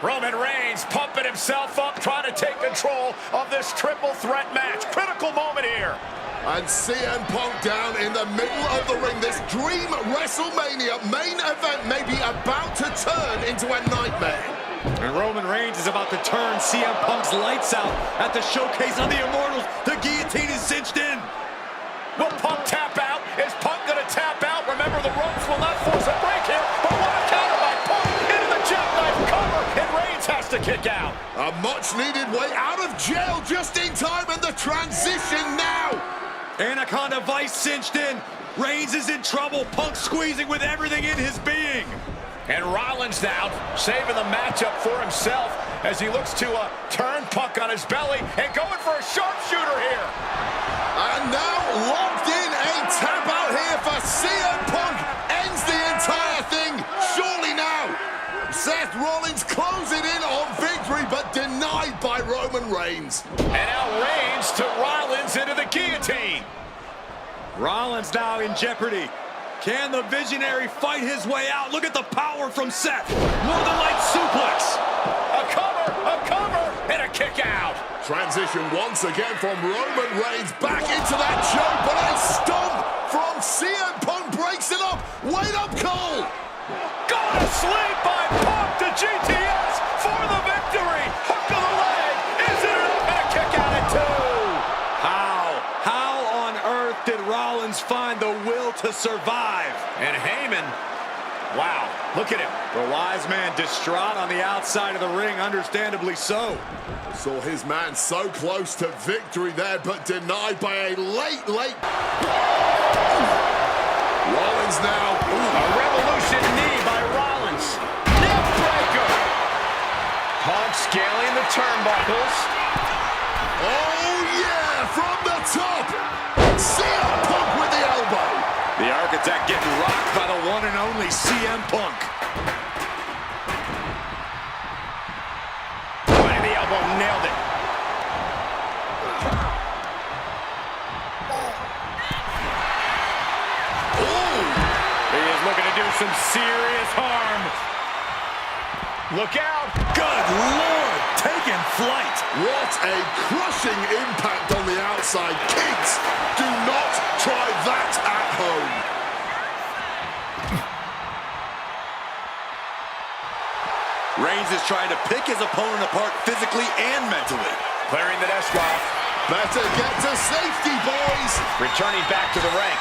Roman Reigns pumping himself up, trying to take control of this triple threat match. Critical moment here. And CM Punk down in the middle of the ring. This dream WrestleMania main event may be about to turn into a nightmare. And Roman Reigns is about to turn CM Punk's lights out at the showcase of the Immortals. The guillotine is cinched in. Will Punk tap out? Is Punk going to tap out? Remember, the ropes will not force a break here. But what a counter by Punk into the jackknife cover. And Reigns has to kick out. A much-needed way out of jail just in time, and the transition now. Anaconda Vice cinched in. Reigns is in trouble. Punk squeezing with everything in his being. And Rollins now saving the matchup for himself as he looks to turn Punk on his belly and going for a sharpshooter here. And now locked in, a tap out here for CM Punk. Ends the entire thing, surely now. Seth Rollins closing in on victory, but denied by Roman Reigns. And now Reigns to Rollins into the guillotine. Rollins now in jeopardy. Can the Visionary fight his way out? Look at the power from Seth. Northern Light suplex. A cover, and a kick out. Transition once again from Roman Reigns back into that choke, but a stomp from CM Punk breaks it up. Wait up, Cole. Gonna sleep by Punk to GTS for the victory. Hook of the leg. Is it enough? And a kick out at two. How on earth did Rollins find the will to survive? And Heyman, wow, look at him. The wise man distraught on the outside of the ring, understandably so. Saw his man so close to victory there, but denied by a late. Rollins now. A revolution knee by Rollins. Neck breaker. Punk scaling the turnbuckles. Oh, yeah, from the top. CM Punk with the elbow. The Architect getting rocked by the one and only CM Punk. Right in the elbow, nailed it. Ooh. He is looking to do some serious harm. Look out. Good Lord, taking flight. What a crushing impact on the outside. Kids, do not try that at home. Reigns is trying to pick his opponent apart physically and mentally. Clearing the desk off. Better get to safety, boys. Returning back to the ring.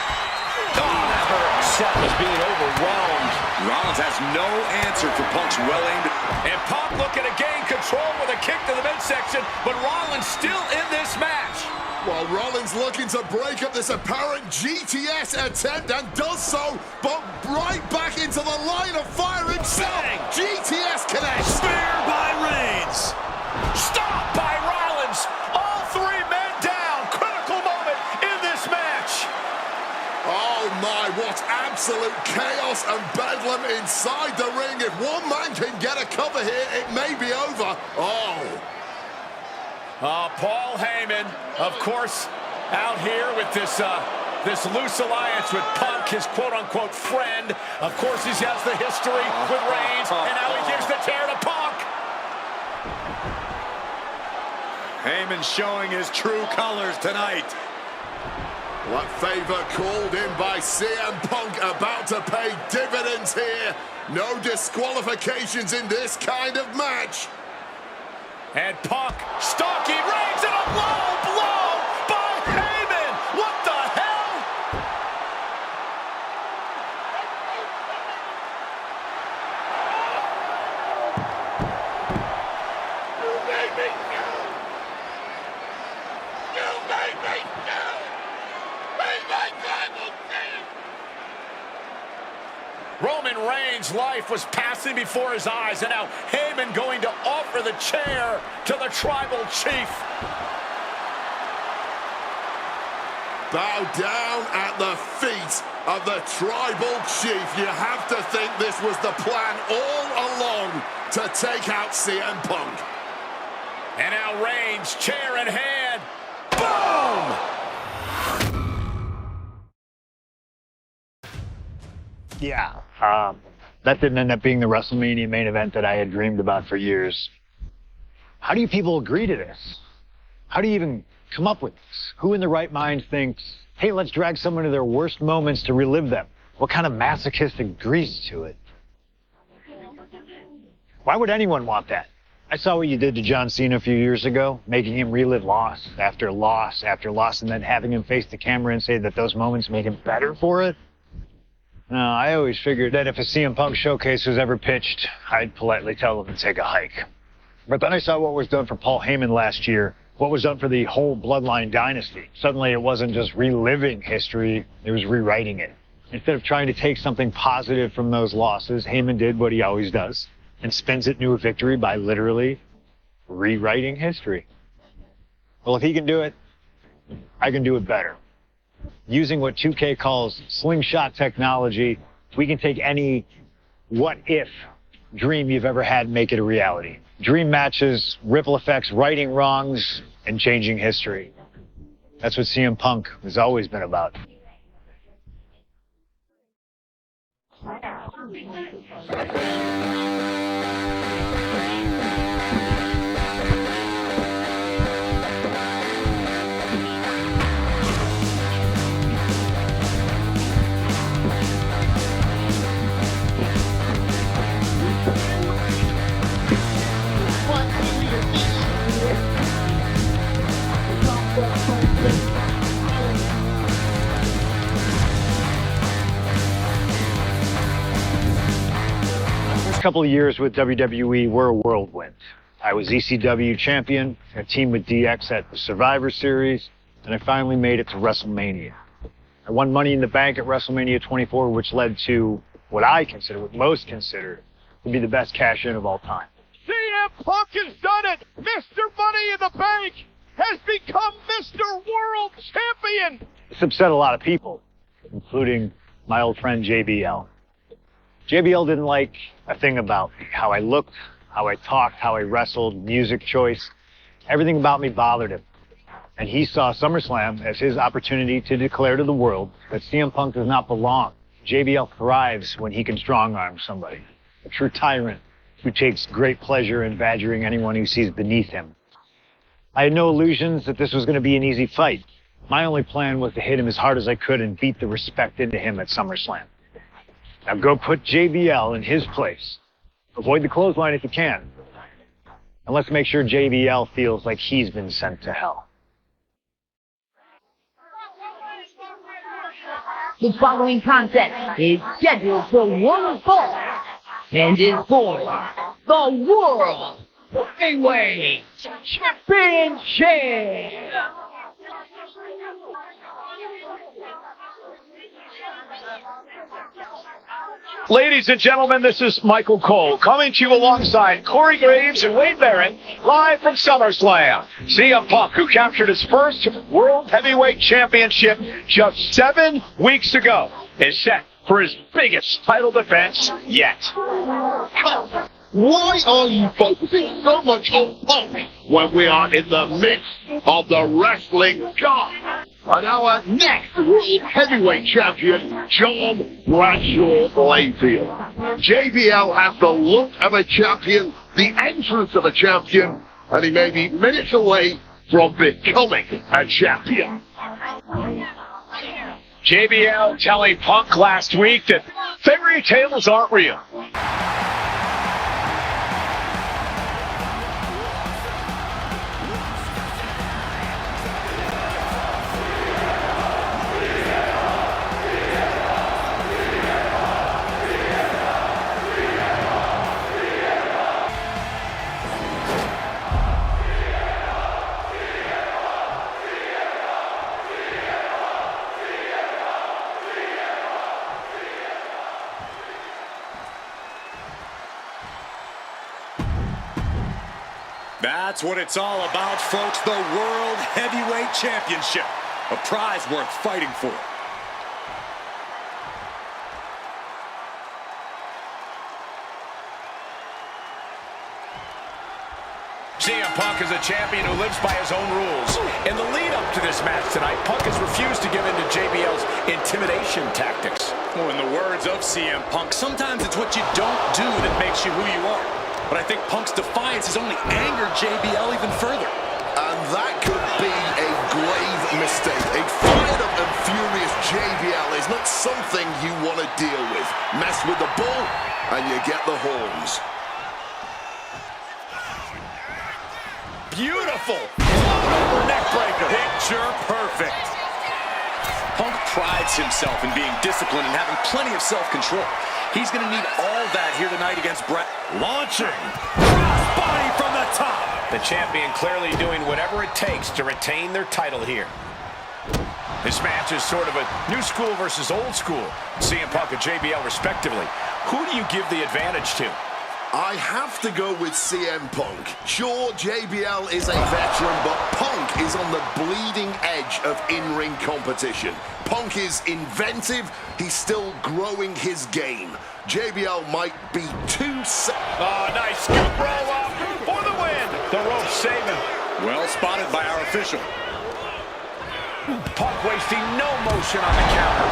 Oh, that hurt. Seth was being overwhelmed. Rollins has no answer for Punk's well-aimed. And Punk looking to gain control with a kick to the midsection, but Rollins still in this match. Well, Rollins looking to break up this apparent GTS attempt and does so, but right back into the line of fire himself. Bang. GTS connects. Spear by Reigns. Stop by Rollins. All three men down. Critical moment in this match. Oh my, what absolute chaos and bedlam inside the ring. If one man can get a cover here, it may be over. Paul Heyman, of course, out here with this loose alliance with Punk, his quote-unquote friend. Of course, he has the history with Reigns, and now he gives the tear to Punk. Heyman showing his true colors tonight. What favor called in by CM Punk about to pay dividends here. No disqualifications in this kind of match. And Punk stalking Reigns, and a low blow by Heyman. What the hell? You made me go. You made me go. Be my tribal chief. Roman Reigns' life was passing before his eyes, and now Heyman going to offer the chair to the tribal chief. Bow down at the feet of the tribal chief. You have to think this was the plan all along to take out CM Punk. And now Reigns, chair in hand. Boom! Yeah. That didn't end up being the WrestleMania main event that I had dreamed about for years. How do you people agree to this? How do you even come up with this? Who in their right mind thinks, hey, let's drag someone to their worst moments to relive them? What kind of masochistic agrees to it? Why would anyone want that? I saw what you did to John Cena a few years ago, making him relive loss after loss after loss, and then having him face the camera and say that those moments made him better for it. No, I always figured that if a CM Punk showcase was ever pitched, I'd politely tell them to take a hike. But then I saw what was done for Paul Heyman last year, what was done for the whole Bloodline dynasty. Suddenly it wasn't just reliving history, it was rewriting it. Instead of trying to take something positive from those losses, Heyman did what he always does and spins it into a victory by literally rewriting history. Well, if he can do it, I can do it better. Using what 2K calls slingshot technology, we can take any what-if dream you've ever had and make it a reality. Dream matches, ripple effects, righting wrongs, and changing history. That's what CM Punk has always been about. First couple of years with WWE were a whirlwind. I was ECW champion, I teamed with DX at the Survivor Series, and I finally made it to WrestleMania. I won Money in the Bank at WrestleMania 24, which led to what most consider to be the best cash-in of all time. CM Punk has done it! Mr. Money in the Bank has become Mr. World Champion! This upset a lot of people, including my old friend JBL. JBL didn't like a thing about me, how I looked, how I talked, how I wrestled, music choice. Everything about me bothered him. And he saw SummerSlam as his opportunity to declare to the world that CM Punk does not belong. JBL thrives when he can strong-arm somebody. A true tyrant who takes great pleasure in badgering anyone who sees beneath him. I had no illusions that this was going to be an easy fight. My only plan was to hit him as hard as I could and beat the respect into him at SummerSlam. Now go put JBL in his place. Avoid the clothesline if you can. And let's make sure JBL feels like he's been sent to hell. The following contest is scheduled for one fall and is for the World Heavyweight Championship. Ladies and gentlemen, this is Michael Cole coming to you alongside Corey Graves and Wade Barrett, live from SummerSlam. CM Punk, who captured his first World Heavyweight Championship just 7 weeks ago, is set for his biggest title defense yet. Why are you focusing so much on Punk when we are in the midst of the wrestling god? And our next World Heavyweight Champion, John Bradshaw Layfield. JBL has the look of a champion, the entrance of a champion, and he may be minutes away from becoming a champion. JBL telling Punk last week that fairy tales aren't real. That's what it's all about, folks. The World Heavyweight Championship. A prize worth fighting for. CM Punk is a champion who lives by his own rules. In the lead-up to this match tonight, Punk has refused to give in to JBL's intimidation tactics. Well, in the words of CM Punk, sometimes it's what you don't do that makes you who you are. But I think Punk's defiance has only angered JBL even further. And that could be a grave mistake. A fired up and furious JBL is not something you want to deal with. Mess with the bull, and you get the horns. Beautiful. Over neck breaker. Picture perfect. Punk prides himself in being disciplined and having plenty of self-control. He's going to need all that here tonight against Brett. Launching. Crossbody from the top. The champion clearly doing whatever it takes to retain their title here. This match is sort of a new school versus old school. CM Punk and JBL respectively. Who do you give the advantage to? I have to go with CM Punk. Sure, JBL is a veteran, but Punk is on the bleeding edge of in-ring competition. Punk is inventive. He's still growing his game. JBL might be too... Oh, nice scoop roll up for the win. The rope saving. Well spotted by our official. Punk wasting no motion on the counter.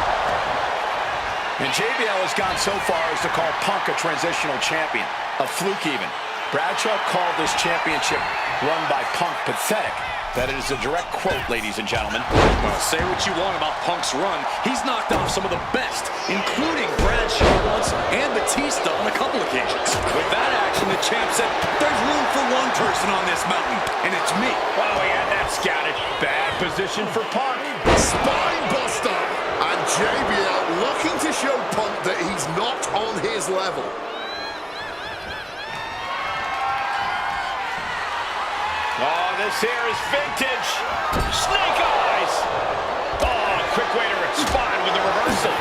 And JBL has gone so far as to call Punk a transitional champion. A fluke even. Bradshaw called this championship run by Punk pathetic. That is a direct quote, ladies and gentlemen. Well, say what you want about Punk's run. He's knocked off some of the best, including Bradshaw once and Batista on a couple occasions. With that action, the champ said, there's room for one person on this mountain, and it's me. Oh, he had that scouted. Bad position for Punk. Spine buster! And JBL looking to show Punk that he's not on his level. Oh, this here is vintage. Snake eyes. Oh, quick way to respond with the reversal.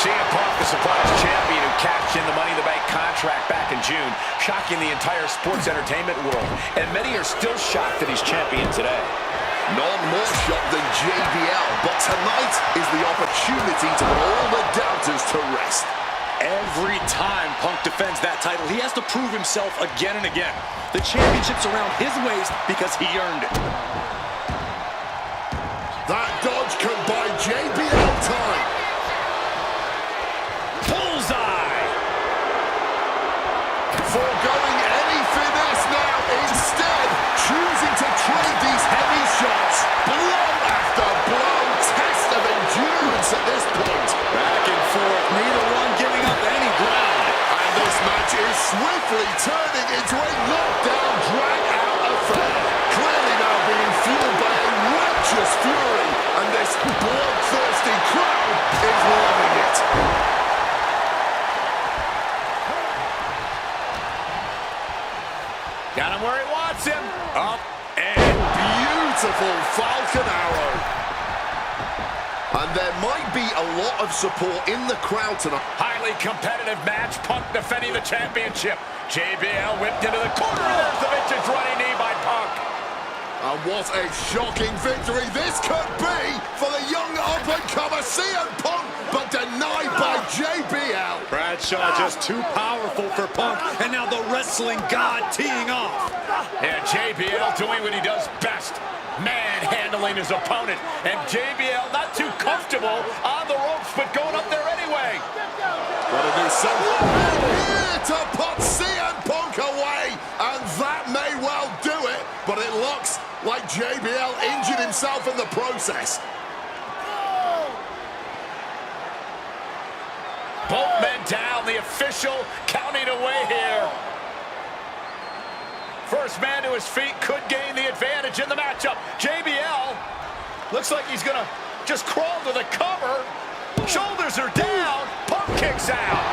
CM Punk, the surprise champion who cashed in the Money in the Bank contract back in June, shocking the entire sports entertainment world. And many are still shocked that he's champion today. None more shocked than JBL, but tonight is the opportunity to put all the doubters to rest. Every time Punk defends that title, he has to prove himself again and again. The championship's around his waist because he earned it. That dodge could buy JBL time. Bullseye. Foregoing any finesse now, instead choosing to trade these heavy shots. Blow after blow, test of endurance at this point. Back and forth, neither one giving up any ground. And this match is swiftly turning into a knockdown, drag-out affair. Clearly now being fueled by a righteous fury, and this bloodthirsty crowd is loving it. Got him where he wants him. Up and Beautiful Falcon Arrow. And there might be a lot of support in the crowd tonight. Highly competitive match. Punk defending the championship. JBL whipped into the corner. There's the vintage running knee by Punk. And what a shocking victory this could be for the young up-and-comer CM Punk, but denied by JBL. Bradshaw just too powerful for Punk, and now the wrestling god teeing off. And JBL doing what he does best. Manhandling his opponent. And JBL not too comfortable on the ropes, but going up there anyway. Gotta do something here to put CM Punk away, and that may well do it, but it looks like JBL injured himself in the process. Both men down, the official counting away here. First man to his feet could gain the advantage in the matchup. JBL looks like he's gonna just crawl to the cover. Shoulders are down. Punk kicks out.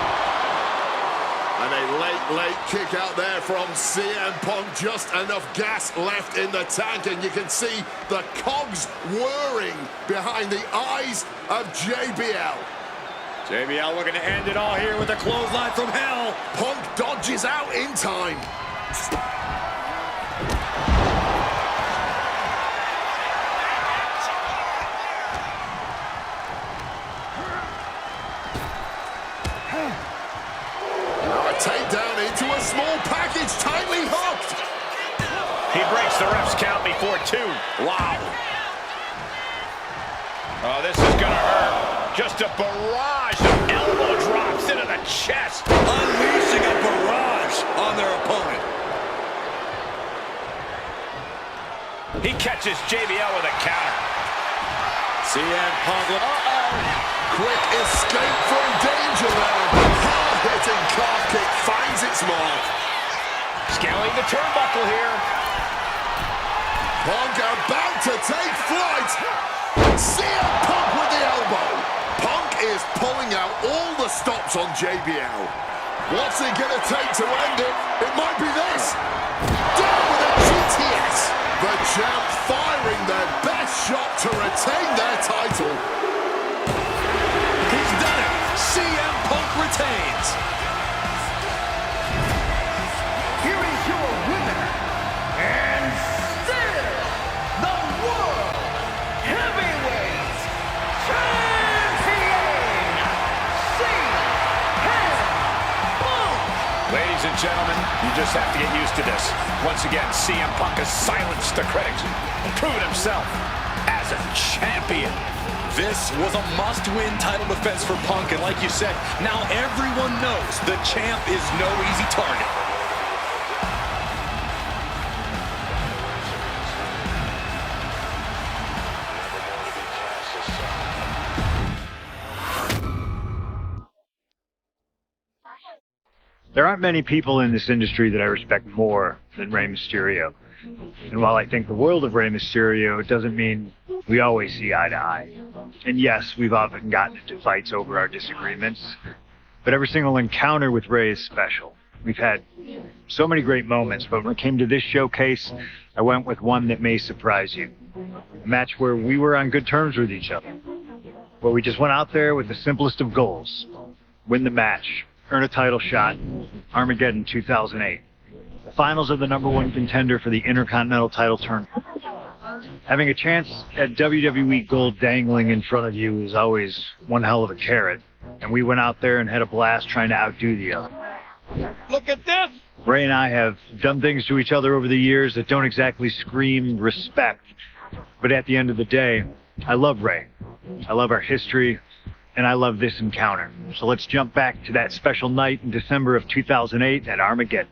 And a late kick out there from CM Punk. Just enough gas left in the tank, and you can see the cogs whirring behind the eyes of JBL. JBL looking to end it all here with a clothesline from hell. Punk dodges out in time. Now a takedown into a small package, tightly hooked. He breaks the ref's count before two. Wow. Oh, this is gonna hurt. Just a barrage of elbow drops into the chest. Unleashing a barrage on their opponent. He catches JBL with a counter. CM Punk. Quick escape from danger there. Hard-hitting calf kick finds its mark. Scaling the turnbuckle here. Punk about to take flight. CM Punk with the elbow. Punk is pulling out all the stops on JBL. What's it going to take to end it? It might be this. Down with a GTS. The champ firing their best shot to retain their title. He's done it. CM Punk retains. Here is your winner, and still the World Heavyweight Champion, CM Punk. Ladies and gentlemen, you just have to get used to this. Once again, CM Punk has silenced the critics and proven himself as a champion. This was a must-win title defense for Punk, and like you said, now everyone knows the champ is no easy target. There aren't many people in this industry that I respect more than Rey Mysterio. And while I think the world of Rey Mysterio, it doesn't mean we always see eye to eye. And yes, we've often gotten into fights over our disagreements, but every single encounter with Rey is special. We've had so many great moments, but when it came to this showcase, I went with one that may surprise you. A match where we were on good terms with each other. Where we just went out there with the simplest of goals. Win the match. Earn a title shot. Armageddon 2008. The finals of the #1 contender for the Intercontinental title tournament. Having a chance at WWE gold dangling in front of you is always one hell of a carrot. And we went out there and had a blast trying to outdo the other. Look at this. Rey and I have done things to each other over the years that don't exactly scream respect. But at the end of the day, I love Rey. I love our history. And I love this encounter. So let's jump back to that special night in December of 2008 at Armageddon.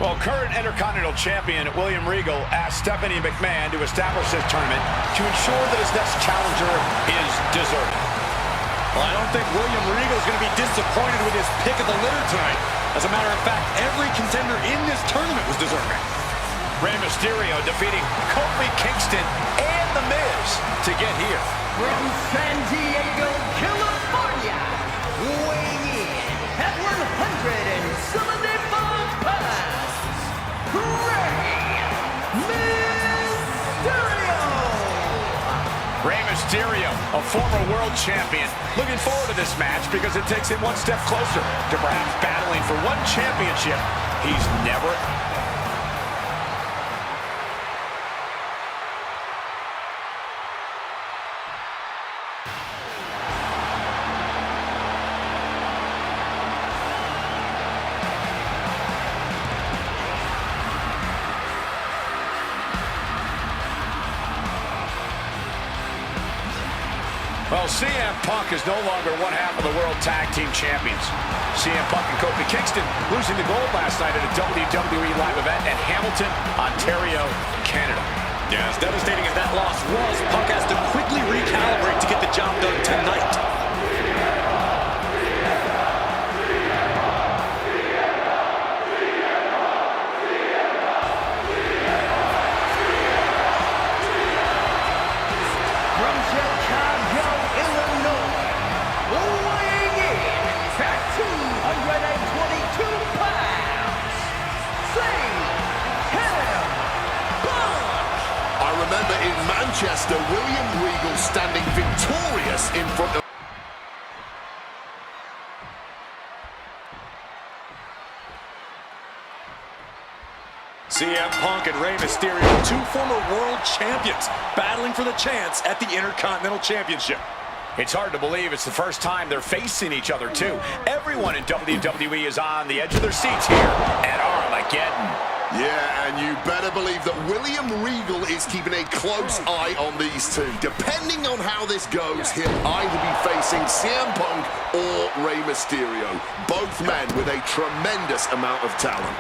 Well, current Intercontinental Champion William Regal asked Stephanie McMahon to establish this tournament to ensure that his next challenger is deserving. Well, I don't think William Regal is going to be disappointed with his pick of the litter tonight. As a matter of fact, every contender in this tournament was deserving. Rey Mysterio defeating Kofi Kingston and The Miz to get here. From San Diego, California, weighing in at 175 pounds, Rey Mysterio. Rey Mysterio, a former world champion, looking forward to this match because it takes him one step closer to perhaps battling for one championship he's never. Well, CM Punk is no longer one half of the World Tag Team Champions. CM Punk and Kofi Kingston losing the gold last night at a WWE live event in Hamilton, Ontario, Canada. Yeah, as devastating as that loss was, Punk has to quickly recalibrate to get the job done tonight. Manchester, William Regal standing victorious in front of... CM Punk and Rey Mysterio, two former world champions, battling for the chance at the Intercontinental Championship. It's hard to believe it's the first time they're facing each other, too. Everyone in WWE is on the edge of their seats here at Armageddon. Yeah, and you better believe that William Regal is keeping a close eye on these two. Depending on how this goes, he'll either be facing CM Punk or Rey Mysterio. Both men with a tremendous amount of talent.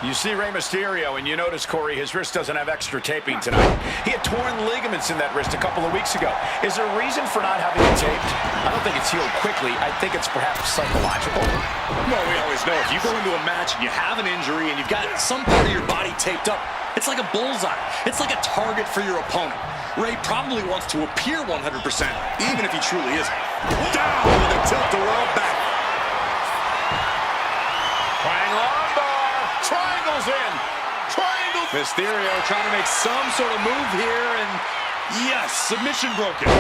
You see Rey Mysterio, and you notice, Corey, his wrist doesn't have extra taping tonight. He had torn ligaments in that wrist a couple of weeks ago. Is there a reason for not having it taped? I don't think it's healed quickly. I think it's perhaps psychological. Well, we always know if you go into a match and you have an injury and you've got some part of your body taped up, it's like a bullseye. It's like a target for your opponent. Ray probably wants to appear 100%, even if he truly isn't. Down with a tilt-the-world back. Flying armbar. Triangles in. Triangle. Mysterio trying to make some sort of move here, and yes, submission broken.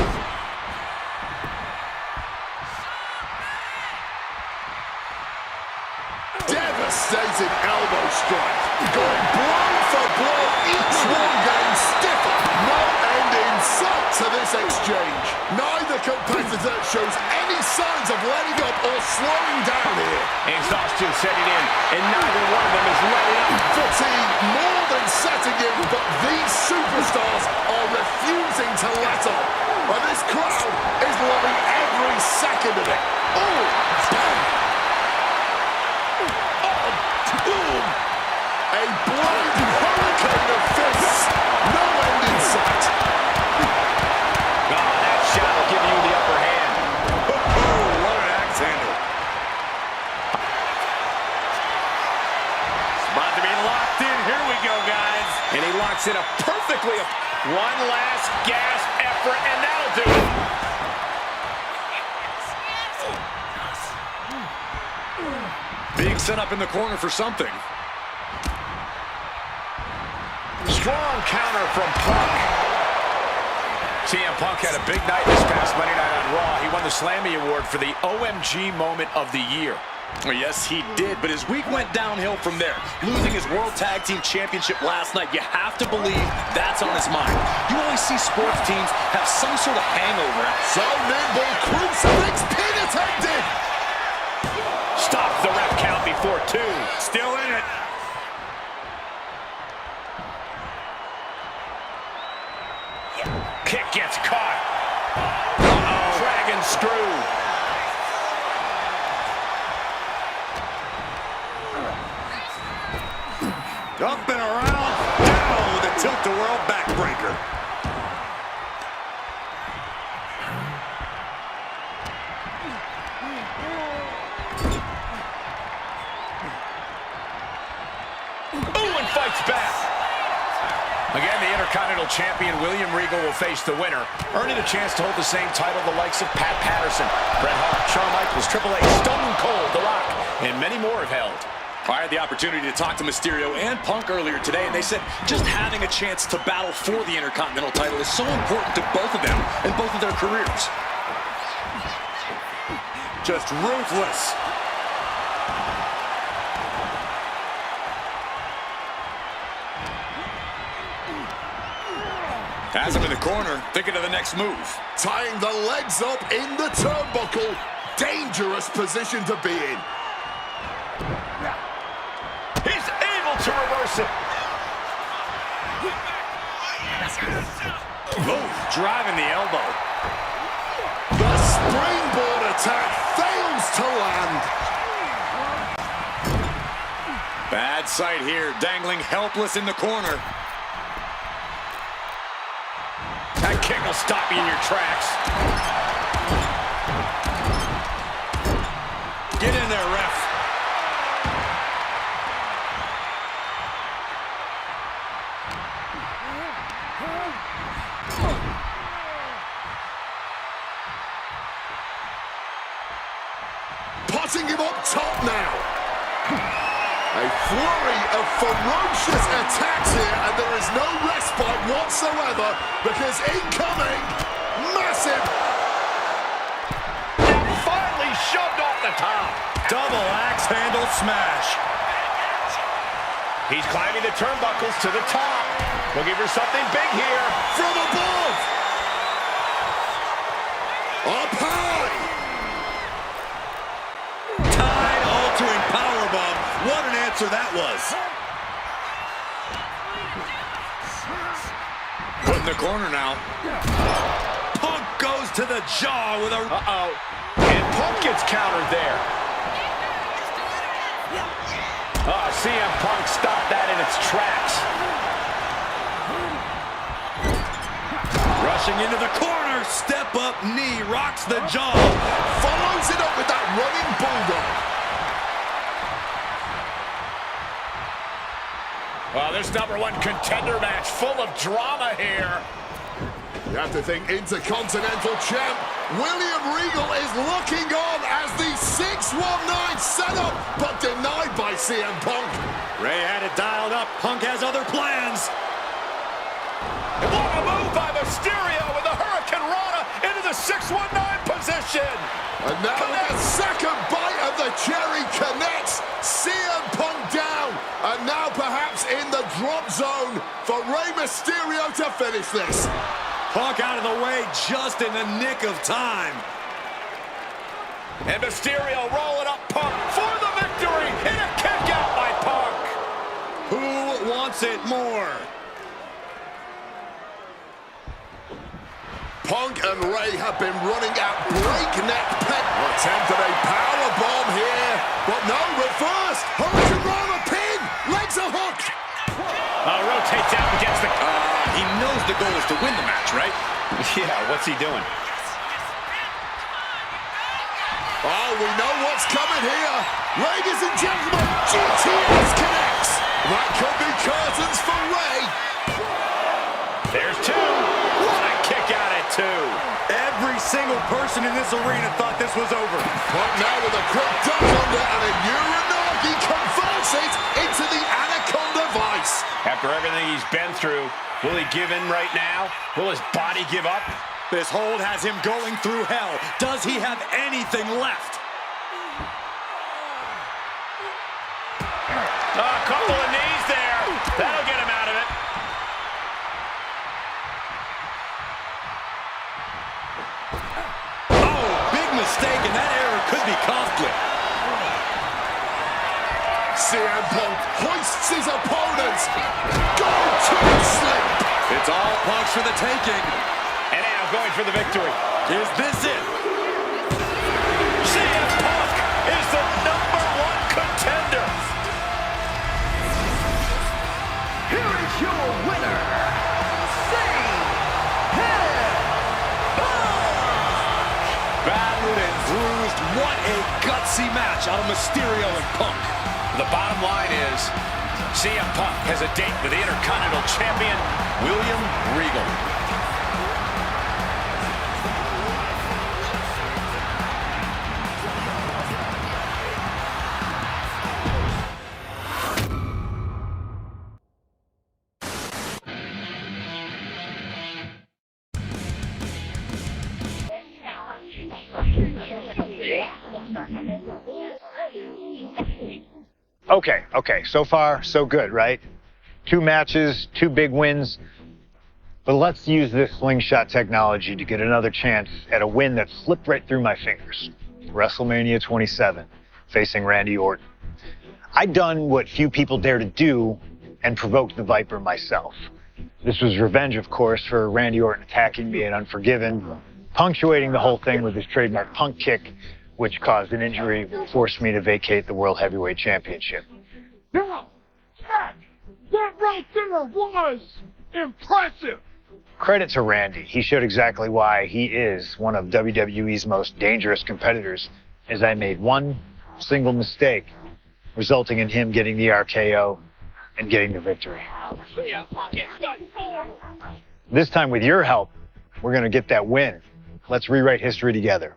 Devastating elbow strike. Going blow for blow, each one getting stiffer. No end in sight to this exchange. Neither competitor shows any signs of letting up or slowing down here. Exhaustion setting in, and neither one of them is letting up. Fatigue more than setting in, but these superstars are refusing to let up. And this crowd is loving every second of it. Oh, bang! Boom! A blinding hurricane of fists. No end in sight. Oh, that shot will give you the upper hand. Oh, what an axe handle. About to be locked in. Here we go, guys. And he locks in a perfectly. One last gasp effort, and that'll do it. Being set up in the corner for something. Strong counter from Punk. CM Punk had a big night this past Monday night on Raw. He won the Slammy Award for the OMG Moment of the Year. Well, yes, he did, but his week went downhill from there. Losing his World Tag Team Championship last night, you have to believe that's on his mind. You always see sports teams have some sort of hangover. So nimble, crucifix pin attempted. Stops the ref count before two. Still in it. Kick gets caught. Uh-oh. Dragon screw. Up and around, down with a tilt-the-world backbreaker. Ooh, and fights back. Again, the Intercontinental Champion William Regal will face the winner, earning a chance to hold the same title the likes of Pat Patterson, Bret Hart, Shawn Michaels, Triple H, Stone Cold, The Rock, and many more have held. I had the opportunity to talk to Mysterio and Punk earlier today, and they said just having a chance to battle for the Intercontinental title is so important to both of them and both of their careers. Just ruthless. Has him in the corner, thinking of the next move. Tying the legs up in the turnbuckle. Dangerous position to be in. He's able to reverse it. Oh, driving the elbow. The springboard attack fails to land. Bad sight here, dangling helpless in the corner. That kick will stop you in your tracks. Get in there, ref. Putting him up top now. A flurry of ferocious attacks here, and there is no respite whatsoever because incoming, massive. And finally shoved off the top. Double axe handle smash. He's climbing the turnbuckles to the top. We'll give her something big here. From above. monster that was. Put in the corner now. Punk goes to the jaw with a... Uh-oh. And Punk gets countered there. Oh, CM Punk stopped that in its tracks. Rushing into the corner. Step up knee. Rocks the jaw. Follows it up with that running bulldog. Well, this #1 contender match full of drama here. You have to think Intercontinental Champ William Regal is looking on as the 619 setup, but denied by CM Punk. Ray had it dialed up. Punk has other plans. And what a move by Mysterio with the Hurricane Rana into the 619 position. And now the second bite of the cherry connects. CM Punk down. And now perhaps in the drop zone for Rey Mysterio to finish this. Punk out of the way just in the nick of time. And Mysterio rolling up Punk for the victory in a kick out by Punk. Who wants it more? Punk and Ray have been running at breakneck pace. Attempted a power bomb here, but no, reverse. Hurricane Rana pin. Legs a hook. Rotates out and gets the... He knows the goal is to win the match, right? Yeah, what's he doing? Oh, we know what's coming here. Ladies and gentlemen, GTS connects. That could be curtains for Ray. There's two. What a kick out at two. Every single person in this arena thought this was over. But now with a quick duck under and a Uranagi converts it into the Anaconda Vice. After everything he's been through, will he give in right now? Will his body give up? This hold has him going through hell. Does he have anything left? A couple of knees there. That'll get him out of it. Oh, big mistake, and that error could be costly. CM Punk hoists his opponent. Go to sleep. It's all Punk's for the taking. And now going for the victory. Is this it? CM Punk is the #1 contender. Here is your winner, Battered and bruised. What a gutsy match out of Mysterio and Punk. The bottom line is CM Punk has a date with the Intercontinental Champion, William Regal. Okay, so far, so good, right? 2 matches, 2 big wins. But let's use this slingshot technology to get another chance at a win that slipped right through my fingers. WrestleMania 27, facing Randy Orton. I'd done what few people dare to do and provoked the Viper myself. This was revenge, of course, for Randy Orton attacking me at Unforgiven, punctuating the whole thing with his trademark punk kick, which caused an injury that forced me to vacate the World Heavyweight Championship. Now, that right there was impressive. Credit to Randy. He showed exactly why he is one of WWE's most dangerous competitors, as I made one single mistake, resulting in him getting the RKO and getting the victory. This time, with your help, we're going to get that win. Let's rewrite history together.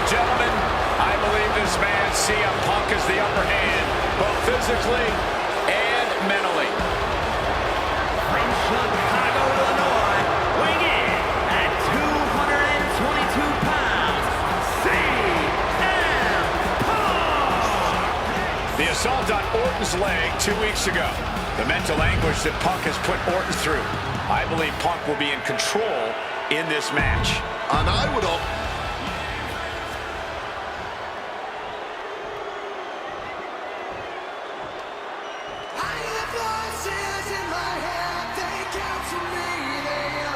Gentlemen, I believe this man, CM Punk, is the upper hand, both physically and mentally. From Chicago, Illinois, weighing in at 222 pounds, CM Punk! 2 weeks ago. The mental anguish that Punk has put Orton through. I believe Punk will be in control in this match. And I would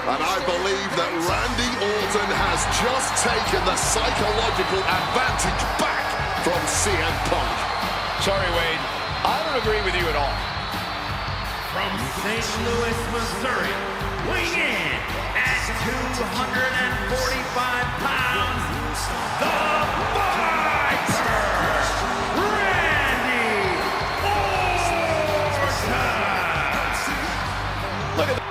And I believe that Randy Orton has just taken the psychological advantage back from CM Punk. Sorry, Wade. I don't agree with you at all. From St. Louis, Missouri, weighing in at 245 pounds, the Viper, Randy Orton! Look at that.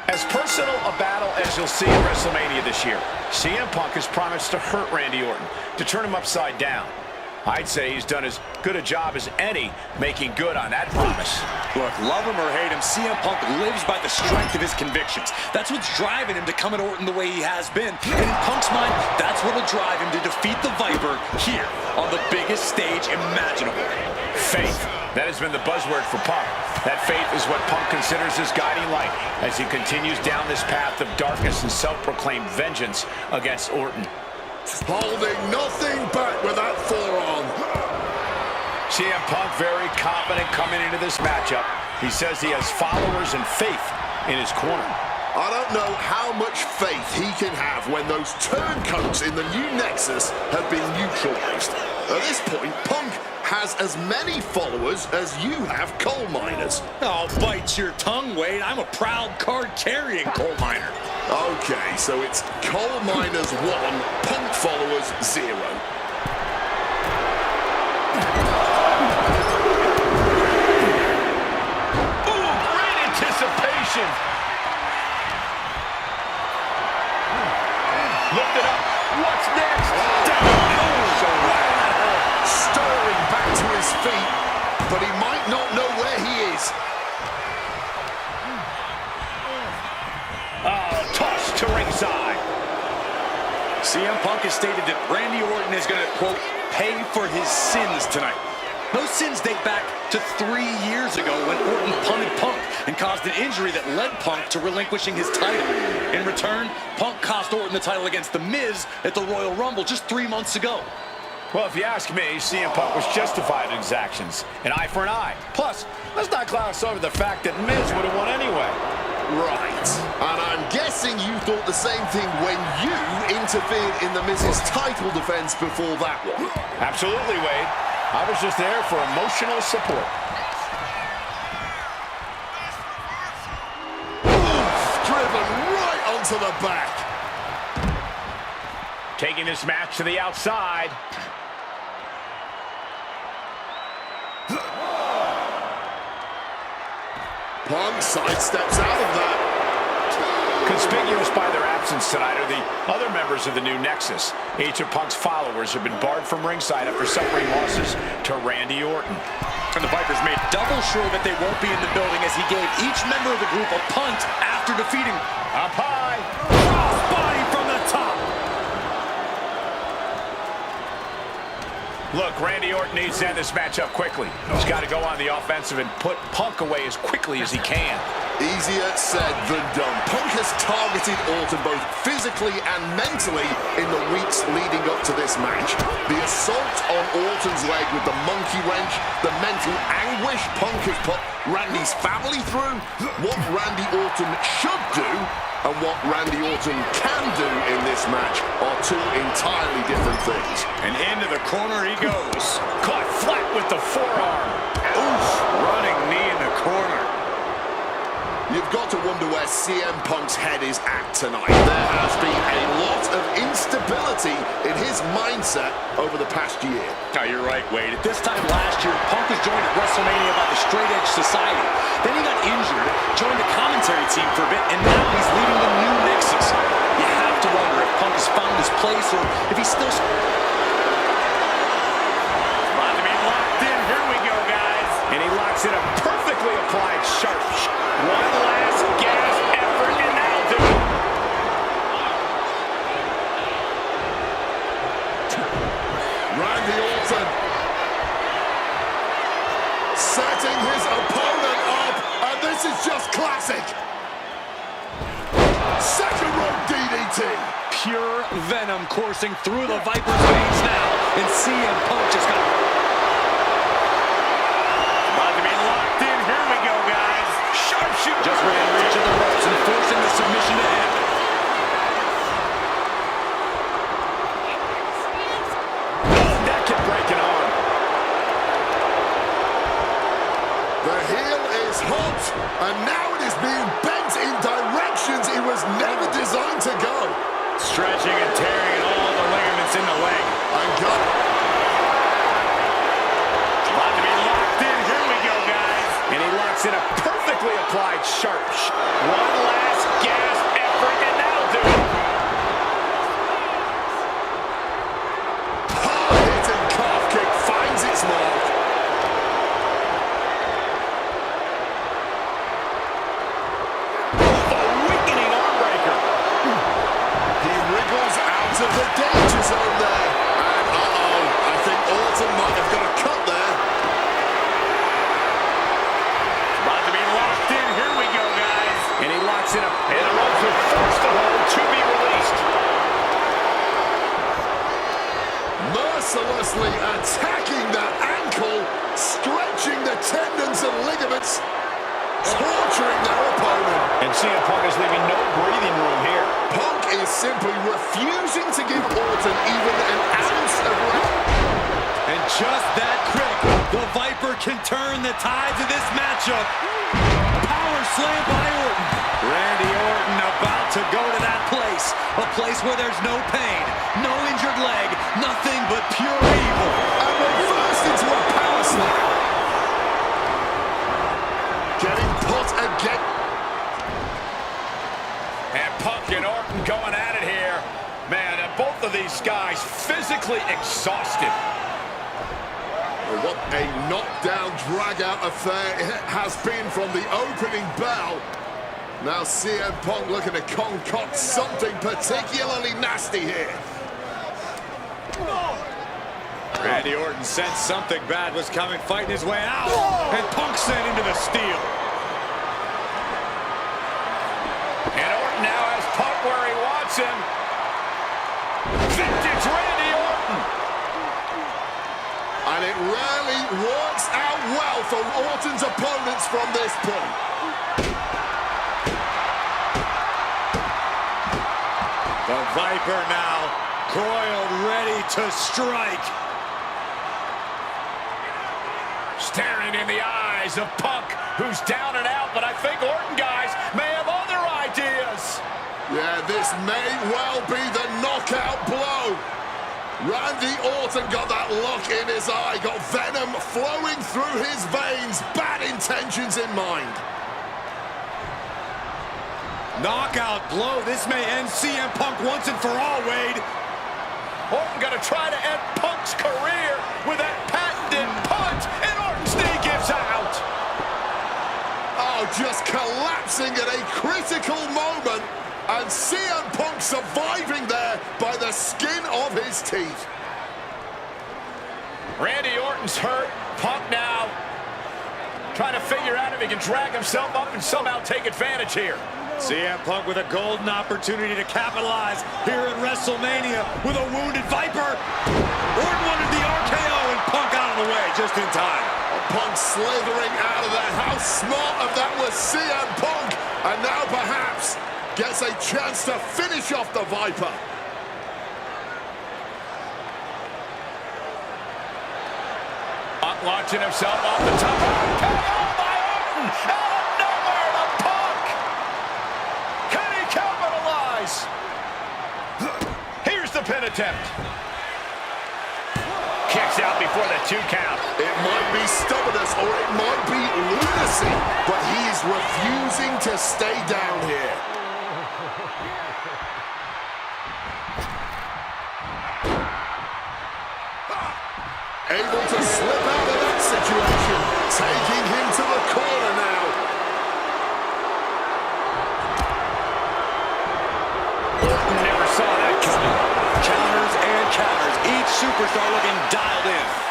As personal a battle as you'll see in WrestleMania this year, CM Punk has promised to hurt Randy Orton, to turn him upside down. I'd say he's done as good a job as any making good on that promise. Look, love him or hate him, CM Punk lives by the strength of his convictions. That's what's driving him to come at Orton the way he has been. And in Punk's mind, that's what'll drive him to defeat the Viper here on the biggest stage imaginable. Faith. That has been the buzzword for Punk. That faith is what Punk considers his guiding light as he continues down this path of darkness and self-proclaimed vengeance against Orton. Holding nothing back with that forearm. CM Punk very confident coming into this matchup. He says he has followers and faith in his corner. I don't know how much faith he can have when those turncoats in the new Nexus have been neutralized. At this point, Punk has as many followers as you have coal miners. Oh, bite your tongue, Wade. I'm a proud card-carrying coal miner. Okay, so it's coal miners 1, Punk followers 0. Ooh, great anticipation. Lift it up. What's next? Stirring back to his feet, but he might not know where he is. Oh, toss to ringside. CM Punk has stated that Randy Orton is going to, quote, pay for his sins tonight. Those sins date back to 3 years ago when Orton punted Punk and caused an injury that led Punk to relinquishing his title. In return, Punk cost Orton the title against The Miz at the Royal Rumble just 3 months ago. Well, if you ask me, CM Punk was justified in his actions. An eye for an eye. Plus, let's not gloss over the fact that Miz would have won anyway. Right. And I'm guessing you thought the same thing when you interfered in the Miz's title defense before that one. Absolutely, Wade. I was just there for emotional support. Oof, driven right onto the back. Taking this match to the outside. Punk sidesteps out of that. Conspicuous by their absence tonight are the other members of the new Nexus. Each of Punk's followers have been barred from ringside after suffering losses to Randy Orton. And the Vipers made double sure that they won't be in the building as he gave each member of the group a punt after defeating Up high. Crossbody from the top. Look, Randy Orton needs to end this matchup quickly. He's got to go on the offensive and put Punk away as quickly as he can. Easier said than done. Punk has targeted Orton both physically and mentally in the weeks leading up to this match. The assault on Orton's leg with the monkey wrench, the mental anguish Punk has put Randy's family through, what Randy Orton should do and what Randy Orton can do in this match are two entirely different things. And into the corner he goes. Caught flat with the forearm. Oof, running knee in the corner. You've got to wonder where CM Punk's head is at tonight. There has been a lot of instability in his mindset over the past year. Oh, you're right, Wade. At this time last year, Punk was joined at WrestleMania by the Straight Edge Society. Then he got injured, joined the commentary team for a bit, and now he's leading the new Nexus. You have to wonder if Punk has found his place or if he's still... About to be locked in. Here we go, guys. And he locks in a perfectly applied sharp. One last gasp effort, and that'll do it. Orton. Setting his opponent up, and this is just classic. Second rope DDT. Pure venom coursing through the Viper's veins now, and CM Punk just got... About to be locked in. Here we go, guys. Sharpshooter. Just within reach of the ropes and forcing the submission to end. That can break an arm. The heel is hot, and now it is being bent in directions it was never designed to go. Stretching and tearing all the ligaments in the leg. And got About to be locked in. Here we go, guys. And he locks in a perfectly applied sharp. One last gasp effort, and that'll do it. hard-hitting calf kick finds its mark. The weakening arm breaker. He wriggles out of the danger zone there. And I think Orton might have got a cut there. About to be locked in. Here we go, guys. And he locks in a... And the ropes are forced to hold to be released. Mercilessly attacking that ankle, stretching the tendons and ligaments, torturing their opponent. And CM Punk is leaving no breathing room here. Punk is simply refusing to give Orton even an ounce of rest. And just that quick, the Viper can turn the tides of this matchup. Power slam by Orton. Randy Orton about to go to that place. A place where there's no pain, no injured leg, nothing but pure evil. And reversed into a power slam. Getting put again. And Punk and Orton going at it here. Man, both of these guys physically exhausted. What a knockdown, drag-out affair it has been from the opening bell. Now CM Punk looking to concoct something particularly nasty here. Randy Orton sensed something bad was coming, fighting his way out. And Punk sent into the steel. And Orton now has Punk where he wants him. Vintage Randy Orton. And it rarely works out well for Orton's opponents from this point. The Viper now coiled, ready to strike. Staring in the eyes of Punk, who's down and out, but I think Orton, guys, may have other ideas. Yeah, this may well be the knockout blow. Randy Orton got that look in his eye, got venom flowing through his veins, bad intentions in mind. Knockout blow. This may end CM Punk once and for all, Wade. Orton gonna try to end Punk's career with that patented punch, and Orton's knee gives out. Oh, just collapsing at a critical moment, and CM Punk surviving there by the skin of his teeth. Randy Orton's hurt. Punk now trying to figure out if he can drag himself up and somehow take advantage here. CM Punk with a golden opportunity to capitalize here at WrestleMania with a wounded Viper. Orton wanted the RKO and Punk out of the way just in time. Punk slithering out of there. How smart of that was CM Punk. And now perhaps gets a chance to finish off the Viper. Punk launching himself off the top. RKO by Orton. Out of nowhere to Punk. Can he capitalize? Here's the pin attempt. Kicks out before the 2 count. It might be stubbornness or it might be lunacy, but he's refusing to stay down here. Able to slip out of that situation, taking him to the corner now. Orton never saw that coming. Counters and counters. Each superstar looking dialed in.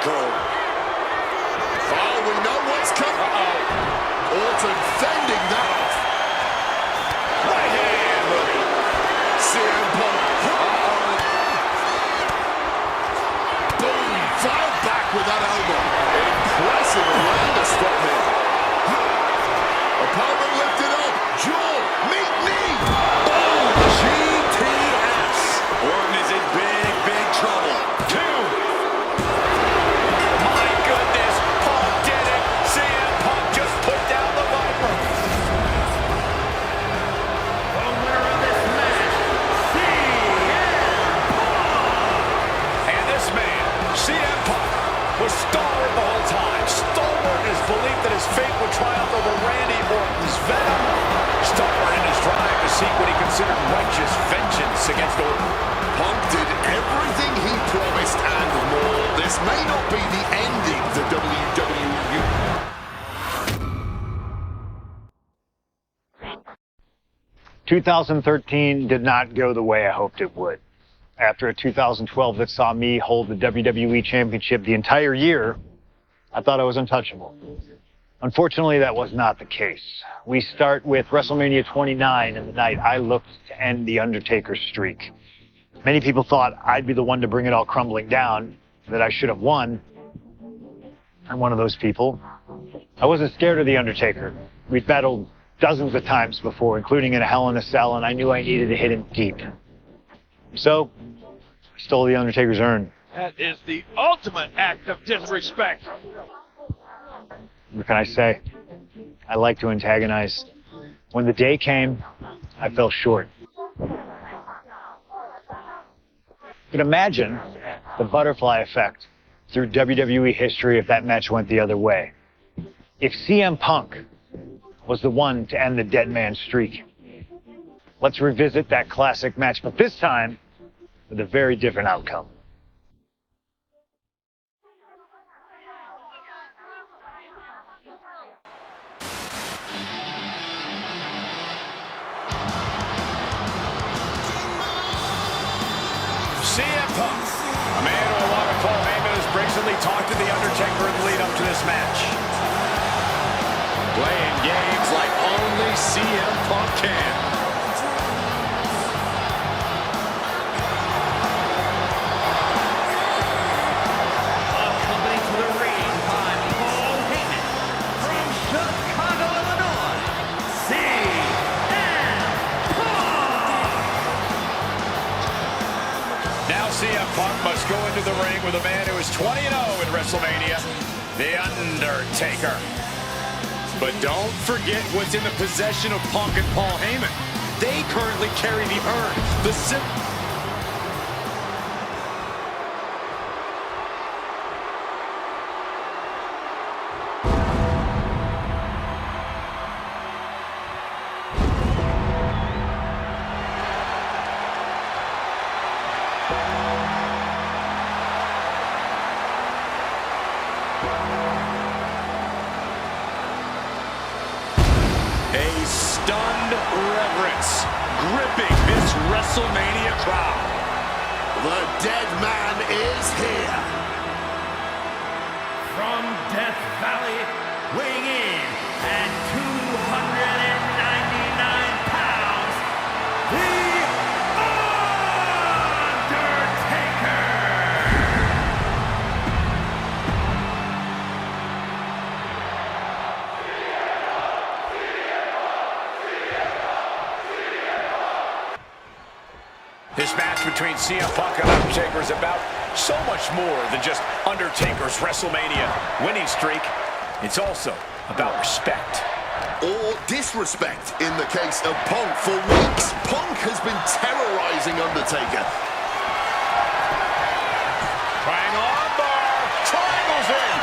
call. Oh, we know what's coming. Orton fending that off. Right hand, Ruby. CM Punk. Boom. Filed back with that elbow. Impressive awareness from him. Opponent lifted up. Jaw. Meet knee. Boom! GTS. Orton is in big, big trouble. 2. My goodness, Punk did it. CM Punk just put down the Viper. The winner of this match, And this man, CM Punk, was stalwart the whole time. Stalwart in his belief that his fate would triumph over Randy Orton's venom. Stalwart in his drive to seek what he considered righteous vengeance against Orton. Punk did everything he promised and more. This may not be the ending the WWE. 2013 did not go the way I hoped it would. After a 2012 that saw me hold the WWE Championship the entire year, I thought I was untouchable. Unfortunately, that was not the case. We start with WrestleMania 29 and the night I looked to end The Undertaker's streak. Many people thought I'd be the one to bring it all crumbling down, that I should have won. I'm one of those people. I wasn't scared of The Undertaker. We'd battled dozens of times before, including in a Hell in a Cell, and I knew I needed to hit him deep. So, I stole The Undertaker's urn. That is the ultimate act of disrespect. What can I say? I like to antagonize. When the day came, I fell short. But imagine the butterfly effect through WWE history if that match went the other way. If CM Punk was the one to end the dead man streak. Let's revisit that classic match, but this time with a very different outcome. CM Punk, a man who, along with Paul Heyman, has brazenly talked to The Undertaker in the lead up to this match. Playing games like only CM Punk can. accompanied to the ring by Paul Heyman from Chicago, Illinois, CM Punk. Now CM Punk must go into the ring with a man who is 20-0 in WrestleMania, The Undertaker. But don't forget what's in the possession of Punk and Paul Heyman. They currently carry the urn. A stunned reverence gripping this WrestleMania crowd. The dead man is here. From Death Valley, weighing in at 299 pounds, The This match between CM Punk and Undertaker is about so much more than just Undertaker's WrestleMania winning streak. It's also about respect. Or disrespect in the case of Punk. For weeks, Punk has been terrorizing Undertaker. Trying armbar, triangles in.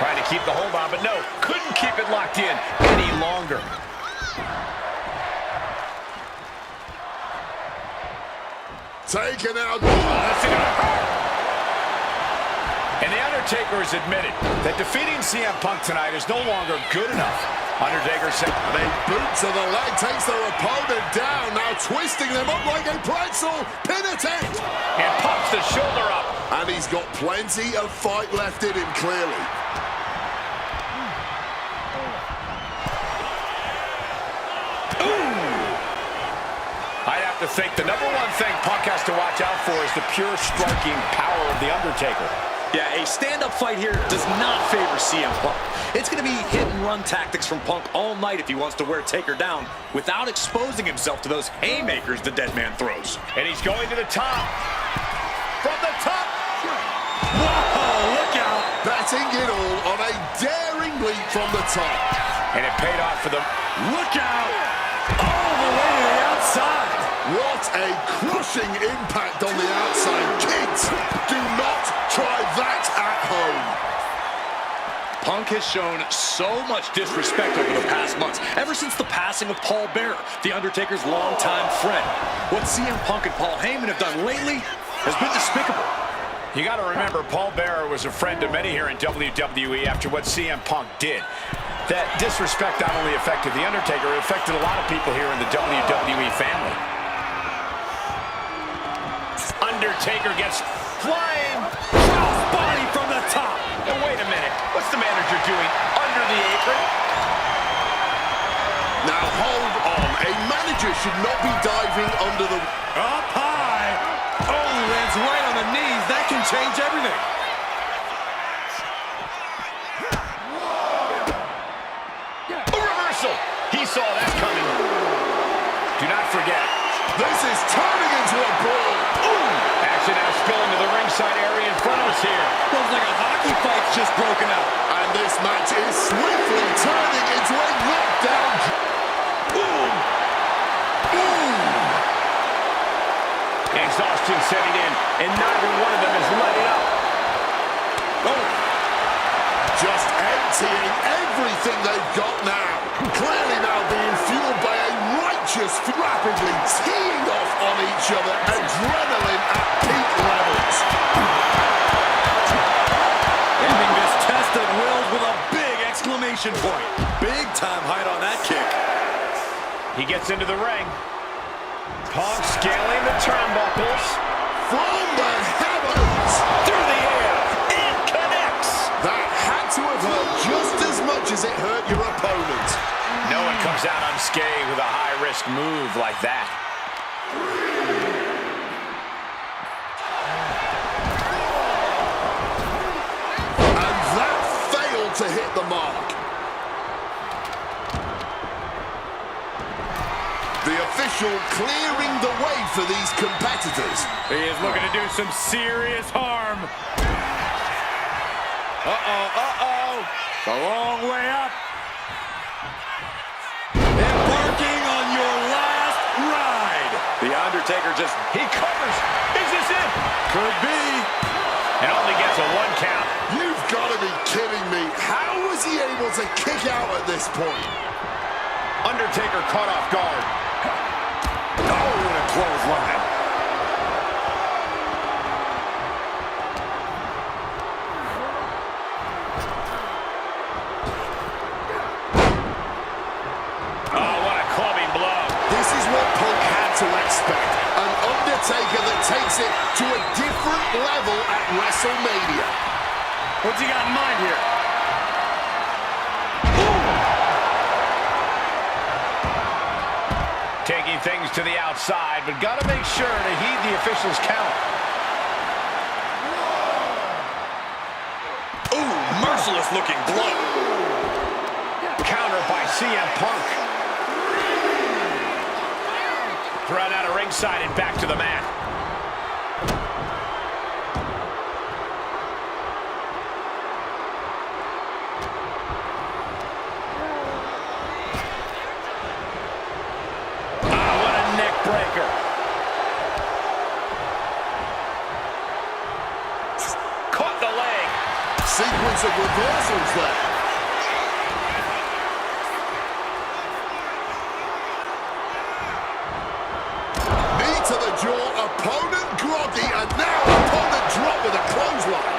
Trying to keep the hold on, but no, couldn't keep it locked in any longer. Taken out. That's gonna hurt. And The Undertaker has admitted that defeating CM Punk tonight is no longer good enough. Undertaker said, A boot to the leg takes their opponent down, now twisting them up like a pretzel. Pin attempt. and pops the shoulder up. And he's got plenty of fight left in him, clearly. I'd have to think the number one thing Punk has to watch out for is the pure striking power of The Undertaker. Yeah, a stand-up fight here does not favor CM Punk. It's going to be hit-and-run tactics from Punk all night if he wants to wear Taker down without exposing himself to those haymakers the dead man throws. And he's going to the top. From the top. Whoa, look out. Betting it all on a daring leap from the top. And it paid off for them. Look out. All the way to the outside. What a crushing impact on the outside. Kids, do not try that at home. Punk has shown so much disrespect over the past months, ever since the passing of Paul Bearer, The Undertaker's longtime friend. What CM Punk and Paul Heyman have done lately has been despicable. You got to remember, Paul Bearer was a friend of many here in WWE after what CM Punk did. That disrespect not only affected The Undertaker, it affected a lot of people here in the WWE family. Undertaker gets flying. Body from the top. And wait a minute, what's the manager doing under the apron? Now hold on, a manager should not be diving under the... Up high. Oh, lands right on the knees. That can change everything. A reversal. He saw that coming. Do not forget. This is turning into a brawl. Action now spilling to the ringside area in front of us here. Looks like a hockey fight's just broken out. And this match is swiftly turning into a knockdown. Boom! Boom! Exhaustion setting in, and neither one of them has let it up. Oh. Just emptying everything they've got now. Clearly now being fueled by a righteous, rapidly teeing off on each other. Adrenaline at peak levels. Ending this test of wills with a big exclamation point. Big time height on that kick. He gets into the ring. Punk scaling the turnbuckles. From the heavens. Through the air. It connects. That had to have hurt just as much as it hurt your opponent. No one comes out unscathed with a high-risk move like that. And that failed to hit the mark. The official clearing the way for these competitors. He is looking to do some serious harm. The long way up. Embarking on your last ride. The Undertaker He covers. Is this it? could be. And only gets a 1 count. You've got to be kidding me. How was he able to kick out at this point? Undertaker caught off guard. Oh, what a clothesline. Oh, what a clubbing blow. This is what Punk had to expect. An Undertaker that takes it to a different level at WrestleMania. What's he got in mind here? Taking things to the outside, but got to make sure to heed the official's count. Ooh, merciless looking blow. Counter by CM Punk. Thrown out of ringside and back to the mat. Breaker. Caught the leg. Sequence of reversals there. Knee to the jaw, opponent groggy, and now opponent drop with a clothesline.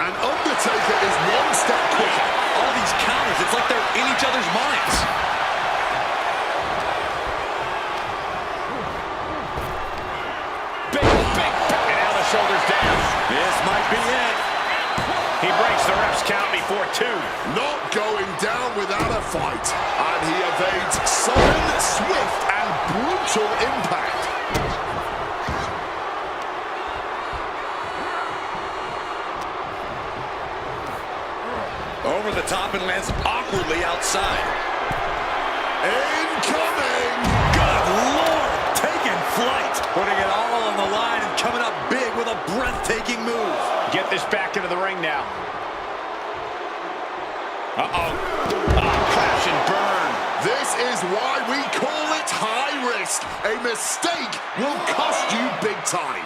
And Undertaker is one step quicker. All these counters, it's like they're in each other's minds. shoulders down. This might be it. He breaks the ref's count before 2. Not going down without a fight. And he evades sudden, swift, and brutal impact. Over the top and lands awkwardly outside. Incoming! Good Lord! Taking flight. Putting it all on the line and coming up big with a breathtaking move. Get this back into the ring now. Uh-oh. Crash and burn. This is why we call it high risk. A mistake will cost you big time.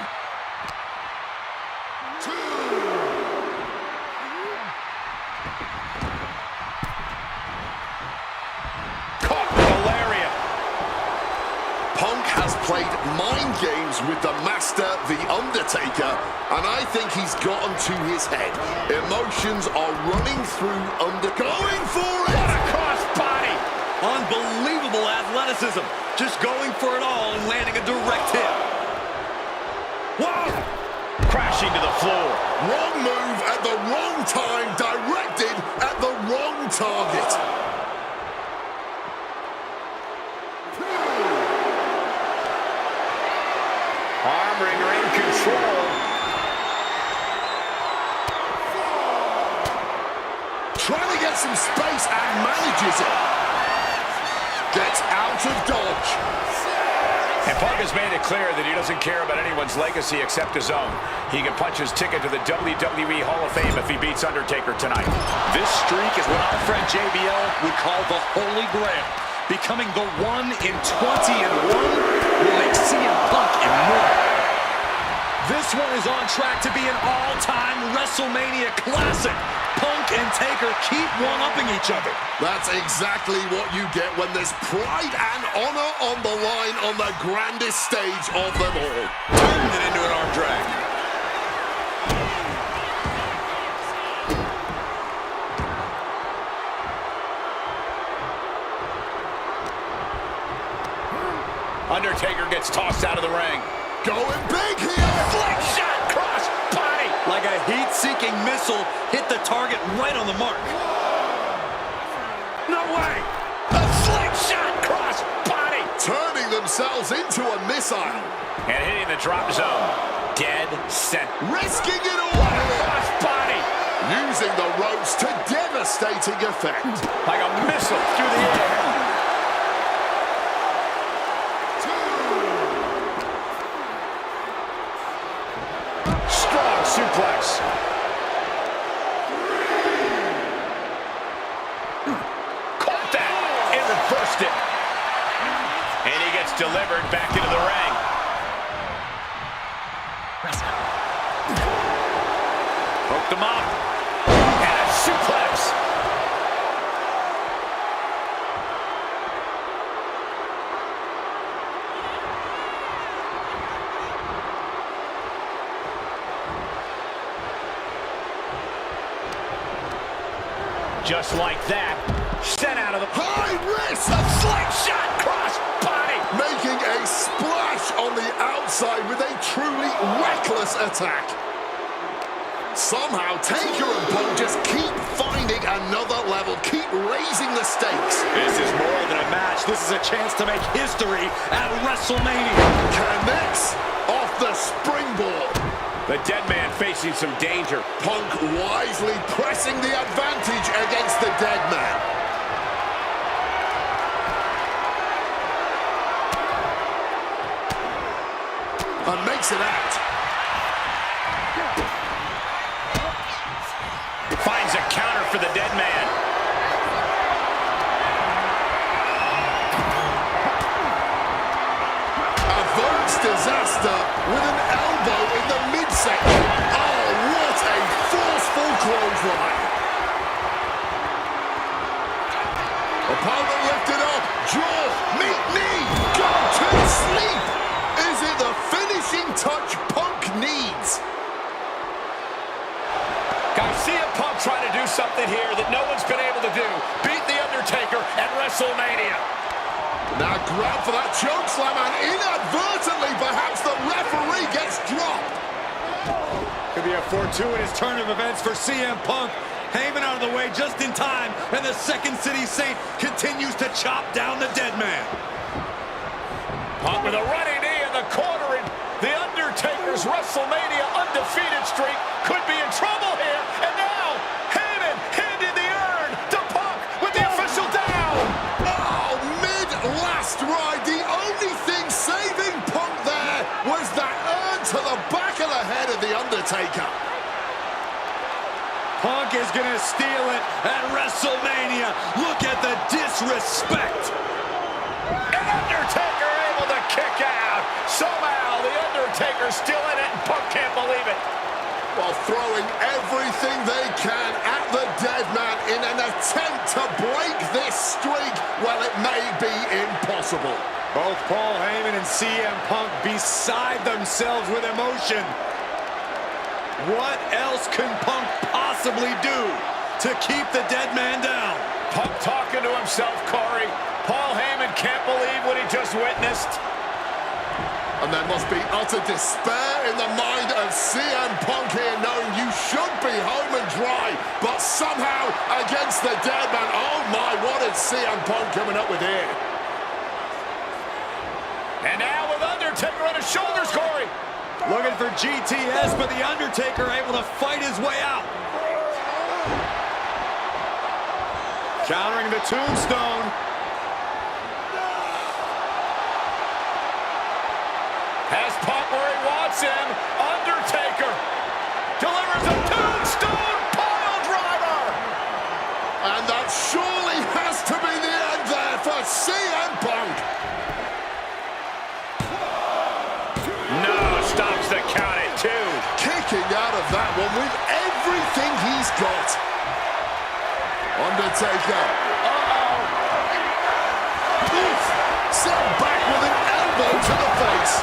Caught with a lariat. Punk has played mind games with the master, The Undertaker, and I think he's gotten to his head. Emotions are running through going for it! What a crossbody! Unbelievable athleticism. Just going for it all and landing a direct hit. Whoa! Crashing to the floor. Wrong move at the wrong time, directed at the wrong target. Arm wringer in control. Trying to get some space and manages it. Gets out of dodge. And Punk has made it clear that he doesn't care about anyone's legacy except his own. He can punch his ticket to the WWE Hall of Fame if he beats Undertaker tonight. This streak is what our friend JBL would call the Holy Grail. Becoming the 1 in 20 and 1 will make CM Punk immortal. This one is on track to be an all-time WrestleMania classic. Punk and Taker keep one-upping each other. That's exactly what you get when there's pride and honor on the line on the grandest stage of them all. Turned it into an arm drag. Undertaker gets tossed out of the ring. Going big here. Flick shot, cross body. Like a heat-seeking missile, hit the target right on the mark. No way. A flick shot, cross body. Turning themselves into a missile. And hitting the drop zone. Dead set. Risking it all here. Cross body. Using the ropes to devastating effect. Like a missile through the air. Suplex. Caught that and reversed it. And he gets delivered back into the ring. Hooked him up. And a suplex. Just like that, sent out of the high risk. A slingshot cross body. Making a splash on the outside with a truly reckless attack. Somehow, Taker and Punk just keep finding another level, keep raising the stakes. This is more than a match. This is a chance to make history at WrestleMania. Connects off the springboard. The dead man facing some danger. Punk wisely pressing the advantage against the dead man. And makes it out. Finds a counter for the dead man. Averts disaster with an elbow in the midsection. Oh, what a forceful clothesline. Opponent lifted up. Jaw, meet knee. Go to sleep. Is it the finishing touch Punk needs? Guys, CM Punk trying to do something here that no one's been able to do. Beat The Undertaker at WrestleMania. Now grab for that chokeslam, and inadvertently, perhaps the referee gets dropped. be a fortuitous turn of events for CM Punk. Heyman out of the way just in time, and the Second City Saint continues to chop down the dead man. Punk with a running knee in the corner, and the Undertaker's WrestleMania undefeated streak could be in trouble here. And now, Heyman handed the urn to Punk with the official down. Oh, mid-last ride, the only thing saving Punk there was that urn to the back of the head of the Undertaker. Punk is going to steal it at WrestleMania. Look at the disrespect. And Undertaker able to kick out. Somehow the Undertaker's still in it, and Punk can't believe it. While throwing everything they can at the dead man in an attempt to break this streak, well, it may be impossible. Both Paul Heyman and CM Punk beside themselves with emotion. What else can Punk possibly do to keep the dead man down? Punk talking to himself, Corey. Paul Heyman can't believe what he just witnessed. And there must be utter despair in the mind of CM Punk here, knowing you should be home and dry, but somehow against the dead man. Oh my, what is CM Punk coming up with here? And now with Undertaker on his shoulders, Corey. Looking for GTS, but the Undertaker able to fight his way out. Countering the tombstone. Has Punk where he wants him. Undertaker delivers a tombstone pile driver. And that surely has to be the end there for CM Punk. No, stops the count at 2. Kicking out of that one with everything he's got. Undertaker. Oof. Sent back with an elbow to the face.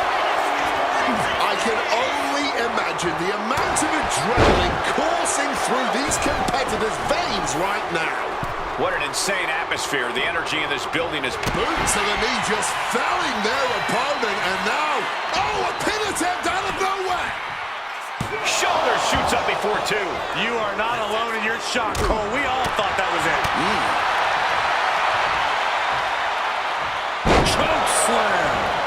I can only imagine the amount of adrenaline coursing through these competitors' veins right now. What an insane atmosphere. The energy in this building is... Boot to the knee, just felling their opponent, and now, oh, a pin attempt out of nowhere! Shoulder shoots up before 2. You are not alone in your shock, Cole. We all thought that was it. Choke slam.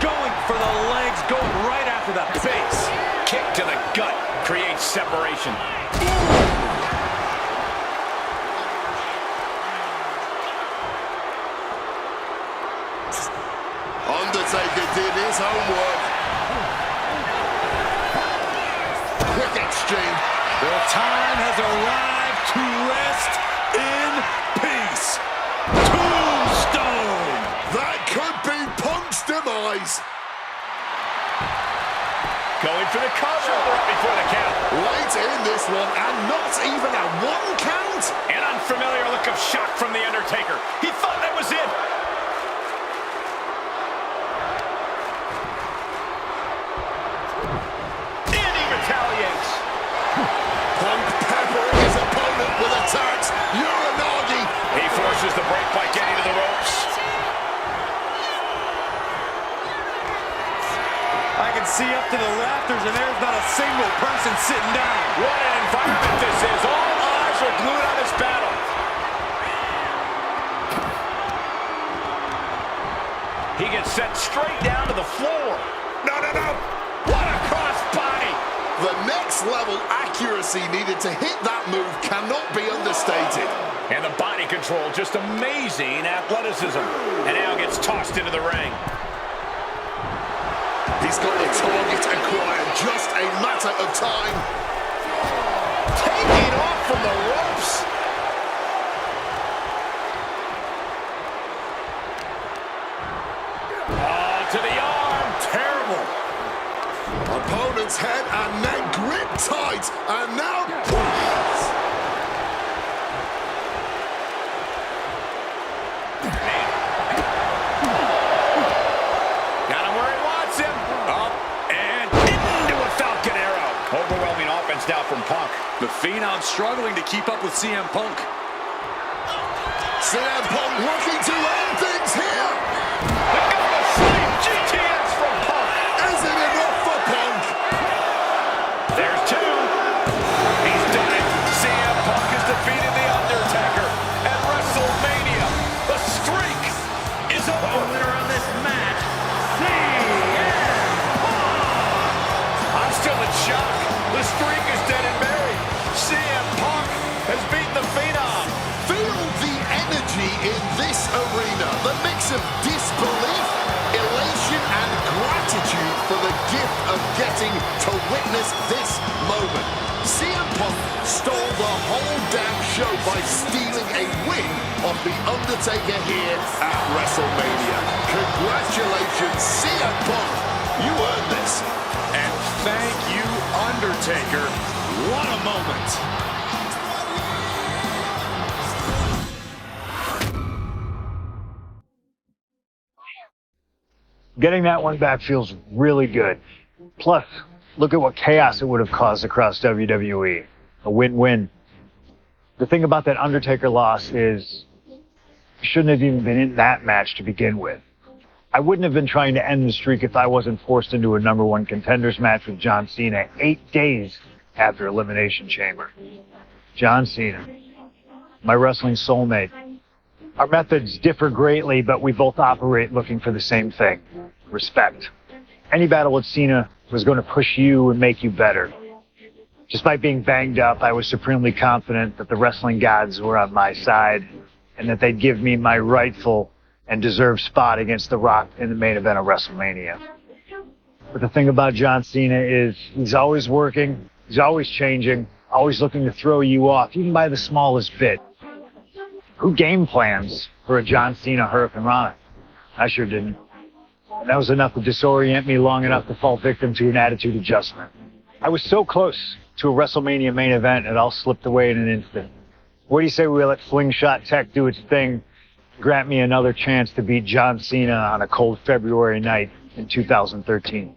Going for the legs, going right after the face. Kick to the gut creates separation. Undertaker did his homework. Quick exchange. The time has arrived to rest in peace. Tombstone. That could be Punk's demise. Going for the cover. Shoulder up before the count. Late in this one, and not even a 1 count. An unfamiliar look of shock from the Undertaker. He thought that was it. And he retaliates. Punk peppering his opponent with attacks. Uranagi. He forces the break by getting to the ropes. I can see up to the rafters, and there's not a single person sitting down. What an environment this is. All eyes are glued on this battle. He gets sent straight down to the floor. No. What a crossbody. The next level accuracy needed to hit that move cannot be understated. And the body control, just amazing athleticism. And now gets tossed into the ring. He's got the target acquired, just a matter of time. Taking off from the ropes. To the arm. Terrible. Opponent's head and neck gripped tight, and now... Got him where he wants him. Up and into a Falcon Arrow. Overwhelming offense now from Punk. The Phenom struggling to keep up with CM Punk. CM Punk looking to end things here. The go to sleep GTS from Punk. Is it enough for Punk? There's two. He's done it. CM Punk has defeated The Undertaker at WrestleMania. The streak is The over. winner of this match, CM Punk. I'm still in shock. The streak is dead and buried. CM Punk has beaten the Phenom. Feel the energy in this arena. The mix of disbelief, elation, and gratitude for the gift of getting to witness this moment. CM Punk stole the whole damn show by stealing a win off The Undertaker here at WrestleMania. Congratulations, CM Punk. You earned this. And thank you, Undertaker. What a moment. Getting that one back feels really good. Plus, look at what chaos it would have caused across WWE. A win-win. The thing about that Undertaker loss is, he shouldn't have even been in that match to begin with. I wouldn't have been trying to end the streak if I wasn't forced into a #1 contenders match with John Cena 8 days after Elimination Chamber. John Cena, my wrestling soulmate. Our methods differ greatly, but we both operate looking for the same thing: respect. Any battle with Cena was going to push you and make you better. Despite being banged up, I was supremely confident that the wrestling gods were on my side and that they'd give me my rightful and deserved spot against The Rock in the main event of WrestleMania. But the thing about John Cena is he's always working, he's always changing, always looking to throw you off, even by the smallest bit. Who game plans for a John Cena hurricanrana? I sure didn't. And that was enough to disorient me long enough to fall victim to an attitude adjustment. I was so close to a WrestleMania main event, it all slipped away in an instant. What do you say we let Slingshot Tech do its thing, grant me another chance to beat John Cena on a cold February night in 2013?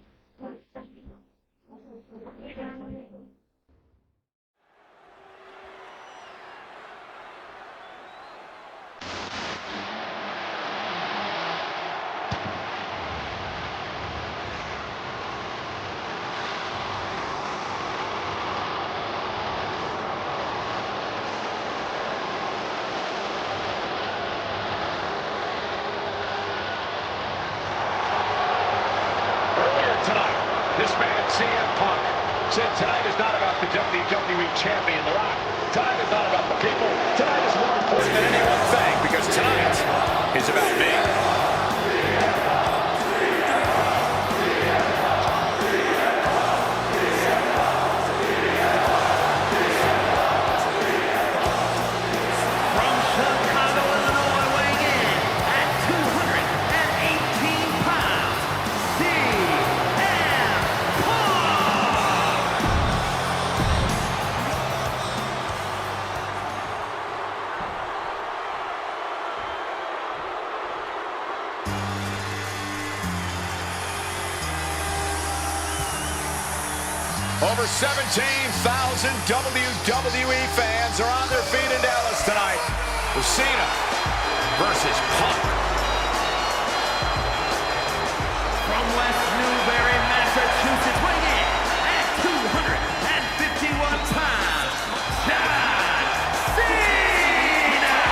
This man, CM Punk, said tonight is not about the WWE Champion, The Rock. Tonight is not about the people. Tonight is more important than any one thing, because tonight is about me. From Chicago, Illinois, weighing in at 218 pounds, CM Over 17,000 WWE fans are on their feet in Dallas tonight with Cena versus Punk. From West Newbury, Massachusetts, weighing in at 251 pounds, John Cena!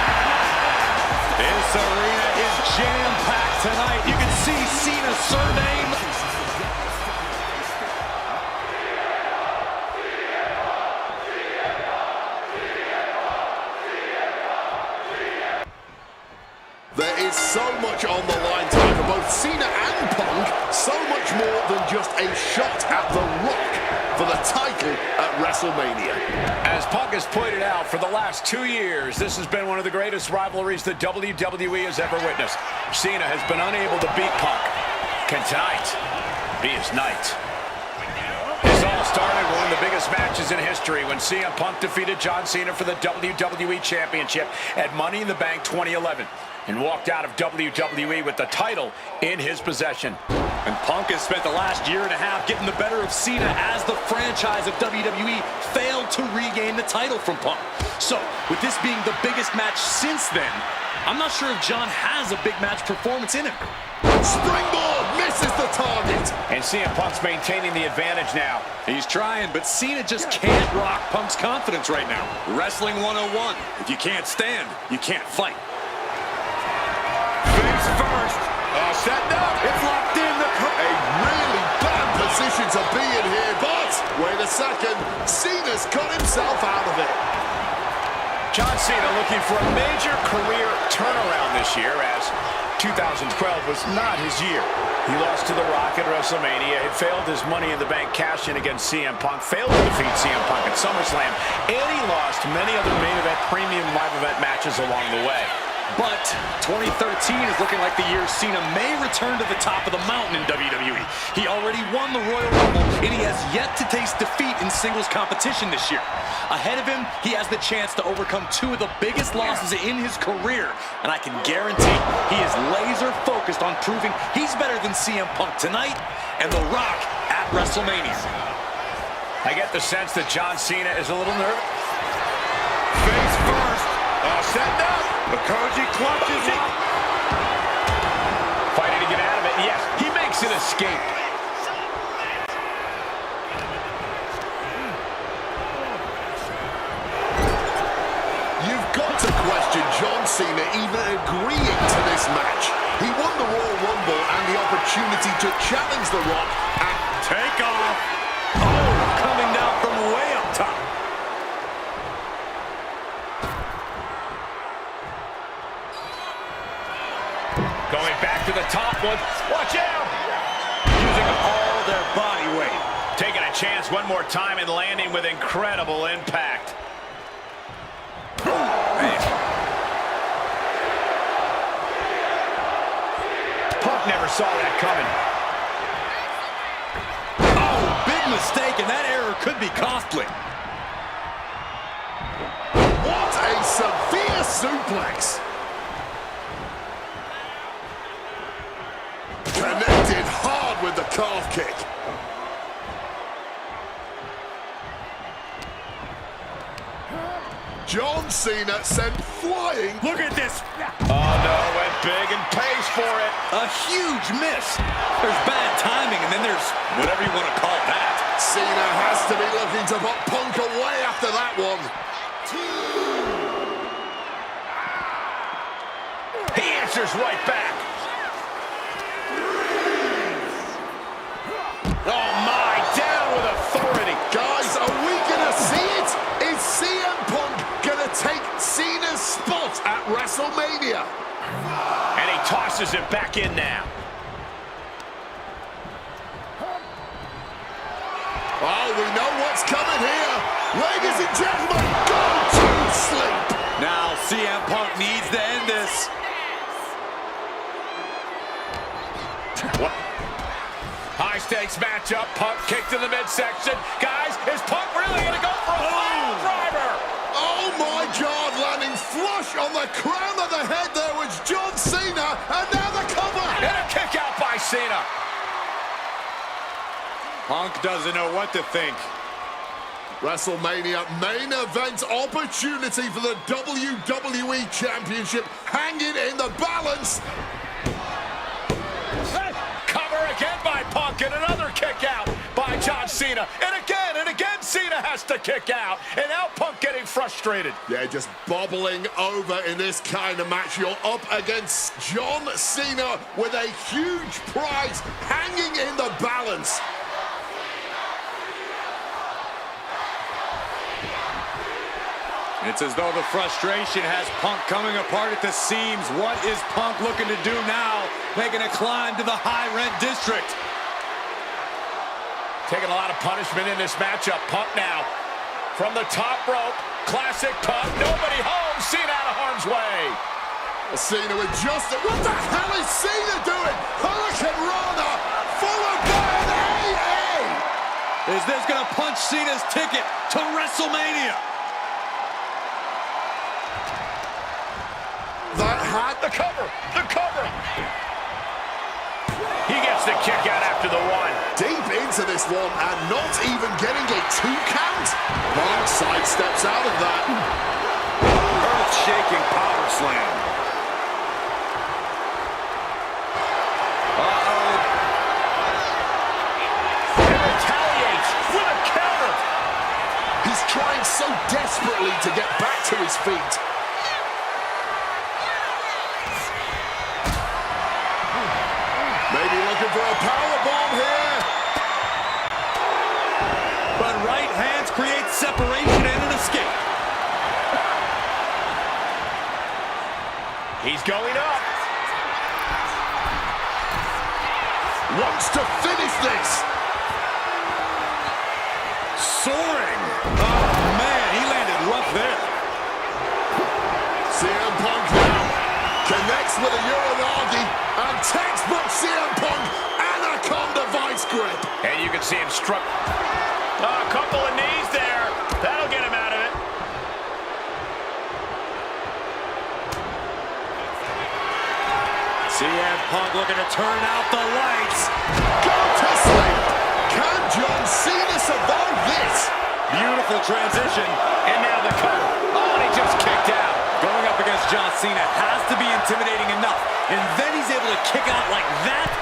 This arena is jam-packed tonight. You can see Cena's surname. There is so much on the line tonight for both Cena and Punk. So much more than just a shot at The Rock for the title at WrestleMania. As Punk has pointed out, for the last 2 years, this has been one of the greatest rivalries that WWE has ever witnessed. Cena has been unable to beat Punk. Can tonight be his night? This all started with one of the biggest matches in history when CM Punk defeated John Cena for the WWE Championship at Money in the Bank 2011. and walked out of WWE with the title in his possession. And Punk has spent the last year and a half getting the better of Cena as the franchise of WWE failed to regain the title from Punk. So, with this being the biggest match since then, I'm not sure if John has a big match performance in him. Springboard misses the target. And CM Punk's maintaining the advantage now. He's trying, but Cena just can't rock Punk's confidence right now. Wrestling 101. If you can't stand, you can't fight. Face first. Setting up. It's locked in. A really bad position to be in here, but wait a second. Cena's got himself out of it. John Cena looking for a major career turnaround this year, as 2012 was not his year. He lost to The Rock at WrestleMania. It failed his Money in the Bank cash-in against CM Punk. Failed to defeat CM Punk at SummerSlam. And he lost many other main event, premium live event matches along the way. But 2013 is looking like the year Cena may return to the top of the mountain in WWE. He already won the Royal Rumble, and he has yet to taste defeat in singles competition this year. Ahead of him, he has the chance to overcome two of the biggest losses in his career, and I can guarantee he is laser-focused on proving he's better than CM Punk tonight and The Rock at WrestleMania. I get the sense that John Cena is a little nervous. Face first. Setting up. Koji clutches it. Fighting to get out of it. Yes, he makes an escape. You've got to question John Cena even agreeing to this match. He won the Royal Rumble and the opportunity to challenge The Rock at Takeoff. Oh, coming down from way up top. Going back to the top one. Watch out! Using all their body weight. Taking a chance one more time and landing with incredible impact. Man. Punk never saw that coming. Oh, big mistake, and that error could be costly. what a severe suplex. Connected hard with the calf kick. John Cena sent flying. Look at this. Oh no, went big and pays for it. A huge miss. There's bad timing, and then there's whatever you want to call that. Cena has to be looking to put Punk away after that one. He answers right back. Oh my, down with authority. Guys, are we gonna see it? Is CM Punk gonna take Cena's spot at WrestleMania? And he tosses it back in now. Oh, we know what's coming here. Ladies and gentlemen, go to sleep. Now CM Punk needs to end this. What? High stakes matchup. Punk kicked in the midsection. Guys, is Punk really going to go for a fire driver? Oh my God, landing flush on the crown of the head there was John Cena, and now the cover. And a kick out by Cena. Punk doesn't know what to think. WrestleMania main event opportunity for the WWE Championship hanging in the balance. Cover again by Punk, and another kick out by John Cena. And again, Cena has to kick out. And now Punk getting frustrated. Yeah, just bobbling over in this kind of match. You're up against John Cena with a huge prize hanging in the balance. It's as though the frustration has Punk coming apart at the seams. What is Punk looking to do now? Making a climb to the high-rent district. Taking a lot of punishment in this matchup. Punk now from the top rope. Classic Punk. Nobody home. Cena out of harm's way. Cena with just... What the hell is Cena doing? Hurricane Rana followed by an AA. Is this going to punch Cena's ticket to WrestleMania? that had The cover! The cover! He gets the kick out after the one. deep into this one and not even getting a 2 count. Punk sidesteps out of that. Earth-shaking power slam. And retaliates with a counter. He's trying so desperately to get back to his feet. Maybe looking for a powerbomb here. But right hands create separation and an escape. He's going up. Wants to finish this. Soaring. Oh, man, he landed rough there. CM Punk now connects with a Uranagi and textbook CM Punk Anaconda vice grip. And you can see him struck. A couple of knees there. That'll get him out of it. CM Punk looking to turn out the lights. Go to sleep. Can John Cena survive this? Beautiful transition. And now the cover. Oh, and he just kicked out. Going up against John Cena has to be intimidating enough. And then he's able to kick out like that.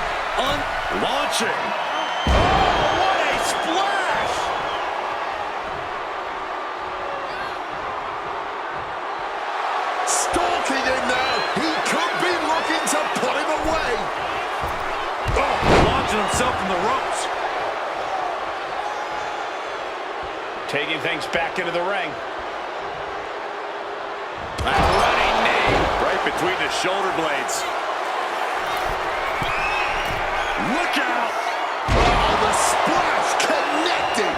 Launching. Oh, what a splash! Stalking him now. He could be looking to put him away. Oh, launching himself from the ropes. Taking things back into the ring. A running knee. Right between the shoulder blades. Look out! Oh, the splash connecting.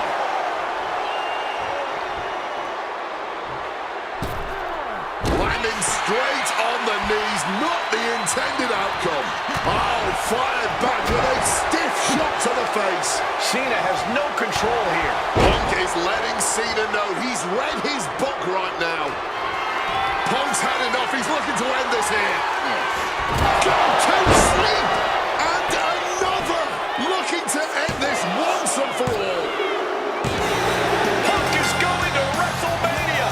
Landing straight on the knees, not the intended outcome. Oh, fired back with a stiff shot to the face. Cena has no control here. Punk is letting Cena know he's read his book right now. Punk's had enough. He's looking to end this here. Go to sleep. And another. Looking to end this once and for all. Punk is going to WrestleMania.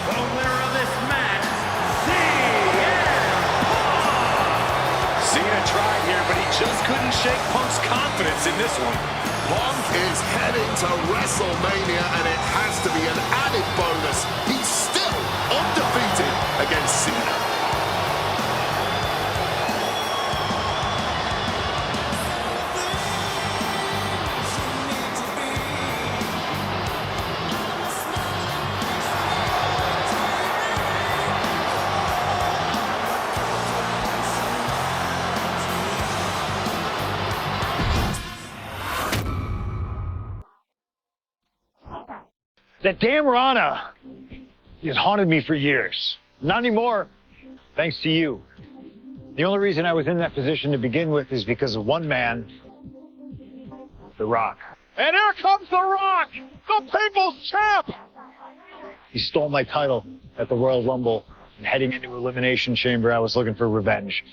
The winner of this match, CM Punk. Cena tried here, but he just couldn't shake Punk's confidence in this one. Punk is heading to WrestleMania, and it has to be an added bonus. He's still undefeated against Cena. That damn Rana has haunted me for years. Not anymore, thanks to you. The only reason I was in that position to begin with is because of one man, The Rock. And here comes The Rock, the People's Champ. He stole my title at the Royal Rumble, and heading into Elimination Chamber, I was looking for revenge.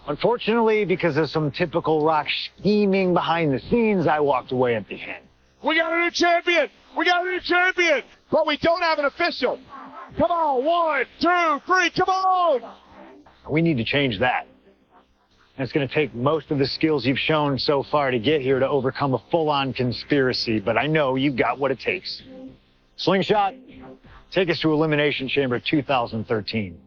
Unfortunately, because of some typical Rock scheming behind the scenes, I walked away empty-handed. We got a new champion. We got a new champion. But we don't have an official. Come on, 1, 2, 3, come on. We need to change that. And it's going to take most of the skills you've shown so far to get here to overcome a full-on conspiracy, but I know you've got what it takes. Slingshot, take us to Elimination Chamber 2013.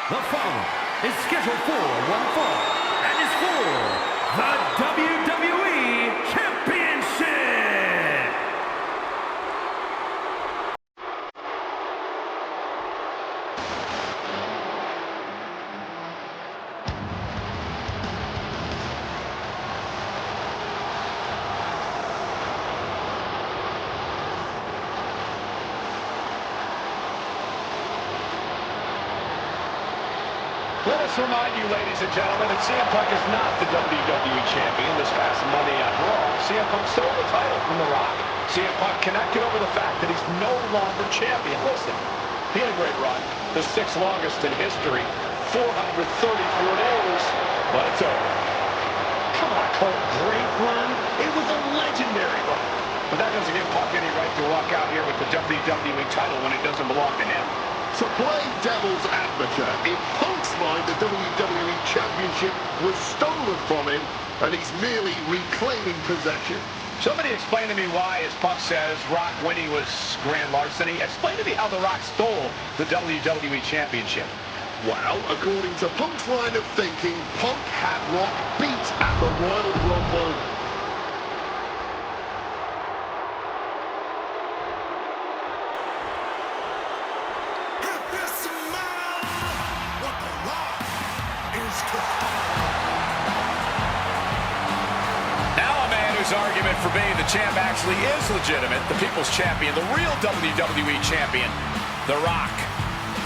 The following is scheduled for one fall and is for the WWE Championship. Let us remind you, ladies and gentlemen, that CM Punk is not the WWE Champion this past Monday Night Raw. CM Punk stole the title from The Rock. CM Punk connected over the fact that he's no longer champion. Listen, he had a great run, the 6th longest in history, 434 days, but it's over. Come on, Cole, great run? It was a legendary run. But that doesn't give Punk any right to walk out here with the WWE title when it doesn't belong to him. To play devil's advocate, in Punk's mind, the WWE Championship was stolen from him, and he's merely reclaiming possession. Somebody explain to me why, as Punk says, Rock winning was grand larceny. Explain to me how The Rock stole the WWE Championship. Well, according to Punk's line of thinking, Punk had Rock beat at the Royal Rumble. Argument for being the champ actually is legitimate. The people's champion, the real WWE champion, The Rock.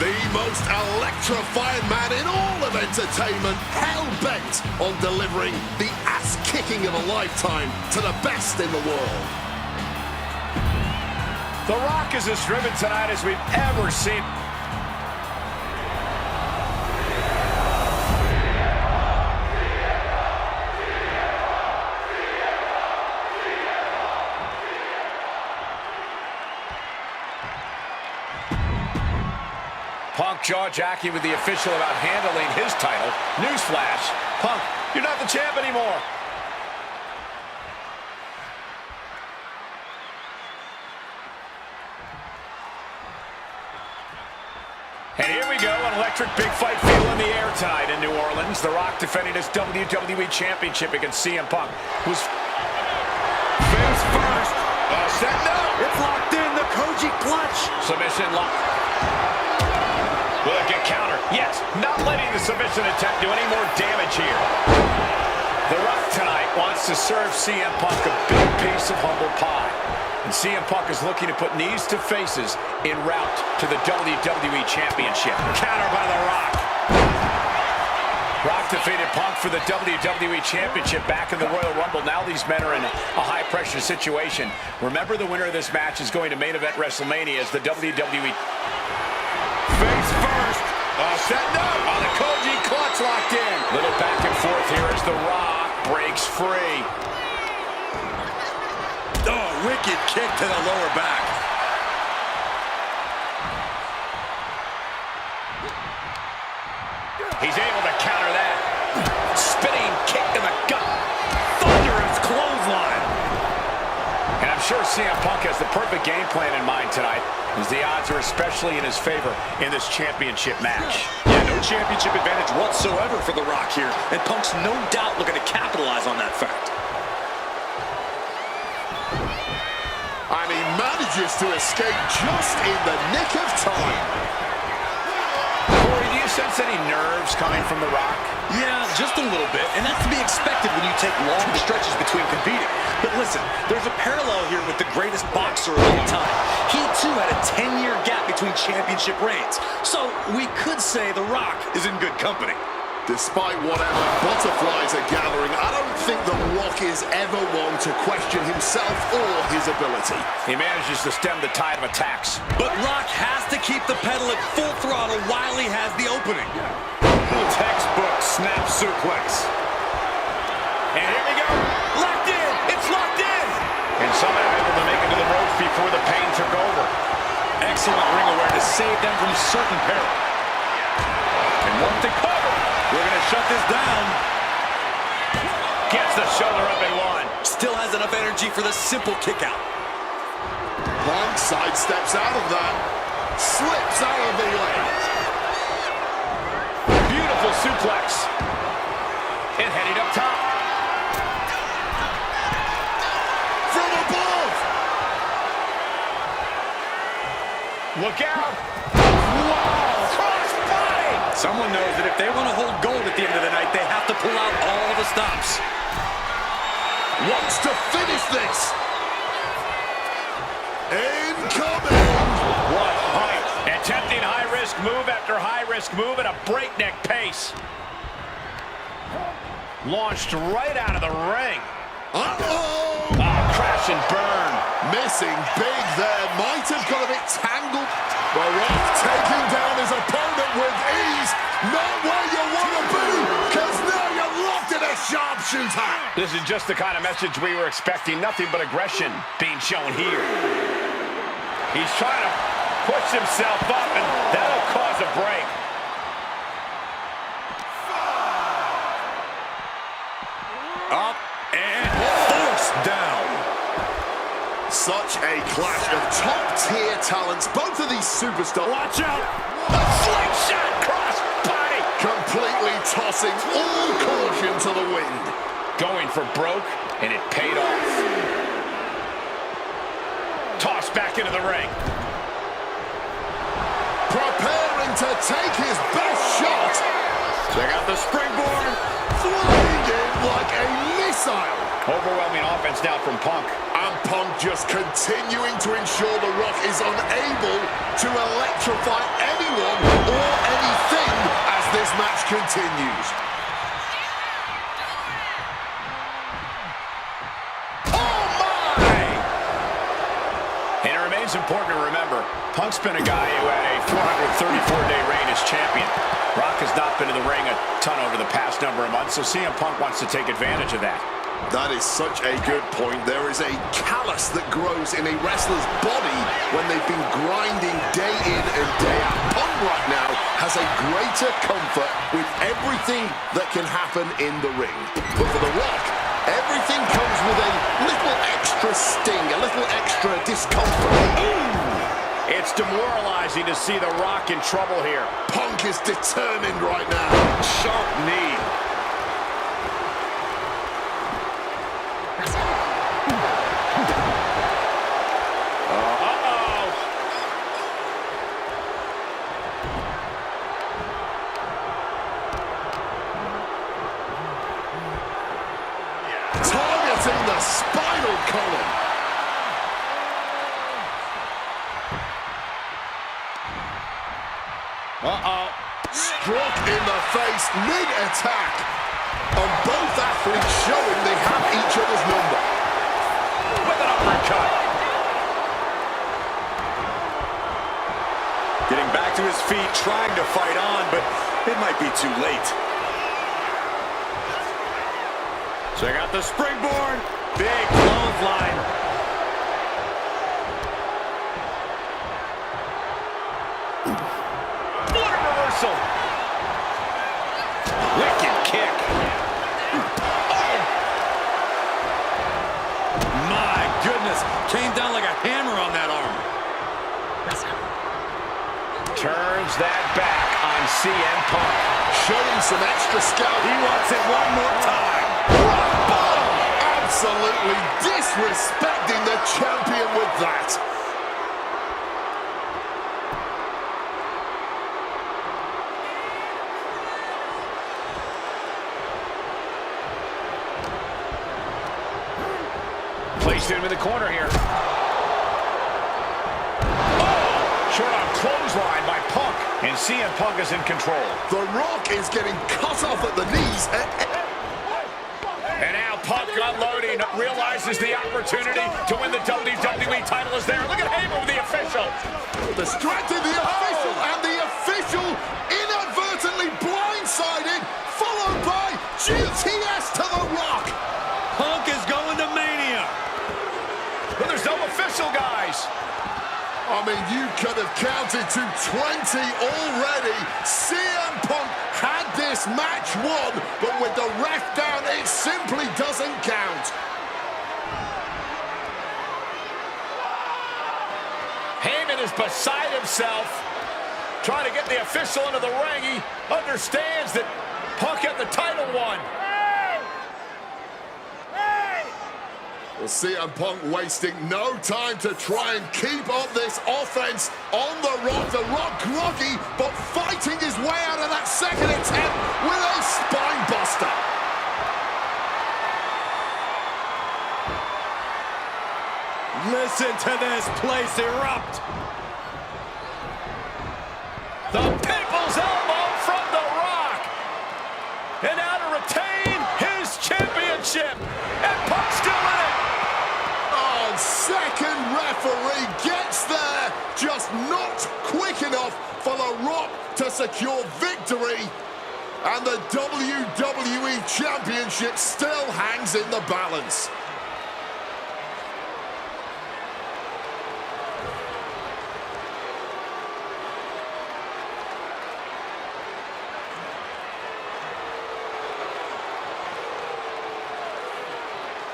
The most electrifying man in all of entertainment, hell-bent on delivering the ass-kicking of a lifetime to the best in the world. The Rock is as driven tonight as we've ever seen. Punk jaw-jacking with the official about handling his title. Newsflash, Punk, you're not the champ anymore. And here we go, an electric big fight feel in the air tonight in New Orleans. The Rock defending his WWE Championship against CM Punk, who's face first. Set no. It's locked in, the Koji clutch. Submission lock. Will it get countered? Yes, not letting the submission attempt do any more damage here. The Rock tonight wants to serve CM Punk a big piece of humble pie. And CM Punk is looking to put knees to faces en route to the WWE Championship. Counter by The Rock. Rock defeated Punk for the WWE Championship back in the Royal Rumble. Now these men are in a high-pressure situation. Remember, the winner of this match is going to main event WrestleMania as the WWE... Face first. Set no. Oh, the Koji clutch locked in. Little back and forth here as The Rock breaks free. Oh, wicked kick to the lower back. He's able to counter that. Spinning kick to the gut. Thunderous clothesline. And I'm sure CM Punk has the perfect game plan in mind tonight, as the odds are especially in his favor in this championship match. Yeah, no championship advantage whatsoever for The Rock here, and Punk's no doubt looking to capitalize on that fact. And he manages to escape just in the nick of time. Corey, do you sense any nerves coming from The Rock? Yeah, just a little bit, and that's to be expected when you take long stretches between competing. But listen, there's a parallel here with the greatest boxer of all time. He, too, had a 10-year gap between championship reigns. So we could say The Rock is in good company. Despite whatever butterflies are gathering, I don't think The Rock is ever one to question himself or his ability. He manages to stem the tide of attacks. But Rock has to keep the pedal at full throttle while he has the opening. Textbook snap suplex. And here we go. Locked in. It's locked in. And somehow able to make it to the ropes before the pain took over. Excellent ring awareness saved them from certain peril. And one to cover. We're going to shut this down. Gets the shoulder up and one. Still has enough energy for the simple kick out. Punk sidesteps out of that. Slips out of the way. Beautiful suplex. And heading up top. From above. Look out. Wow. Cross body. Someone knows that if they want to hold gold at the end of the night, they have to pull out all the stops. Wants to finish this. Incoming. What height. Attempting high-risk move after high-risk move at a breakneck pace. Launched right out of the ring. Uh-oh. and burn. Missing big there. Might have got a bit tangled. The Rock taking down his opponent with ease. Not where you want to be, because now you're locked in a sharpshooter. This is just the kind of message we were expecting. Nothing but aggression being shown here. He's trying to push himself up, and that'll cause a break. Up and forced down. Such a clash of top-tier talents. Both of these superstars. Watch out. A slingshot cross body. Completely tossing all caution to the wind. Going for broke, and it paid off. Tossed back into the ring. Preparing to take his best shot. Check out the springboard. Flying in like a missile. Overwhelming offense now from Punk. And Punk just continuing to ensure The Rock is unable to electrify anyone or anything as this match continues. Oh my! And it remains important to remember, Punk's been a guy who had a 434-day reign as champion. Rock has not been in the ring a ton over the past number of months, so CM Punk wants to take advantage of that. That is such a good point. There is a callus that grows in a wrestler's body when they've been grinding day in and day out. Punk right now has a greater comfort with everything that can happen in the ring. But for The Rock, everything comes with a little extra sting, a little extra discomfort. It's demoralizing to see The Rock in trouble here. Punk is determined right now. Sharp knee. Targeting the spinal column. Struck in the face mid-attack. And both athletes showing they have each other's number. With an uppercut. Getting back to his feet, trying to fight on, but it might be too late. Check out the springboard. Big clothesline. What a reversal. Wicked kick. Oh. My goodness. Came down like a hammer on that arm. Turns that back on CM Punk. Showing some extra scout. He wants it one more time. Rock bottom. Absolutely disrespecting the champion with that. Placed him in the corner here. Oh! Short on clothesline by Punk. And CM Punk is in control. The Rock is getting cut off at the knees. And now Punk unloading, realizes the opportunity to win the WWE title is there. Look at Heyman with the official. Distracted the official, and the official inadvertently blindsided, followed by GTS to The Rock. Punk is going to Mania. But there's no official, guys. I mean, you could have counted to 20 already. CM Punk had this match won, but with the ref down, it simply doesn't count. Heyman is beside himself, trying to get the official into the ring. He understands that Punk had the title won. Well, CM Punk wasting no time to try and keep up this offense on The Rock. The Rock groggy, but fighting his way out of that second attempt with a spine buster. Listen to this place erupt. The People's Elbow from The Rock. And now to retain his championship. And Punk's still in it. Oh, referee gets there, just not quick enough for The Rock to secure victory. And the WWE Championship still hangs in the balance.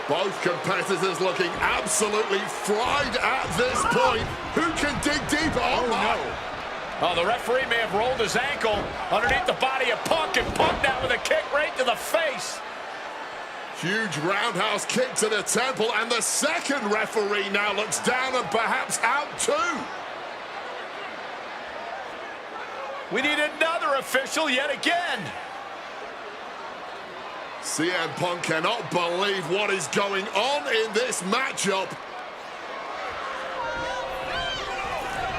Both competitors looking absolutely fried at this point. Who can dig deeper? Oh, no. Oh, the referee may have rolled his ankle underneath the body of Punk, and Punk now with a kick right to the face. Huge roundhouse kick to the temple, and the second referee now looks down and perhaps out too. We need another official yet again. CM Punk cannot believe what is going on in this matchup.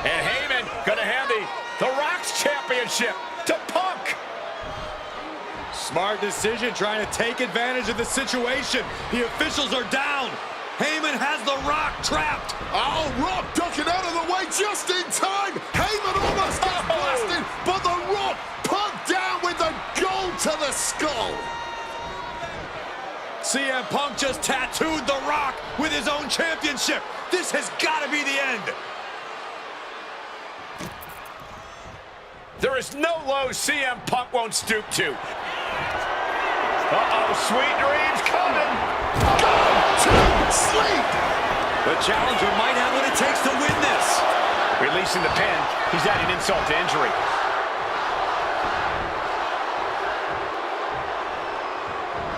And Heyman going to hand the Rock's championship to Punk. Smart decision, trying to take advantage of the situation. The officials are down. Heyman has the Rock trapped. Oh, Rock ducking out of the way just in time. Heyman almost gets blasted, but the Rock Punk down with the gold to the skull. CM Punk just tattooed The Rock with his own championship. This has got to be the end. There is no low CM Punk won't stoop to. Uh-oh, sweet dreams coming. Go to sleep. The challenger might have what it takes to win this. Releasing the pin. He's adding insult to injury.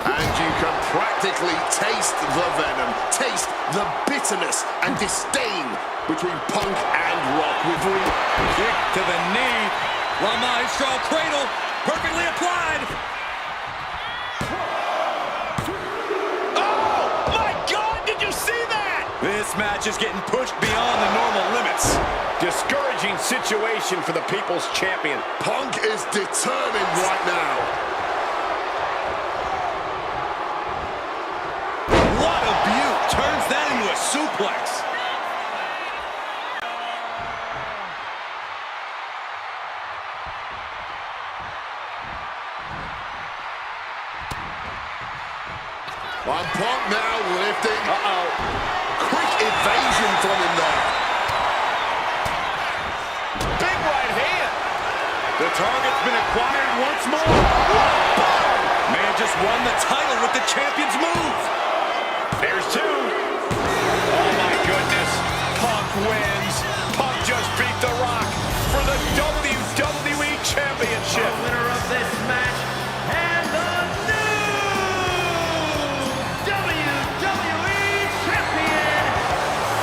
And you can practically taste the venom, taste the bitterness and disdain between Punk and Rock. Kick to the knee. La Maestro cradle, perfectly applied. Oh, my God, did you see that? This match is getting pushed beyond the normal limits. Discouraging situation for the People's Champion. Punk is determined right now. What a beaut. Turns that into a suplex. And Punk now lifting. Uh-oh. Quick evasion from him there. Big right hand. The target's been acquired once more. Man just won the title with the champion's move. There's two. Oh, my goodness. Punk wins. Punk just beat The Rock for the WWE Championship. The winner of this match and the new WWE Champion,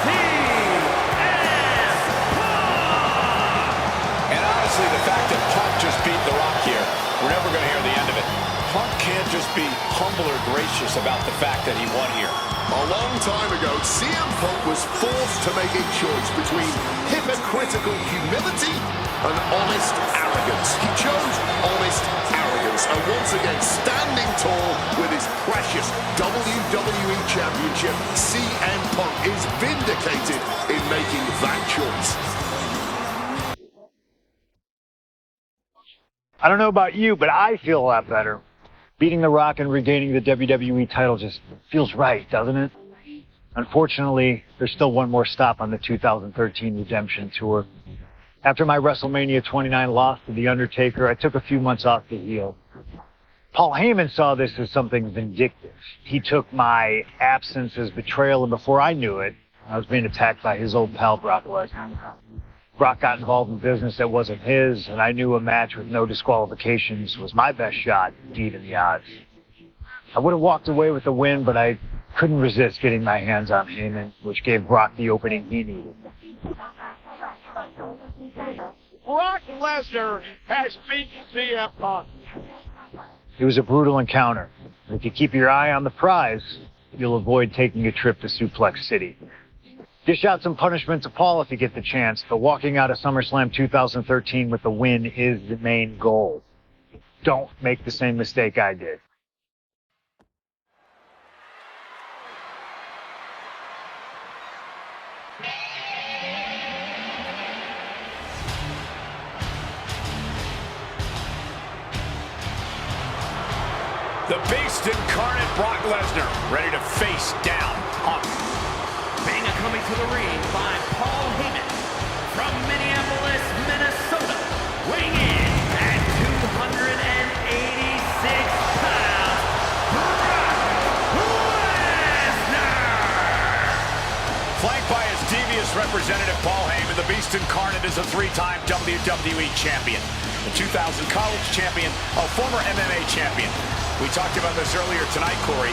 CM Punk. And honestly, the fact that Punk just beat The Rock here, we're never going to hear the end of it. Punk can't just be humble or gracious about the fact that he won here. A long time ago, CM Punk was forced to make a choice between hypocritical humility and honest arrogance. He chose honest arrogance, and once again, standing tall with his precious WWE Championship, CM Punk is vindicated in making that choice. I don't know about you, but I feel a lot better. Beating The Rock and regaining the WWE title just feels right, doesn't it? Unfortunately, there's still one more stop on the 2013 Redemption Tour. After my WrestleMania 29 loss to The Undertaker, I took a few months off to heal. Paul Heyman saw this as something vindictive. He took my absence as betrayal, and before I knew it, I was being attacked by his old pal Brock Lesnar. Brock got involved in business that wasn't his, and I knew a match with no disqualifications was my best shot at beating the odds. I would have walked away with the win, but I couldn't resist getting my hands on Heyman, which gave Brock the opening he needed. Brock Lesnar has beaten CM Punk. It was a brutal encounter. If you keep your eye on the prize, you'll avoid taking a trip to Suplex City. Dish out some punishment to Paul if you get the chance, but walking out of SummerSlam 2013 with the win is the main goal. Don't make the same mistake I did. Beast incarnate Brock Lesnar, ready to face down Punk. Being coming to the ring by Paul Heyman from Minneapolis, Minnesota, weighing in at 286 pounds, Brock Lesnar. Flanked by his devious representative Paul Heyman, the Beast incarnate is a three-time WWE champion, a 2000 college champion, a former MMA champion. We talked about this earlier tonight, Corey.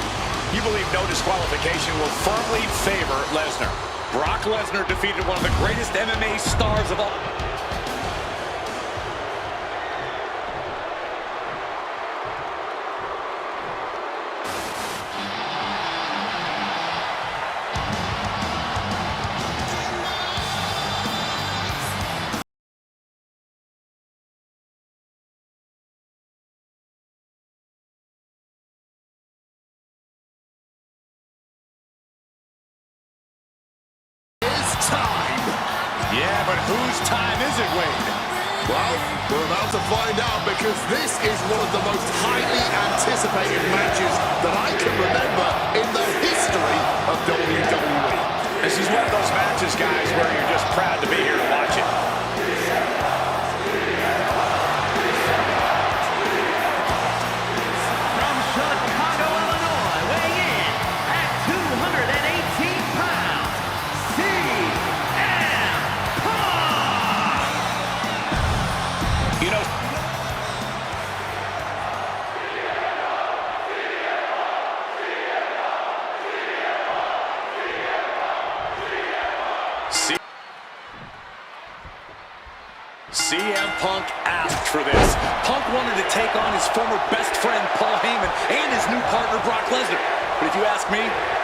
You believe no disqualification will firmly favor Lesnar. Brock Lesnar defeated one of the greatest MMA stars of all. Time. Yeah, but whose time is it, Wade? Well, we're about to find out because this is one of the most highly anticipated matches that I can remember in the history of WWE. This is one of those matches, guys, where you're just proud to be here to watch it. From Chicago, Illinois, weighing in at 218 pounds, CM Punk. You know, CM Punk asked for this. Punk wanted to take on his former best friend, Paul Heyman, and his new partner, Brock Lesnar. But if you ask me,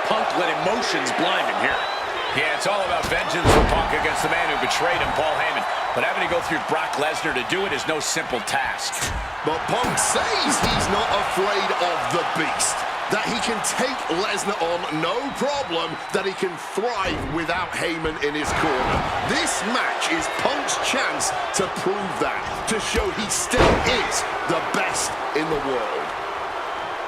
Punk let emotions blind him here. yeah, it's all about vengeance for Punk against the man who betrayed him, Paul Heyman. But having to go through Brock Lesnar to do it is no simple task. But Punk says he's not afraid of the Beast, that he can take Lesnar on no problem, that he can thrive without Heyman in his corner. This match is Punk's chance to prove that, to show he still is the best in the world.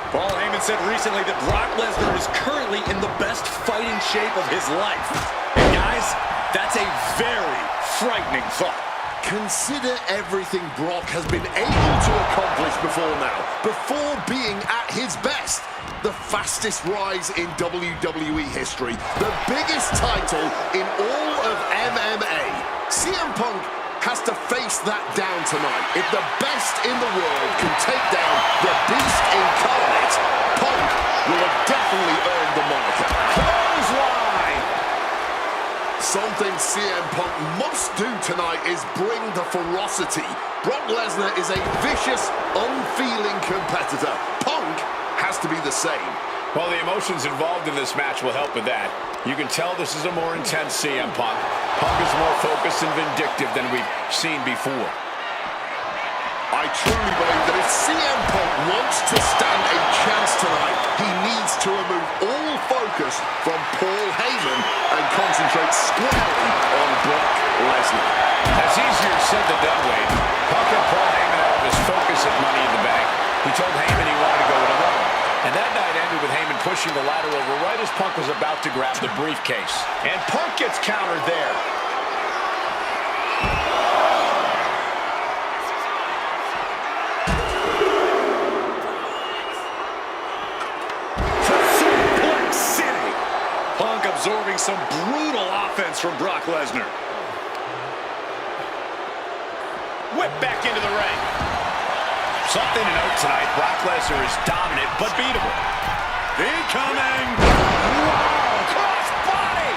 Paul Heyman said recently that Brock Lesnar is currently in the best fighting shape of his life. And guys, that's a very frightening thought. Consider everything Brock has been able to accomplish before now, before being at his best. The fastest rise in WWE history, the biggest title in all of MMA. CM Punk has to face that down tonight. If the best in the world can take down the Beast incarnate, Punk will have definitely earned the moniker. Clothesline! Something CM Punk must do tonight is bring the ferocity. Brock Lesnar is a vicious, unfeeling competitor. Punk has to be the same. Well, the emotions involved in this match will help with that. You can tell this is a more intense CM Punk. Punk is more focused and vindictive than we've seen before. I truly believe that if CM Punk wants to stand a chance tonight, he needs to remove all focus from Paul Heyman and concentrate squarely on Brock Lesnar. That's easier said than done, Wade. Punk and Paul Heyman out of his focus at Money in the Bank. He told Heyman he wanted to go it alone. And that night ended with Heyman pushing the ladder over right as Punk was about to grab the briefcase. And Punk gets countered there. Suplex City. Punk absorbing some brutal offense from Brock Lesnar. Whip back into the ring. Something to note tonight, Brock Lesnar is dominant but beatable. Incoming! Wow! Cross body!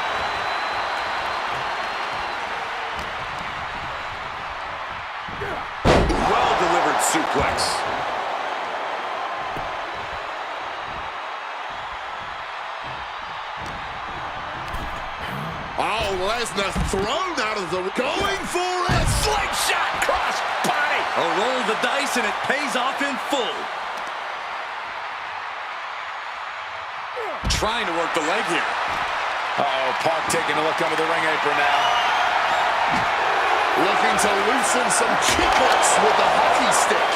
Well-delivered suplex. Oh, Lesnar thrown out of the... Going for it! Slingshot cross body! A roll of the dice and it pays off in full. Trying to work the leg here. Uh-oh, Punk taking a look under the ring apron now. Looking to loosen some chiclets with the hockey stick.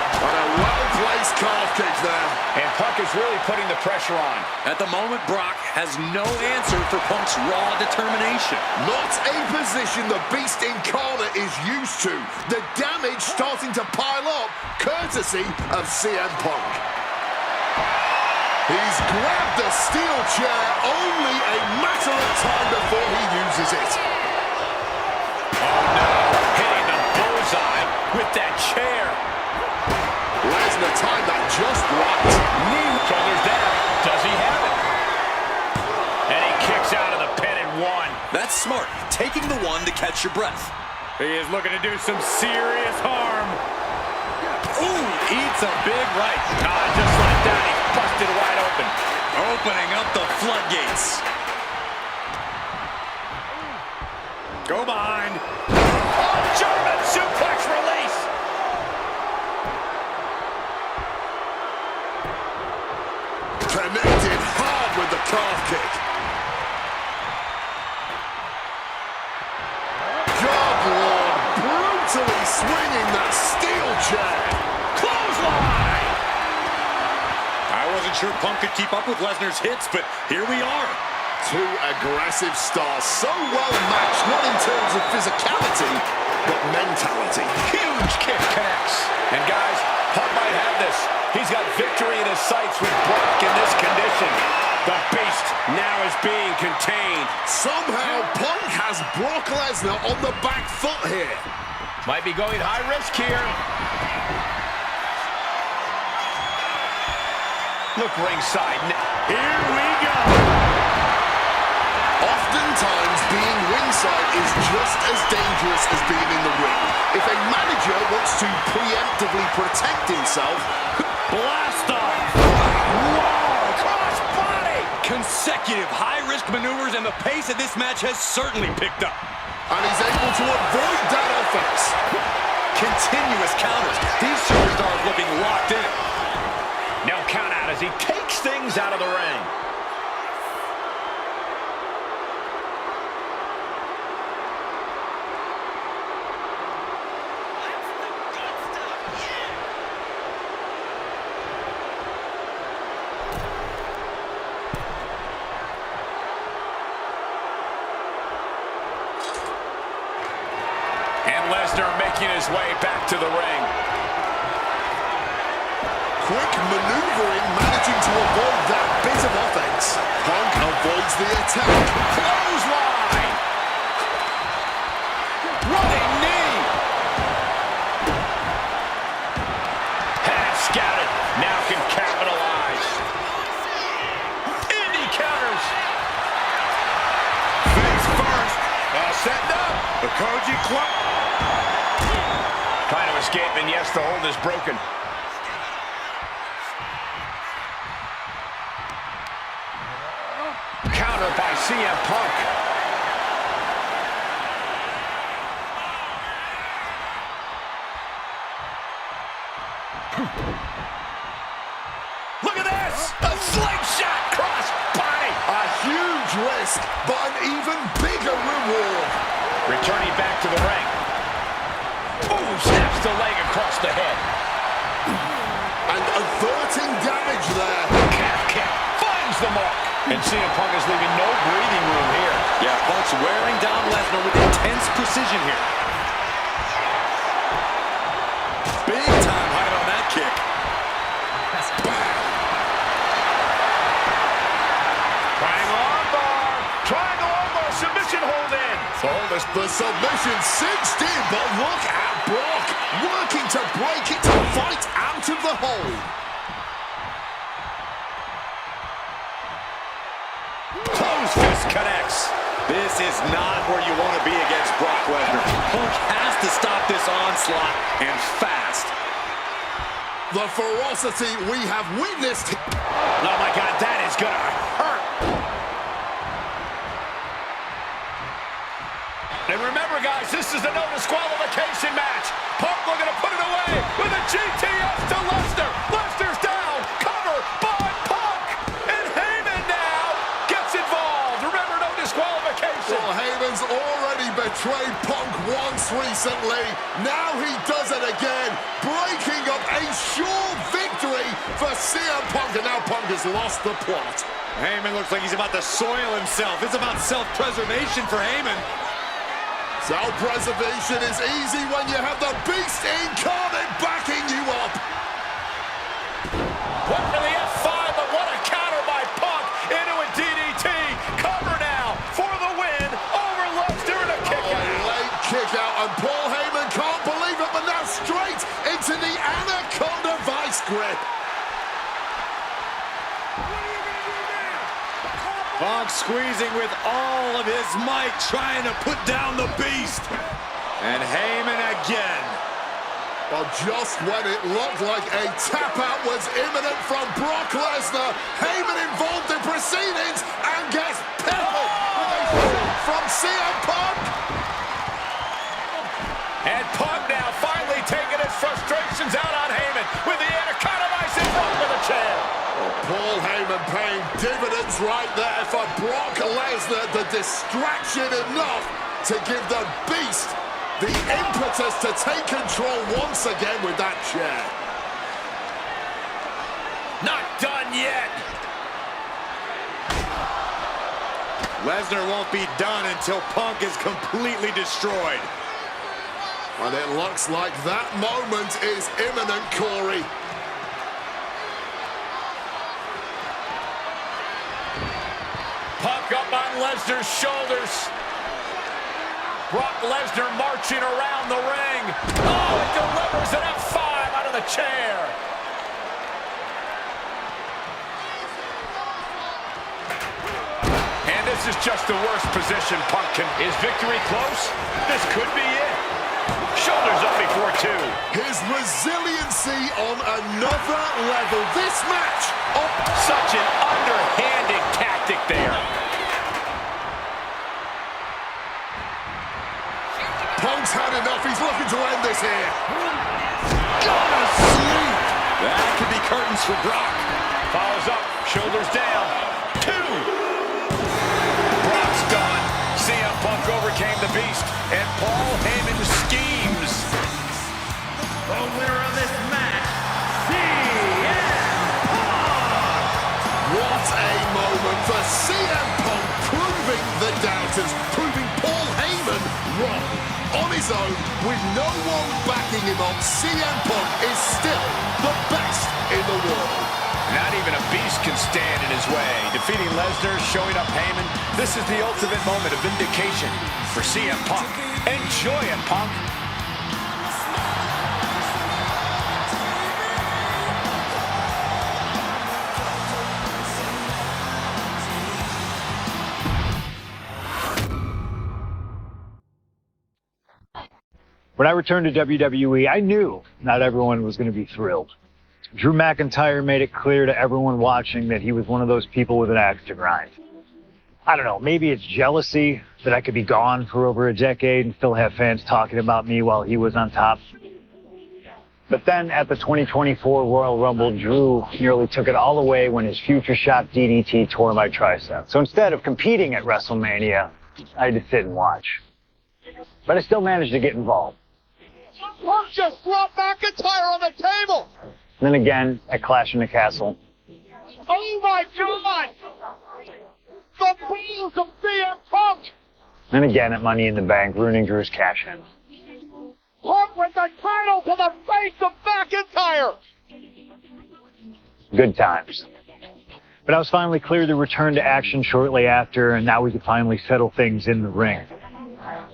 And a well-placed calf kick there. And Punk is really putting the pressure on. At the moment, Brock has no answer for Punk's raw determination. Not a position the Beast Incarnate is used to. The damage starting to pile up, courtesy of CM Punk. He's grabbed the steel chair, only a matter of time before he uses it. Oh no, hitting the bullseye with that chair. Lesnar timed that just right. Knee, shoulders down. Does he have it? And he kicks out of the pin and one. That's smart, taking the one to catch your breath. He is looking to do some serious harm. Ooh, eats a big right. Just like that, he busted wide open. Opening up the floodgates. Go behind. Oh, German suplex release. Connected hard with the calf kick. God Lord, brutally swinging that steel chair. Clothesline. I wasn't sure Punk could keep up with Lesnar's hits, but here we are. Two aggressive stars, so well matched, not in terms of physicality, but mentality. Huge kick connects. And guys, Punk might have this. He's got victory in his sights with Brock in this condition. The Beast now is being contained. Somehow, Punk has Brock Lesnar on the back foot here. Might be going high risk here. Look ringside. Here we go. Oftentimes, being ringside is just as dangerous as being in the ring. If a manager wants to preemptively protect himself, blast off. Whoa, cross body. Consecutive high-risk maneuvers, and the pace of this match has certainly picked up. and he's able to avoid that offense. Continuous counters. These superstars looking locked in. No count out as he takes things out of the ring. And Lesnar making his way back to the ring. Quick maneuvering, managing to avoid that bit of offense. Punk avoids the attack. Clothesline! Running knee! Half scouted, now can capitalize. Indy counters. Face first. Setting up. The Koji Club. Trying to escape, and yes, the hold is broken. Counter by CM Punk. Look at this! A slingshot cross body! A huge risk, but an even bigger reward. Returning back to the ring. Ooh, snaps the leg across the head. And averting damage there. Calf kick finds the mark. And CM Punk is leaving no breathing room here. Yeah, Punk's wearing down Lesnar with intense precision here. Big time height on that kick. Triangle armbar, submission hold in. The submission cinched in, but look at Brock working to break it to fight out of the hold. Close fist connects. This is not where you want to be against Brock Lesnar. Punk has to stop this onslaught, and fast. The ferocity we have witnessed. Oh my God, that is gonna hurt. And remember, guys, this is a no disqualification match. Punk looking to put it away with a GTS to Lesnar. Lesnar's down. Cover by Punk. And Heyman now gets involved. Remember, no disqualification. Well, Heyman's already betrayed Punk once recently. Now he does it again, breaking up a sure victory for CM Punk, and now Punk has lost the plot. Heyman looks like he's about to soil himself. It's about self-preservation for Heyman. Self-preservation is easy when you have the Beast incarnate backing you up. Went for the F5, but what a counter by Punk into a DDT. Cover now for the win over Lesnar and a kick out. A late kick out, and Paul Heyman can't believe it, but now straight into the Anaconda Vice grip. Punk squeezing with all of his might, trying to put down the Beast. And Heyman again. Well, just when it looked like a tap-out was imminent from Brock Lesnar, Heyman involved in proceedings and gets peppered with a shot from CM Punk. And Punk now finally taking his frustrations out on Heyman with the Anaconda Vice in front with a chair. Paul Heyman paying dividends right there for Brock Lesnar, the distraction enough to give the Beast the impetus to take control once again with that chair. Not done yet. Lesnar won't be done until Punk is completely destroyed. And it looks like that moment is imminent, Corey. Punk up on Lesnar's shoulders. Brock Lesnar marching around the ring. Oh, it delivers an F5 out of the chair. And this is just the worst position Punk can. Is victory close? This could be it. Shoulders up before two. His resiliency on another level. This match. Oh, such an underhanded tactic there. Punk's had enough. He's looking to end this here. Gonna sleep. That could be curtains for Brock. Follows up. Shoulders down. Two. Brock's gone. CM Punk overcame the Beast. And Paul Heyman schemes. The winner of this match, CM Punk! What a moment for CM Punk, proving the doubters, proving Paul Heyman wrong. On his own, with no one backing him up, CM Punk is still the best in the world. Not even a Beast can stand in his way. Defeating Lesnar, showing up Heyman. This is the ultimate moment of vindication for CM Punk. Enjoy it, Punk. When I returned to WWE, I knew not everyone was going to be thrilled. Drew McIntyre made it clear to everyone watching that he was one of those people with an axe to grind. I don't know, maybe it's jealousy that I could be gone for over a decade and still have fans talking about me while he was on top. But then at the 2024 Royal Rumble, Drew nearly took it all away when his future shot DDT tore my tricep. So instead of competing at WrestleMania, I had to sit and watch. But I still managed to get involved. Punk just dropped McIntyre on the table. Then again, at Clash in the Castle. Oh my God! The balls of CM Punk! Then again at Money in the Bank, ruining Drew's cash-in. Punk with the title to the face of McIntyre! Good times. But I was finally cleared to return to action shortly after, and now we could finally settle things in the ring.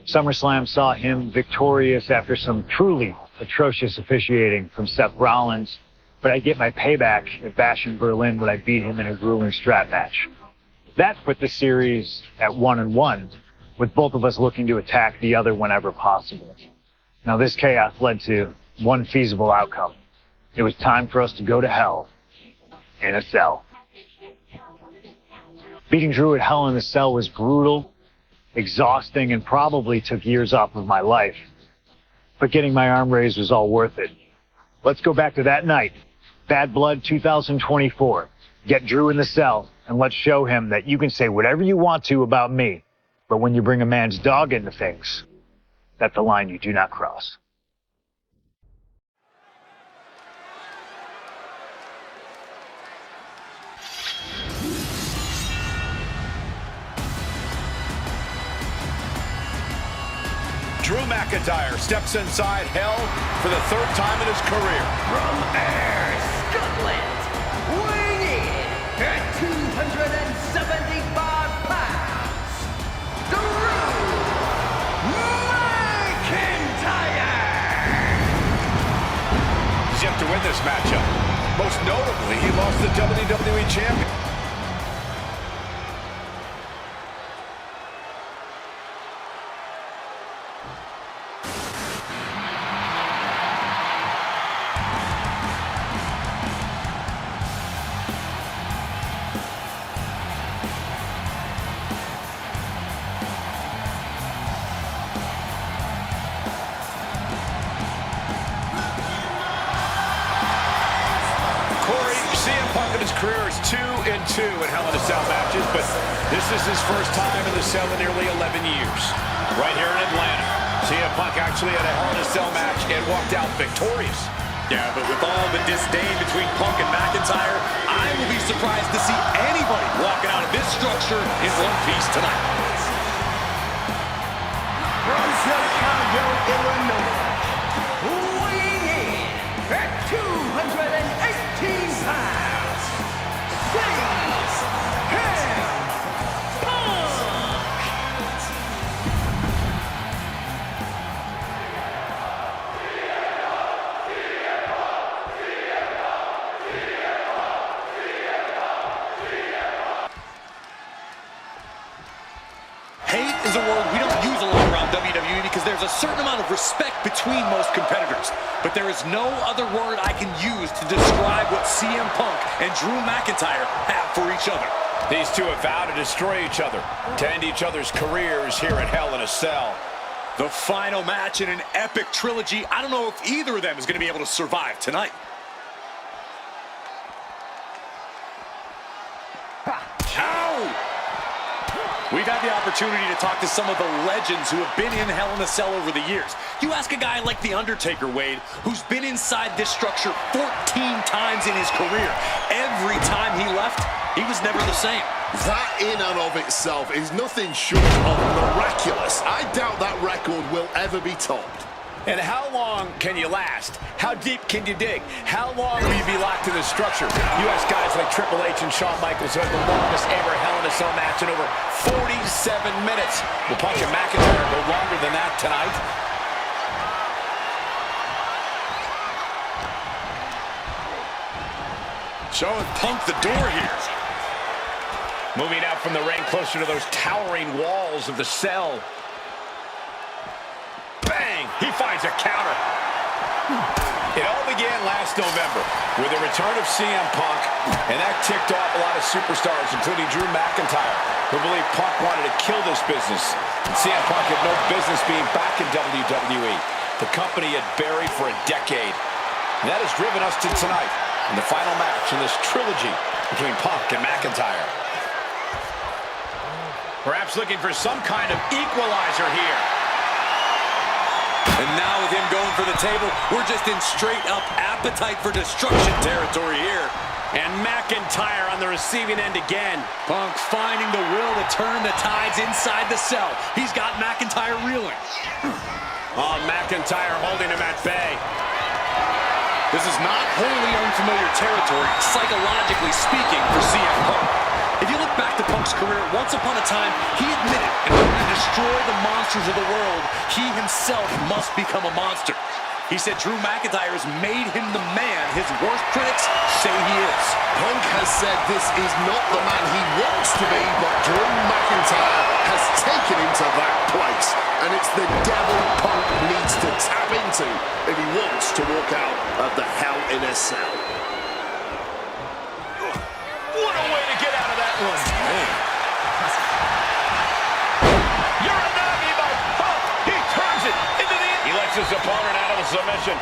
SummerSlam saw him victorious after some truly atrocious officiating from Seth Rollins, but I get my payback at Bash in Berlin when I beat him in a grueling strap match. That put the series at 1-1, with both of us looking to attack the other whenever possible. Now this chaos led to one feasible outcome. It was time for us to go to hell in a cell. Beating Drew at Hell in a Cell was brutal, exhausting, and probably took years off of my life. But getting my arm raised was all worth it. Let's go back to that night. Bad Blood 2024. Get Drew in the cell, and let's show him that you can say whatever you want to about me, But when you bring a man's dog into things, that's the line you do not cross. Drew McIntyre steps inside hell for the third time in his career. From Ayr, Scotland, weighing in at 275 pounds, Drew McIntyre! He's yet to win this matchup. Most notably, he lost the WWE Champion. CM Punk in his career is 2-2 in Hell in a Cell matches, but this is his first time in the cell in nearly 11 years. Right here in Atlanta, CM Punk actually had a Hell in a Cell match and walked out victorious. Yeah, but with all the disdain between Punk and McIntyre, I will be surprised to see anybody walking out of this structure in one piece tonight. From Chicago, Illinois, weighing in at 218 pounds, Hate is a word we don't use a lot around WWE because there's a certain amount of respect between most competitors. But there is no other word I can use to describe what CM Punk and Drew McIntyre have for each other. These two have vowed to destroy each other, to end each other's careers here at Hell in a Cell. The final match in an epic trilogy. I don't know if either of them is going to be able to survive tonight. Ow! We've had the opportunity to talk to some of the legends who have been in Hell in a Cell over the years. You ask a guy like The Undertaker, Wade, who's been inside this structure 14 times in his career. Every time he left, he was never the same. That in and of itself is nothing short of miraculous. I doubt that record will ever be topped. And how long can you last? How deep can you dig? How long will you be locked in this structure? You ask guys like Triple H and Shawn Michaels who had the longest ever Hell in a Cell match in over 47 minutes. Will Punk and McIntyre go longer than that tonight? Showing Punk the door here. Moving out from the ring closer to those towering walls of the cell. Bang! He finds a counter. It all began last November with the return of CM Punk, and that ticked off a lot of superstars, including Drew McIntyre, who believed Punk wanted to kill this business. And CM Punk had no business being back in WWE. The company had buried for a decade. And that has driven us to tonight, in the final match in this trilogy between Punk and McIntyre. Perhaps looking for some kind of equalizer here. And now with him going for the table, we're just in straight-up appetite for destruction territory here. And McIntyre on the receiving end again. Punk finding the will to turn the tides inside the cell. He's got McIntyre reeling. Oh, McIntyre holding him at bay. This is not wholly unfamiliar territory, psychologically speaking, for CM Punk. If you look back to Punk's career, once upon a time, he admitted in order to destroy the monsters of the world, he himself must become a monster. He said Drew McIntyre has made him the man his worst critics say he is. Punk has said this is not the man he wants to be, but Drew McIntyre has taken him to that place. And it's the devil Punk needs to tap into if he wants to walk out of the Hell in a Cell. What a way to get out of that one. Uranagi by Punk. He turns it into the... He lets his opponent out of a submission.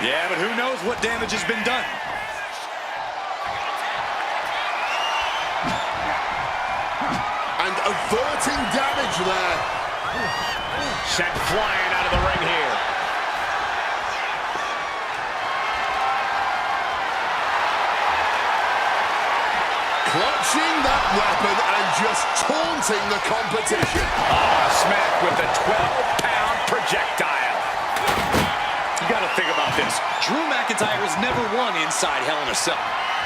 Yeah, but who knows what damage has been done. And averting damage there. Sent flying out of the ring here. Clutching that weapon and just taunting the competition. Smack with the 12-pound projectile. You got to think about this. Drew McIntyre has never won inside Hell in a Cell.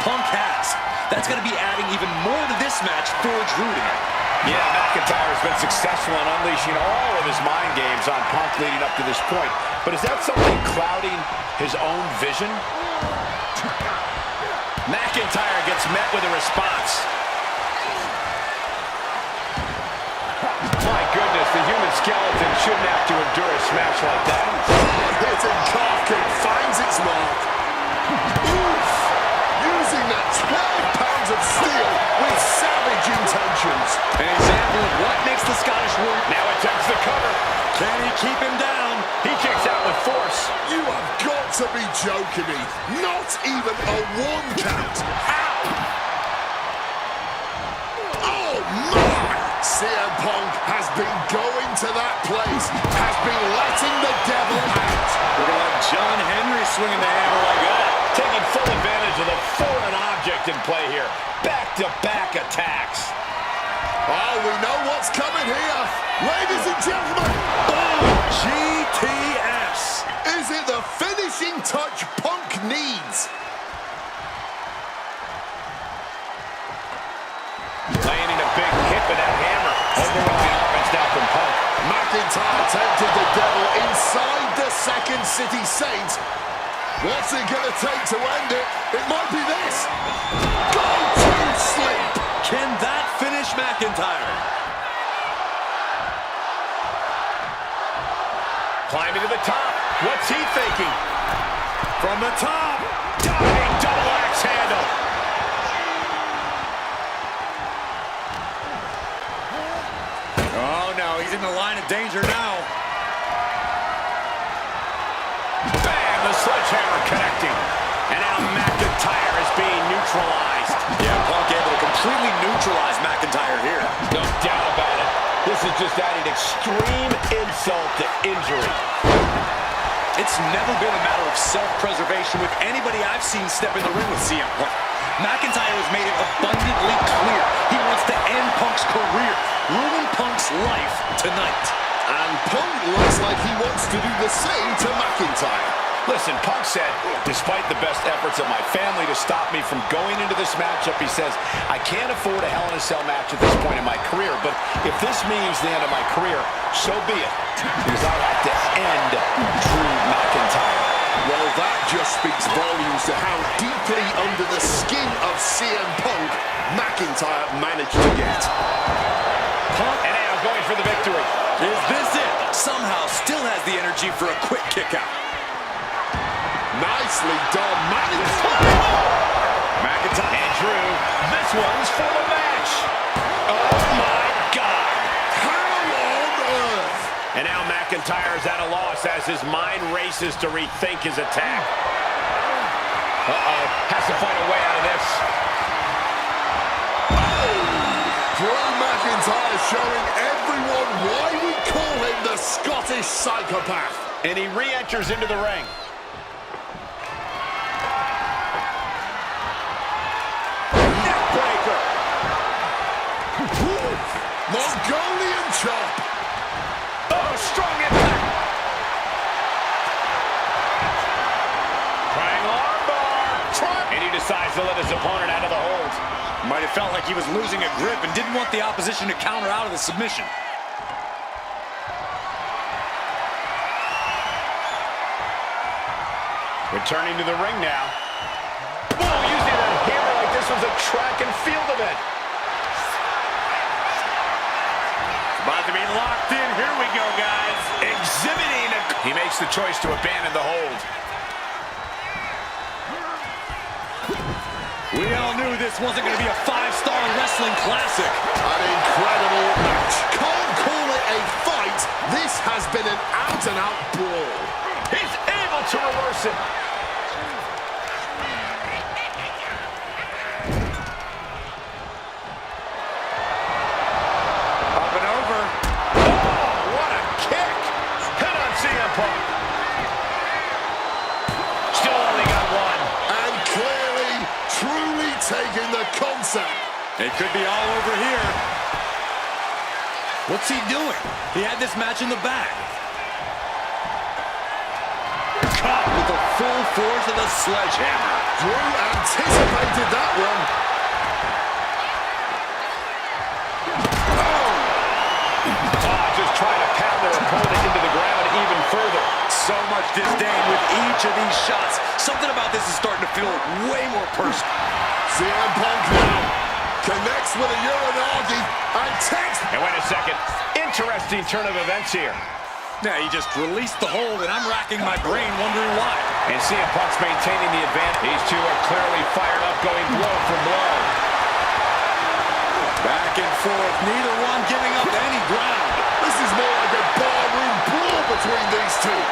Punk has. That's going to be adding even more to this match for Drew tonight. Yeah, McIntyre has been successful in unleashing all of his mind games on Punk leading up to this point. But is that something clouding his own vision? McIntyre gets met with a response. My goodness, the human skeleton shouldn't have to endure a smash like that. Hitting calf kick finds its mark. Oof! Using that 12 pounds of steel with savage intentions. An example of what makes the Scottish work. Now attempts the cover. Can he keep him down? He kicks out with force. You have got to be joking me. Not even a 1 count. Ow! Oh my! CM Punk has been going to that place, has been letting the devil out. We're going to have John Henry swinging the hammer like that. Taking full advantage of the foreign object in play here. Back-to-back attacks. Oh, we know what's coming here. Ladies and gentlemen. GTS. Is it the finishing touch Punk needs? Landing a big hit with that hammer. Overwhelming offense now from Punk. McIntyre tempted the devil inside the Second City Saints. What's it going to take to end it? It might be this. Go to sleep. Can that finish McIntyre? Climbing to the top. What's he thinking? From the top. Diving double axe handle. Oh no, he's in the line of danger now. Bam! The sledgehammer connecting. And now McIntyre is being neutralized. Yeah, Punk able to completely neutralize McIntyre here. No doubt about it. This is just adding extreme insult to injury. It's never been a matter of self-preservation with anybody I've seen step in the ring with CM Punk. McIntyre has made it abundantly clear he wants to end Punk's career, ruin Punk's life tonight. And Punk looks like he wants to do the same to McIntyre. Listen, Punk said, despite the best efforts of my family to stop me from going into this matchup, he says, I can't afford a Hell in a Cell match at this point in my career, but if this means the end of my career, so be it, because I have to end Drew McIntyre. Well, that just speaks volumes to how deeply under the skin of CM Punk McIntyre managed to get. Punk, and now going for the victory. Is this it? Somehow still has the energy for a quick kick out. Nicely done, McIntyre. And Drew, this one's for the match. Oh my God. How on earth? And now McIntyre's at a loss as his mind races to rethink his attack. Has to find a way out of this. Drew McIntyre showing everyone why we call him the Scottish psychopath. And he re-enters into the ring. Neckbreaker. Mongolian chop. Oh, strong impact. Triangle armbar. And he decides to let his opponent out of the hold. Might have felt like he was losing a grip and didn't want the opposition to counter out of the submission. Returning to the ring now. Whoa, using that hammer like this was a track and field event. About to be locked in. Here we go, guys. Exhibiting. He makes the choice to abandon the hold. We all knew this wasn't going to be a 5-star wrestling classic. An incredible match. Can't call it a fight. This has been an out-and-out brawl. He's able to reverse it. Up and over. Oh, what a kick. It could be all over here. What's he doing? He had this match in the bag. Caught with the full force of the sledgehammer. Drew anticipated that one. Just trying to pound their opponent into the ground even further. So much disdain with each of these shots. Something about this is starting to feel way more personal. CM Punk now connects with a Uranagi and takes. And wait a second. Interesting turn of events here. Yeah, he just released the hold, and I'm racking my brain wondering why. And CM Punk's maintaining the advantage. These two are clearly fired up, going blow for blow. Back and forth, neither one giving up any ground. This is more like a barroom brawl between these two.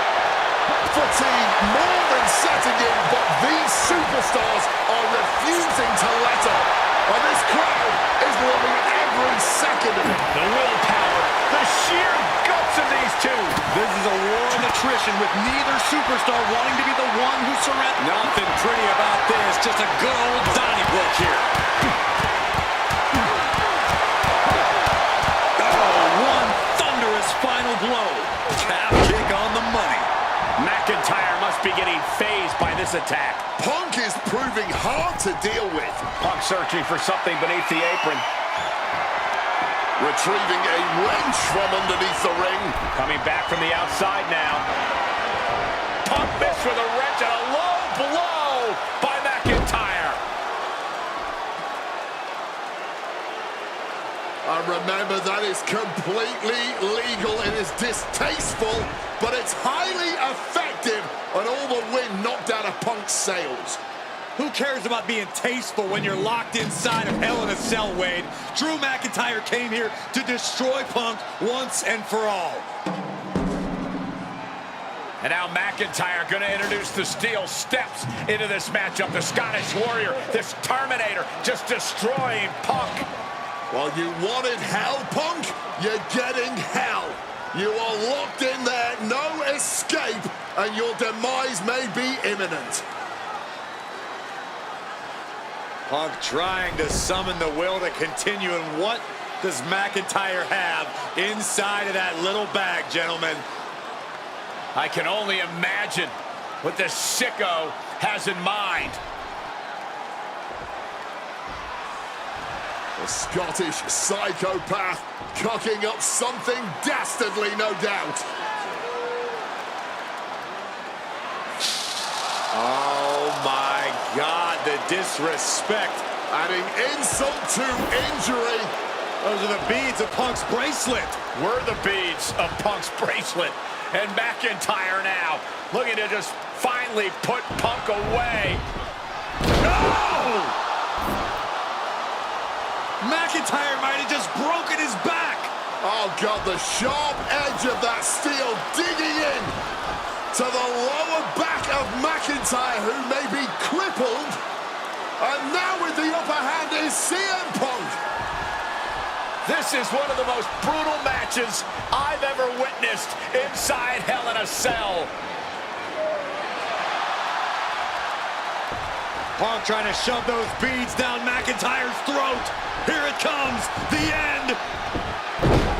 Fatigue more than setting in, but these superstars are refusing to let up. And this crowd is loving every second of it. The willpower, the sheer guts of these two. This is a war of attrition with neither superstar wanting to be the one who surrenders. Nothing pretty about this, just a good old Donnybrook here. Oh, one thunderous final blow. Calf kick on the money. McIntyre must be getting phased by this attack. Punk is proving hard to deal with. Punk searching for something beneath the apron. Retrieving a wrench from underneath the ring. Coming back from the outside now. Punk missed with a wrench and a low blow by McIntyre. And remember, that is completely legal. It is distasteful, but it's highly effective, and all the wind knocked out of Punk's sails. Who cares about being tasteful when you're locked inside of Hell in a Cell, Wade? Drew McIntyre came here to destroy Punk once and for all. And now McIntyre going to introduce the steel steps into this matchup. The Scottish Warrior, this Terminator, just destroying Punk. Well, you wanted hell, Punk? You're getting hell. You are locked in there, no escape, and your demise may be imminent. Punk trying to summon the will to continue, and what does McIntyre have inside of that little bag, gentlemen? I can only imagine what this sicko has in mind. The Scottish psychopath cocking up something dastardly, no doubt. Oh my God, the disrespect. Adding insult to injury. Those are the beads of Punk's bracelet. Were the beads of Punk's bracelet. And McIntyre now looking to just finally put Punk away. No! McIntyre might have just broken his back. Oh God, the sharp edge of that steel digging in to the lower back of McIntyre, who may be crippled. And now with the upper hand is CM Punk. This is one of the most brutal matches I've ever witnessed inside Hell in a Cell. Punk trying to shove those beads down McIntyre's throat. Here it comes, the end.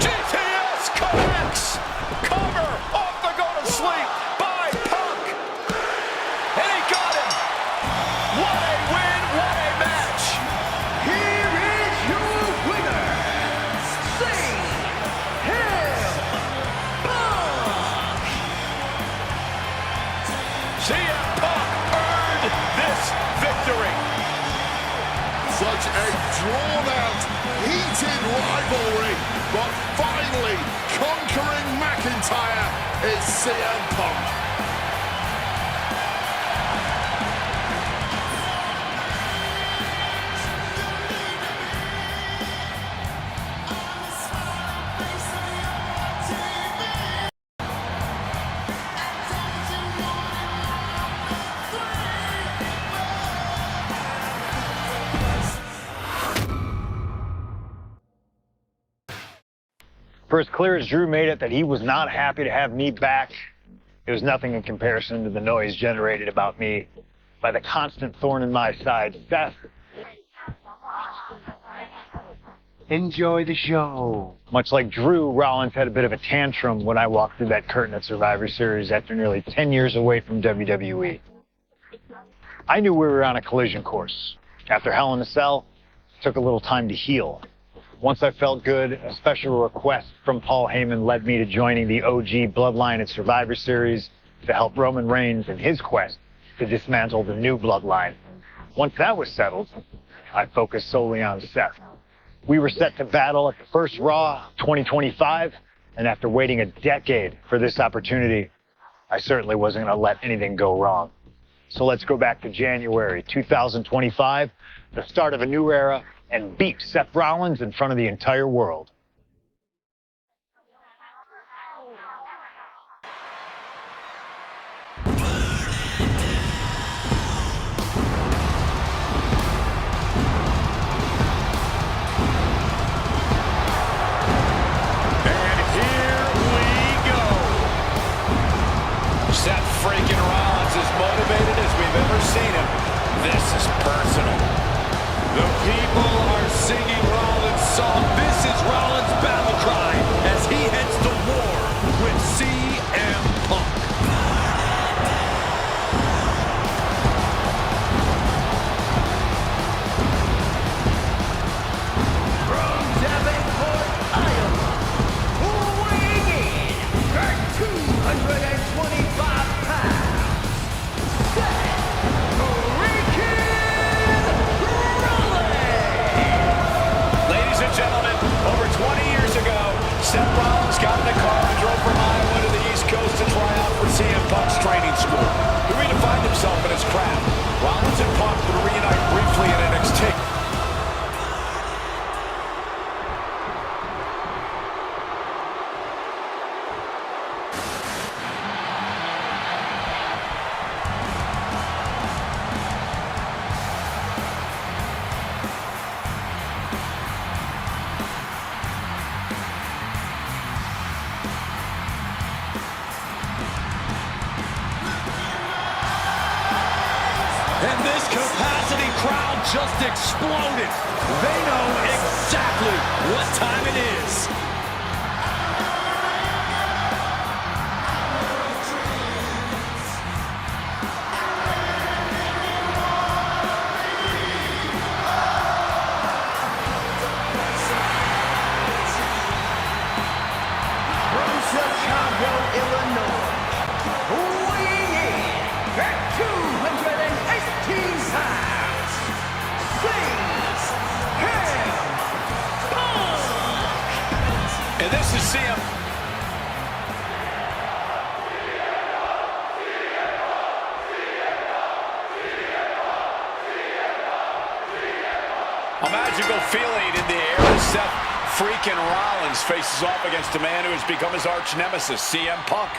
GTS connects. Cover off the go to sleep by Punk. And he got him. What a win, what a match. Here is your winner, CM Punk earned this victory. Such a drawn-out, heated rivalry, but finally conquering McIntyre is CM Punk. For as clear as Drew made it that he was not happy to have me back, it was nothing in comparison to the noise generated about me by the constant thorn in my side, Seth. Enjoy the show. Much like Drew, Rollins had a bit of a tantrum when I walked through that curtain at Survivor Series after nearly 10 years away from WWE. I knew we were on a collision course. After Hell in a Cell, it took a little time to heal. Once I felt good, a special request from Paul Heyman led me to joining the OG Bloodline at Survivor Series to help Roman Reigns in his quest to dismantle the new Bloodline. Once that was settled, I focused solely on Seth. We were set to battle at the first Raw 2025, and after waiting a decade for this opportunity, I certainly wasn't going to let anything go wrong. So let's go back to January 2025, the start of a new era, and beat Seth Rollins in front of the entire world. Seth freaking Rollins is motivated as we've ever seen him. This is personal. The people are singing Rollins' song. This is Rollins' battle cry as he heads to war with CM Punk. From Davenport, Iowa, weighing in at 225 pounds, Seth freaking Rollins! Ladies and gentlemen, over 20 years ago, Seth Rollins got in a car and drove from Iowa to the East Coast to try out for CM Punk's training school. He redefined himself in his craft. Rollins and Punk would reunite briefly in NXT. And this capacity crowd just exploded. They know exactly what time it is. From Chicago, Illinois, weighing in at 218 pounds, CM Punk! And this is CM. A magical feeling in the air as Seth freaking Rollins faces off against a man who has become his arch nemesis, CM Punk.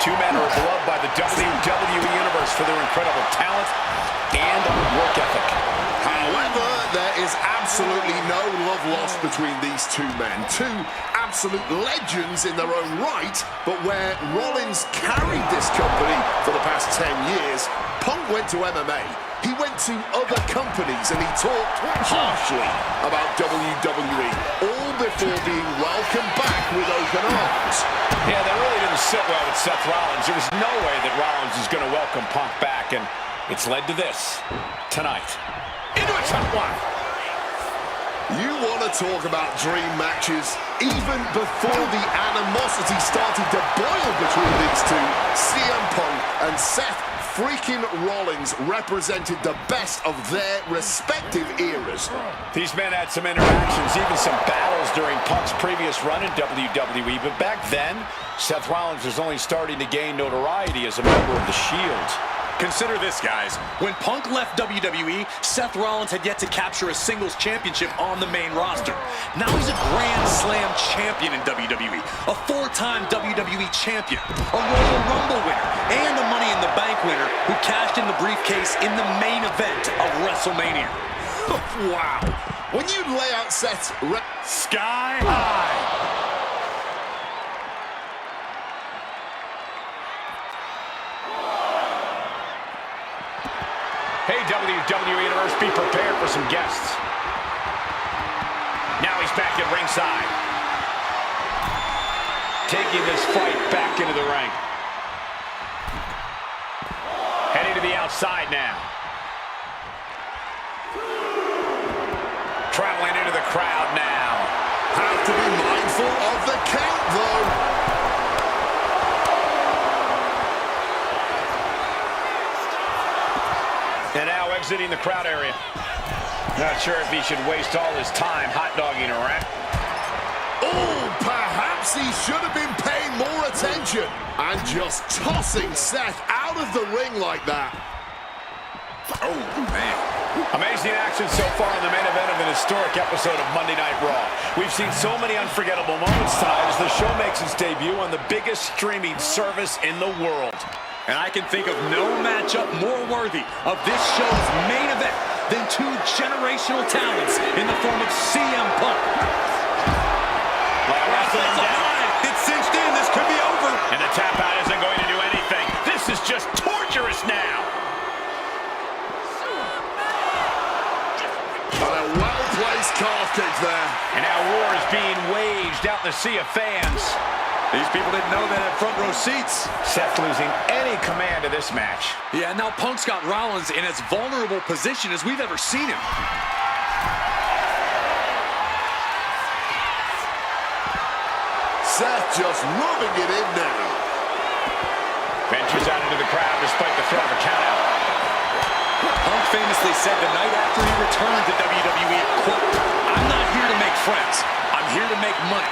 Two men are beloved by the WWE Universe for their incredible talent and work ethic. However, there is absolutely no love lost between these two men. Two absolute legends in their own right, but where Rollins carried this company for the past 10 years, Punk went to MMA. He went to other companies and he talked harshly about WWE, all before being welcomed back with open arms. Yeah, that really didn't sit well with Seth Rollins. There was no way that Rollins is going to welcome Punk back, and it's led to this tonight. Into a top one. You want to talk about dream matches? Even before the animosity started to boil between these two, CM Punk and Seth freaking Rollins represented the best of their respective eras. These men had some interactions, even some battles during Punk's previous run in WWE, but back then, Seth Rollins was only starting to gain notoriety as a member of the Shield. Consider this, guys. When Punk left WWE, Seth Rollins had yet to capture a singles championship on the main roster. Now he's a Grand Slam champion in WWE, a four-time WWE champion, a Royal Rumble winner, and a Money in the Bank winner who cashed in the briefcase in the main event of WrestleMania. Wow. When you lay out Seth's Sky high. Hey, WWE Universe, be prepared for some guests. Now he's back in ringside. Taking this fight back into the ring. Heading to the outside now. Traveling into the crowd now. Have to be mindful of the count, though. And now exiting the crowd area. Not sure if he should waste all his time hot-dogging around. Oh, perhaps he should have been paying more attention. And just tossing Seth out of the ring like that. Oh, man. Amazing action so far in the main event of an historic episode of Monday Night Raw. We've seen so many unforgettable moments tonight as the show makes its debut on the biggest streaming service in the world. And I can think of no matchup more worthy of this show's main event than two generational talents in the form of CM Punk. It's cinched in. This could be over. And the tap out isn't going to do anything. This is just torturous now. A well-placed calf kick there. And now war is being waged out in the sea of fans. These people didn't know that had front row seats. Seth losing any command of this match. Yeah, now Punk's got Rollins in as vulnerable position as we've ever seen him. Seth just rubbing it in now. Ventures out into the crowd despite the threat of a countout. Punk famously said the night after he returned to WWE, quote, "I'm not here to make friends. I'm here to make money."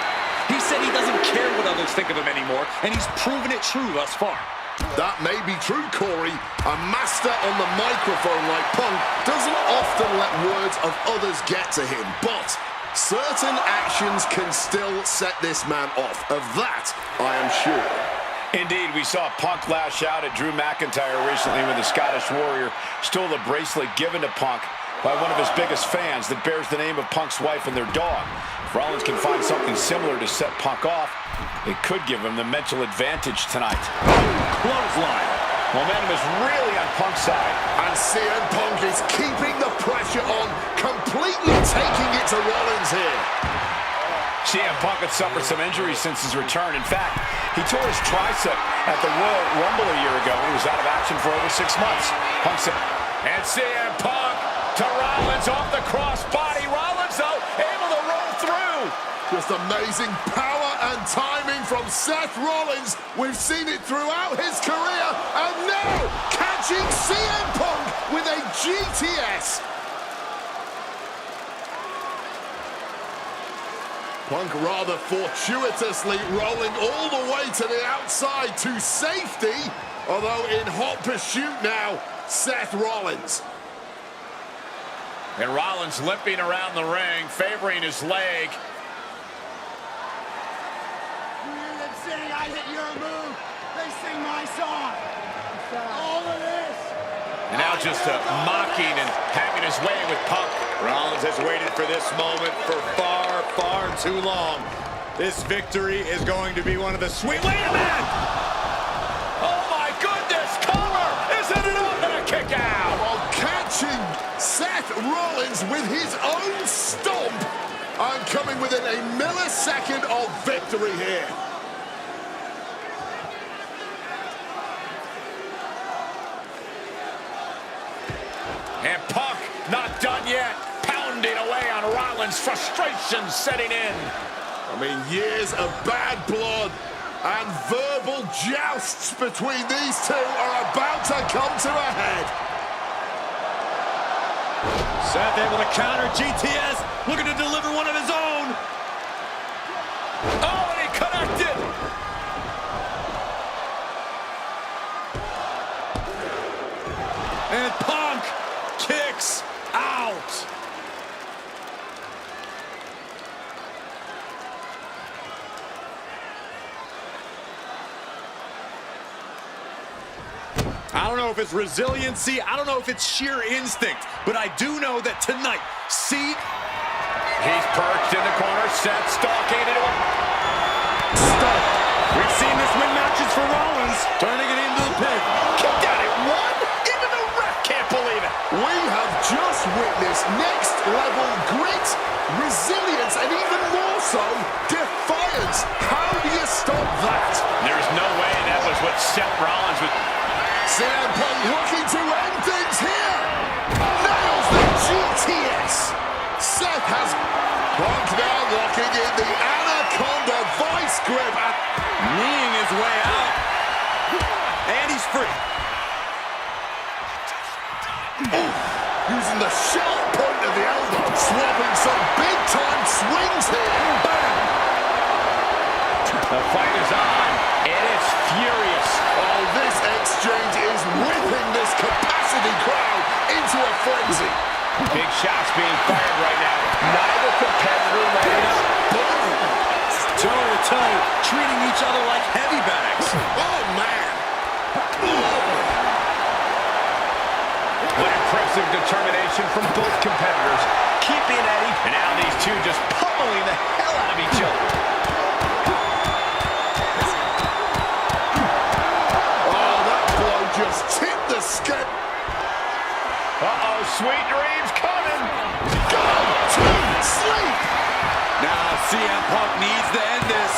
He said he doesn't care what others think of him anymore, and he's proven it true thus far. That may be true, Corey. A master on the microphone like Punk doesn't often let words of others get to him, but certain actions can still set this man off. Of that, I am sure. Indeed, we saw Punk lash out at Drew McIntyre recently when the Scottish Warrior stole a bracelet given to Punk by one of his biggest fans that bears the name of Punk's wife and their dog. If Rollins can find something similar to set Punk off, it could give him the mental advantage tonight. Clothesline. Momentum is really on Punk's side. And CM Punk is keeping the pressure on, completely taking it to Rollins here. CM Punk had suffered some injuries since his return. In fact, he tore his tricep at the Royal Rumble a year ago and was out of action for over 6 months. Punk said, and CM Punk to Rollins off the crossbody. Rollins, though, able to roll through. Just amazing power and timing from Seth Rollins. We've seen it throughout his career. And now, catching CM Punk with a GTS. Punk rather fortuitously rolling all the way to the outside to safety. Although in hot pursuit now, Seth Rollins. And Rollins limping around the ring, favoring his leg. You hear them saying, I hit your move. They sing my song. All of this. And now just mocking and having his way with Punk. Rollins has waited for this moment for far, far too long. This victory is going to be one of the sweet... Wait a minute! Oh my goodness, cover! Isn't it up and a kick out? While catching Seth Rollins with his own stomp. And coming within a millisecond of victory here. And Punk not done yet. Pounding away on Rollins, frustration setting in. I mean, years of bad blood and verbal jousts between these two are about to come to a head. Seth able to counter GTS, looking to deliver one of his own. Oh, and he connected. And Punk kicks out. I don't know if it's resiliency, I don't know if it's sheer instinct, but I do know that tonight, He's perched in the corner, Seth stalking into him. Stop. We've seen this win matches for Rollins, turning it into the pin. Kicked out at one? Even the ref can't believe it. We have just witnessed next level grit, resilience, and even more also defiance. How do you stop that? There's no way that was what Seth Rollins would... CM Punk looking to end things here. Nails the GTS. Seth has Punk now locking in the Anaconda vice grip. Kneeing his way out. And he's free. Using the sharp point of the elbow. Swapping some big-time swings here. Bam! The fight is on, and it's furious. Oh, this exchange is whipping this capacity crowd into a frenzy. Big shots being fired right now. Neither competitor letting up. Toe to toe, treating each other like heavy bags. Oh, man. What impressive determination from both competitors. Keeping at it, and now these two just pummeling the hell out of each other. Oh, that blow just tipped the scale. Uh-oh, sweet dreams coming. Go to sleep. Now CM Punk needs to end this.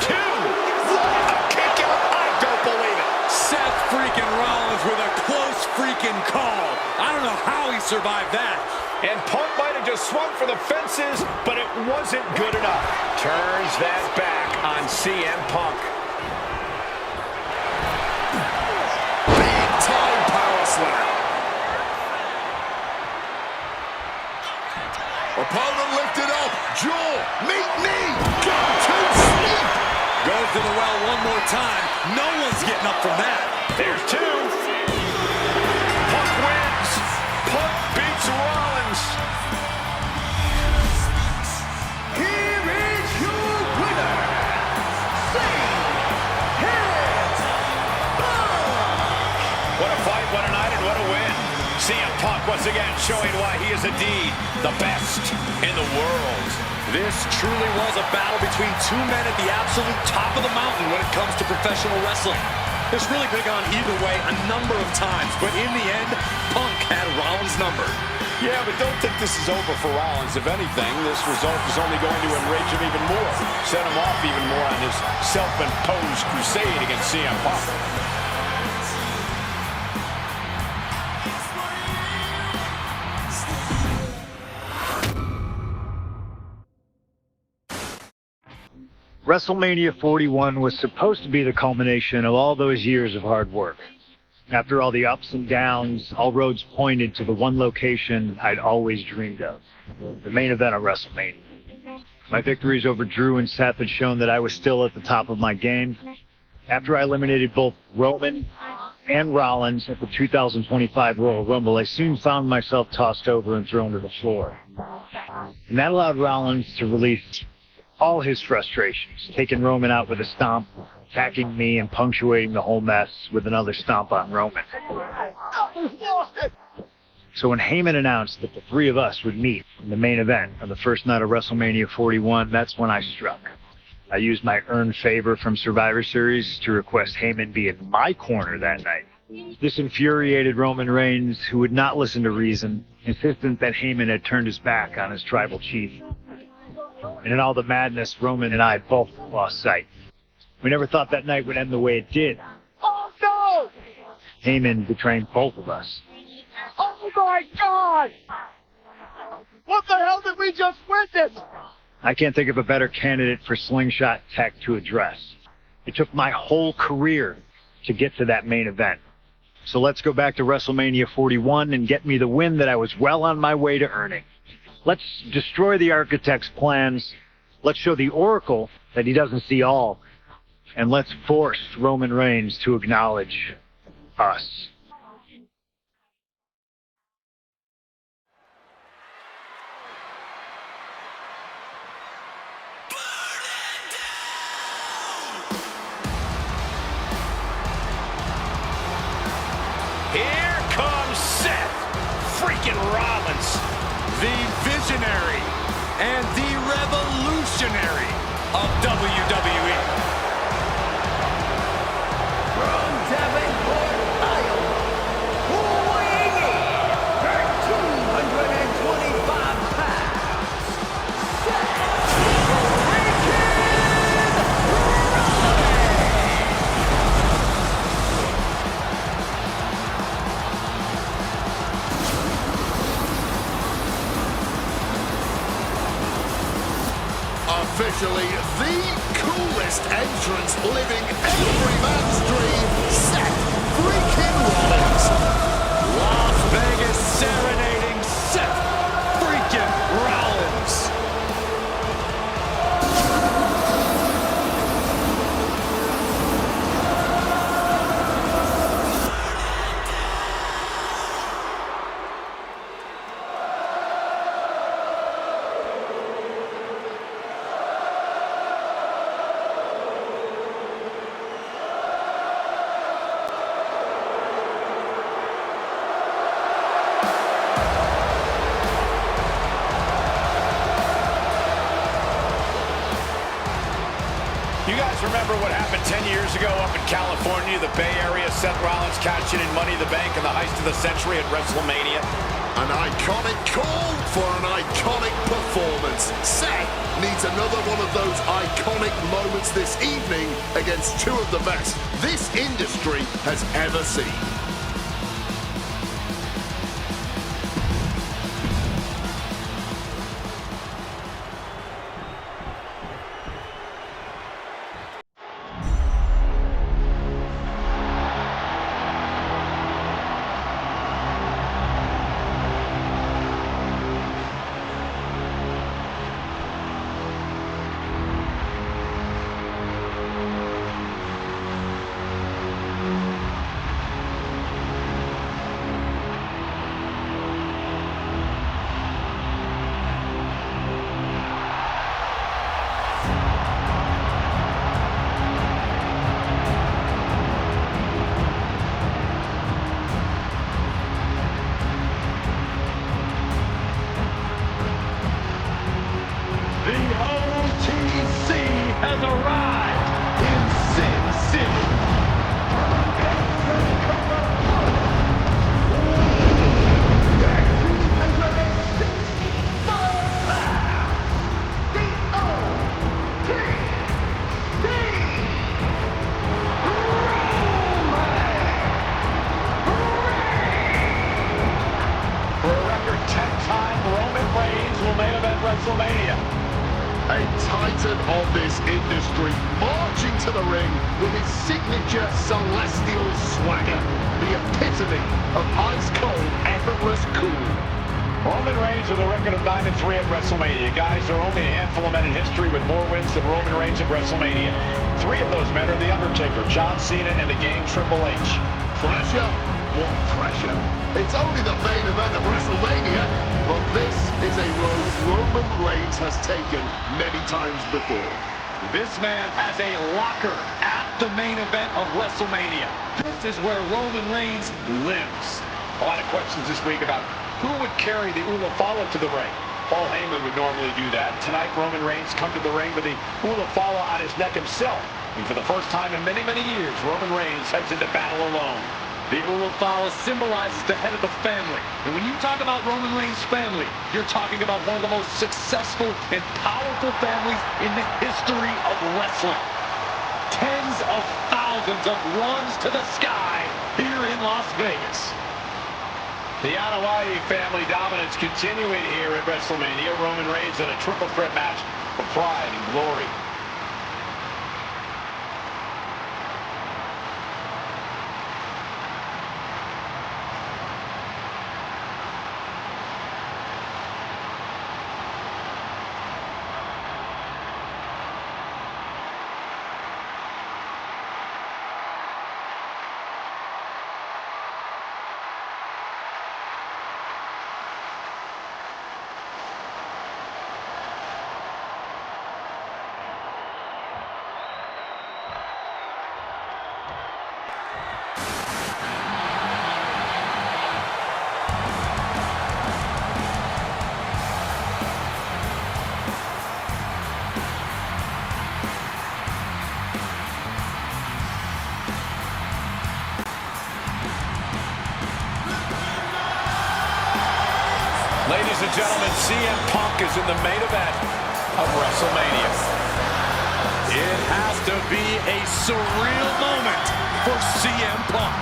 2, 1, a kick out. I don't believe it. Seth freaking Rollins with a close freaking call. I don't know how he survived that. And Punk might have just swung for the fences, but it wasn't good enough. Turns that back on CM Punk. Big time power slam. Opponent lifted up. Jaw. Meet knee. Go to sleep. Goes to the well one more time. No one's getting up from that. There's 2. Punk wins. Punk beats Rollins. Here is your winner, What a fight, what a night, and what a win. CM Punk once again showing why he is indeed the best in the world. This truly was a battle between two men at the absolute top of the mountain when it comes to professional wrestling. It's really been gone either way a number of times, but in the end, Punk had Rollins' number. Yeah, but don't think this is over for Rollins. If anything, this result is only going to enrage him even more, set him off even more on his self-imposed crusade against CM Punk. WrestleMania 41 was supposed to be the culmination of all those years of hard work. After all the ups and downs, all roads pointed to the one location I'd always dreamed of, the main event of WrestleMania. My victories over Drew and Seth had shown that I was still at the top of my game. After I eliminated both Roman and Rollins at the 2025 Royal Rumble, I soon found myself tossed over and thrown to the floor. And that allowed Rollins to release all his frustrations, taking Roman out with a stomp, attacking me, and punctuating the whole mess with another stomp on Roman. So when Heyman announced that the three of us would meet in the main event of the first night of WrestleMania 41, that's when I struck. I used my earned favor from Survivor Series to request Heyman be in my corner that night. This infuriated Roman Reigns, who would not listen to reason, insistent that Heyman had turned his back on his tribal chief. And in all the madness, Roman and I both lost sight. We never thought that night would end the way it did. Oh, no! Heyman betraying both of us. Oh, my God! What the hell did we just witness? I can't think of a better candidate for slingshot tech to address. It took my whole career to get to that main event. So let's go back to WrestleMania 41 and get me the win that I was well on my way to earning. Let's destroy the architect's plans. Let's show the Oracle that he doesn't see all. And let's force Roman Reigns to acknowledge us. Here comes Seth freaking Rollins, The visionary and the revolutionary of WWE. From Davenport, Iowa, weighing in at 225 pounds, Seth best entrance living every man's dream, Seth freaking Rollins. Las Vegas serenading Seth freaking Rollins. You guys remember what happened 10 years ago up in California, the Bay Area? Seth Rollins cashing in Money in the Bank and the heist of the century at WrestleMania. An iconic call for an iconic performance. Seth needs another one of those iconic moments this evening against two of the best this industry has ever seen. has arrived in Sin City. For a record 10-time Roman Reigns will main event WrestleMania. A titan of this industry, marching to the ring with his signature celestial swagger, the epitome of ice-cold, effortless cool. Roman Reigns with a record of 9-3 at WrestleMania. Guys, there are only a handful of men in history with more wins than Roman Reigns at WrestleMania. 3 of those men are The Undertaker, John Cena, and the Game Triple H. Pressure? What pressure? It's only the main event of WrestleMania, but this is a road Roman Reigns has taken many times before. This man has a locker at the main event of WrestleMania. This is where Roman Reigns lives. A lot of questions this week about who would carry the Unlockable to the ring. Paul Heyman would normally do that. Tonight, Roman Reigns come to the ring with the Unlockable on his neck himself. And for the first time in many, many years, Roman Reigns heads into battle alone. The Unlockable symbolizes the head of the family. And when you talk about Roman Reigns' family, you're talking about one of the most successful and powerful families in the history of wrestling. Tens of thousands of ones to the sky here in Las Vegas. The Anoa'i family dominance continuing here at WrestleMania. Roman Reigns in a triple threat match for pride and glory. Ladies and gentlemen, CM Punk is in the main event of WrestleMania. It has to be a surreal moment for CM Punk.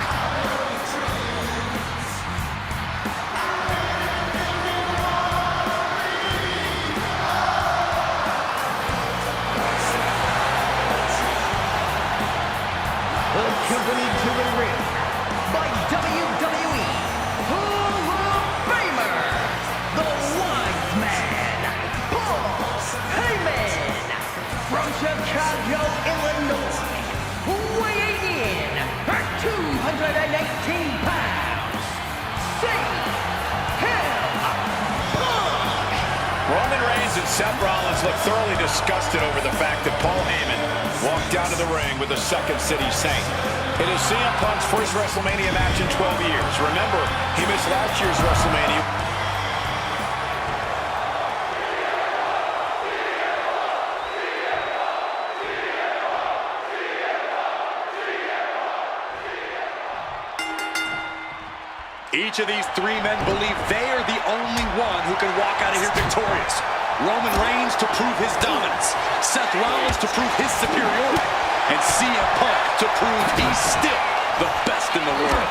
Roman Reigns and Seth Rollins look thoroughly disgusted over the fact that Paul Heyman walked down to the ring with the Second City Saint. It is CM Punk's first WrestleMania match in 12 years. Remember, he missed last year's WrestleMania. Each of these three men believe they are the only one who can walk out of here victorious. Roman Reigns to prove his dominance, Seth Rollins to prove his superiority, and CM Punk to prove he's still the best in the world.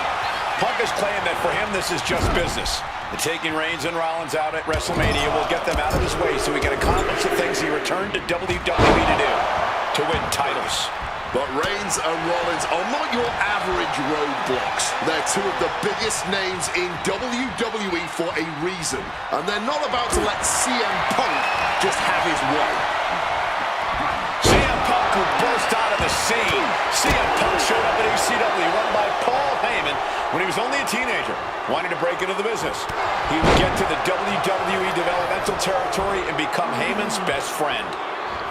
Punk has claimed that for him this is just business. And taking Reigns and Rollins out at WrestleMania will get them out of his way so he can accomplish the things he returned to WWE to do, to win titles. But Reigns and Rollins are not your average roadblocks. They're two of the biggest names in WWE for a reason. And they're not about to let CM Punk just have his way. CM Punk who burst out of the scene. CM Punk showed up at ECW run by Paul Heyman when he was only a teenager, wanting to break into the business. He would get to the WWE developmental territory and become Heyman's best friend.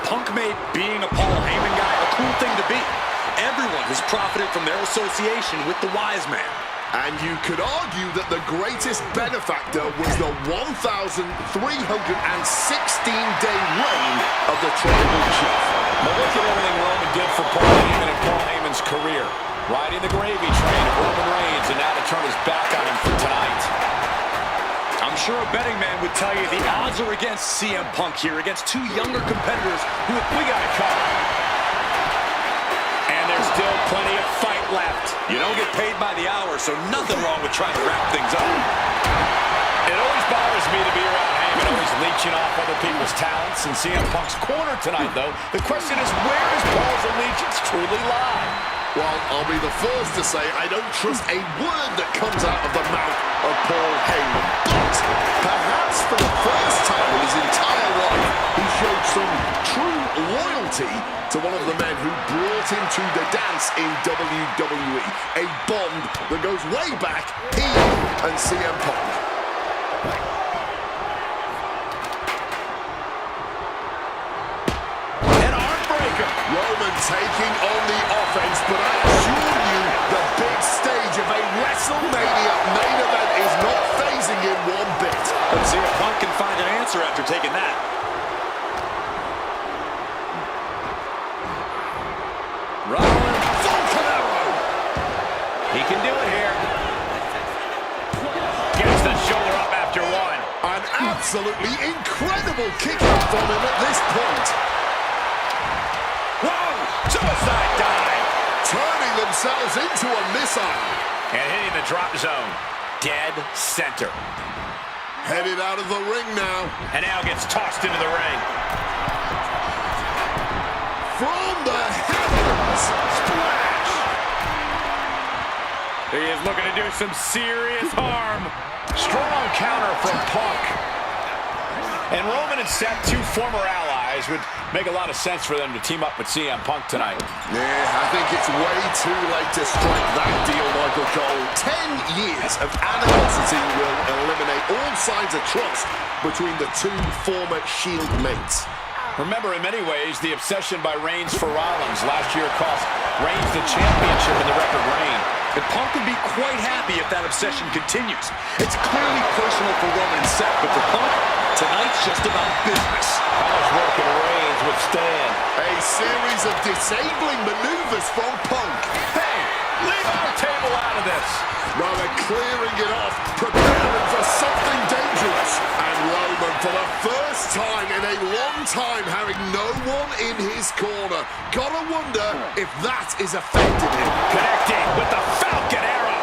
Punk made being a Paul Heyman guy a cool thing to be. Everyone has profited from their association with the wise man. And you could argue that the greatest benefactor was the 1,316-day reign of the Tribal Chief. But look at everything Roman did for Paul Heyman and Paul Heyman's career. Riding the gravy train of Roman Reigns and now to turn his back on him for tonight. I'm sure a betting man would tell you the odds are against CM Punk here, against two younger competitors who we got to cover. And there's still plenty of fight left. You don't get paid by the hour, so nothing wrong with trying to wrap things up. It always bothers me to be around Heyman, always leeching off other people's talents. In CM Punk's corner tonight, though, the question is, where does Paul's allegiance truly lie? Well, I'll be the first to say I don't trust a word that comes out of the mouth of Paul Heyman. But perhaps for the first time in his entire life, he showed some true loyalty to one of the men who brought him to the dance in WWE. A bond that goes way back, he and CM Punk. Roman taking on the offense, but I assure you the big stage of a WrestleMania main event is not phasing him one bit. Let's see if Punk can find an answer after taking that. Rollins, Volcanero. He can do it here. Gets the shoulder up after one. An absolutely incredible kick out from him at this point. Whoa! Suicide dive! Turning themselves into a missile. And hitting the drop zone. Dead center. Headed out of the ring now. And now gets tossed into the ring. From the heavens. Splash! He is looking to do some serious harm. Strong counter from Punk. And Roman and Seth, two former allies, would make a lot of sense for them to team up with CM Punk tonight. Yeah, I think it's way too late to strike that deal, Michael Cole. 10 years of animosity will eliminate all signs of trust between the two former Shield mates. Remember, in many ways, the obsession by Reigns for Rollins last year cost Reigns the championship in the record reign. And Punk would be quite happy if that obsession continues. It's clearly personal for Roman and Seth, but for Punk, tonight's just about business. How much more can Reigns withstand? A series of disabling maneuvers from Punk. Hey, leave our table out of this. Roman clearing it off, preparing for something dangerous. And Roman, for the first time in a long time, having no one in his corner. Gotta wonder if that is affecting him. Connecting with the Falcon Arrow.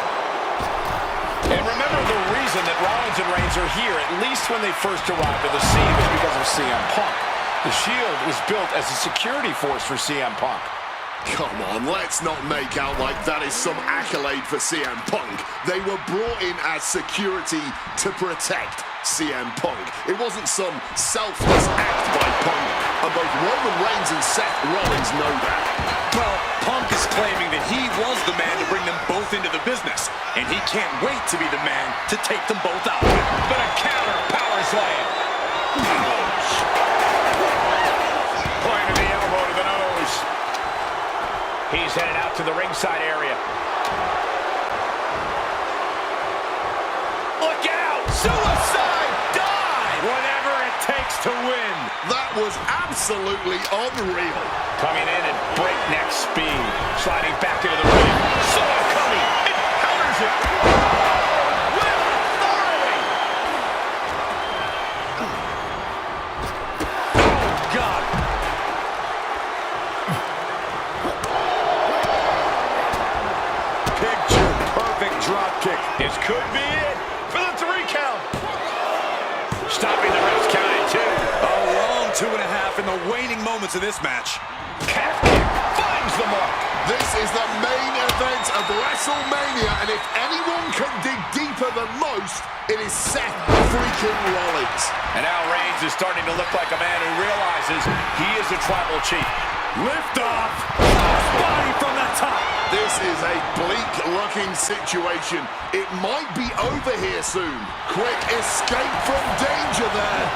And remember, the reason that Rollins and Reigns are here, at least when they first arrived at the scene, was because of CM Punk. The Shield was built as a security force for CM Punk. Come on, let's not make out like that is some accolade for CM Punk. They were brought in as security to protect CM Punk. It wasn't some selfless act by Punk, and both Roman Reigns and Seth Rollins know that. Well, Punk is claiming that he was the man to bring them both into the business, and he can't wait to be the man to take them both out. But a counter power slam. Point of the elbow to the nose. He's headed out to the ringside area. Look out! Suicide dive! Whatever it takes to win. That was absolutely unreal. Coming in at breakneck speed. Sliding back into the ring. Saw it coming. It counters it. With authority. Oh, God. Picture perfect drop kick. This could be it for the 3 count. Stopping the ref's count at 2. A long 2.5 in the waning moments of this match. Calf kick finds the mark. This is the main event of WrestleMania, and if anyone can dig deeper than most, it is Seth freaking Rollins. And now Reigns is starting to look like a man who realizes he is the tribal chief. Lift off. Body from the top. This is a bleak-looking situation. It might be over here soon. Quick escape from danger there.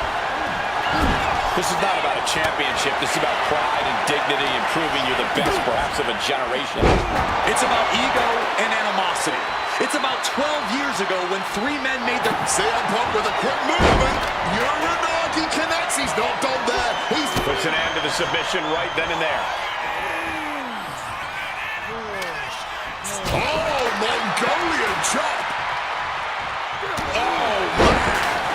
This is not about a championship. This is about pride and dignity and proving you're the best, perhaps, of a generation. It's about ego and animosity. It's about 12 years ago when 3 men made their... CM Punk with a quick movement. Uranagi connects. He's not done there. He's... Puts an end to the submission right then and there. Oh, Mongolian chop. Oh, man.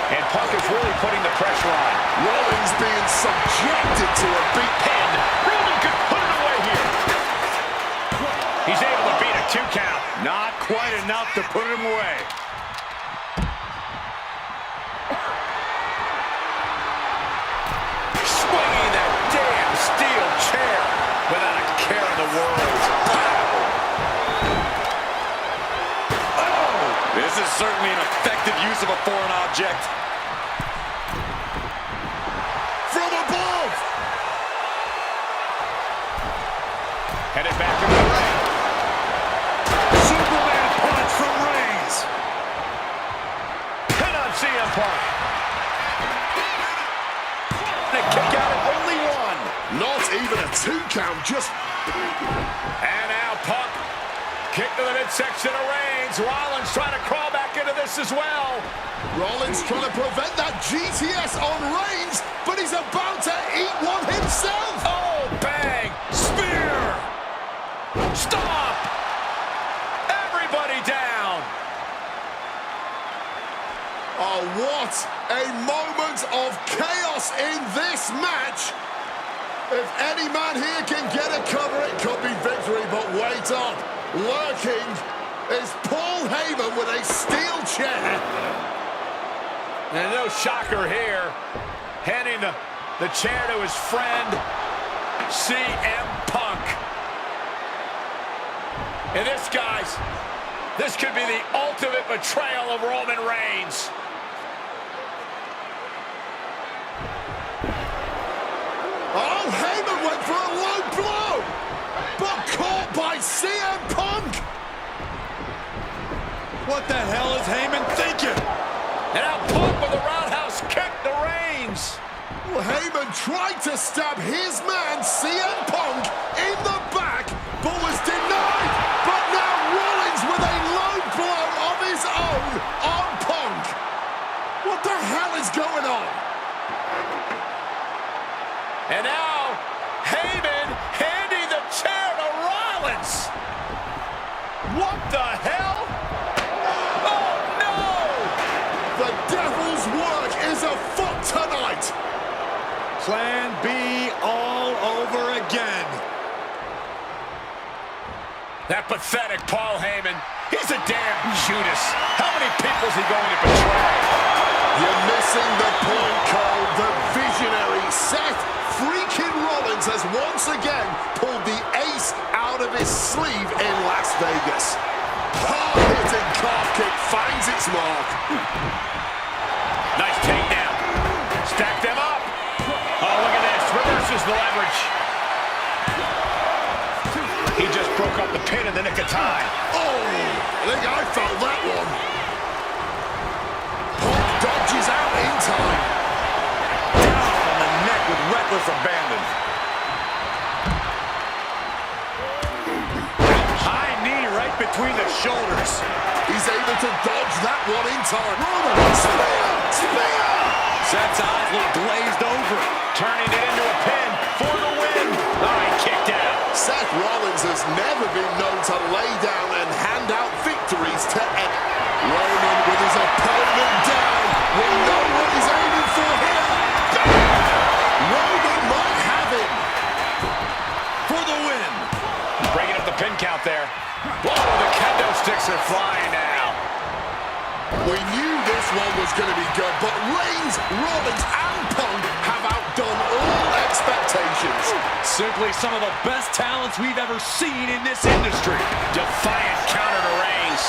And Punk is really putting the pressure on. Rollins being subjected to a big Pin. Roman could put it away here. He's able to beat a 2 count. Not quite enough to put him away. Swinging that damn steel chair without a care in the world. Oh, this is certainly an effective use of a foreign object. from above. Headed back into the ring. Superman punch from Reigns. Pin on CM Punk. And a kick out at only 1. Not even a 2 count, just... And now Punk. Kick to the midsection of Reigns. Rollins trying to crawl back into this as well. Rollins trying to prevent that GTS on Reigns, but he's about to eat one himself. Oh, bang. Spear. Stop. Everybody down. Oh, what a moment of chaos in this match. If any man here can get a cover, it could be victory, but wait up. Lurking is Paul Heyman with a steel chair. And no shocker here. Handing the chair to his friend, CM Punk. And this, guys, this could be the ultimate betrayal of Roman Reigns. Oh, Heyman went for a low blow, but caught by CM Punk. What the hell is Heyman thinking? And now Punk with a roundhouse kick to Reigns. Well, Heyman tried to stab his man, CM Punk, in the back, but was denied. But now Rollins with a low blow of his own on Punk. What the hell is going on? And now Heyman handing the chair to Rollins. What the hell? Oh, no! The devil's work is afoot tonight. Plan B all over again. That pathetic Paul Heyman. He's a damn Judas. How many people is he going to betray? You're missing the point, Cole. The visionary Seth freaking Rollins has once again pulled the ace out of his sleeve in Las Vegas. Hard-hitting calf kick finds its mark. Nice takedown. Stack them up. Oh, look at this. Reverses the leverage. He just broke up the pin in the nick of time. Oh, I think I felt that one. Punk dodges out in time. Down on the neck with reckless abandon. High knee right between the shoulders. He's able to dodge that one in time. Spear! Spear! Seth's eyes look glazed over. Turning it into a pin for the win. Oh, he kicked out. Seth Rollins has never been known to lay down and hand out victories to any. Roman with his opponent down. We know what he's aiming for here. Roman might have him. For the win. Bringing up the pin count there. Whoa, the kendo sticks are flying now. We knew this one was going to be good, but Reigns, Rollins, and Punk have outdone all expectations. Simply some of the best talents we've ever seen in this industry. Defiant counter to Reigns.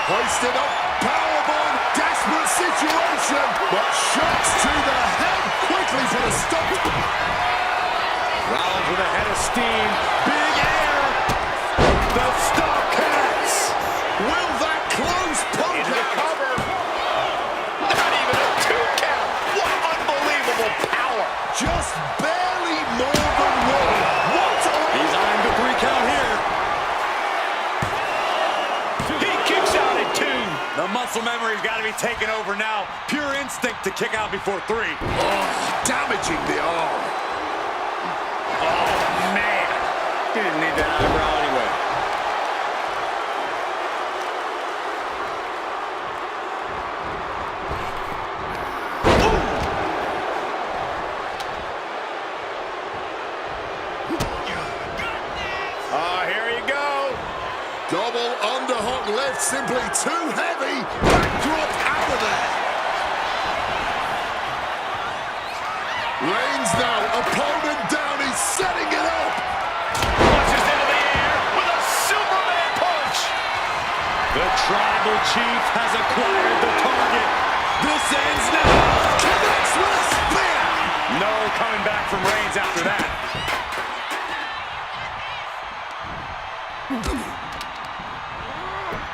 Hoisted up, powerbomb, desperate situation, but shots to the head quickly for the stop. Rollins with a head of steam. Big air. The stop connects. Will that close Punk Into the out? cover. Not even a 2 count. What unbelievable power. Just barely more than one. What a... He's eyeing the 3 count here. He kicks out at 2. The muscle memory's got to be taken over now. Pure instinct to kick out before 3. Oh, damaging the arm. Oh, man. He didn't need that eyebrow anyway. Here you go. Double underhook lift, simply too heavy. Backdrop out of there. Reigns now, opponent down, he's setting it up. Launches into the air with a Superman punch. The tribal chief has acquired the target. This ends now. Connects with a spear. No coming back from Reigns after that.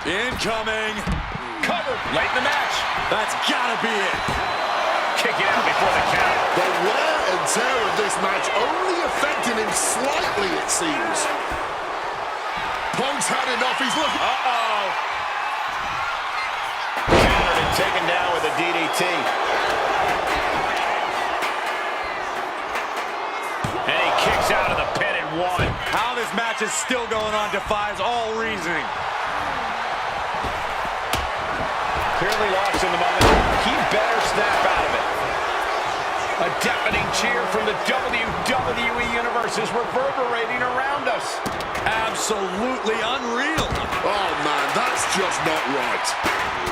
Incoming. Covered late in the match. That's gotta be it. Kicking out before the count. The wear and tear of this match only affecting him slightly, it seems. Punk's had enough, he's looking... Uh-oh. Countered and taken down with a DDT. And he kicks out of the pin and 1. How this match is still going on defies all reasoning. Clearly lost in the moment. He better snap out of it. A deafening cheer from the WWE Universe is reverberating around us. Absolutely unreal. Oh, man, that's just not right.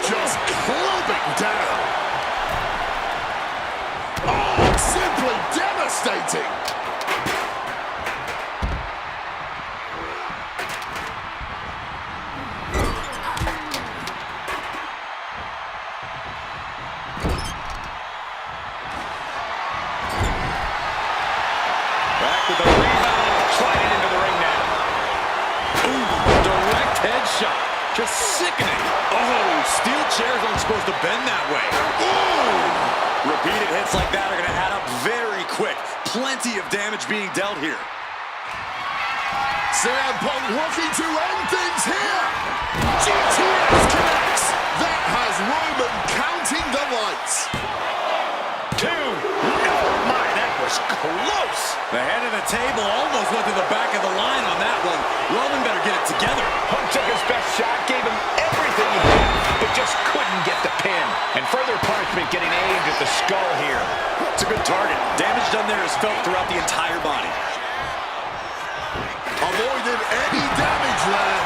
Just clubbing down. Oh, simply devastating. Back with the rebound, sliding into the ring now. Ooh, direct headshot. Just sickening. Oh, steel chairs aren't supposed to bend that way. Ooh. Repeated hits like that are going to add up very quick. Plenty of damage being dealt here. CM Punk looking to end things here. GTS connects. That has Roman counting the lights. 2. Oh, my, that was close. The head of the table almost went to the back of the line on that one. Roman better get it together. Punk took his best shot, gave him everything he had, but just couldn't get the pin. And further punishment getting aimed at the skull here. It's a good target. Damage done there is felt throughout the entire body. Avoided any damage there.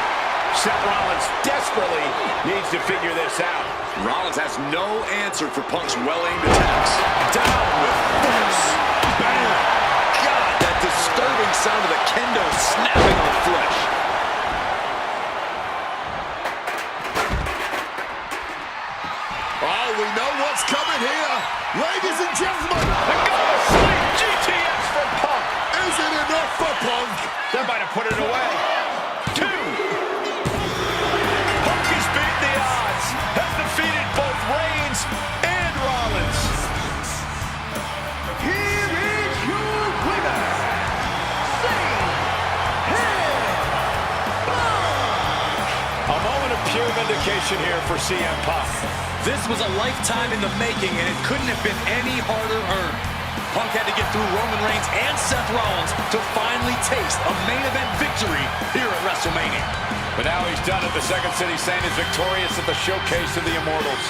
Seth Rollins desperately needs to figure this out. Rollins has no answer for Punk's well-aimed attacks. Down with force. Bam! God, that disturbing sound of the kendo snapping on flesh. Oh, we know what's coming here. Ladies and gentlemen, transformation here for CM Punk. This was a lifetime in the making, and it couldn't have been any harder earned. Punk had to get through Roman Reigns and Seth Rollins to finally taste a main event victory here at WrestleMania. But now he's done it. The Second City Saint is victorious at the Showcase of the Immortals.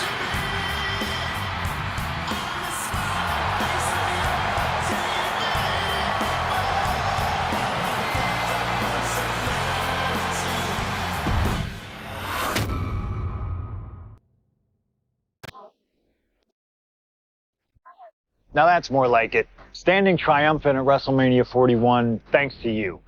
Now that's more like it. Standing triumphant at WrestleMania 41 thanks to you.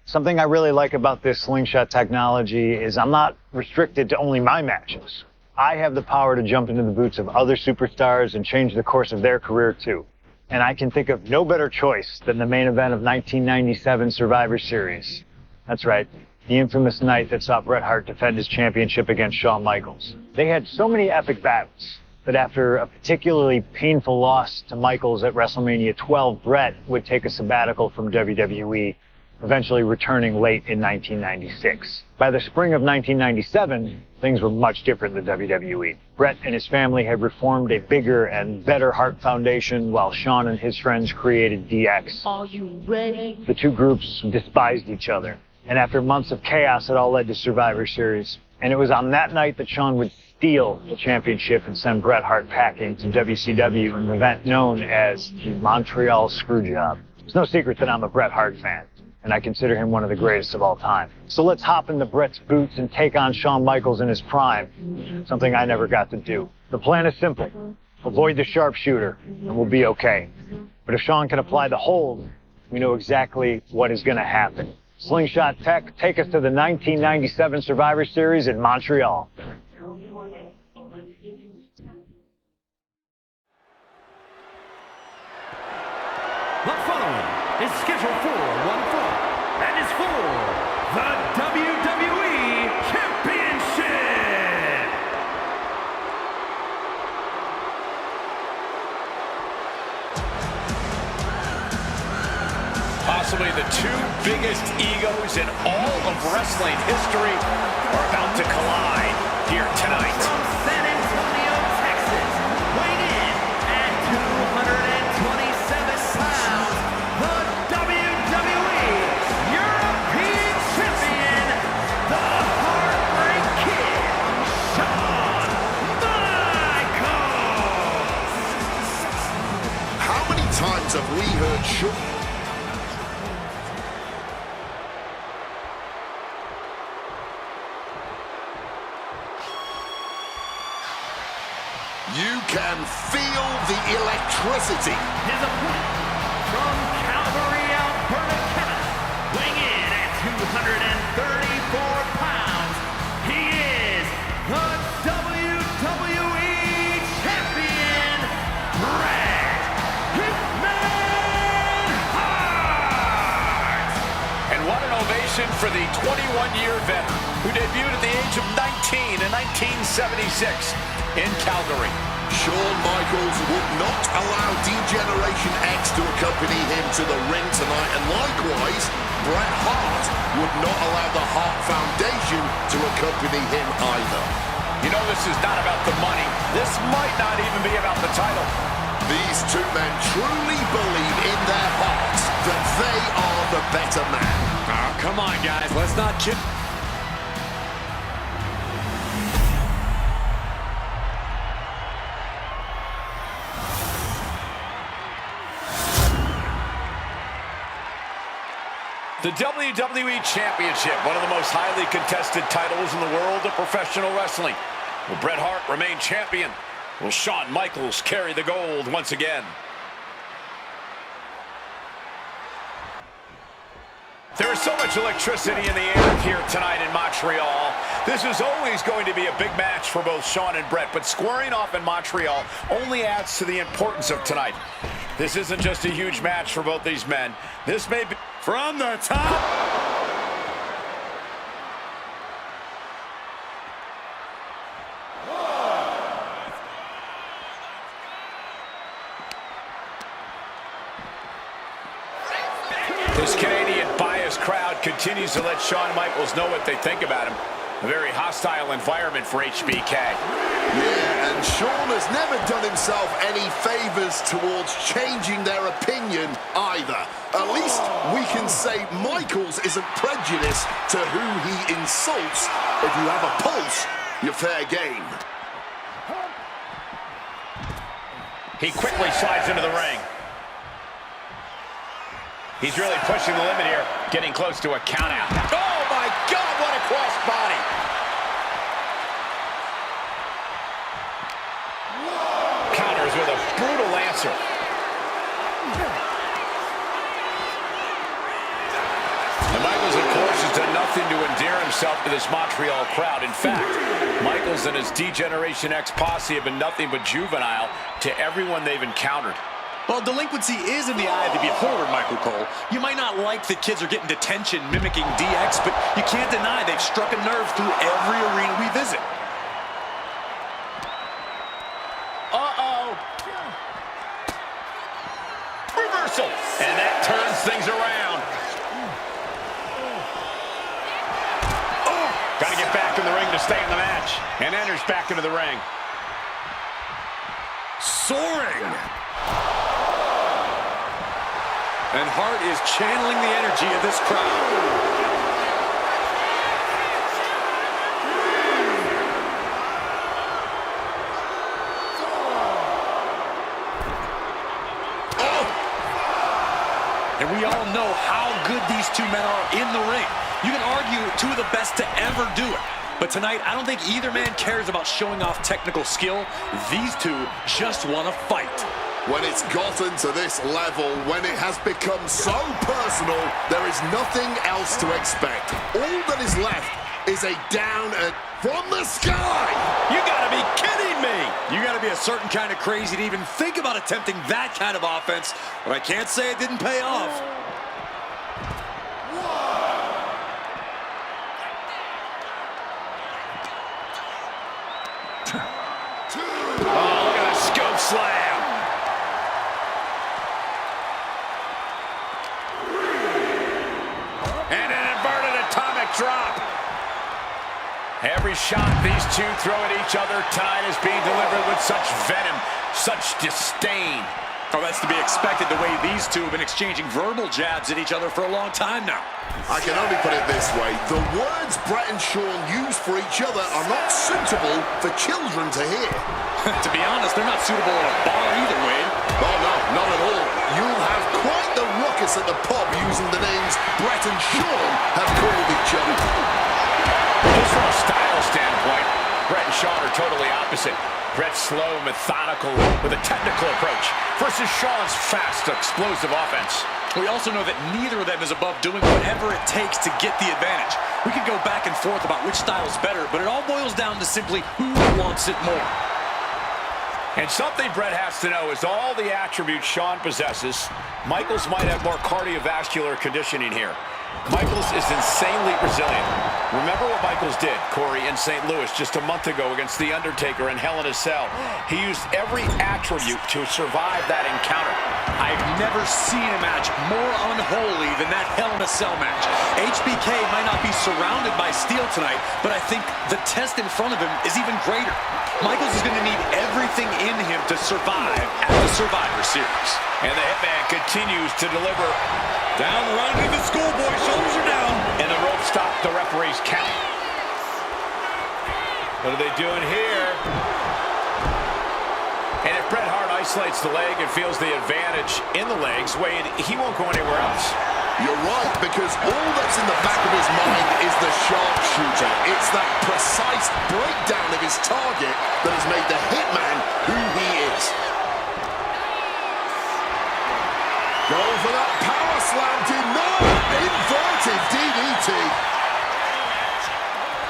Something I really like about this slingshot technology is I'm not restricted to only my matches. I have the power to jump into the boots of other superstars and change the course of their career too. And I can think of no better choice than the main event of 1997 Survivor Series. That's right, the infamous night that saw Bret Hart defend his championship against Shawn Michaels. They had so many epic battles that after a particularly painful loss to Michaels at WrestleMania 12, Bret would take a sabbatical from WWE, eventually returning late in 1996. By the spring of 1997, things were much different than WWE. Bret and his family had reformed a bigger and better Hart Foundation, while Shawn and his friends created DX. Are you ready? The two groups despised each other, and after months of chaos, it all led to Survivor Series. And it was on that night that Shawn would steal the championship and send Bret Hart packing to WCW in an event known as the Montreal Screwjob. It's no secret that I'm a Bret Hart fan, and I consider him one of the greatest of all time. So let's hop into Bret's boots and take on Shawn Michaels in his prime, something I never got to do. The plan is simple. Avoid the sharpshooter, and we'll be okay. But if Shawn can apply the hold, we know exactly what is going to happen. Slingshot Tech, take us to the 1997 Survivor Series in Montreal. The following is scheduled for one fall and is for the WWE Championship. Possibly the two biggest egos in all of wrestling history are about to collide here tonight. From San Antonio, Texas, weighing in at 227 pounds, the WWE European Champion, the Heartbreak Kid, Shawn Michaels. How many times have we heard Shawn? You can feel the electricity. His opponent from Calgary, Alberta, Canada, weighing in at 234 pounds, he is the WWE Champion, Bret Hitman Hart! And what an ovation for the 21-year veteran who debuted at the age of 19 in 1976 in Calgary. Shawn Michaels would not allow D-Generation X to accompany him to the ring tonight, and likewise, Bret Hart would not allow the Hart Foundation to accompany him either. You know, this is not about the money. This might not even be about the title. These two men truly believe in their hearts that they are the better man. Oh, come on, guys. Let's not kid. The WWE Championship, one of the most highly contested titles in the world of professional wrestling. Will Bret Hart remain champion? Will Shawn Michaels carry the gold once again? There is so much electricity in the air here tonight in Montreal. This is always going to be a big match for both Shawn and Bret, but squaring off in Montreal only adds to the importance of tonight. This isn't just a huge match for both these men. This may be from the top. This Canadian biased crowd continues to let Shawn Michaels know what they think about him. A very hostile environment for HBK. Yeah, and Sean has never done himself any favors towards changing their opinion either. At least we can say Michaels isn't prejudiced to who he insults. If you have a pulse, you're fair game. He quickly slides into the ring. He's really pushing the limit here, getting close to a count out. Oh my God, what a cross body. Counters with a brutal answer. And Michaels, of course, has done nothing to endear himself to this Montreal crowd. In fact, Michaels and his D-Generation X posse have been nothing but juvenile to everyone they've encountered. Well, delinquency is in the eye of the beholder, Michael Cole. You might not like that kids are getting detention mimicking DX, but you can't deny they've struck a nerve through every arena we visit. Uh-oh. Reversal. And that turns things around. Oh, got to get back in the ring to stay in the match. And enters back into the ring. Soaring. And Hart is channeling the energy of this crowd. Oh! And we all know how good these two men are in the ring. You can argue two of the best to ever do it. But tonight, I don't think either man cares about showing off technical skill. These two just want to fight. When it's gotten to this level, when it has become so personal, there is nothing else to expect. All that is left is a down and from the sky. You gotta be kidding me! You gotta be a certain kind of crazy to even think about attempting that kind of offense, but I can't say it didn't pay off. Oh, look at the scope slam. And an inverted atomic drop. Every shot these two throw at each other tonight is being delivered with such venom, such disdain. Oh, that's to be expected the way these two have been exchanging verbal jabs at each other for a long time now. I can only put it this way. The words Brett and Sean use for each other are not suitable for children to hear. To be honest, they're not suitable at a bar either, Wade. Oh, no, not at all. You'll have quite the ruckus at the pub using the names Brett and Sean have called each other. Just from a style standpoint, Brett and Sean are totally opposite. Brett's slow, methodical, with a technical approach, versus Sean's fast, explosive offense. We also know that neither of them is above doing whatever it takes to get the advantage. We could go back and forth about which style is better, but it all boils down to simply who wants it more. And something Brett has to know is all the attributes Sean possesses, Michaels might have more cardiovascular conditioning here. Michaels is insanely resilient. Remember what Michaels did, Corey, in St. Louis just a month ago against The Undertaker in Hell in a Cell. He used every attribute to survive that encounter. I've never seen a match more unholy than that Hell in a Cell match. HBK might not be surrounded by steel tonight, but I think the test in front of him is even greater. Michaels is going to need everything in him to survive at the Survivor Series. And the Hitman continues to deliver. Down the line to the schoolboy, shoulders are down. And the rope stopped the referee's count. What are they doing here? And if Bret Hart isolates the leg and feels the advantage in the legs, Wade, he won't go anywhere else. You're right, because all that's in the back of his mind is the sharpshooter. It's that precise breakdown of his target that has made the Hitman who he is. Go for that power slam, denied, inverted DDT.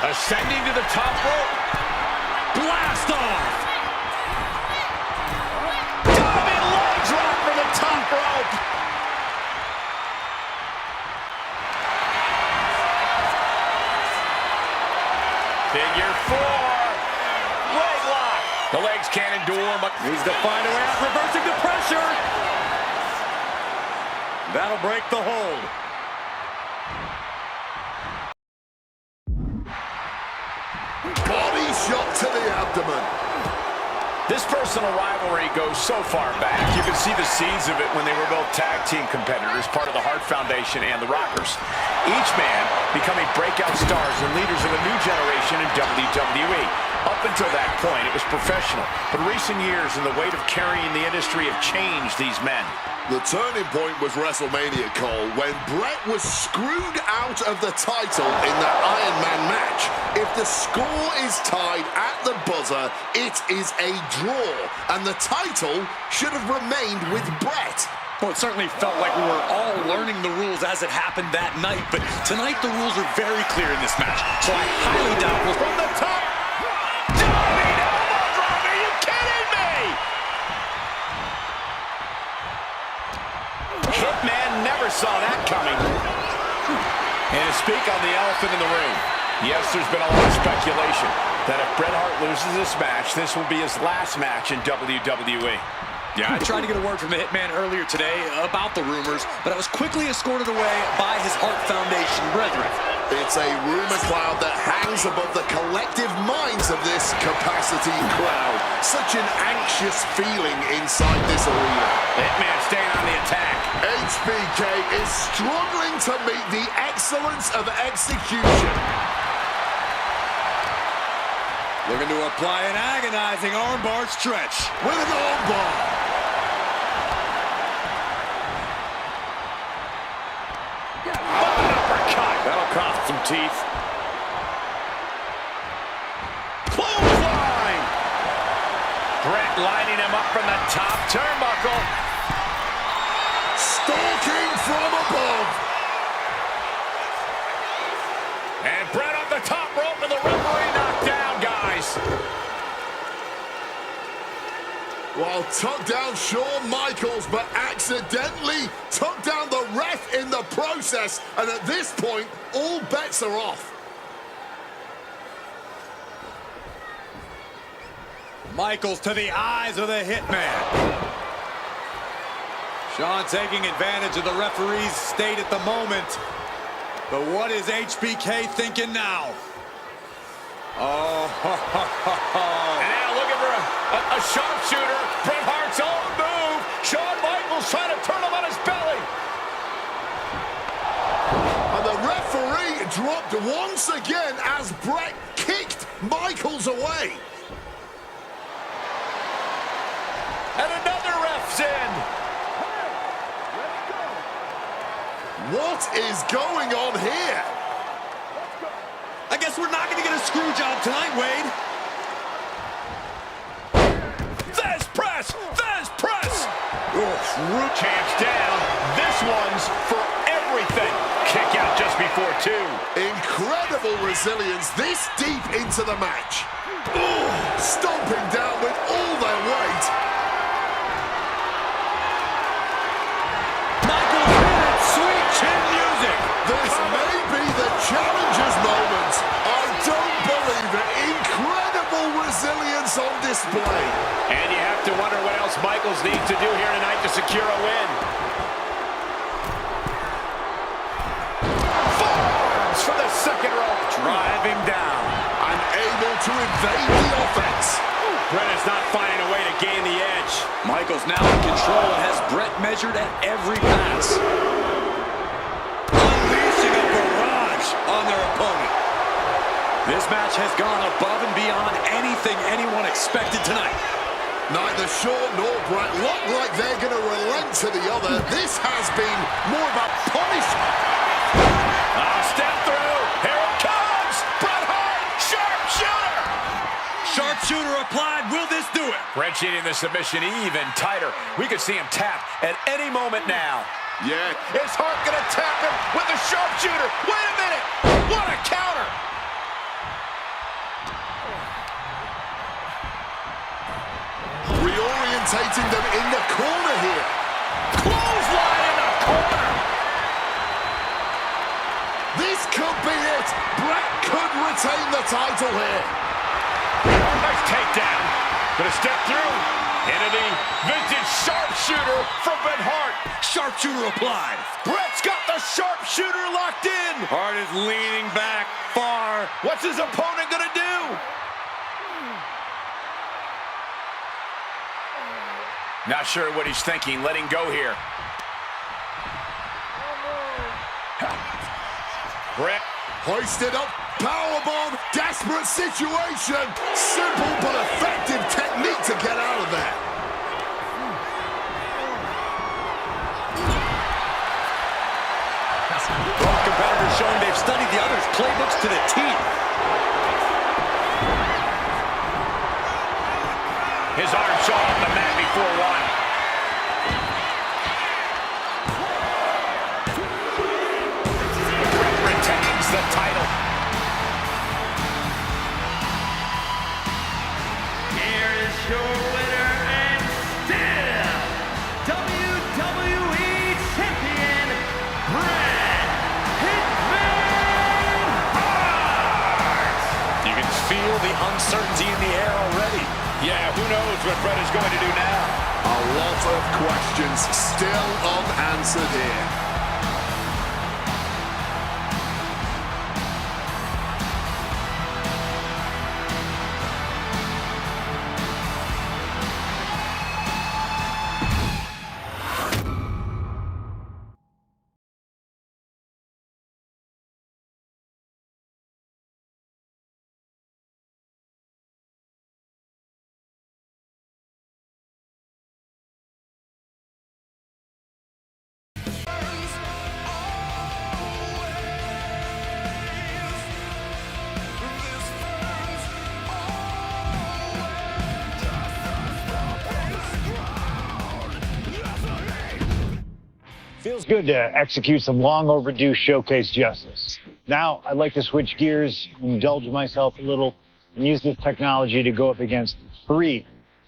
Ascending to the top rope. Blast off! Diving leg drop from the top rope. Figure four. Leg lock. The legs can't endure, but Needs to find a way out, reversing the pressure. That'll break the hold. abdomen. This personal rivalry goes so far back. You can see the seeds of it when they were both tag team competitors, part of the Hart Foundation and the Rockers. Each man becoming breakout stars and leaders of a new generation in WWE. Up until that point, it was professional. But recent years and the weight of carrying the industry have changed these men. The turning point was WrestleMania, Cole, when Bret was screwed out of the title in the Iron Man match. If the score is tied at the buzzer, it is a draw, and the title should have remained with Bret. Well, it certainly felt like we were all learning the rules as it happened that night, but tonight the rules are very clear in this match, so I highly doubt we'll... From the top! Diving elbow drop! Are you kidding me? Hitman never saw that coming. And to speak on the elephant in the room, yes, there's been a lot of speculation that if Bret Hart loses this match, this will be his last match in WWE. Yeah, I tried to get a word from the Hitman earlier today about the rumors, but I was quickly escorted away by his Hart Foundation brethren. It's a rumor cloud that hangs above the collective minds of this capacity crowd. Such an anxious feeling inside this arena. Hitman staying on the attack. HBK is struggling to meet the excellence of execution. Looking to apply an agonizing armbar stretch. With an armbar. That'll cost some teeth. Clothesline! Bret lining him up from the top turnbuckle. Stalking from above. And Bret up the top rope and the referee knocked down, guys. Well, took down Shawn Michaels, but accidentally took down the ref in the process. And at this point, all bets are off. Michaels to the eyes of the Hitman. Shawn taking advantage of the referee's state at the moment. But what is HBK thinking now? Oh, And now looking for a sharpshooter. Bret Hart's own move. Shawn Michaels trying to turn him on his belly. And the referee dropped once again as Bret kicked Michaels away. And another ref's in. What is going on here? I guess we're not going to get a screw job tonight, Wade. Fez press! Fez press! Root champ's down. This one's for everything. Kick out just before 2. Incredible resilience this deep into the match. Ooh, stomping down with all their weight. Michaels hit it. Sweet chin music. This may be the challenger's moment. I don't believe it. Incredible resilience on display. And you have to wonder what else Michaels needs to do here tonight to secure a win. Forearms from the second rope. Drive him down. Unable to evade the offense. Bret is not finding a way to gain the edge. Michaels now in control and has Bret measured at every pass. Unleashing a barrage on their opponent. This match has gone above and beyond anything anyone expected tonight. Neither Shawn nor Bret look like they're going to relent to the other. This has been more about punishment. Step through. Here it comes. Bret Hart. Sharpshooter. Sharpshooter applied. Will this do it? Wrenching in the submission even tighter. We could see him tap at any moment now. Yeah. Is Hart going to tap him with the sharpshooter? Wait a minute. What a counter. Reorientating them in the corner here. Clothesline in the corner. This could be it. Bret could retain the title here. Nice takedown. Gonna step through into the vintage sharpshooter from Bret Hart. Sharpshooter applied. Bret's got the sharpshooter locked in. Hart is leaning back far. What's his opponent gonna do? Not sure what he's thinking, letting go here. Brett. Hoisted up, powerbomb, desperate situation. Simple but effective technique to get out of there. Both competitors showing they've studied the other's playbooks to the teeth. His arm shot on the mat before one. Brett retains the title. Here is your winner and still WWE Champion, Bret Hitman Hart. You can feel the uncertainty in the air already. Yeah, who knows what Brett is going to do now? A lot of questions still unanswered here. Feels good to execute some long overdue showcase justice. Now, I'd like to switch gears, indulge myself a little, and use this technology to go up against 3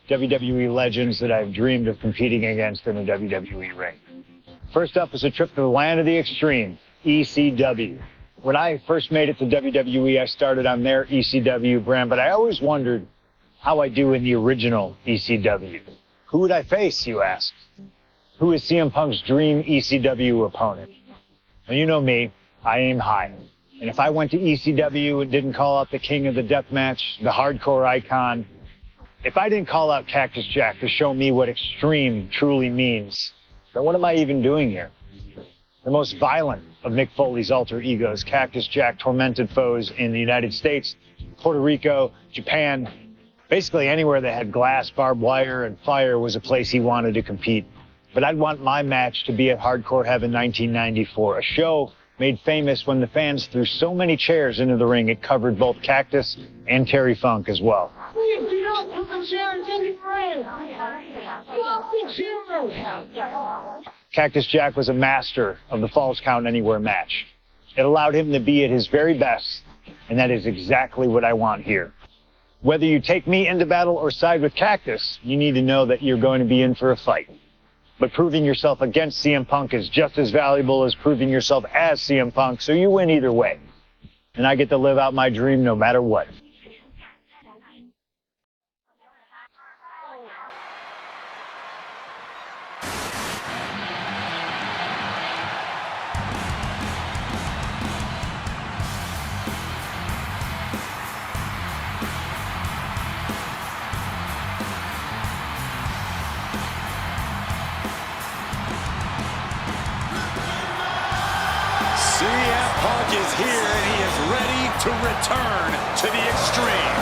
WWE legends that I've dreamed of competing against in a WWE ring. First up is a trip to the land of the extreme, ECW. When I first made it to WWE, I started on their ECW brand, but I always wondered how I do in the original ECW. Who would I face, you ask? Who is CM Punk's dream ECW opponent? Well, you know me, I aim high. And if I went to ECW and didn't call out the king of the death match, the hardcore icon, if I didn't call out Cactus Jack to show me what extreme truly means, then what am I even doing here? The most violent of Mick Foley's alter egos, Cactus Jack tormented foes in the United States, Puerto Rico, Japan, basically anywhere that had glass, barbed wire, and fire was a place he wanted to compete. But I'd want my match to be at Hardcore Heaven 1994, a show made famous when the fans threw so many chairs into the ring it covered both Cactus and Terry Funk as well. Cactus Jack was a master of the Falls Count Anywhere match. It allowed him to be at his very best, and that is exactly what I want here. Whether you take me into battle or side with Cactus, you need to know that you're going to be in for a fight. But proving yourself against CM Punk is just as valuable as proving yourself as CM Punk, so you win either way. And I get to live out my dream no matter what. CM Punk is here and he is ready to return to the extreme.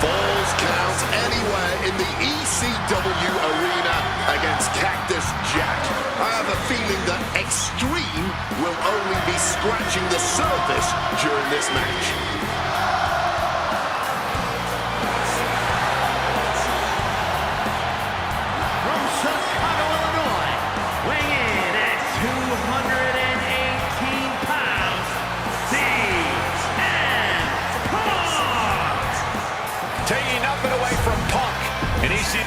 Falls Count Anywhere in the ECW arena against Cactus Jack. I have a feeling that extreme will only be scratching the surface during this match. From Chicago, Illinois, weighing in at 218 pounds, CM Punk! Taking nothing away from Punk. And he's in.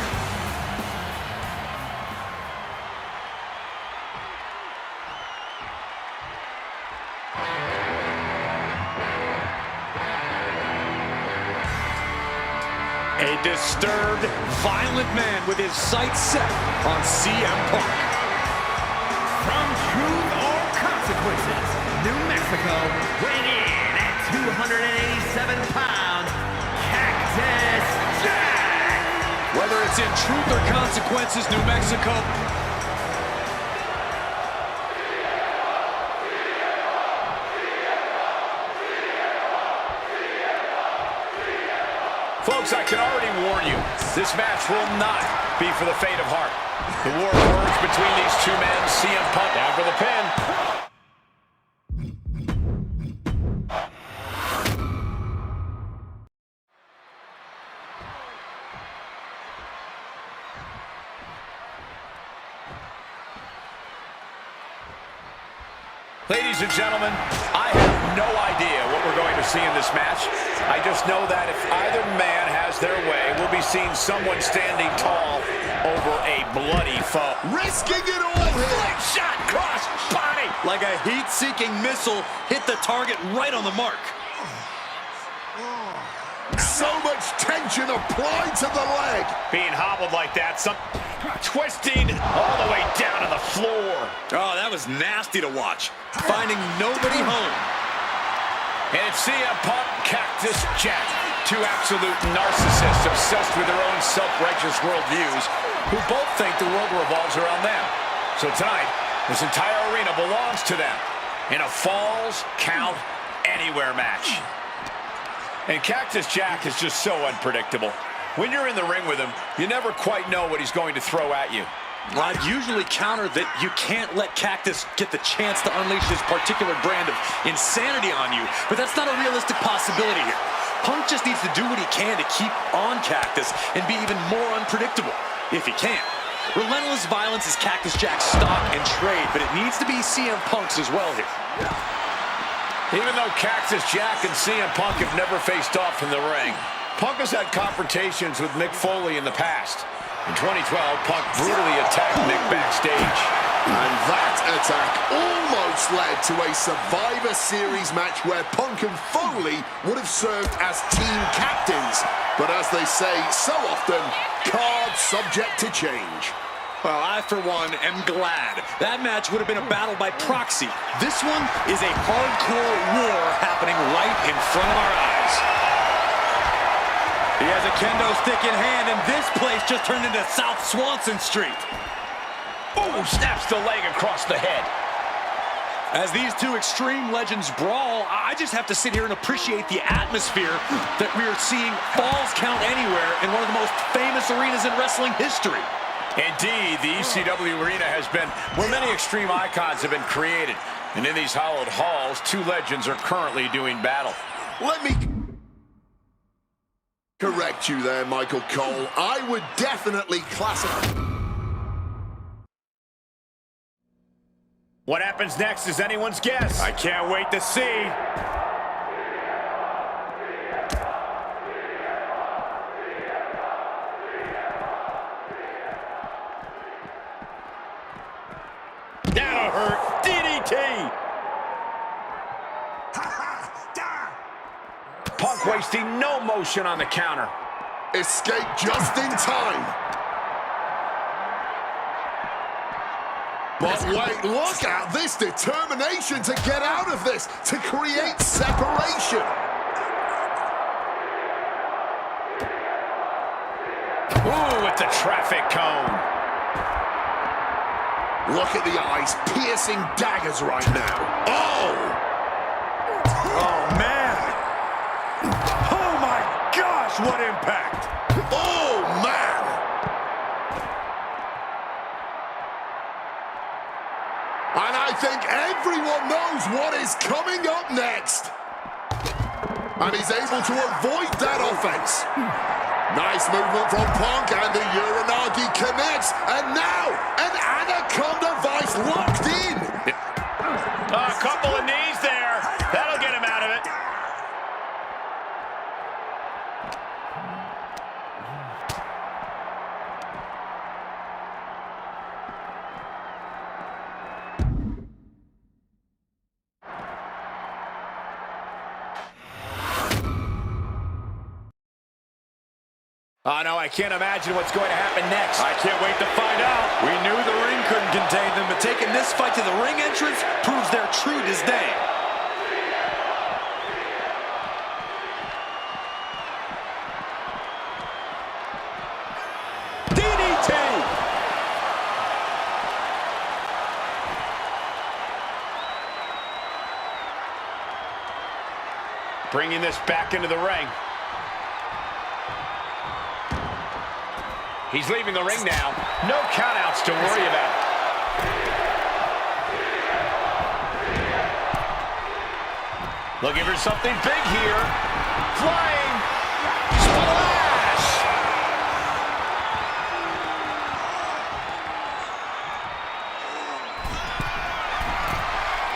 A disturbed, violent man with his sights set on CM Punk. From Truth or Consequences, New Mexico, weighing in at 287 pounds, Cactus Jack! Whether it's in truth or consequences, New Mexico. Folks, I can already warn you, this match will not be for the faint of heart. The war of words between these two men, CM Punk down for the pin. Ladies and gentlemen, I have no idea what we're going to see in this match. I just know that if either man has their way, we'll be seeing someone standing tall over a bloody foe. Risking it all here. Shot cross body. Like a heat-seeking missile, hit the target right on the mark. So much tension applied to the leg. Being hobbled like that, some twisting all the way down to the floor. Oh, that was nasty to watch. Finding nobody home. And it's CM Punk, Cactus Jack, two absolute narcissists obsessed with their own self-righteous worldviews who both think the world revolves around them. So tonight, this entire arena belongs to them in a Falls Count Anywhere match. And Cactus Jack is just so unpredictable. When you're in the ring with him, you never quite know what he's going to throw at you. Well, I'd usually counter that you can't let Cactus get the chance to unleash his particular brand of insanity on you, but that's not a realistic possibility here. Punk just needs to do what he can to keep on Cactus and be even more unpredictable, if he can. Relentless violence is Cactus Jack's stock and trade, but it needs to be CM Punk's as well here. Even though Cactus Jack and CM Punk have never faced off in the ring, Punk has had confrontations with Mick Foley in the past. In 2012, Punk brutally attacked Mick backstage. And that attack almost led to a Survivor Series match where Punk and Foley would have served as team captains. But as they say so often, cards subject to change. Well, I, for one, am glad. That match would have been a battle by proxy. This one is a hardcore war happening right in front of our eyes. He has a kendo stick in hand, and this place just turned into South Swanson Street. Ooh, snaps the leg across the head. As these two extreme legends brawl, I just have to sit here and appreciate the atmosphere that we are seeing Falls Count Anywhere in one of the most famous arenas in wrestling history. Indeed, the ECW arena has been where many extreme icons have been created. And in these hallowed halls, two legends are currently doing battle. Let me correct you there, Michael Cole. I would definitely classify. What happens next is anyone's guess. I can't wait to see. That'll hurt. DDT. Punk wasting no motion on the counter. Escape just in time. But wait, look at this determination to get out of this, to create separation. Ooh, with the traffic cone. Look at the eyes, piercing daggers right now. Oh! Oh, man. Oh, my gosh, what impact. Oh, man! And I think everyone knows what is coming up next. And he's able to avoid that offense. Nice movement from Punk, and the Uranagi connects. And now, an Anaconda Vice locked in. A couple of knees there. That'll get him out of it. Oh, no, I can't imagine what's going to happen next. I can't wait to find out. We knew the ring couldn't contain them, but taking this fight to the ring entrance proves they're true as day. bringing this back into the ring. He's leaving the ring now. No countouts to worry about. Looking for something big here. Flying. Splash!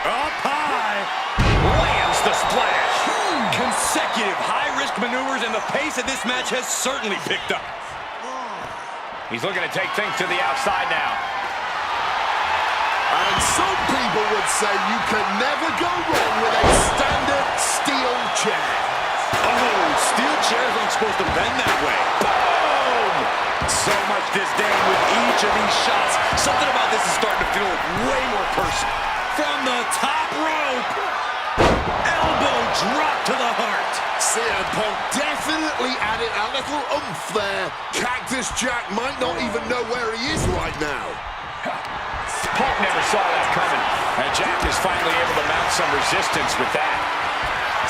Up high. Lands the splash. Consecutive high-risk maneuvers, and the pace of this match has certainly picked up. He's looking to take things to the outside now. And some people would say you can never go wrong with a standard steel chair. Oh, steel chairs aren't supposed to bend that way. Boom! So much disdain with each of these shots. Something about this is starting to feel way more personal. From the top rope. Elbow drop to the heart. CM Punk definitely added a little oomph there. Cactus Jack might not even know where he is right now. Punk never saw that coming, and Jack is finally able to mount some resistance with that.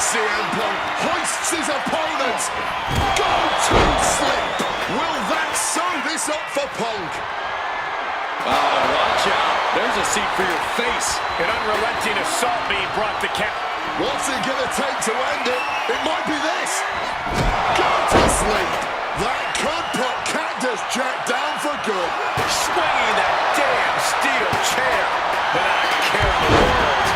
CM Punk hoists his opponent. Go to sleep. Will that sew this up for Punk? Oh, watch out. There's a seat for your face. An unrelenting assault being brought to count. What's it gonna take to end it? It might be this. Go to sleep. That could put Cactus Jack down for good. Swinging that damn steel chair without a care in the world.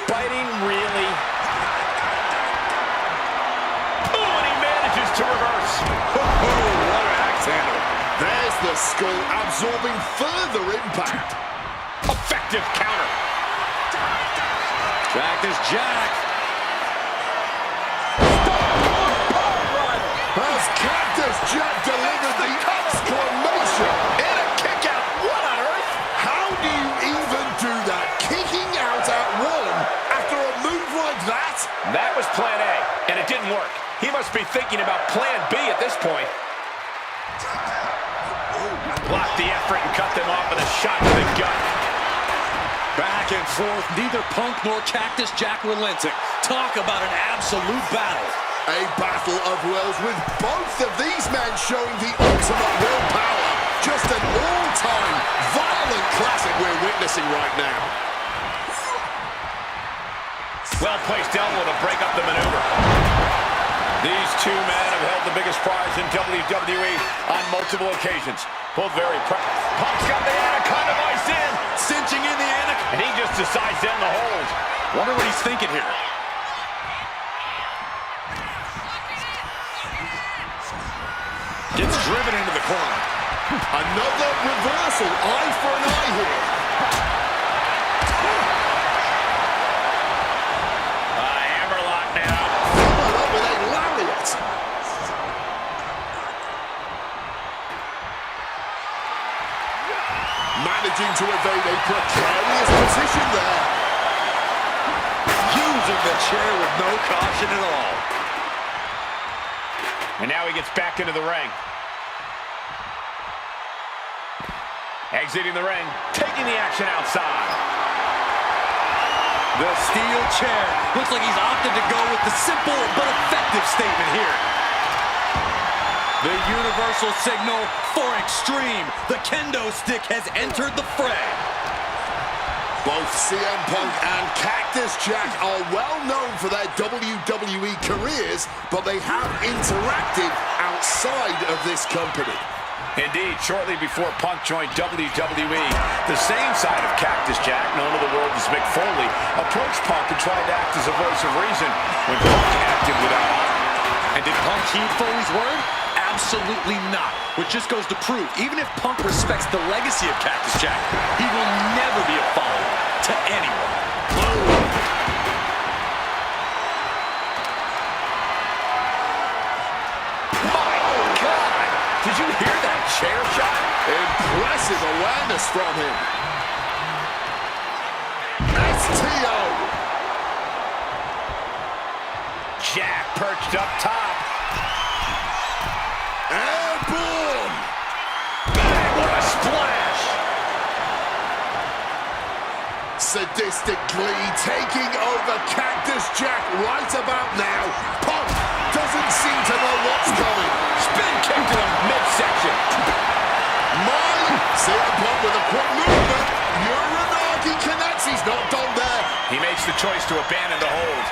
Biting, really? Oh, and he manages to reverse. Oh, what an axe handle. There's the skull absorbing further impact. Effective counter. Cactus Jack. Has Cactus Jack delivered the exclamation? And a kick out. What on earth? How do you even do that? Kicking out at one after a move like that? That was plan A, and it didn't work. He must be thinking about plan B at this point. Block the effort and cut them off with a shot to the gut. Back and forth, neither Punk nor Cactus Jack relenting. Talk about an absolute battle. A battle of wills with both of these men showing the ultimate willpower. Just an all-time violent classic we're witnessing right now. Well-placed elbow to break up the maneuver. These two men have held the biggest prize in WWE on multiple occasions. Both very proud. Punk's got the Anaconda Vice in. Cinching in the Anaconda. And he just decides to end the hold. Wonder what he's thinking here. Gets driven into the corner. Another reversal. Eye for an eye here. Hammerlock now. Followed up with a lariat. Managing to evade a precarious position there. Using the chair with no caution at all. And now he gets back into the ring. Exiting the ring, taking the action outside. The steel chair. Looks like he's opted to go with the simple but effective statement here. The universal signal for extreme. The kendo stick has entered the fray. Both CM Punk and Cactus Jack are well known for their WWE careers, but they have interacted outside of this company. Indeed, shortly before Punk joined WWE, the same side of Cactus Jack, known to the world as Mick Foley, approached Punk and tried to act as a voice of reason when Punk acted without honor. And did Punk heed Foley's word? Absolutely not. Which just goes to prove, even if Punk respects the legacy of Cactus Jack, he will never be a follower to anyone. Did you hear that chair shot? Impressive awareness from him. STO. Jack perched up top. Airborne. Bang, what a splash. sadistic glee taking over Cactus Jack right about now. Punk doesn't seem to know what's coming. Spin kick to the midsection. CM Punk with a quick movement. Uranagi connects. He's not done there. He makes the choice to abandon the hold.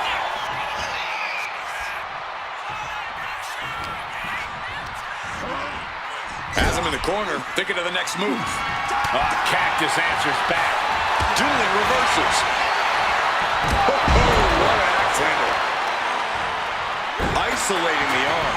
Has him in the corner, thinking of the next move. Cactus answers back. Dueling reverses. Oh, what an axe handle. Isolating the arm.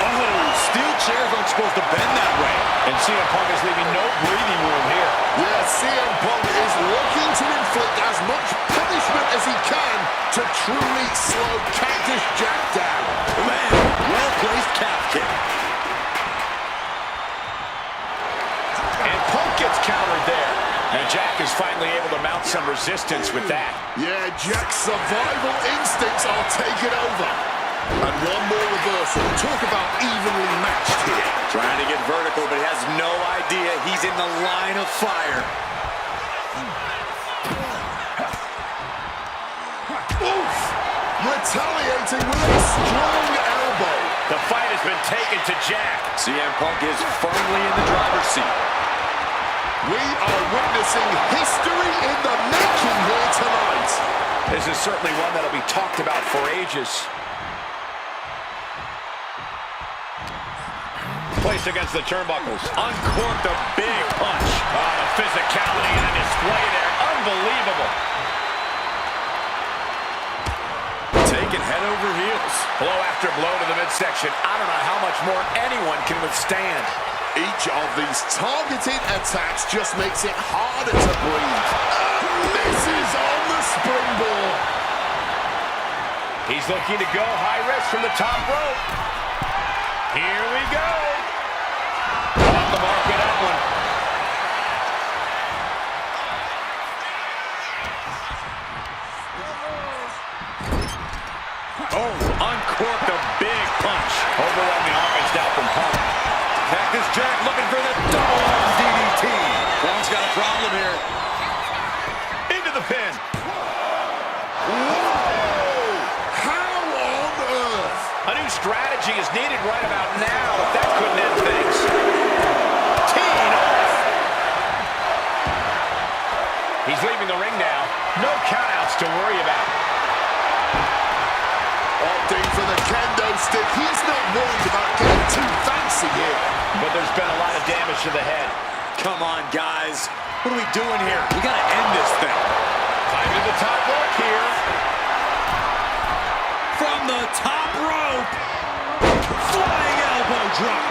Oh, steel chairs aren't supposed to bend that way. And CM Punk is leaving no breathing room here. Yeah, CM Punk is looking to inflict as much punishment as he can to truly slow Cactus Jack down. Man, well-placed calf kick. And Punk gets countered there. And Jack is finally able to mount some resistance with that. Yeah, Jack's survival instincts are taking over. And one more reversal. Talk about evenly matched here. Trying to get vertical, but he has no idea he's in the line of fire. Oof! Retaliating with a strong elbow. The fight has been taken to Jack. CM Punk is firmly in the driver's seat. We are witnessing history in the making here tonight. This is certainly one that'll be talked about for ages. Placed against the turnbuckles. Uncorked a big punch. Oh, the physicality and the display there. Unbelievable. Taken head over heels. Blow after blow to the midsection. I don't know how much more anyone can withstand. Each of these targeted attacks just makes it harder to breathe. Misses on the springboard. He's looking to go high risk from the top rope. Here we go. Off the mark with that one. Oh, uncorked a big punch. Overwhelming offense now from Punk. Cactus Jack looking for the double arm DDT. Punk's got a problem here. Into the pin. Whoa! How on earth? A new strategy is needed right about now, but that couldn't end things. Teeing off. He's leaving the ring now. No countouts to worry about. Opting for the kendo stick. He's not worried about getting too fancy here. But there's been a lot of damage to the head. Come on, guys. What are we doing here? We got to end this thing. Climbing the top rope here. From the top rope. Flying elbow drop.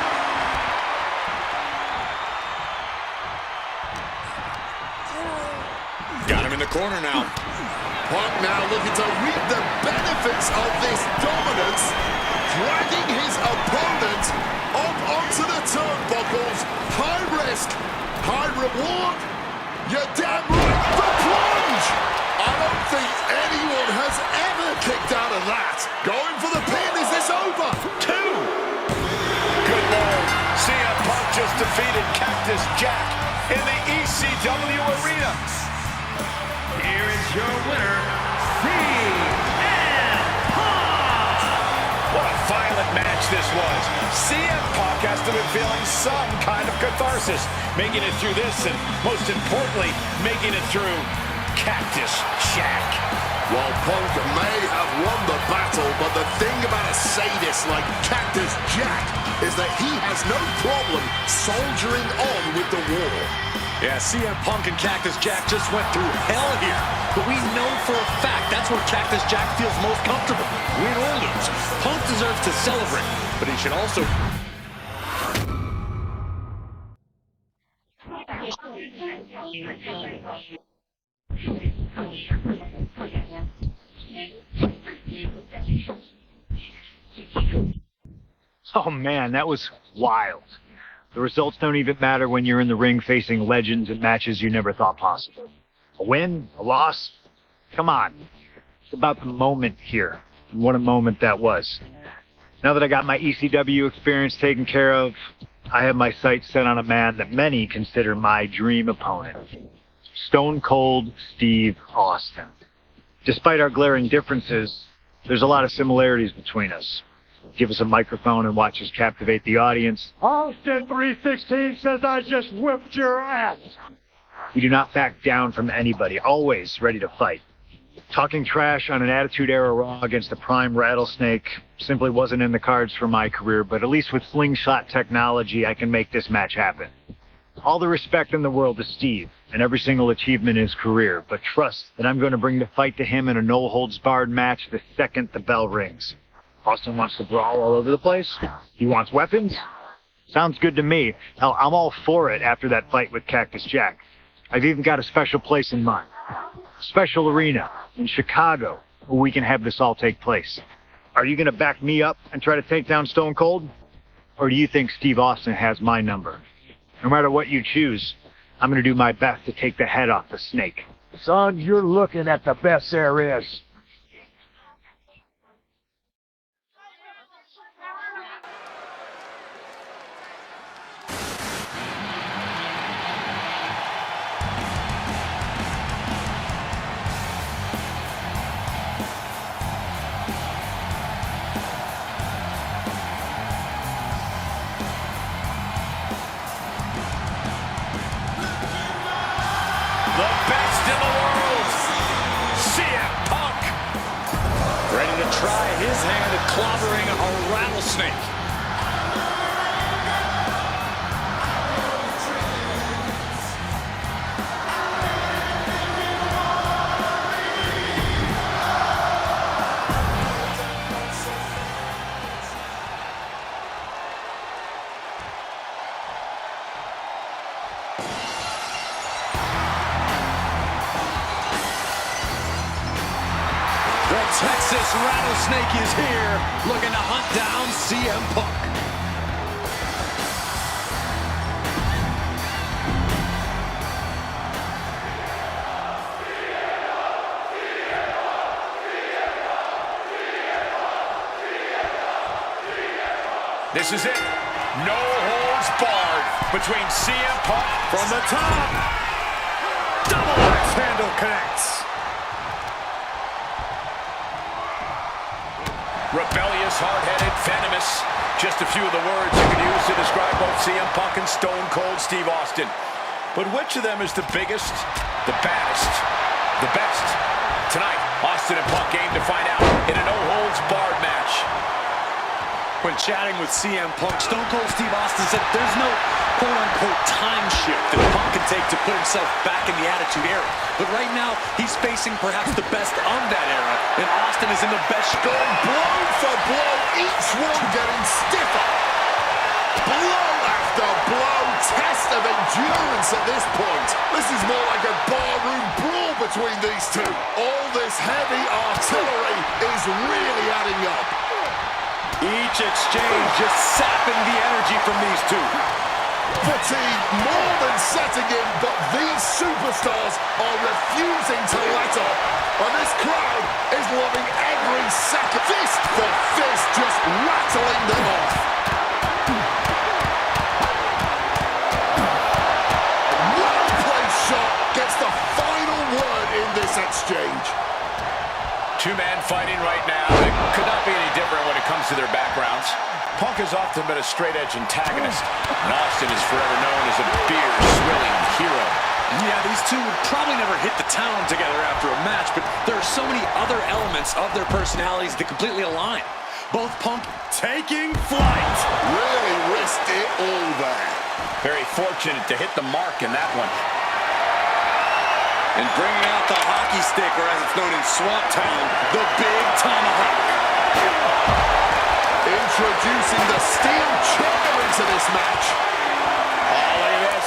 Got him in the corner now. Punk now looking to reap the benefits of this dominance, dragging his opponent up onto the turnbuckles. High risk, high reward. You're damn right, the plunge! I don't think anyone has ever kicked out of that. Going for the pin, is this over? Two! Good Lord, CM Punk just defeated Cactus Jack in the ECW arena. Here is your winner, CM Punk! What a violent match this was. CM Punk has to be feeling some kind of catharsis, making it through this and, most importantly, making it through Cactus Jack. While Punk may have won the battle, but the thing about a sadist like Cactus Jack is that he has no problem soldiering on with the war. Yeah, CM Punk and Cactus Jack just went through hell here. But we know for a fact that's where Cactus Jack feels most comfortable. Win or lose, Punk deserves to celebrate, but he should also... Oh man, that was wild. The results don't even matter when you're in the ring facing legends and matches you never thought possible. A win, a loss, come on. It's about the moment here. And what a moment that was. Now that I got my ECW experience taken care of, I have my sights set on a man that many consider my dream opponent. Stone Cold Steve Austin. Despite our glaring differences, there's a lot of similarities between us. Give us a microphone and watch us captivate the audience. Austin 316 says I just whipped your ass. We do not back down from anybody, always ready to fight. Talking trash on an Attitude Era Raw against the prime Rattlesnake simply wasn't in the cards for my career, but at least with slingshot technology, I can make this match happen. All the respect in the world to Steve and every single achievement in his career, but trust that I'm going to bring the fight to him in a no-holds-barred match the second the bell rings. Austin wants to brawl all over the place? He wants weapons? Sounds good to me. Hell, I'm all for it after that fight with Cactus Jack. I've even got a special place in mind. Special arena in Chicago where we can have this all take place. Are you going to back me up and try to take down Stone Cold? Or do you think Steve Austin has my number? No matter what you choose, I'm going to do my best to take the head off the snake. Son, you're looking at the best there is. The best in the world, CM Punk. Ready to try his hand at clobbering a rattlesnake. The Texas Rattlesnake is here, looking to hunt down CM Punk. This is it. No holds barred between CM Punk From the top, double axe handle connects. Rebellious, hard-headed, venomous. Just a few of the words you can use to describe both CM Punk and Stone Cold Steve Austin. But which of them is the biggest, the baddest, the best? Tonight, Austin and Punk aim to find out in a no-holds-barred match. When chatting with CM Punk, Stone Cold Steve Austin said there's no quote-unquote time shift that Punk can take to put himself back in the Attitude Era. But right now, he's facing perhaps the best of that era, and Austin is in the best shape. Going blow for blow, each one getting stiffer. Blow after blow, test of endurance at this point. This is more like a barroom brawl between these two. All this heavy artillery is really adding up. Each exchange just sapping the energy from these two. Fatigue more than setting in, but these superstars are refusing to let up. And this crowd is loving every second. Fist for fist, just rattling them off. Well-placed shot gets the final word in this exchange. Two-man fighting right now. It could not be any different when it comes to their backgrounds. Punk has often been a straight-edge antagonist, and Austin is forever known as a beer-swilling hero. Yeah, these two would probably never hit the town together after a match, but there are so many other elements of their personalities that completely align. Both Punk taking flight. Really risked it all there. Very fortunate to hit the mark in that one. And bringing out the hockey stick, or as it's known in Swamp Town, the Big Tomahawk. Introducing the steel chair into this match. Oh, look at this.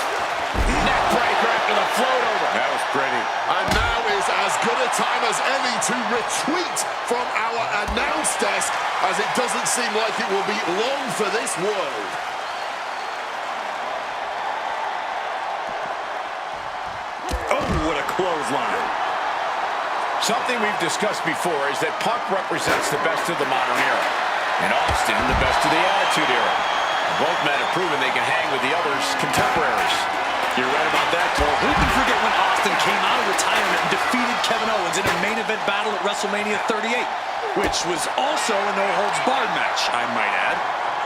Neck breaker after the float over. That was pretty. And now is as good a time as any to retreat from our announce desk, as it doesn't seem like it will be long for this world. Oh, what a clothesline. Something we've discussed before is that Punk represents the best of the modern era, and Austin the best of the Attitude Era. Both men have proven they can hang with the others' contemporaries. You're right about that, Cole. Who can forget when Austin came out of retirement and defeated Kevin Owens in a main event battle at WrestleMania 38, which was also a no-holds-barred match, I might add.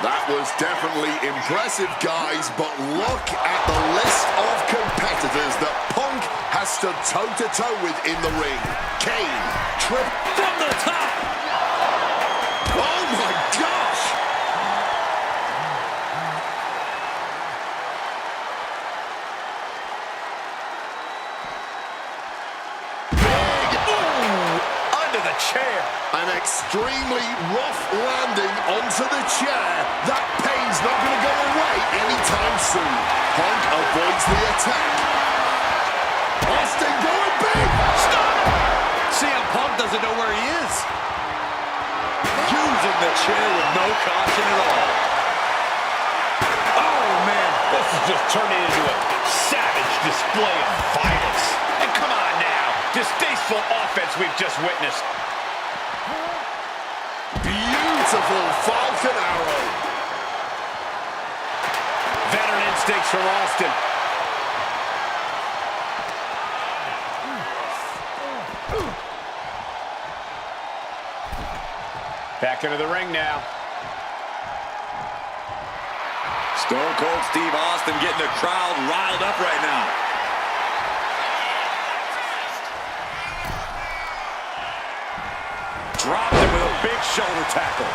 That was definitely impressive, guys, but look at the list of competitors that Punk has stood toe-to-toe with in the ring. Kane, Triple From the top! Oh my gosh! Big, Under the chair. an extremely rough landing onto the chair. That pain's not going to go away anytime soon. Punk avoids the attack. Austin going big! Stop! CM Punk doesn't know where he is. Using the chair with no caution at all. Oh, man. This is just turning into a savage display of violence. And come on now. Distasteful offense we've just witnessed. Beautiful Falcon Arrow. Veteran instincts from Austin. Back into the ring now. Stone Cold Steve Austin getting the crowd riled up right now. Dropped him with a big shoulder tackle.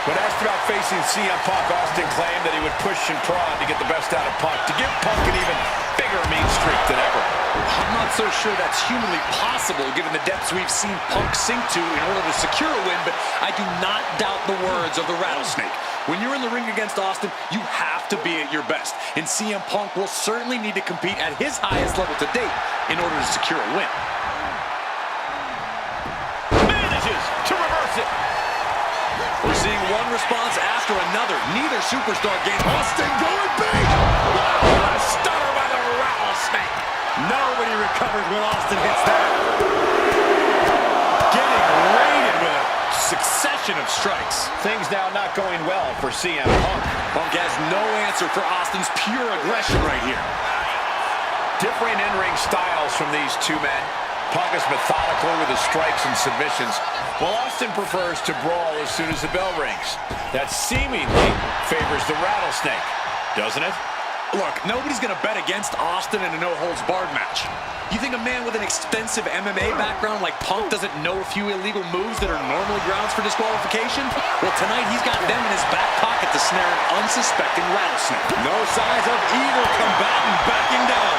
When asked about facing CM Punk, Austin claimed that he would push and prod to get the best out of Punk, to give Punk an even bigger mean streak than ever. I'm not so sure that's humanly possible given the depths we've seen Punk sink to in order to secure a win, but I do not doubt the words of the Rattlesnake. When you're in the ring against Austin, you have to be at your best, and CM Punk will certainly need to compete at his highest level to date in order to secure a win. Manages to reverse it. We're seeing one response after another. Neither superstar gained. Austin going big! Wow, a stunner by the Rattlesnake. Nobody recovers when Austin hits that. Getting raided with a succession of strikes. Things now not going well for CM Punk. Punk has no answer for Austin's pure aggression right here. Differing in-ring styles from these two men. Punk is methodical with his strikes and submissions, while Austin prefers to brawl as soon as the bell rings. That seemingly favors the Rattlesnake, doesn't it? Look, nobody's going to bet against Austin in a no-holds-barred match. You think a man with an extensive MMA background like Punk doesn't know a few illegal moves that are normally grounds for disqualification? Well, tonight he's got them in his back pocket to snare an unsuspecting Rattlesnake. No signs of either combatant backing down.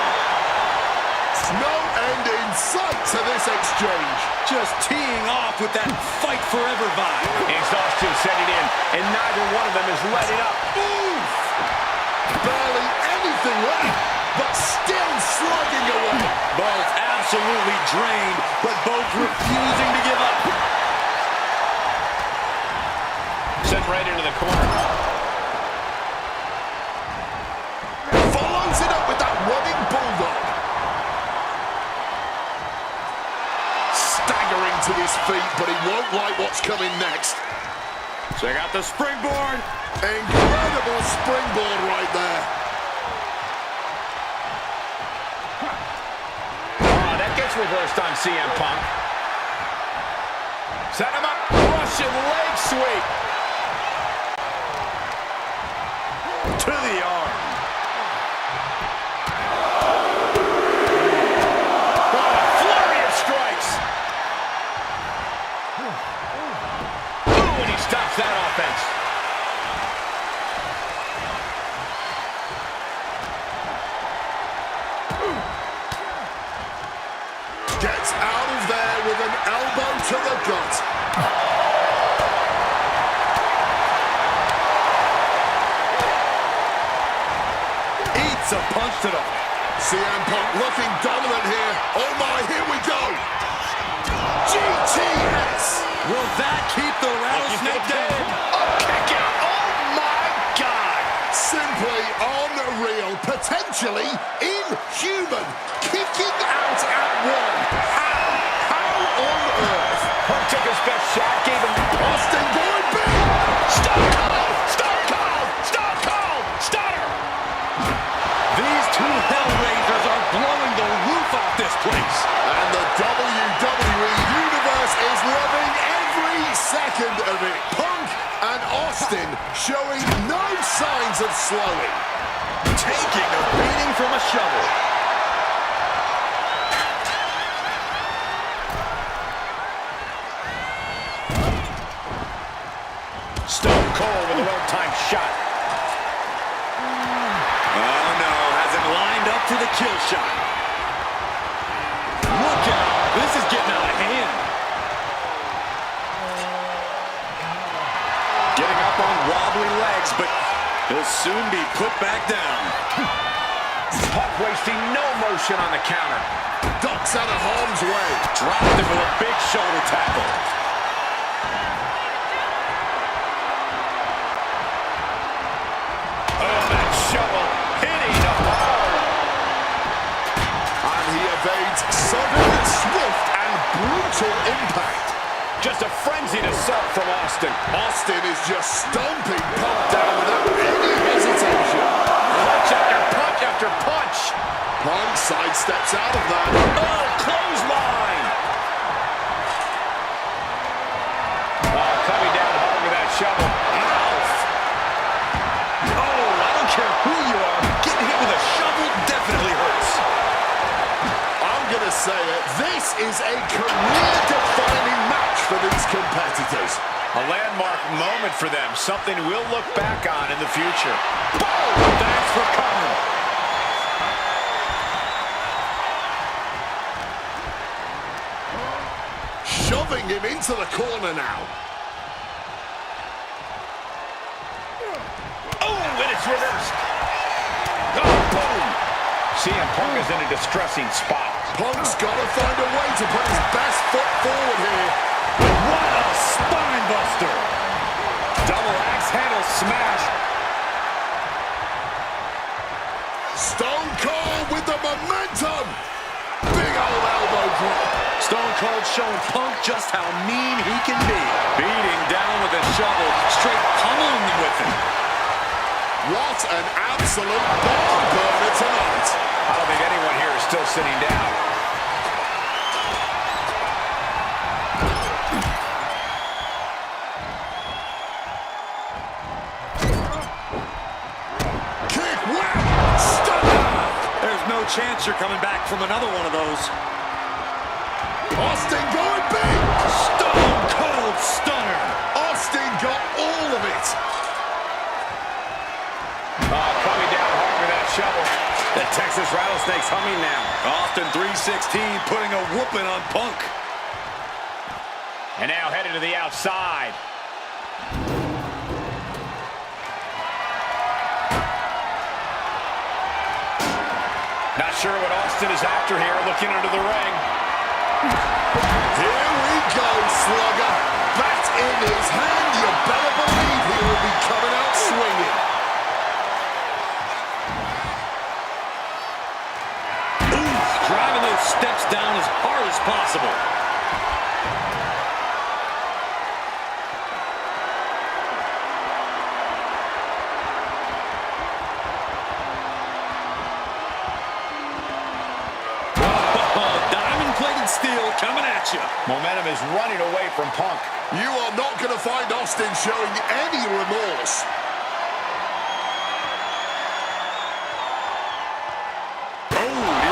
No end in sight to this exchange. Just teeing off with that fight forever vibe. Exhaustion setting in, and neither one of them is letting up. Oof! Barely anything left, but still slugging away. Both absolutely drained, but both refusing to give up. Sent right into the corner. Follows it up with that running bulldog. Staggering to his feet, but he won't like what's coming next. Check out the springboard. Incredible springboard right there. Oh, that gets reversed on CM Punk. Set him up. Russian leg sweep. To the arm. Oh, a flurry of strikes. Ooh, and he stops that offense. Gets out of there with an elbow to the gut. Eats a punch to the... CM Punk looking dominant here. Oh my, here we go. GTS. Will that keep the Rattlesnake down? A kick out. Oh my God. Simply unreal. Potentially inhuman. Kicking out at one. How on earth? Punk took his best shot, gave him Austin going big. Stone Cold! Stone Cold! showing no signs of slowing. Taking a beating from a shovel. Stone Cold with a well-timed shot. Oh no, has him lined up for the kill shot. Look out, this is getting out of hand. Getting up on wobbly legs, but he'll soon be put back down. Punk wasting no motion on the counter. Ducks out of harm's way. Dropped him with a big shoulder tackle. Oh, that shovel hitting the hole. And he evades sudden, swift, and brutal impact. Just a frenzied assault from Austin. Austin is just stomping Punk down without any hesitation. Punch after punch after punch. Punk sidesteps out of that. Oh, clothesline. Oh, coming down hard with that shovel. Oh, I don't care who you are, getting hit with a shovel definitely hurts. I'm going to say it, this is a career-defining match for these competitors. A landmark moment for them, something we'll look back on in the future. Boom! Thanks for coming. Shoving him into the corner now. Oh, and it's reversed. Oh, boom. CM Punk is in a distressing spot. Punk's got to find a way to put his best foot forward here. What a spine buster! Double axe handle smash. Stone Cold with the momentum. Big old elbow drop. Stone Cold showing Punk just how mean he can be. Beating down with a shovel, straight pummeling him with it. What an absolute barn burner tonight. I don't think anyone here is still sitting down. Kick, wham, stunner. There's no chance you're coming back from another one of those. Austin going big. Stone Cold Stunner. Austin got all of it. Coming down hard with that shovel. The Texas Rattlesnake's humming now. Austin 316 putting a whooping on Punk. And now headed to the outside. Not sure what Austin is after here, looking under the ring. Here we go, Slugger. Bat in his hand. You better believe he will be coming out swinging. Driving those steps down as hard as possible. Oh, diamond-plated steel coming at you. Momentum is running away from Punk. You are not going to find Austin showing any remorse.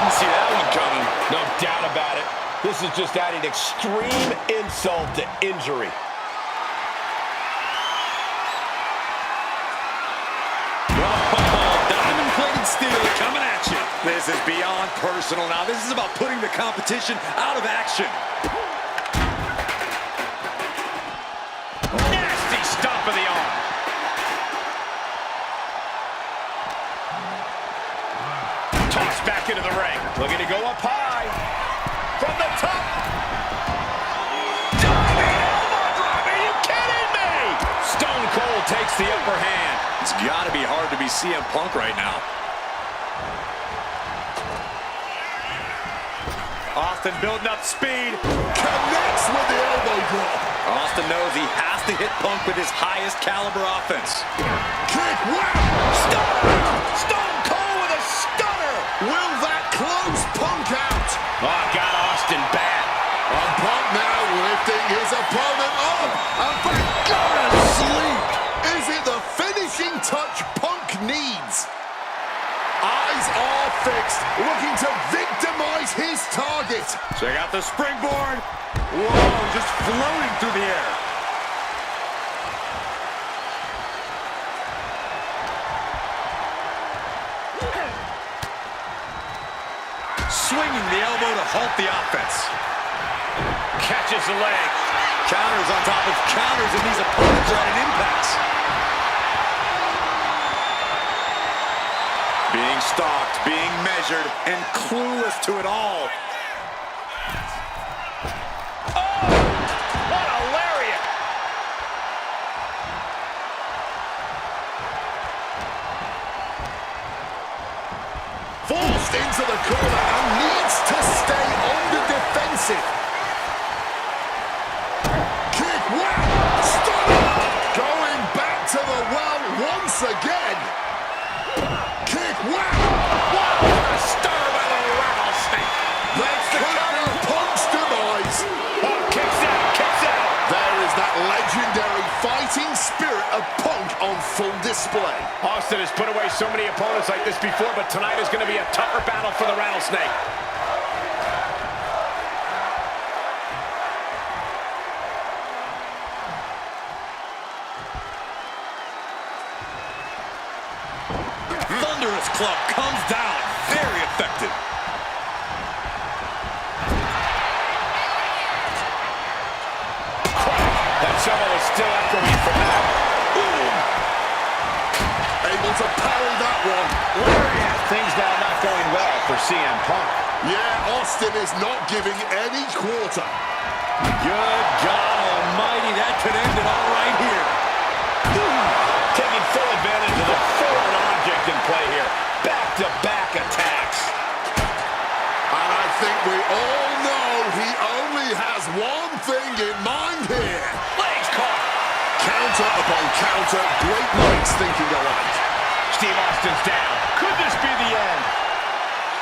See that one coming. No doubt about it. This is just adding extreme insult to injury. Diamond-plated steel coming at you. This is beyond personal now. This is about putting the competition out of action. Nasty stomp of the arm. Tossed back into the ring. Looking to go up high. From the top. Diving elbow drop. Are you kidding me? Stone Cold takes the upper hand. It's got to be hard to be CM Punk right now. Austin building up speed. Connects with the elbow drop. Austin knows he has to hit Punk with his highest caliber offense. Kick, wham! Stunner! Stone Cold with a stunner! Will that close Punk out? Oh, got Austin bad. And Punk now lifting his opponent up. And for God's sleep, is it the finishing touch Punk needs. Eyes are fixed, looking to victimize his target. Check out the springboard. Whoa, just floating through the air. Swinging the elbow to halt the offense. Catches the leg. Counters on top of counters, and these opponents are at an impasse. Being stalked, being measured, and clueless to it all. Oh! What a lariat! Forced into the corner and needs to stay on the defensive. Kick, whack, stunner! Going back to the well once again. Kick, whack! Wow! A stunner by the rattlesnake. That's the cover. Punk's demise. Oh, kicks out, kicks out. There is that legendary fighting spirit of Punk on full display. Austin has put away so many opponents like this before, but tonight is going to be a tougher battle for the rattlesnake. Thunderous club comes down. Very effective. That shovel is still echoing from that. Able to parry that one. Lariat. Things now not going well for CM Punk. Yeah, Austin is not giving any quarter. Good God almighty, that could end it all right here. Taking full advantage of the foreign object in play here. Back-to-back attacks. And I think we all know he only has one thing in mind here. Legs caught. Counter upon counter, great minds thinking alike. Steve Austin's down. Could this be the end?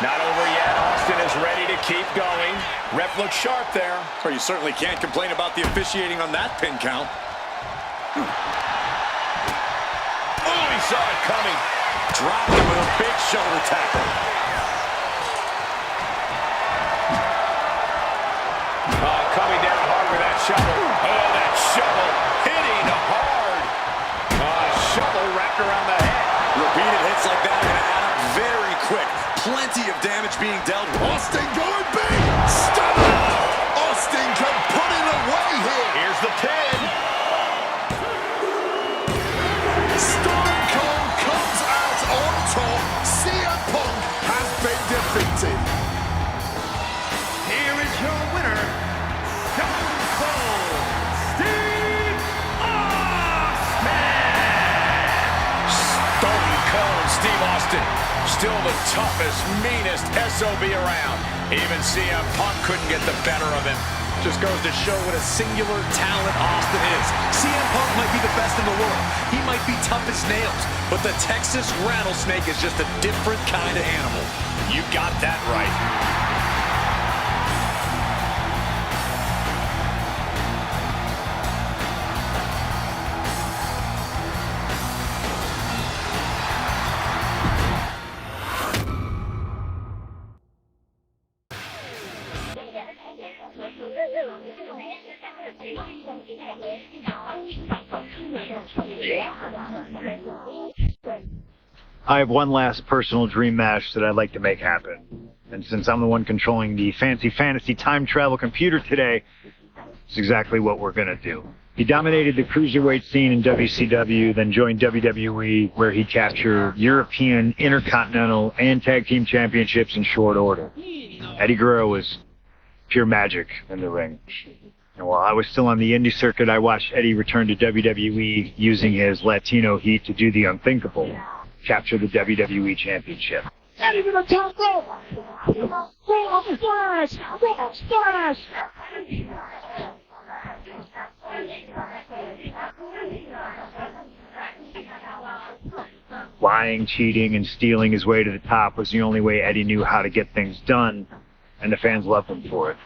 Not over yet. Austin is ready to keep going. Ref looks sharp there. Well, you certainly can't complain about the officiating on that pin count. Oh, he saw it coming. Dropped him with a big shoulder tackle. Coming down hard with that shovel. Oh, that shovel hitting hard. Shovel wrapped around the head. Repeated hits like that are going to add up very quick. Plenty of damage being dealt with. Austin going big. Stunner. Austin can put it away here. Here's the pin. Stone Cold comes out on top. CM Punk has been defeated. Here is your winner, Stone Cold Steve Austin! Stone Cold Steve Austin. Still the toughest, meanest SOB around. Even CM Punk couldn't get the better of him. Just goes to show what a singular talent Austin is. CM Punk might be the best in the world. He might be tough as nails, but the Texas Rattlesnake is just a different kind of animal. You got that right. I have one last personal dream match that I'd like to make happen. And since I'm the one controlling the fancy fantasy time travel computer today, it's exactly what we're going to do. He dominated the cruiserweight scene in WCW, then joined WWE, where he captured European, Intercontinental, and Tag Team Championships in short order. Eddie Guerrero was pure magic in the ring. And while I was still on the indie circuit, I watched Eddie return to WWE using his Latino heat to do the unthinkable, capture the WWE Championship. Eddie to the top rope! Splash! Splash! Lying, cheating, and stealing his way to the top was the only way Eddie knew how to get things done, and the fans loved him for it.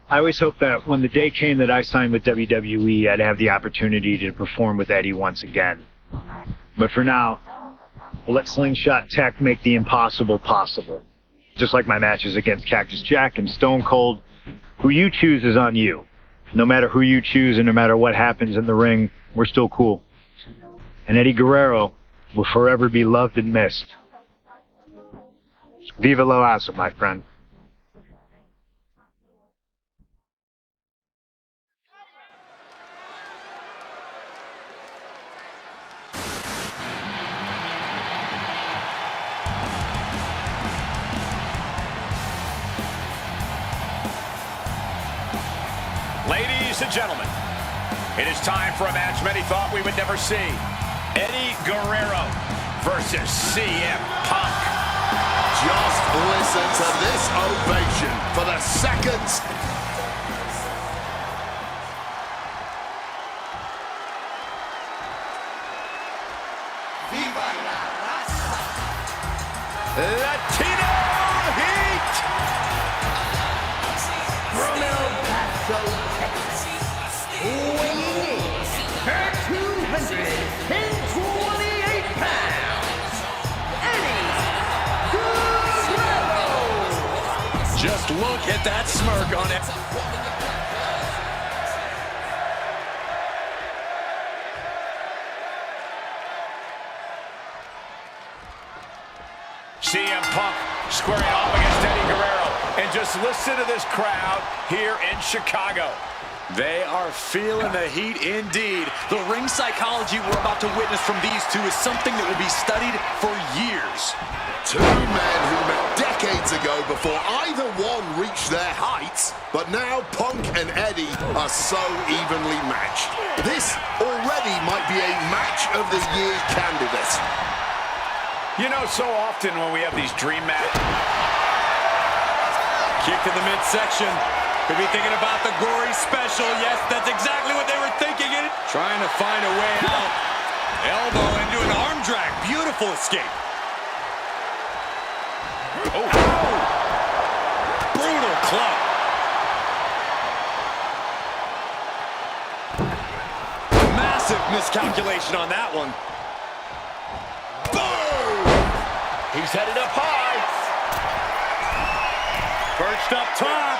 I always hoped that when the day came that I signed with WWE, I'd have the opportunity to perform with Eddie once again. But for now, we'll let Slingshot Tech make the impossible possible. Just like my matches against Cactus Jack and Stone Cold, who you choose is on you. No matter who you choose and no matter what happens in the ring, we're still cool. And Eddie Guerrero will forever be loved and missed. Viva la raza, my friend. Ladies and gentlemen, it is time for a match many thought we would never see. Eddie Guerrero versus CM Punk. Just listen to this ovation for the seconds. Viva la raza. Latino Heat. From El Paso, Texas, weighing in at 228 pounds, Eddie Guerrero. Just look at that smirk on it. CM Punk squaring off against Eddie Guerrero. And just listen to this crowd here in Chicago. They are feeling the heat indeed. The ring psychology we're about to witness from these two is something that will be studied for years. Two men who met decades ago before either one reached their heights, but now Punk and Eddie are so evenly matched. This already might be a match of the year candidate. You know, so often when we have these dream matches, Kick to the midsection. Could be thinking about the gory special. Yes, that's exactly what they were thinking. Trying to find a way out. Elbow into an arm drag. Beautiful escape. Oh. Brutal club. Massive miscalculation on that one. Boom! he's headed up high. Perched up top.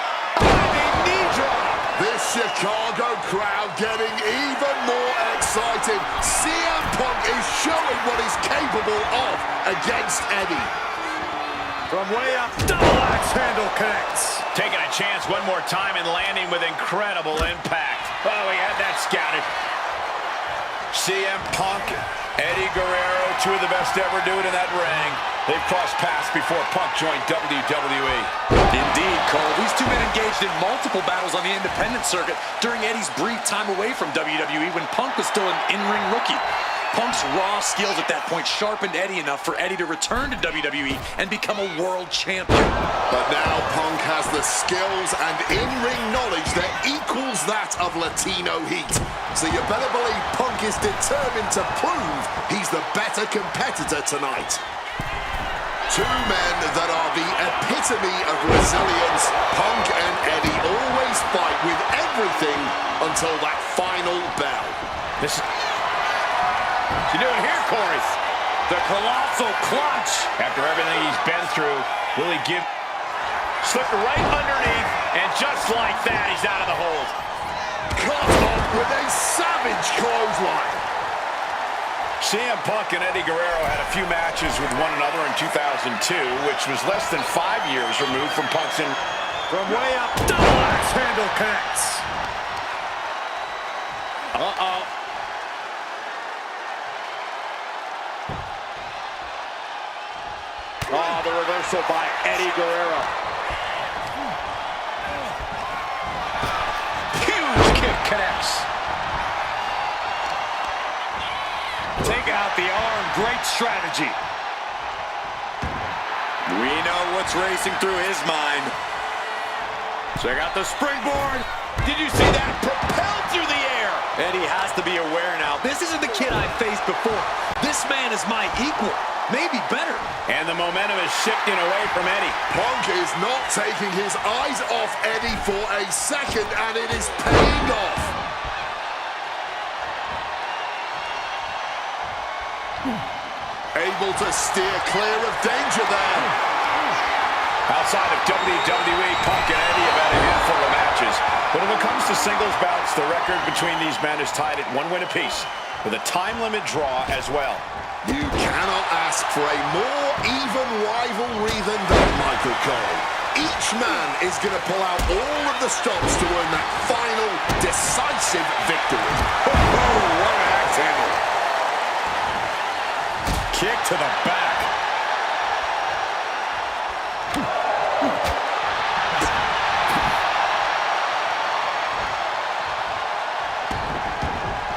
Knee drop. This Chicago crowd getting even more excited. CM Punk is showing what he's capable of against Eddie. From way up, double axe handle connects. Taking a chance one more time and landing with incredible impact. Oh, we had that scouted. CM Punk, Eddie Guerrero, two of the best to ever do it in that ring. They've crossed paths before Punk joined WWE. Indeed, Cole. These two men engaged in multiple battles on the independent circuit during Eddie's brief time away from WWE when Punk was still an in-ring rookie. Punk's raw skills at that point sharpened Eddie enough for Eddie to return to WWE and become a world champion. But now Punk has the skills and in-ring knowledge that equals that of Latino Heat. So you better believe Punk is determined to prove he's the better competitor tonight. Two men that are the epitome of resilience. Punk and Eddie always fight with everything until that final bell. What's he doing here, Corey? The colossal clutch. After everything he's been through, will he give? Slipped right underneath, and just like that, he's out of the hold. Caught off with a savage clothesline. CM Punk and Eddie Guerrero had a few matches with one another in 2002, which was less than 5 years removed from Punk's in. From way up, double axe handle connects. Uh-oh. Oh, the reversal by Eddie Guerrero. Huge kick connects. Taking out the arm, great strategy. We know what's racing through his mind. Check out the springboard. Did you see that? Propelled through the air. Eddie has to be aware now. This isn't the kid I've faced before. This man is my equal, maybe better. And the momentum is shifting away from Eddie. Punk is not taking his eyes off Eddie for a second, and it is paying off. Able to steer clear of danger there. Outside of WWE, Punk and Eddie have had a handful of matches. But when it comes to singles bouts, the record between these men is tied at 1 win apiece, with a time limit draw as well. You cannot ask for a more even rivalry than that, Michael Cole. Each man is going to pull out all of the stops to earn that final, decisive victory. Oh, what an axe handle. Kick to the back.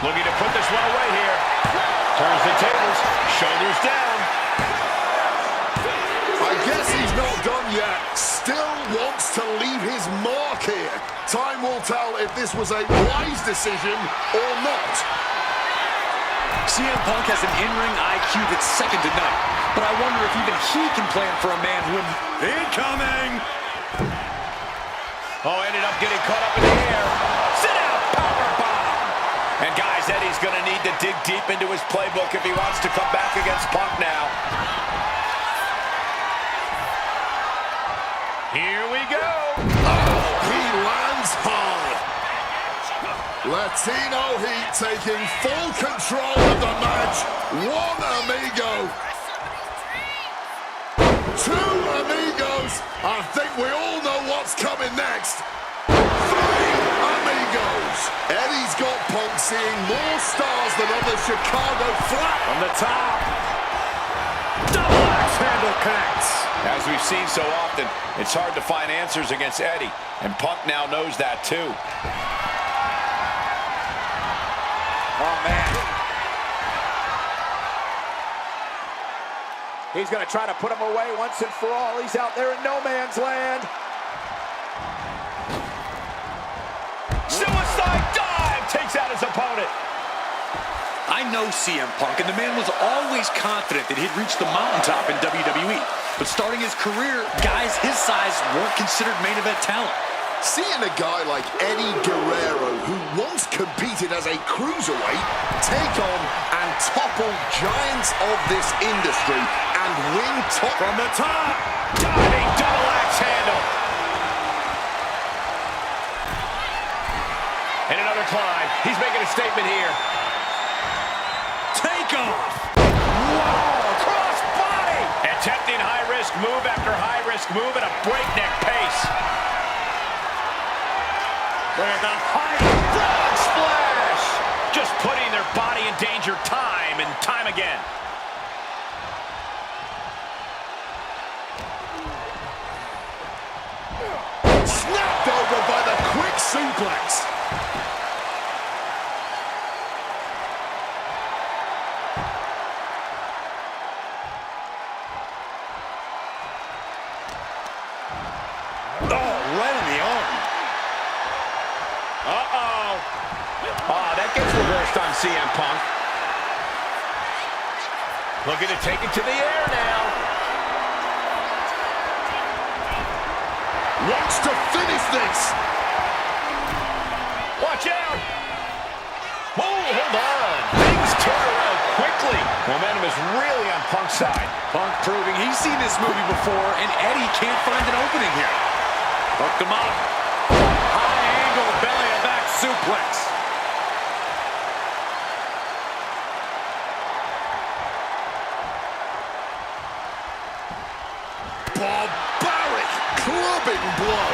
Looking to put this one away here. Turns the tables, shoulders down. I guess he's not done yet. Still wants to leave his mark here. Time will tell if this was a wise decision or not. CM Punk has an in-ring IQ that's second to none. But I wonder if even he can plan for a man who... Incoming! Oh, ended up getting caught up in the air. Sit down, powerbomb. And guys, Eddie's going to need to dig deep into his playbook if he wants to come back against Punk now. Here we go. Oh, he lands hard. Latino Heat taking full control of the match. One amigo. Two amigos. I think we all know what's coming next. Three amigos. Eddie's got Punk seeing more stars than on the Chicago flat. From the top. Double axe handle connects. As we've seen so often, it's hard to find answers against Eddie, and Punk now knows that too. Oh, man. He's going to try to put him away once and for all. He's out there in no man's land. Suicide dive takes out his opponent. I know CM Punk, and the man was always confident that he'd reach the mountaintop in WWE. But starting his career, guys his size weren't considered main event talent. Seeing a guy like Eddie Guerrero, who once competed as a cruiserweight, take on and topple giants of this industry and win top... From the top, diving double axe handle. And another climb. He's making a statement here. Take off! Whoa, cross body! Attempting high-risk move after high-risk move at a breakneck pace. Look at the high frog splash! Just putting their body in danger time and time again. Snapped over by the quick suplex. That gets reversed on CM Punk. Looking to take it to the air now. Wants to finish this. Watch out. Oh, hold on. Things turn around quickly. Momentum is really on Punk's side. Punk proving he's seen this movie before, and Eddie can't find an opening here. Hooked him up. High angle belly to back suplex. Barbaric clubbing blow.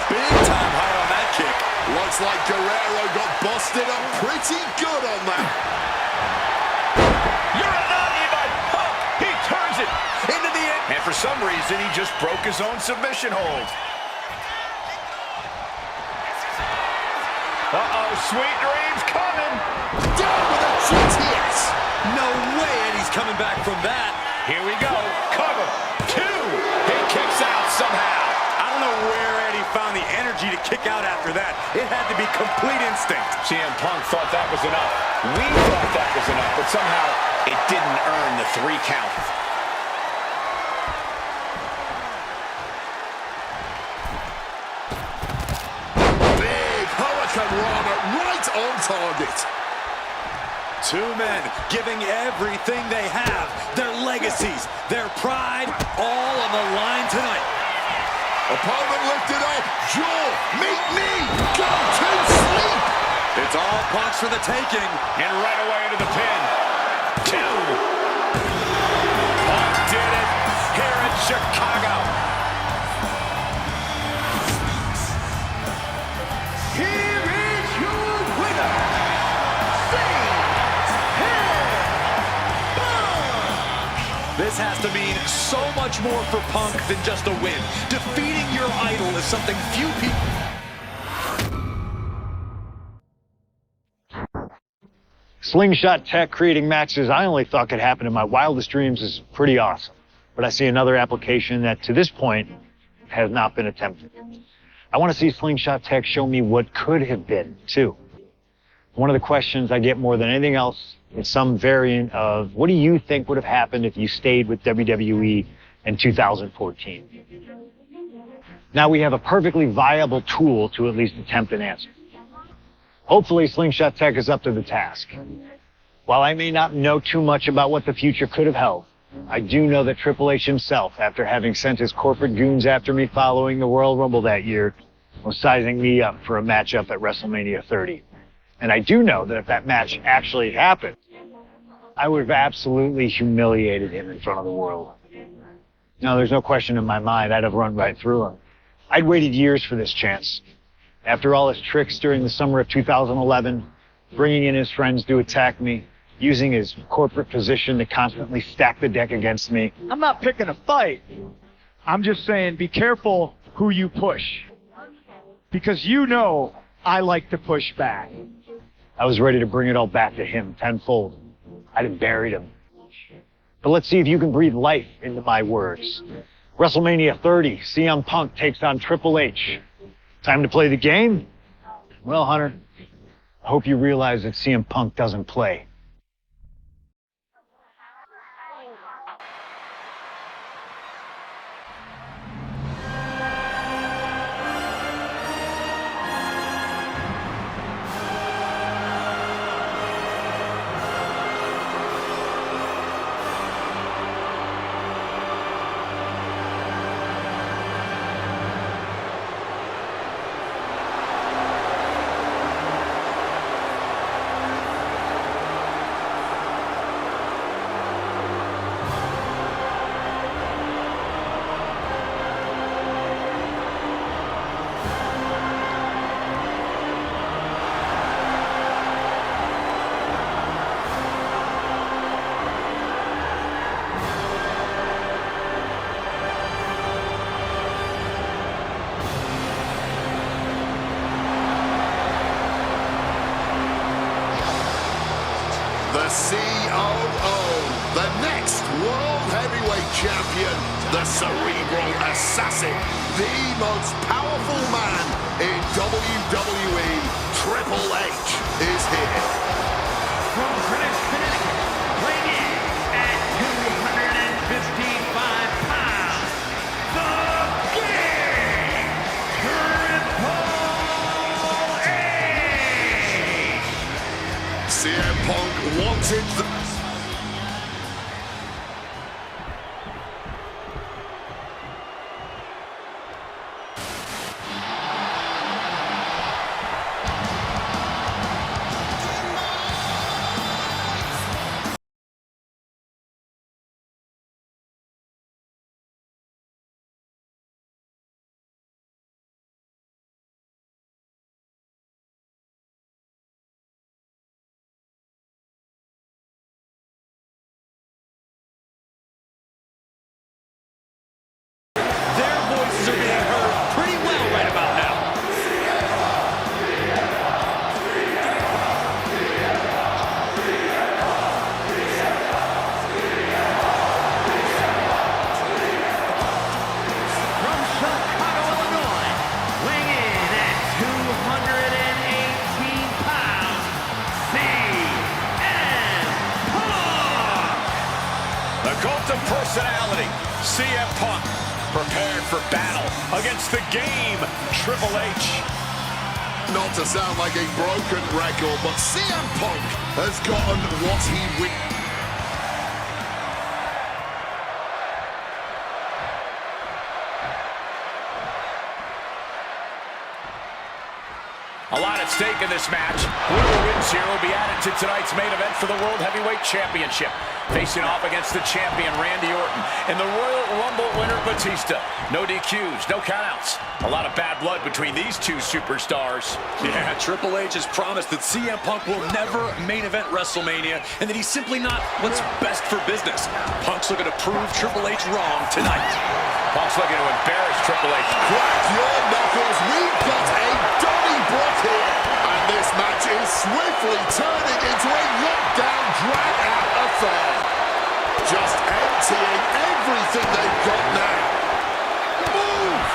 Big time high on that kick. Looks like Guerrero got busted up pretty good on that. You're not even Punk. He turns it into the end. And for some reason, he just broke his own submission hold. Uh-oh, sweet dreams coming. Down with a GTS. No way Eddie's coming back from that. Here we go. Cover. Two. He kicks out somehow. I don't know where Eddie found the energy to kick out after that. It had to be complete instinct. CM Punk thought that was enough. We thought that was enough, but somehow it didn't earn the 3 count. Big Hurricane Rana right on target. Two men giving everything they have, their legacies, their pride, all on the line tonight. Opponent lifted up. Jaw, meet me. Go to sleep. It's all Punk's for the taking. And right away into the pin. Two. Punk did it here in Chicago. Here is your winner, This has to mean so much more for Punk than just a win. Defeating your idol is something few people... Slingshot tech creating matches I only thought could happen in my wildest dreams is pretty awesome. But I see another application that to this point has not been attempted. I want to see Slingshot tech show me what could have been too. One of the questions I get more than anything else is some variant of, what do you think would have happened if you stayed with WWE in 2014? Now we have a perfectly viable tool to at least attempt an answer. Hopefully, Slingshot Tech is up to the task. While I may not know too much about what the future could have held, I do know that Triple H himself, after having sent his corporate goons after me following the Royal Rumble that year, was sizing me up for a matchup at WrestleMania 30. And I do know that if that match actually happened, I would have absolutely humiliated him in front of the world. No, there's no question in my mind I'd have run right through him. I'd waited years for this chance. After all his tricks during the summer of 2011, bringing in his friends to attack me, using his corporate position to constantly stack the deck against me. I'm not picking a fight. I'm just saying be careful who you push. Because you know I like to push back. I was ready to bring it all back to him tenfold. I'd have buried him. But let's see if you can breathe life into my words. WrestleMania 30, CM Punk takes on Triple H. Time to play the game? Well, Hunter, I hope you realize that CM Punk doesn't play. The COO, the next World Heavyweight Champion, the Cerebral Assassin, the most powerful man in WWE, Triple H, is here. from Greenwich, Connecticut, weighing in at 255 pounds, the King, Triple H! CM Punk wanted the... Voices are being heard pretty well right about now. From Chicago, Illinois, weighing in at 218 pounds, CM Punk! The cult of personality, CM Punk, prepared for battle against the game, Triple H. Not to sound like a broken record, but CM Punk has gotten what he wished. A lot at stake in this match. Whoever wins here will be added to tonight's main event for the World Heavyweight Championship. Facing off against the champion, Randy Orton, and the Royal Rumble winner, Batista. No DQs, no countouts. A lot of bad blood between these two superstars. Yeah, Triple H has promised that CM Punk will never main event WrestleMania, and that he's simply not what's best for business. Punk's looking to prove Triple H wrong tonight. Punk's looking to embarrass Triple H. Crack your knuckles, we've got a Donnybrook here. And this match is swiftly turning into a knockdown, drag-out affair. Just emptying everything they've got now. Move!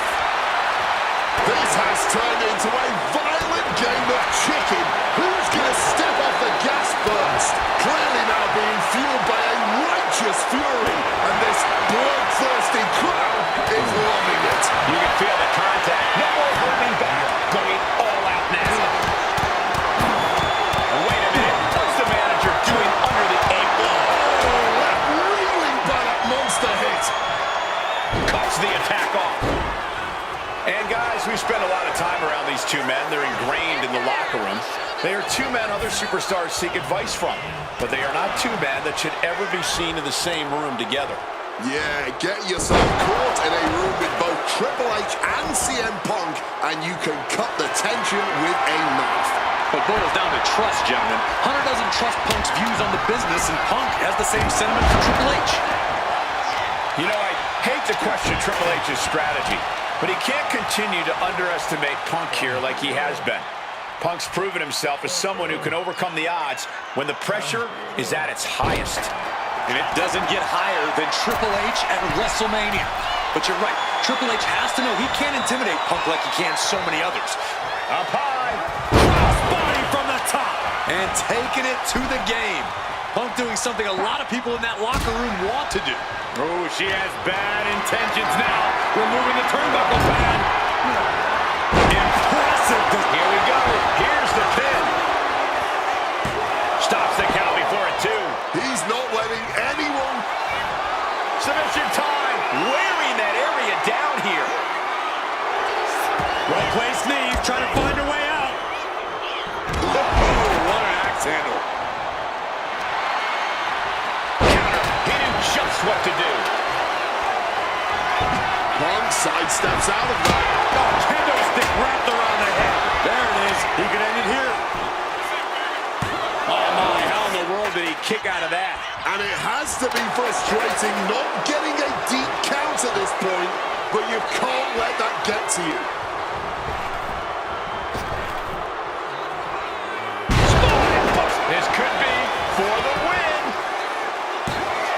This has turned into a violent game of chicken. Who's going to step off the gas first? Clearly now being fueled by a righteous fury. And this bloodthirsty crowd is loving it. You can feel the contact. No more holding back. Going all out now. Wait a minute. What's the manager doing under the apron? That reeling by that monster hit. Cuts the attack off. And guys, we spend a lot of time around these two men. They're ingrained in the locker room. They are two men other superstars seek advice from. But they are not two men that should ever be seen in the same room together. Yeah, get yourself caught in a room with both Triple H and CM Punk, and you can cut the tension with a knife. It boils down to trust, gentlemen. Hunter doesn't trust Punk's views on the business, and Punk has the same sentiment for Triple H. You know, I hate to question Triple H's strategy, but he can't continue to underestimate Punk here like he has been. Punk's proven himself as someone who can overcome the odds when the pressure is at its highest. And it doesn't get higher than Triple H at WrestleMania. But you're right, Triple H has to know he can't intimidate Punk like he can so many others. Up high. Crossbody from the top. And taking it to the game. Punk doing something a lot of people in that locker room want to do. Oh, she has bad intentions now. Removing the turnbuckle pad. Impressive. Here we go. Here's the pin. Stops the count before it, too. He's not letting anyone... Submission time. Wearing that area down here. Well-placed knees, trying to find a way out. Oh, what an axe handle. Counter. He knew just what to do. Punk sidesteps out of that. Oh, kendo stick wrapped around the head. There it is. He could end it here. Oh, my. How in the world did he kick out of that? And it has to be frustrating not getting a deep count at this point, but you can't let that get to you. This could be for the win.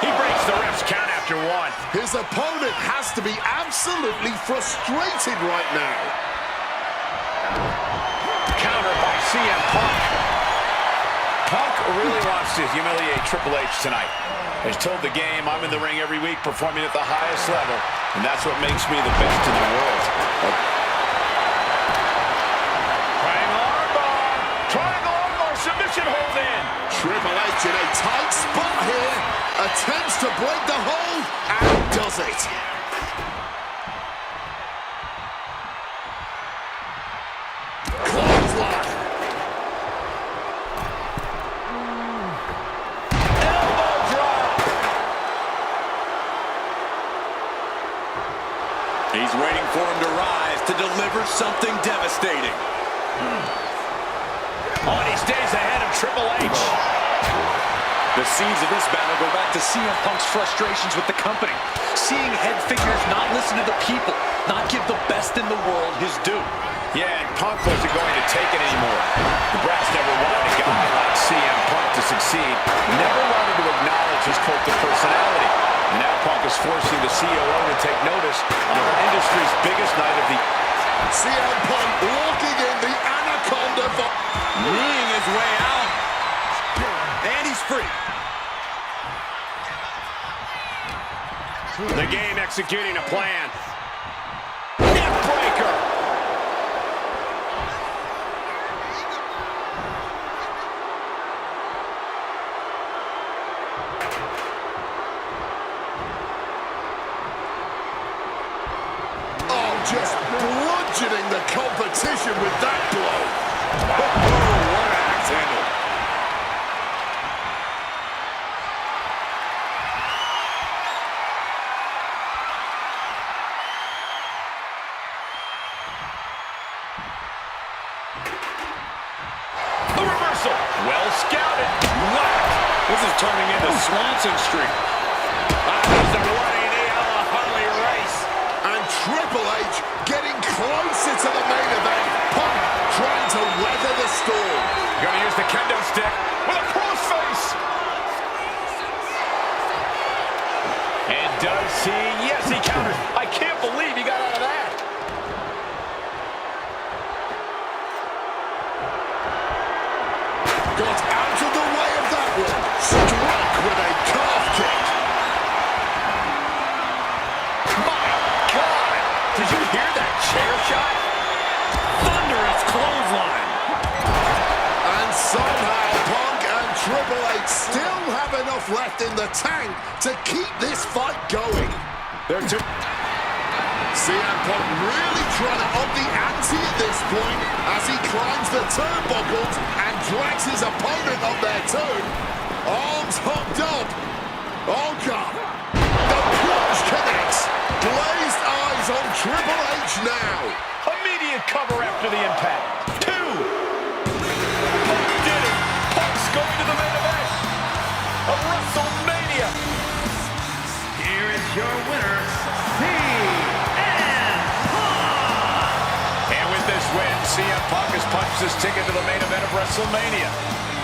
He breaks the ref's count after one. His opponent has to be absolutely frustrated right now. Counter by CM Punk. Punk really wants to humiliate Triple H tonight. He's told the game, I'm in the ring every week performing at the highest level, and that's what makes me the best in the world. Triangle armbar, submission hold in. Triple H in a tight spot here. Attempts to break the hold, and does it. Clothesline. Elbow drop. He's waiting for him to rise to deliver something devastating. Oh, and he stays ahead of Triple H. The seeds of this battle go back to CM Punk's frustrations with the company. Seeing head figures not listen to the people, not give the best in the world his due. Yeah, and Punk wasn't going to take it anymore. The brass never wanted a guy like CM Punk to succeed. Never wanted to acknowledge his cult of personality. And now Punk is forcing the COO to take notice on our industry's biggest night of the... CM Punk walking in the anaconda for... Kneeing his way out. And he's free. The game executing a plan. Neck breaker. just bludgeoning the competition with that blow. Oh, what an axe handle. The reversal. Well scouted. Whack. This is turning into Swanson Street. There's the running knee a la Harley Race. And Triple H getting closer to the main event. Punk trying to weather the storm. Gonna use the kendo stick with a crossface. And does he? Yes, he counters. I can't believe he got out of that. Got out of the way of that one. Struck with a calf kick. My God! Did you hear that chair shot? Thunderous clothesline. And somehow Punk and Triple H still have enough left in the tank to keep this fight going. They're two. CM Punk really trying to up the ante at this point as he climbs the turnbuckles and drags his opponent up there too. Arms hooked up. Oh God. The plunge connects. Glazed eyes on Triple H now. Immediate cover after the impact. 2. Punk did it. Punk's going to the main event of WrestleMania. Here is your winner, And with this win, CM Punk has punched his ticket to the main event of WrestleMania.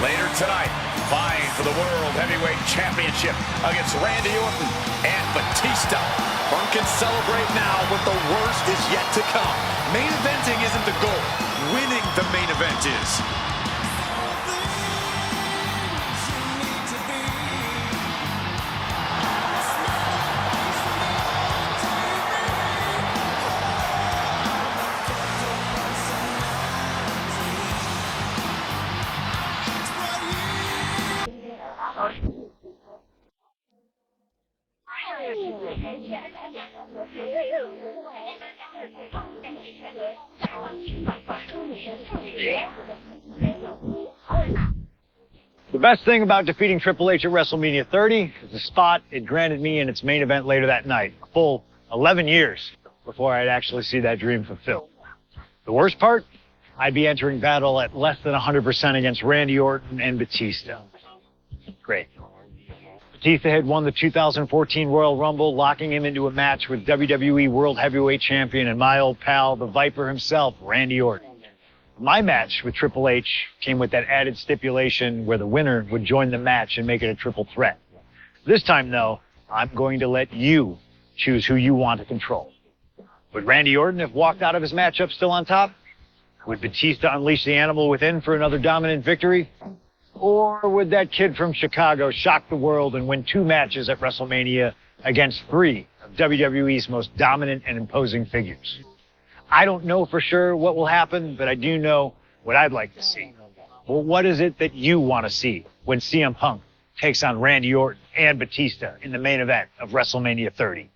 Later tonight, vying for the World Heavyweight Championship against Randy Orton and Batista. Punk can celebrate now, but the worst is yet to come. Main eventing isn't the goal. Winning the main event is. The best thing about defeating Triple H at WrestleMania 30 is the spot it granted me in its main event later that night. A full 11 years before I'd actually see that dream fulfilled. The worst part? I'd be entering battle at less than 100% against Randy Orton and Batista. Great. Batista had won the 2014 Royal Rumble, locking him into a match with WWE World Heavyweight Champion and my old pal, the Viper himself, Randy Orton. My match with Triple H came with that added stipulation where the winner would join the match and make it a triple threat. This time, though, I'm going to let you choose who you want to control. Would Randy Orton have walked out of his matchup still on top? Would Batista unleash the animal within for another dominant victory? Or would that kid from Chicago shock the world and win 2 matches at WrestleMania against 3 of WWE's most dominant and imposing figures? I don't know for sure what will happen, but I do know what I'd like to see. Well, what is it that you want to see when CM Punk takes on Randy Orton and Batista in the main event of WrestleMania 30?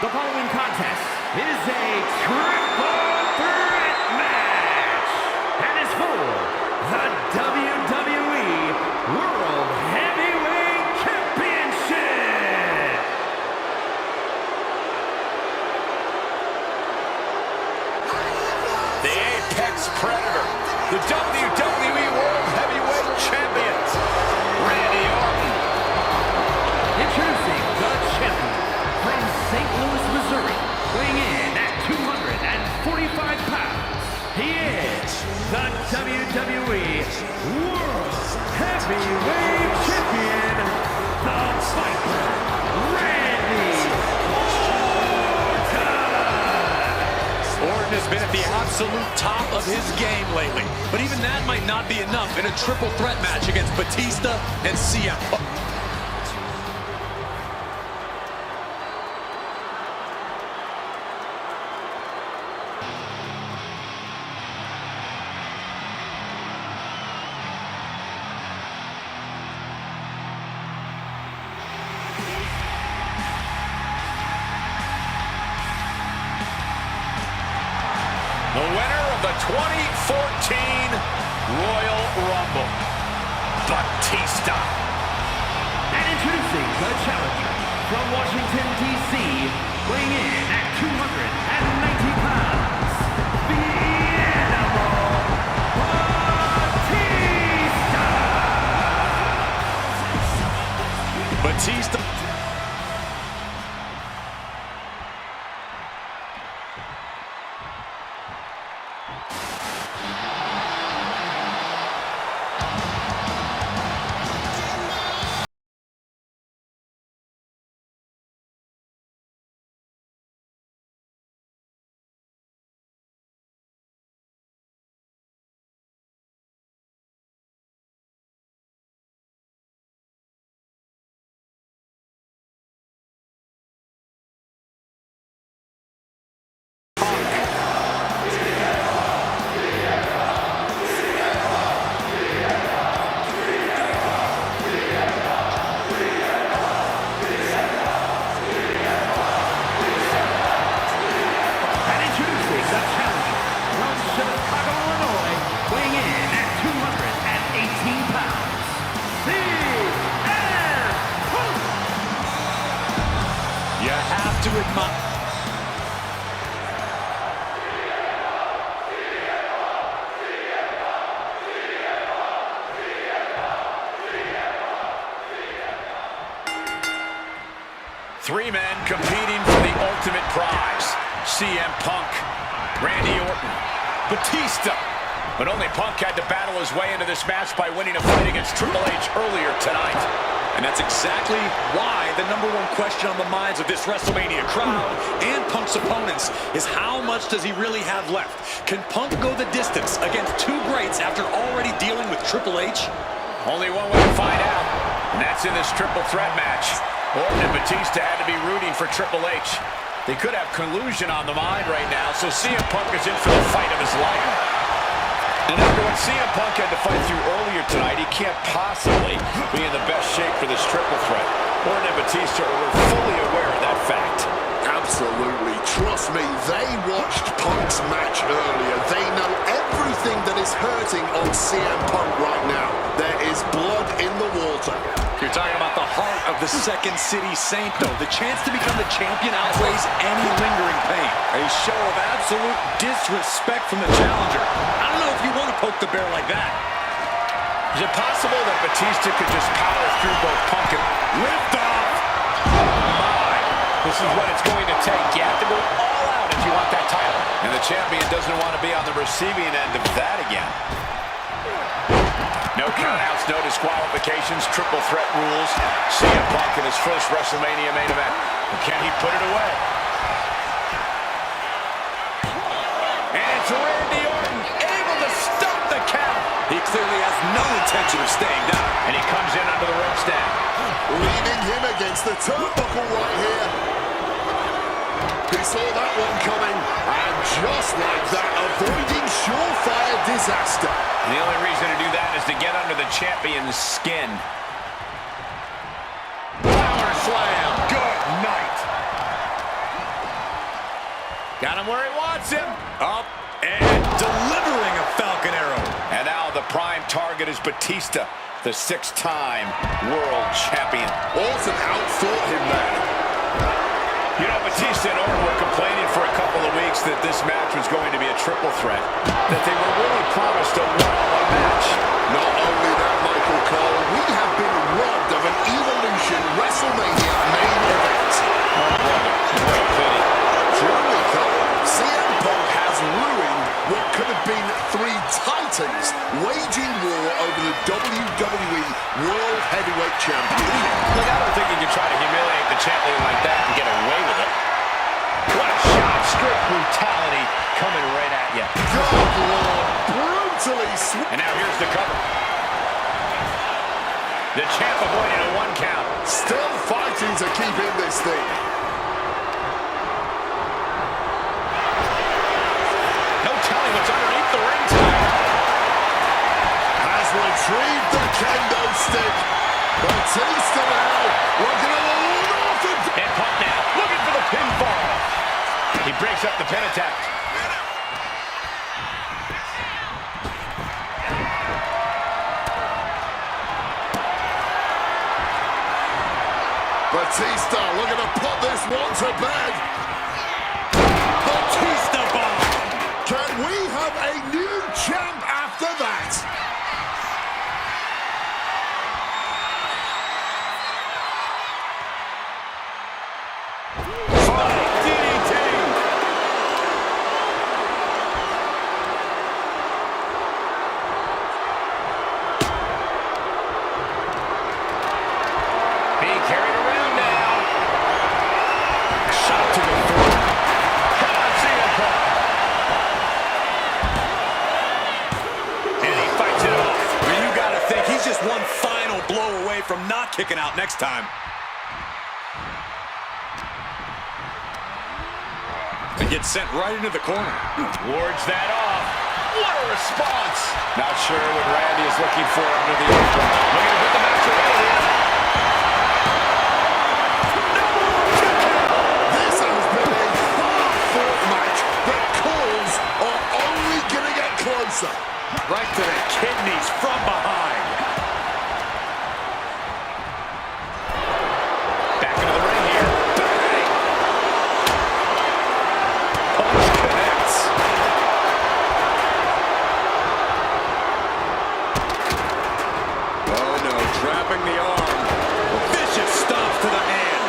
The following contest is a triple threat match and is for the WWE World Heavyweight Championship. The Apex Predator, the WWE World Heavyweight Champions, Randy Orton. Introducing the champion from St. Louis, Missouri, weighing in at 245 pounds. He is the WWE World Heavyweight Champion, the Viper, Randy Orton has been at the absolute top of his game lately, but even that might not be enough in a triple threat match against Batista and CM Punk. the 2014 Royal Rumble, Batista. And introducing the challenger from Washington, D.C., weighing in at 290 pounds, the Animal, Batista. You have to admire. Three men competing for the ultimate prize. CM Punk, Randy Orton, Batista. But only Punk had to battle his way into this match by winning a fight against Triple H earlier tonight. And that's exactly why the #1 question on the minds of this WrestleMania crowd and Punk's opponents is how much does he really have left? Can Punk go the distance against two greats after already dealing with Triple H? Only one way to find out, and that's in this triple threat match. Orton and Batista had to be rooting for Triple H. They could have collusion on the mind right now, so CM Punk is in for the fight of his life. And after what CM Punk had to fight through earlier tonight, he can't possibly be in the best shape for this triple threat. Orton and Batista were fully aware of that fact. Absolutely. Trust me, they watched Punk's match earlier. They know everything that is hurting on CM Punk right now. There is blood in the water. You're talking about the heart of the Second City Saint, though. The chance to become the champion outweighs any lingering pain. A show of absolute disrespect from the challenger. I don't know if you want to poke the bear like that. Is it possible that Batista could just power through both Punk and lift off? My, this is what it's going to take. You have to go all out if you want that title. And the champion doesn't want to be on the receiving end of that again. No countouts, no disqualifications, triple threat rules. CM Punk in his first WrestleMania main event. Can he put it away? And it's Randy Orton able to stop the count. He clearly has no intention of staying down. And he comes in under the ropes now. Leaning him against the turnbuckle right here. He saw that one coming, and just like that, avoiding surefire disaster. And the only reason to do that is to get under the champion's skin. Power slam. Good night. Got him where he wants him. Up and delivering a Falcon Arrow. And now the prime target is Batista, the 6-time world champion. Orton outthought him there. You know, Batista and Orton were complaining for a couple of weeks that this match was going to be a triple threat, that they were really promised a one-on-one match. Not only that, Michael Cole, we have been robbed of an Evolution WrestleMania main event. Oh, brother, what a pity. Truly, Cole, CM Punk has ruined what could have been three titans waging war over the WWE World Heavyweight Championship. Look, I don't think you can try to humiliate the champion like that and get away with it. What a shot, straight brutality coming right at you. Good Lord, brutally sweet. And now here's the cover. The champ avoided a 1 count. Still fighting to keep in this thing. No telling what's underneath the ring tonight. Has retrieved the kendo stick. Batista now looking at the unorthodox. And Punk now looking for the pinfall. He breaks up the pin attempt. Batista looking to put this one to bed. Batista bomb. Can we have a new champ after that? Being carried around now. Shot to the throat. Come on, CM Punk. And he fights it off. Well, you gotta think he's just one final blow away from not kicking out next time. And gets sent right into the corner. Wards that off. What a response. Not sure what Randy is looking for under the apron. Looking to put the match away here. This has been a hard-fought match. The calls are only going to get closer. Right to the kidneys from behind. Back into the ring here. Bang! Punch connects. Oh no, trapping the arm. Vicious stomp to the hand.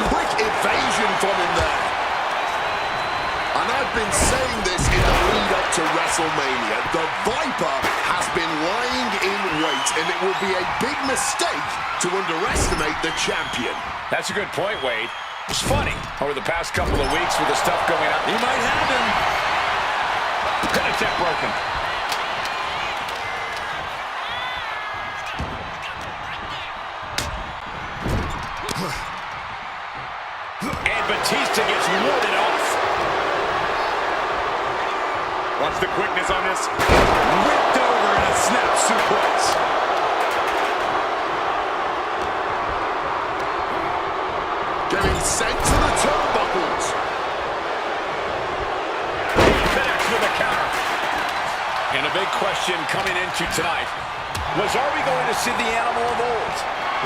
Quick evasion from him there. And I've been saying this in the lead up to WrestleMania. The Viper has been lying in wait, and it will be a big mistake to underestimate the champion. That's a good point, Wade. It's funny. Over the past couple of weeks with the stuff going on. He might have him. Pin broken. And Batista gets warded off. Watch the quickness on this. Whipped over in a snap suplex. Getting sent to the turnbuckles. Connects with a counter. And a big question coming into tonight was, are we going to see the animal of old?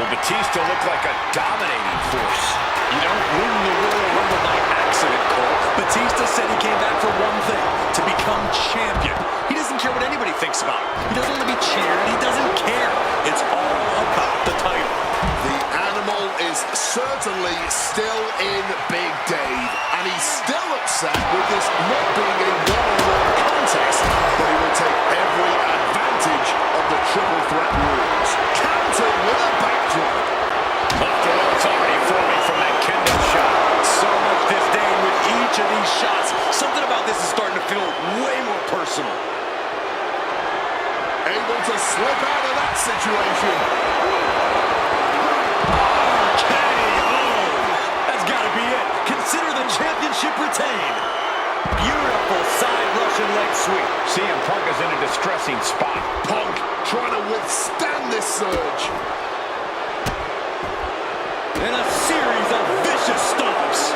Will Batista look like a dominating force? You don't win the Royal Rumble by accident, Cole. Batista said he came back for one thing, to become champion. He doesn't care what anybody thinks about him. He doesn't want to be cheered. He doesn't care. It's all about the title. The animal is certainly still in Big Dave, and he's still upset with this not being a one-on-one contest, but he will take every advantage of the triple threat rules. Counter with a backdrop. Left the notes already forming from that kendo shot. So much disdain with each of these shots. Something about this is starting to feel way more personal. Able to slip out of that situation. That's got to be it. Consider the championship retained. Beautiful side Russian leg sweep. CM Punk is in a distressing spot. Punk trying to withstand this surge. And a series of vicious stomps.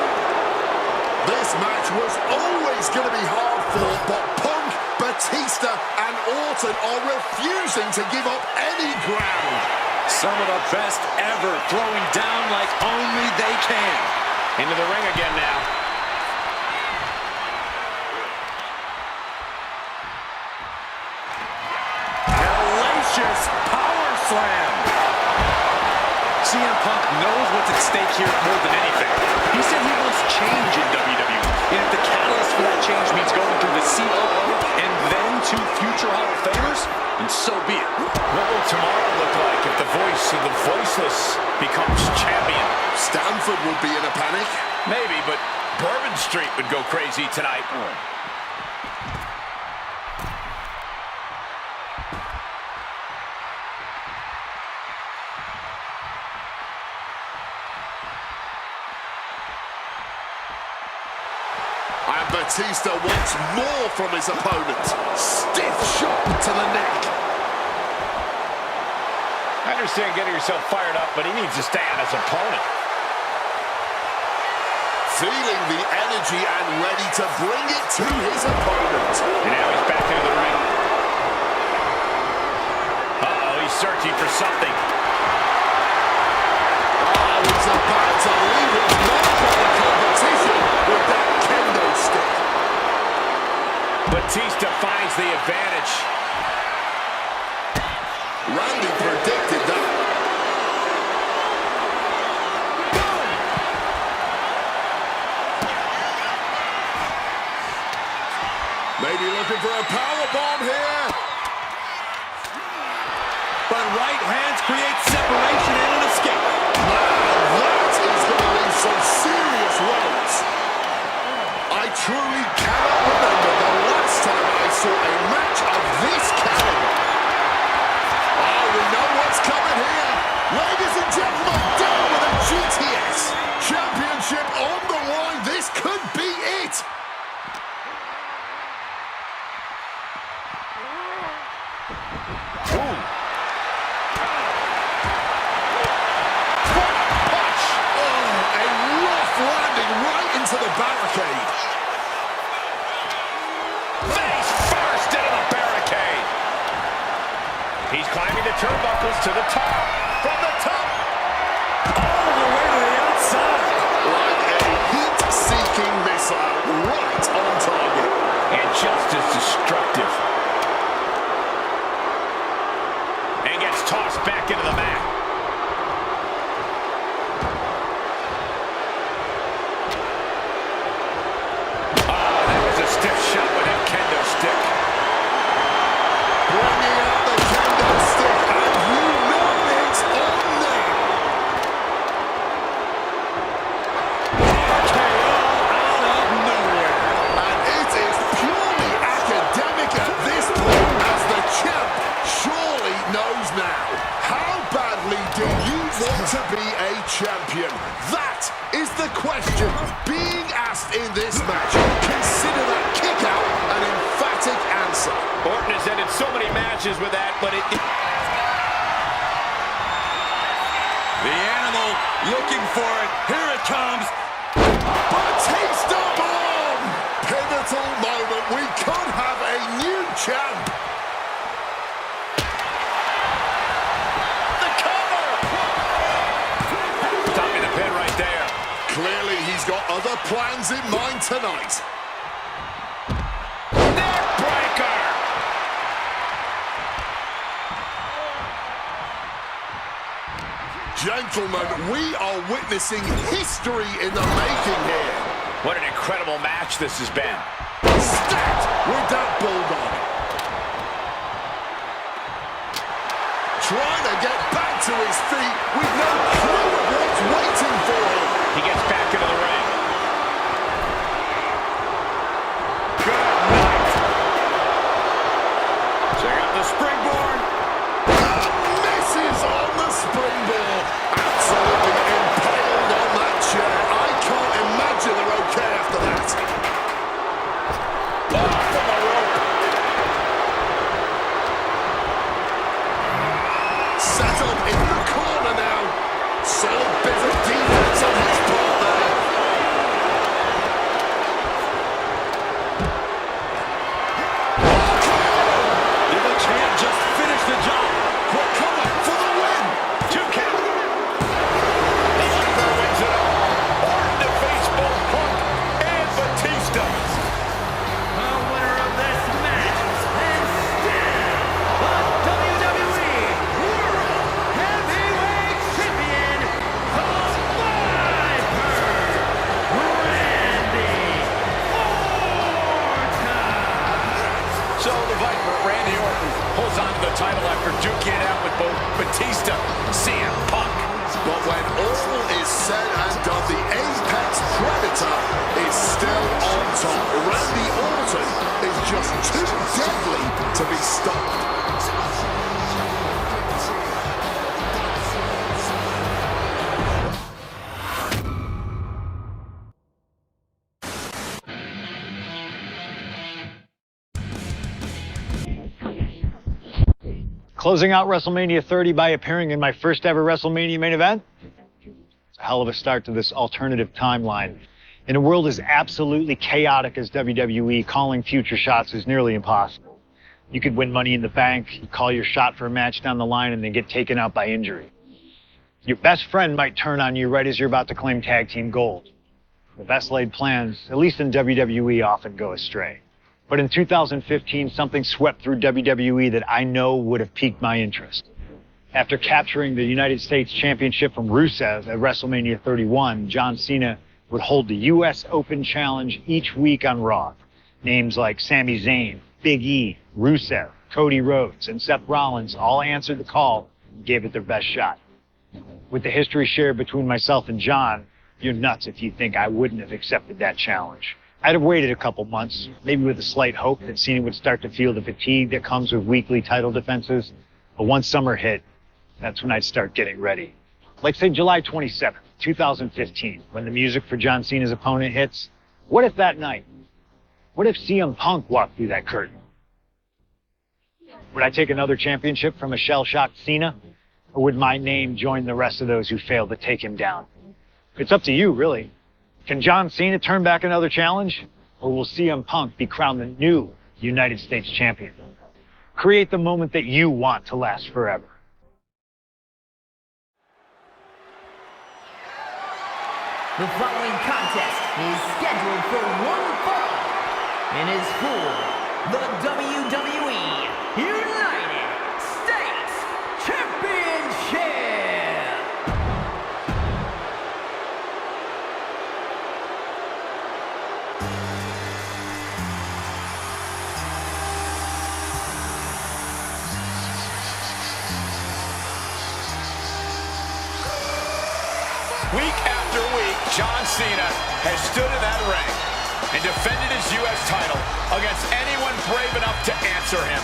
This match was always going to be hard fought, but Punk, Batista, and Orton are refusing to give up any ground. Some of the best ever, throwing down like only they can. Into the ring again now. Hellacious power slam. CM Punk knows what's at stake here more than anything. He said he wants change in WWE. And if the catalyst for that change means going through the COO and then to future Hall of Famers, then so be it. What will tomorrow look like if the voice of the voiceless becomes champion? Stanford will be in a panic. Maybe, but Bourbon Street would go crazy tonight. And Batista wants more from his opponent. Stiff shot to the neck. I understand getting yourself fired up, but he needs to stay on his opponent. Feeling the energy and ready to bring it to his opponent. And now he's back into the ring. Uh-oh, he's searching for something. Oh, he's about to leave his mark on the competition with that kendo stick. Batista finds the advantage. Randy predicted that. Maybe looking for a powerbomb here. But right hands create separation and an escape. Now that is going to leave some serious wounds. I truly cannot remember the last time I saw a match of this caliber. Oh, we know what's coming here. Ladies and gentlemen, down with a GTS. Championship on the line. This could be it. To the barricade. Face first into the barricade. He's climbing the turnbuckles to the top. From the top. All the way to the outside. Like a heat-seeking missile right on target. And just as destructive. And gets tossed back into the mat. Champion. That is the question being asked in this match. Consider that kick out an emphatic answer. Orton has ended so many matches with that, but the animal looking for it. Here it comes. Batista bomb! Pivotal moment. We could have a new champ. Clearly, he's got other plans in mind tonight. Neckbreaker! Gentlemen, we are witnessing history in the making here. What an incredible match this has been. Stacked with that bulldog. Trying to get back to his feet with no clue of what's waiting for him. He gets back into the ring. Good night. Check out the springboard. Misses on the springboard. Absolutely impaled on that chair. I can't imagine they're okay after that. Off from the rope. Set up in the corner now. Solid bit of defense on his part there. Did the champ just finish the job? We're coming for the win. 2 count. The Emperor wins it all. Orton defeats both Punk and Batista. The winner of this match is still the WWE World Heavyweight Champion, the Viper, Randy Orton. So the Viper, Randy Orton, holds on to the title after duking it out with both Batista, CM Punk. But when all is said and done, the Apex Predator is still on top. Randy Orton is just too deadly to be stopped. Closing out WrestleMania 30 by appearing in my first ever WrestleMania main event. It's a hell of a start to this alternative timeline. In a world as absolutely chaotic as WWE, calling future shots is nearly impossible. You could win Money in the Bank, call your shot for a match down the line, and then get taken out by injury. Your best friend might turn on you right as you're about to claim tag team gold. The best laid plans, at least in WWE, often go astray. But in 2015, something swept through WWE that I know would have piqued my interest. After capturing the United States Championship from Rusev at WrestleMania 31, John Cena would hold the U.S. Open Challenge each week on Raw. Names like Sami Zayn, Big E, Rusev, Cody Rhodes, and Seth Rollins all answered the call and gave it their best shot. With the history shared between myself and John, you're nuts if you think I wouldn't have accepted that challenge. I'd have waited a couple months, maybe with a slight hope that Cena would start to feel the fatigue that comes with weekly title defenses. But once summer hit, that's when I'd start getting ready. Like say July 27th, 2015, when the music for John Cena's opponent hits. What if that night? What if CM Punk walked through that curtain? Would I take another championship from a shell-shocked Cena? Or would my name join the rest of those who failed to take him down? It's up to you, really. Can John Cena turn back another challenge? Or will CM Punk be crowned the new United States champion? Create the moment that you want to last forever. The following contest is scheduled for one fall and is for the WWE United States Championship. Week after week, John Cena has stood in that ring and defended his U.S. title against anyone brave enough to answer him.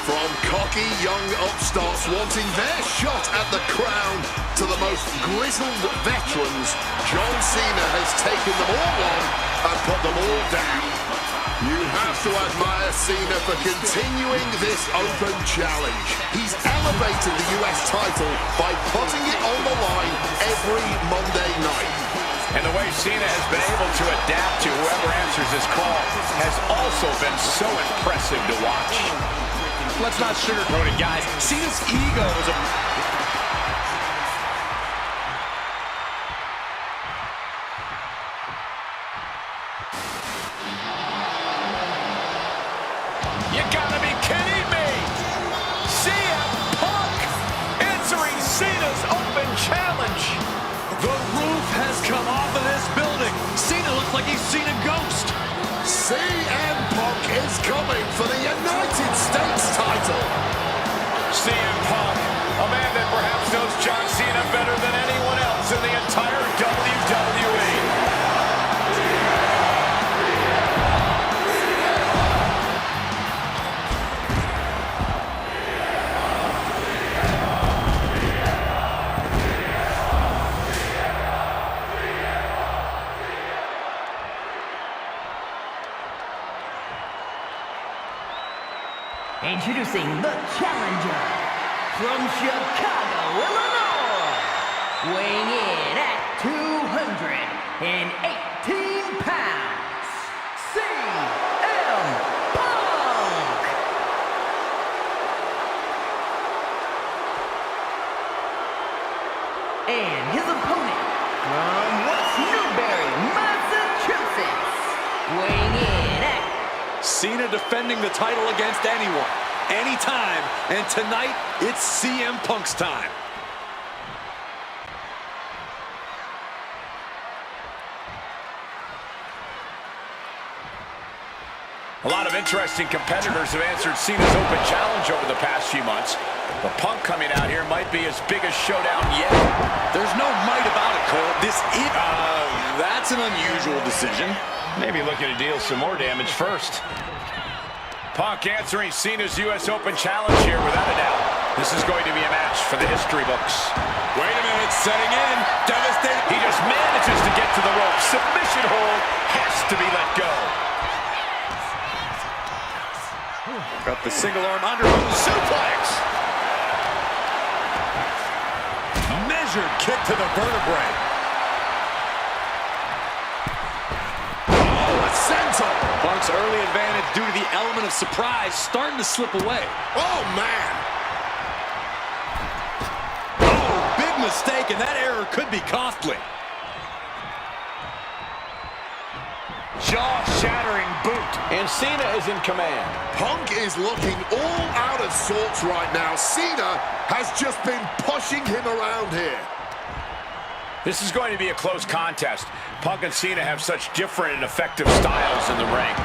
From cocky young upstarts wanting their shot at the crown to the most grizzled veterans, John Cena has taken them all on and put them all down. You have to admire Cena for continuing this open challenge. He's elevated the US title by putting it on the line every Monday night. And the way Cena has been able to adapt to whoever answers his call has also been so impressive to watch. Let's not sugarcoat it, guys. Cena's ego is a... You gotta be kidding me! CM Punk answering Cena's open challenge. The roof has come off of this building. Cena looks like he's seen a ghost. CM Punk is coming for the United States title. CM Punk, a man that perhaps knows John Cena better than anyone else in the entire WWE. Introducing the challenger from Chicago, Illinois, weighing in at 218 pounds, CM Punk. And his opponent from West Newbury, Massachusetts, weighing in at Cena defending the title against anyone, anytime, and tonight, it's CM Punk's time. A lot of interesting competitors have answered Cena's open challenge over the past few months. But Punk coming out here might be his biggest showdown yet. There's no might about it, Cole. That's an unusual decision. Maybe looking to deal some more damage first. Punk answering Cena's U.S. Open challenge here without a doubt. This is going to be a match for the history books. Wait a minute, setting in. Devastating. He just manages to get to the rope. Submission hold has to be let go. Got the single arm underhook Suplex. Measured kick to the vertebrae. Senton. Punk Punk's early advantage due to the element of surprise starting to slip away. Oh, man. Oh, big mistake, and that error could be costly. Jaw-shattering boot. And Cena is in command. Punk is looking all out of sorts right now. Cena has just been pushing him around here. This is going to be a close contest. Punk and Cena have such different and effective styles in the ring.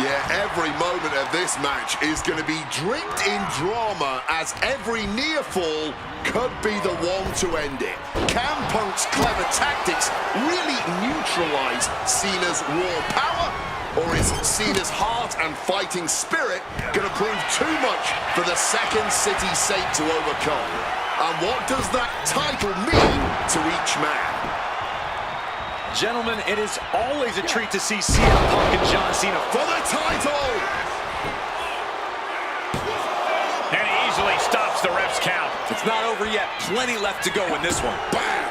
Yeah, every moment of this match is going to be dripped in drama, as every near fall could be the one to end it. Can Punk's clever tactics really neutralize Cena's raw power? Or is Cena's heart and fighting spirit going to prove too much for the Second City Saint to overcome? And what does that title mean to each man? Gentlemen, it is always a treat to see CM Punk and John Cena For the title! And he easily stops the ref's count. It's not over yet. Plenty left to go in this one. Bam!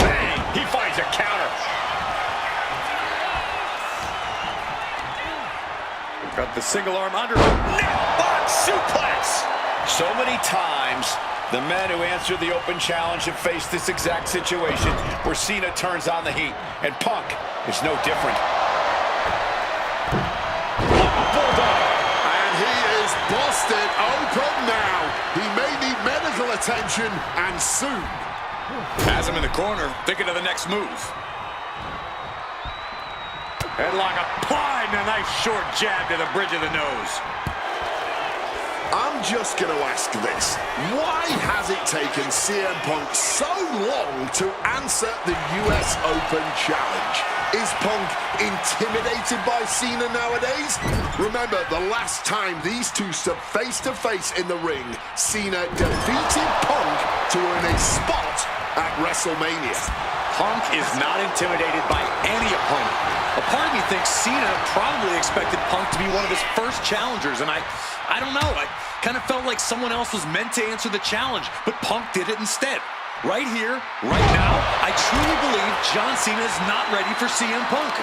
Bang! He finds a counter. Got the single arm under. Neck suplex. So many times, the men who answered the open challenge have faced this exact situation where Cena turns on the heat, and Punk is no different. Bulldog. And he is busted open now. He may need medical attention, and soon. Has him in the corner, thinking of the next move. Headlock applied, and a nice short jab to the bridge of the nose. I'm just going to ask this. Why has it taken CM Punk so long to answer the US Open Challenge? Is Punk intimidated by Cena nowadays? Remember, the last time these two stood face-to-face in the ring, Cena defeated Punk to earn a spot at WrestleMania. Punk is not intimidated by any opponent. A part of me thinks Cena probably expected Punk to be one of his first challengers, and I don't know. I kind of felt like someone else was meant to answer the challenge, but Punk did it instead. Right here, right now, I truly believe John Cena is not ready for CM Punk.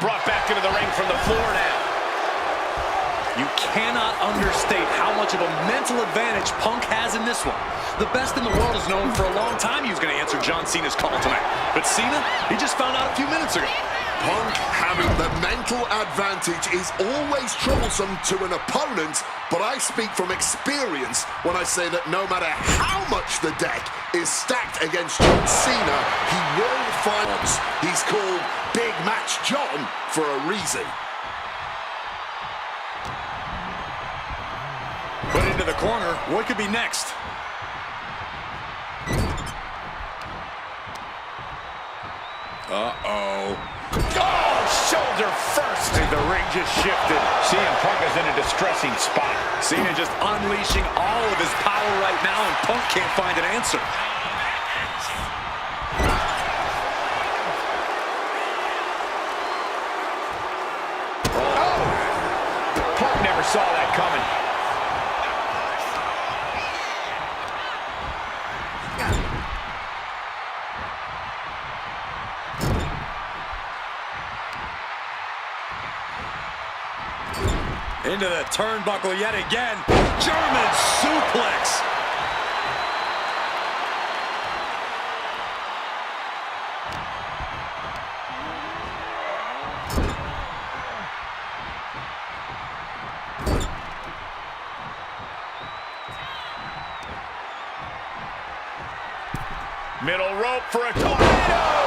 Brought back into the ring from the floor now. You cannot understate how much of a mental advantage Punk has in this one. The best in the world has known for a long time he was going to answer John Cena's call tonight. But Cena, he just found out a few minutes ago. Punk having the mental advantage is always troublesome to an opponent, but I speak from experience when I say that no matter how much the deck is stacked against John Cena, he will find. He's called Big Match John for a reason. Put into the corner. What could be next? Uh-oh. Oh, shoulder first. And the ring just shifted. CM Punk is in a distressing spot. Cena just unleashing all of his power right now, and Punk can't find an answer. Oh! Punk never saw that coming. Into the turnbuckle yet again. German suplex. Middle rope for a tornado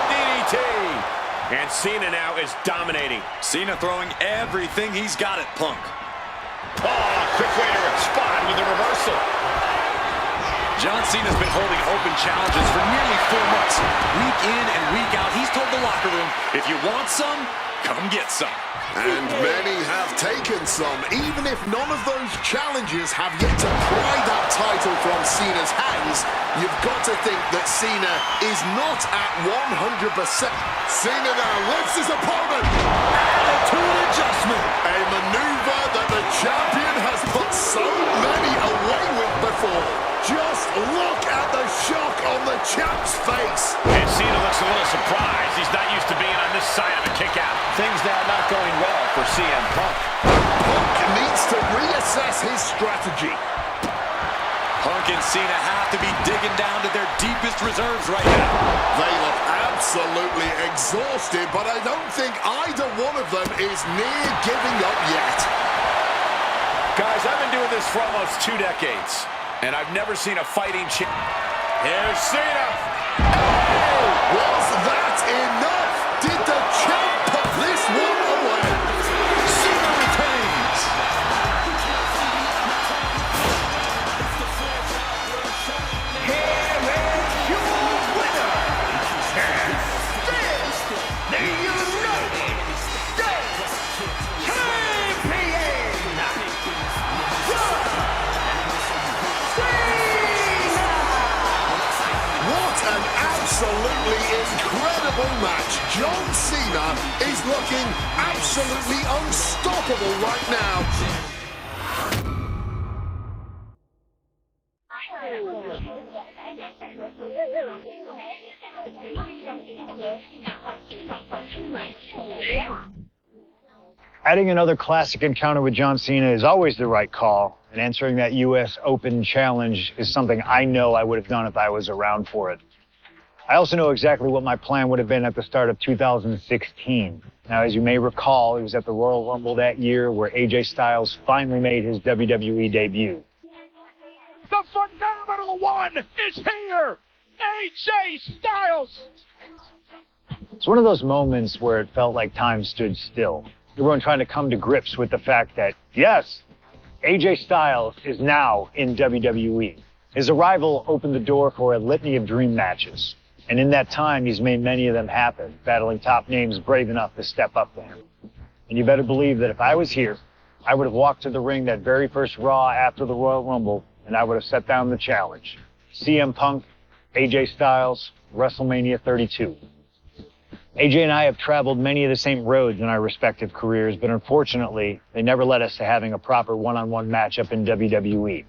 DDT. And Cena now is dominating. Cena throwing everything he's got at Punk. Oh, quick way to respond with a reversal. John Cena's been holding open challenges for nearly 4 months. Week in and week out, he's told the locker room, if you want some, come get some. And many have taken some, even if none of those challenges have yet to pry that title from Cena's hands. You've got to think that Cena is not at 100%. Cena now lifts his opponent. Attitude adjustment. A maneuver that the champion has put so many away with before. Just look at the shock on the champ's face. And Cena looks a little surprised. He's not used to being on this side of a kick out. Things now not going well for CM Punk. Punk needs to reassess his strategy. Punk and Cena have to be digging down to their deepest reserves right now. They look absolutely exhausted, but I don't think either one of them is near giving up yet. Guys, I've been doing this for almost 2 decades, and I've never seen a fighting champ. Here's Cena. Oh, was that enough? Did the champ put this one away? Cena retains. Absolutely incredible match. John Cena is looking absolutely unstoppable right now. Adding another classic encounter with John Cena is always the right call, and answering that U.S. Open challenge is something I know I would have done if I was around for it. I also know exactly what my plan would have been at the start of 2016. Now, as you may recall, it was at the Royal Rumble that year where AJ Styles finally made his WWE debut. The phenomenal one is here! AJ Styles! It's one of those moments where it felt like time stood still. Everyone trying to come to grips with the fact that, yes, AJ Styles is now in WWE. His arrival opened the door for a litany of dream matches. And in that time, he's made many of them happen, battling top names brave enough to step up to him. And you better believe that if I was here, I would have walked to the ring that very first Raw after the Royal Rumble, and I would have set down the challenge. CM Punk, AJ Styles, WrestleMania 32. AJ and I have traveled many of the same roads in our respective careers, but unfortunately, they never led us to having a proper one-on-one matchup in WWE.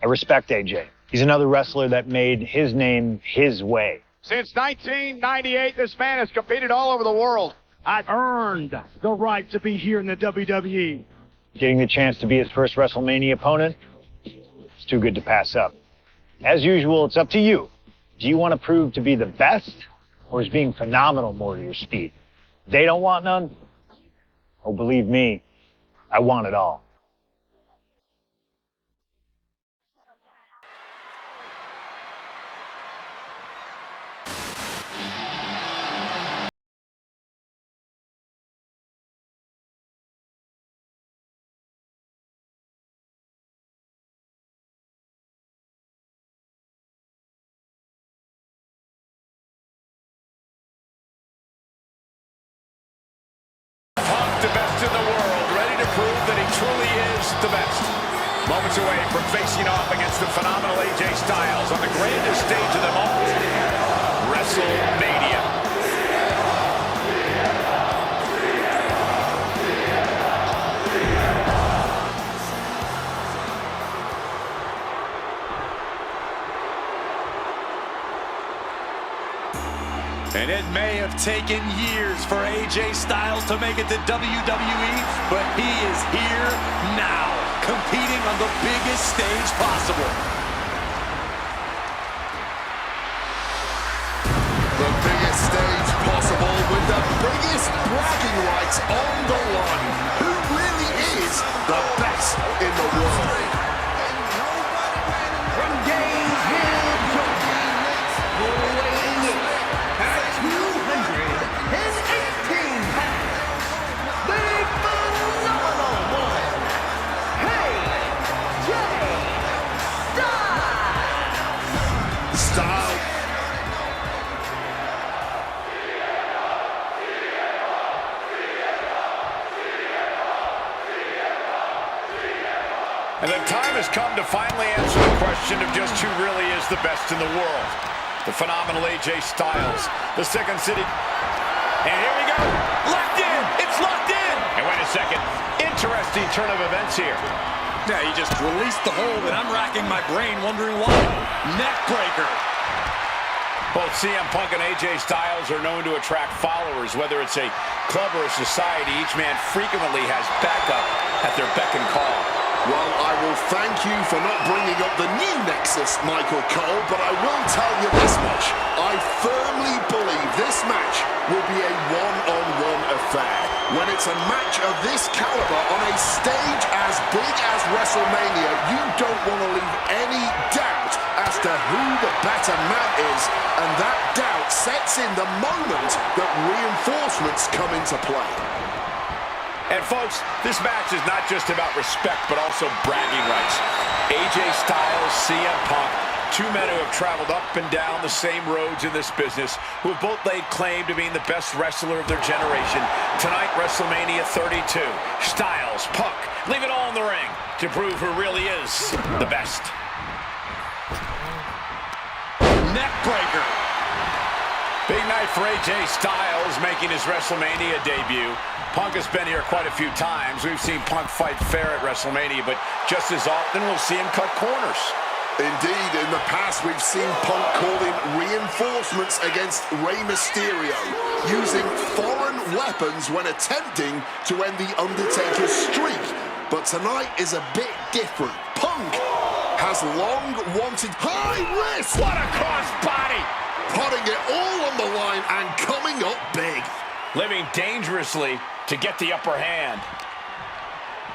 I respect AJ. He's another wrestler that made his name his way. Since 1998, this man has competed all over the world. I've earned the right to be here in the WWE. Getting the chance to be his first WrestleMania opponent, it's too good to pass up. As usual, it's up to you. Do you want to prove to be the best, or is being phenomenal more to your speed? They don't want none? Oh, believe me, I want it all. The best in the world, ready to prove that he truly is the best. Moments away from facing off against the phenomenal AJ Styles on the grandest stage of them all, WrestleMania. And it may have taken years for AJ Styles to make it to WWE, but he is here now, competing on the biggest stage possible. The biggest stage possible with the biggest bragging rights on the line. Who really is the best in the world? From Gainesville, Georgia, weighing in at 218 pounds, the phenomenal one, AJ Styles. And the time has come to finally answer the question of just who really is the best in the world. The phenomenal AJ Styles, the Second City. And here we go. Locked in. It's locked in. And wait a second. Interesting turn of events here. Yeah, he just released the hold, and I'm racking my brain wondering why. Neck breaker. Both CM Punk and AJ Styles are known to attract followers, whether it's a club or a society. Each man frequently has backup at their beck and call. Well, I will thank you for not bringing up the new Nexus, Michael Cole, but I will tell you this much. I firmly believe this match will be a one-on-one affair. When it's a match of this caliber on a stage as big as WrestleMania, you don't want to leave any doubt as to who the better man is, and that doubt sets in the moment that reinforcements come into play. And folks, this match is not just about respect, but also bragging rights. AJ Styles, CM Punk, two men who have traveled up and down the same roads in this business, who have both laid claim to being the best wrestler of their generation. Tonight, WrestleMania 32. Styles, Punk, leave it all in the ring to prove who really is the best. Neck breaker. Big night for AJ Styles making his WrestleMania debut. Punk has been here quite a few times. We've seen Punk fight fair at WrestleMania, but just as often we'll see him cut corners. Indeed, in the past we've seen Punk calling reinforcements against Rey Mysterio, using foreign weapons when attempting to end the Undertaker's streak. But tonight is a bit different. Punk has long wanted high risk. What a crossbody! Putting it all on the line and coming up big. Living dangerously to get the upper hand.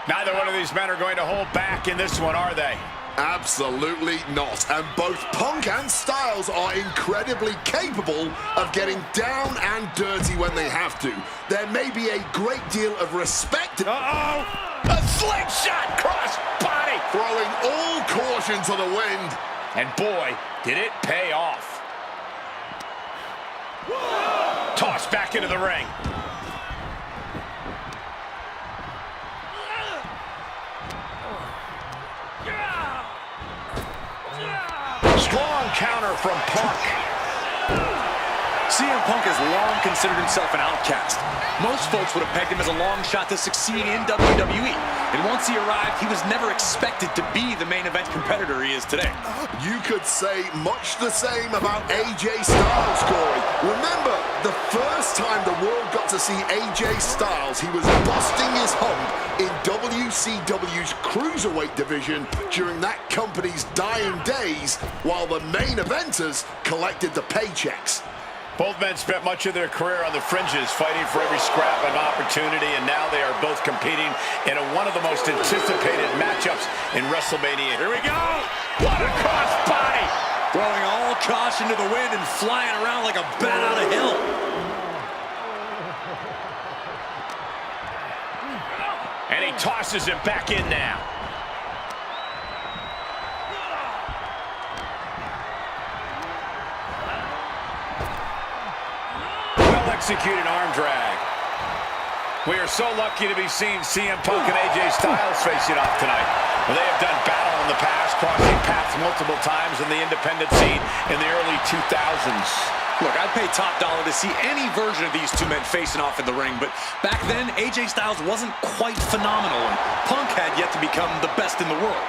Neither one of these men are going to hold back in this one, are they? Absolutely not. And both Punk and Styles are incredibly capable of getting down and dirty when they have to. There may be a great deal of respect. Uh-oh! A slingshot cross body! Throwing all caution to the wind. And boy, did it pay off. Tossed back into the ring. Strong counter from Punk. CM Punk has long considered himself an outcast. Most folks would have pegged him as a long shot to succeed in WWE. And once he arrived, he was never expected to be the main event competitor he is today. You could say much the same about AJ Styles, Corey. Remember, the first time the world got to see AJ Styles, he was busting his hump in WCW's Cruiserweight division during that company's dying days, while the main eventers collected the paychecks. Both men spent much of their career on the fringes, fighting for every scrap of opportunity, and now they are both competing in one of the most anticipated matchups in WrestleMania. Here we go! What a crossbody! Throwing all caution to the wind and flying around like a bat out of hell. And he tosses him back in now. Executed arm drag. We are so lucky to be seeing CM Punk and AJ Styles facing off tonight. Well, they have done battle in the past, crossing paths multiple times in the independent scene in the early 2000s. Look, I'd pay top dollar to see any version of these two men facing off in the ring, but back then, AJ Styles wasn't quite phenomenal, and Punk had yet to become the best in the world.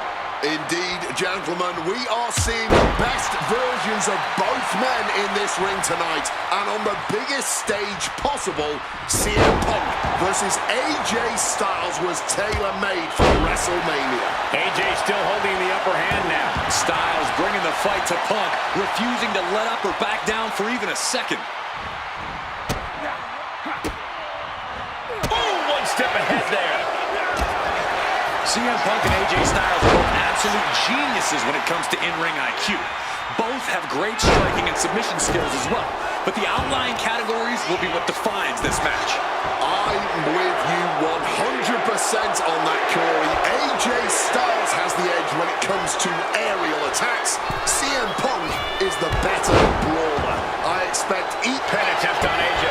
Indeed, gentlemen, we are seeing the best versions of both men in this ring tonight. And on the biggest stage possible, CM Punk versus AJ Styles was tailor-made for WrestleMania. AJ still holding the upper hand now. Styles bringing the fight to Punk, refusing to let up or back down for even a second. Oh, one step ahead there. CM Punk and AJ Styles are both absolute geniuses when it comes to in-ring IQ. Both have great striking and submission skills as well, but the outlying categories will be what defines this match. I'm with you 100% on that, Corey. AJ Styles has the edge when it comes to aerial attacks. CM Punk is the better brawler. I expect each pen attempt on AJ.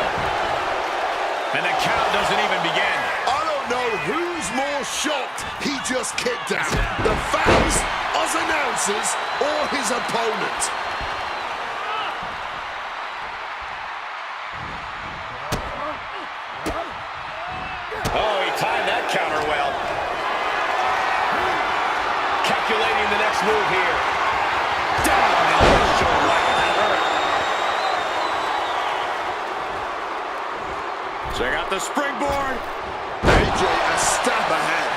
And the count doesn't even begin. I don't don't know who's more shocked he just kicked out. The fans, us announcers, or his opponent. Oh, he timed that counter well. Calculating the next move here. Down on the shoulder. That hurt. Check out the springboard. AJ a step ahead.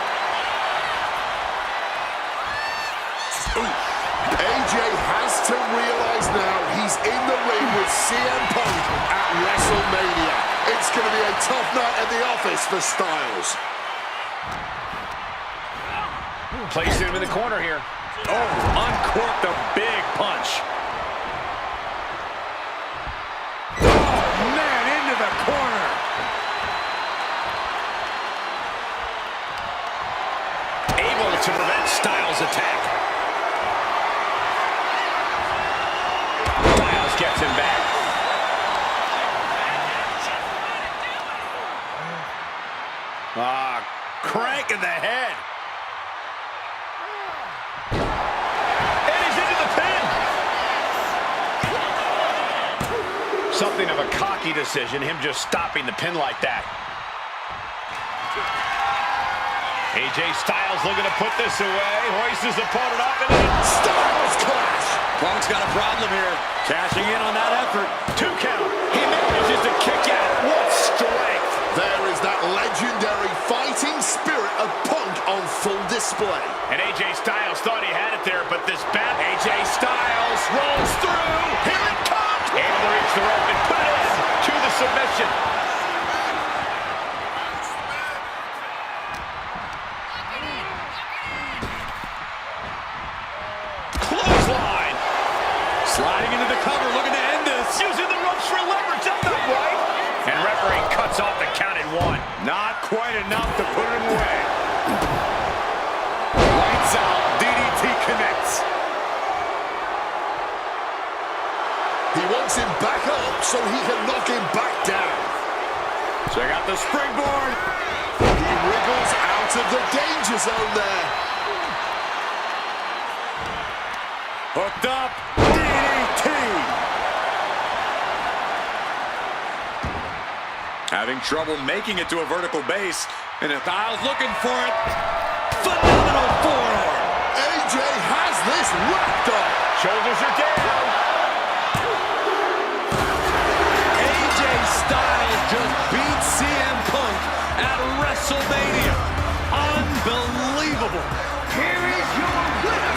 Ooh. AJ has to realize now he's in the ring with CM Punk at WrestleMania. It's going to be a tough night at the office for Styles. Placed him in the corner here. Oh, uncorked a big punch. Oh, man, into the corner. Able to prevent Styles' attack. Styles gets him back. Crank in the head. And he's into the pin. Something of a cocky decision, him just stopping the pin like that. AJ Styles looking to put this away. Hoists his opponent up and in. Styles clash. Punk's got a problem here. Cashing in on that effort. 2 count. He manages to kick out. What strength. There is that legendary fighting spirit of Punk on full display. And AJ Styles thought he had it there, but this bat, AJ Styles rolls through. Here it comes. Able to reach the rope and put it in to the submission. Clothesline. Sliding into the cover, looking to end this. Using the ropes for leverage. That's not right. And referee cuts off the count at 1. Not quite enough to put him away. Lights out. DDT connects. He wants him back up so he can knock him back down. Check out the springboard. He wriggles out of the danger zone there. Hooked up. DDT. Having trouble making it to a vertical base. And Styles looking for it. Phenomenal forearm. AJ has this wrapped up. Shoulders are down. AJ Styles just beat CM Punk at WrestleMania. Unbelievable. Here is your winner,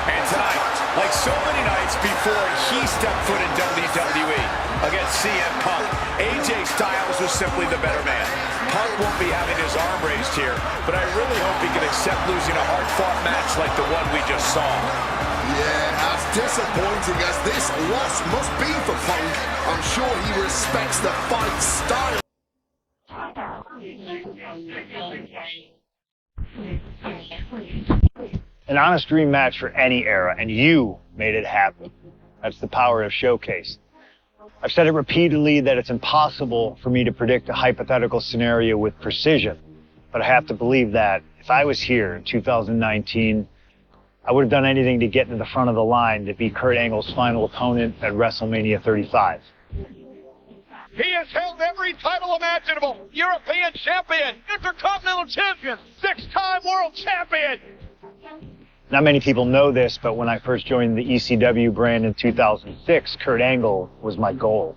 And tonight, like so many nights before he stepped foot in WWE against CM Punk, AJ Styles was simply the better man. Punk won't be having his arm raised here, but I really hope he can accept losing a hard-fought match like the one we just saw. Yeah, as disappointing as this loss must be for Punk, I'm sure he respects the fight style. An honest dream match for any era, and you made it happen. That's the power of Showcase. I've said it repeatedly that it's impossible for me to predict a hypothetical scenario with precision, but I have to believe that if I was here in 2019, I would have done anything to get into the front of the line to be Kurt Angle's final opponent at WrestleMania 35. He has held every title imaginable. European champion, Intercontinental champion, 6-time world champion. Not many people know this, but when I first joined the ECW brand in 2006, Kurt Angle was my goal.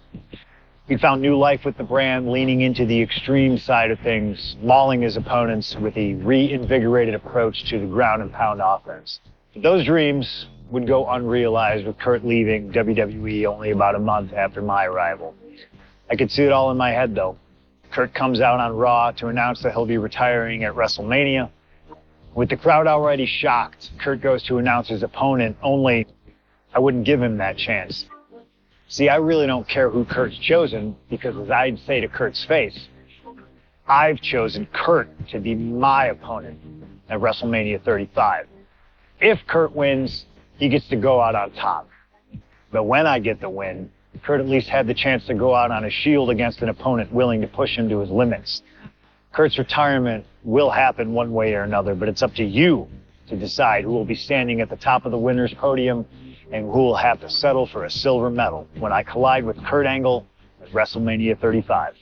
He found new life with the brand, leaning into the extreme side of things, mauling his opponents with a reinvigorated approach to the ground and pound offense. But those dreams would go unrealized with Kurt leaving WWE only about a month after my arrival. I could see it all in my head, though. Kurt comes out on Raw to announce that he'll be retiring at WrestleMania. With the crowd already shocked, Kurt goes to announce his opponent, only I wouldn't give him that chance. See, I really don't care who Kurt's chosen, because as I'd say to Kurt's face, I've chosen Kurt to be my opponent at WrestleMania 35. If Kurt wins, he gets to go out on top. But when I get the win, Kurt at least had the chance to go out on a shield against an opponent willing to push him to his limits. Kurt's retirement will happen one way or another, but it's up to you to decide who will be standing at the top of the winner's podium and who will have to settle for a silver medal when I collide with Kurt Angle at WrestleMania 35.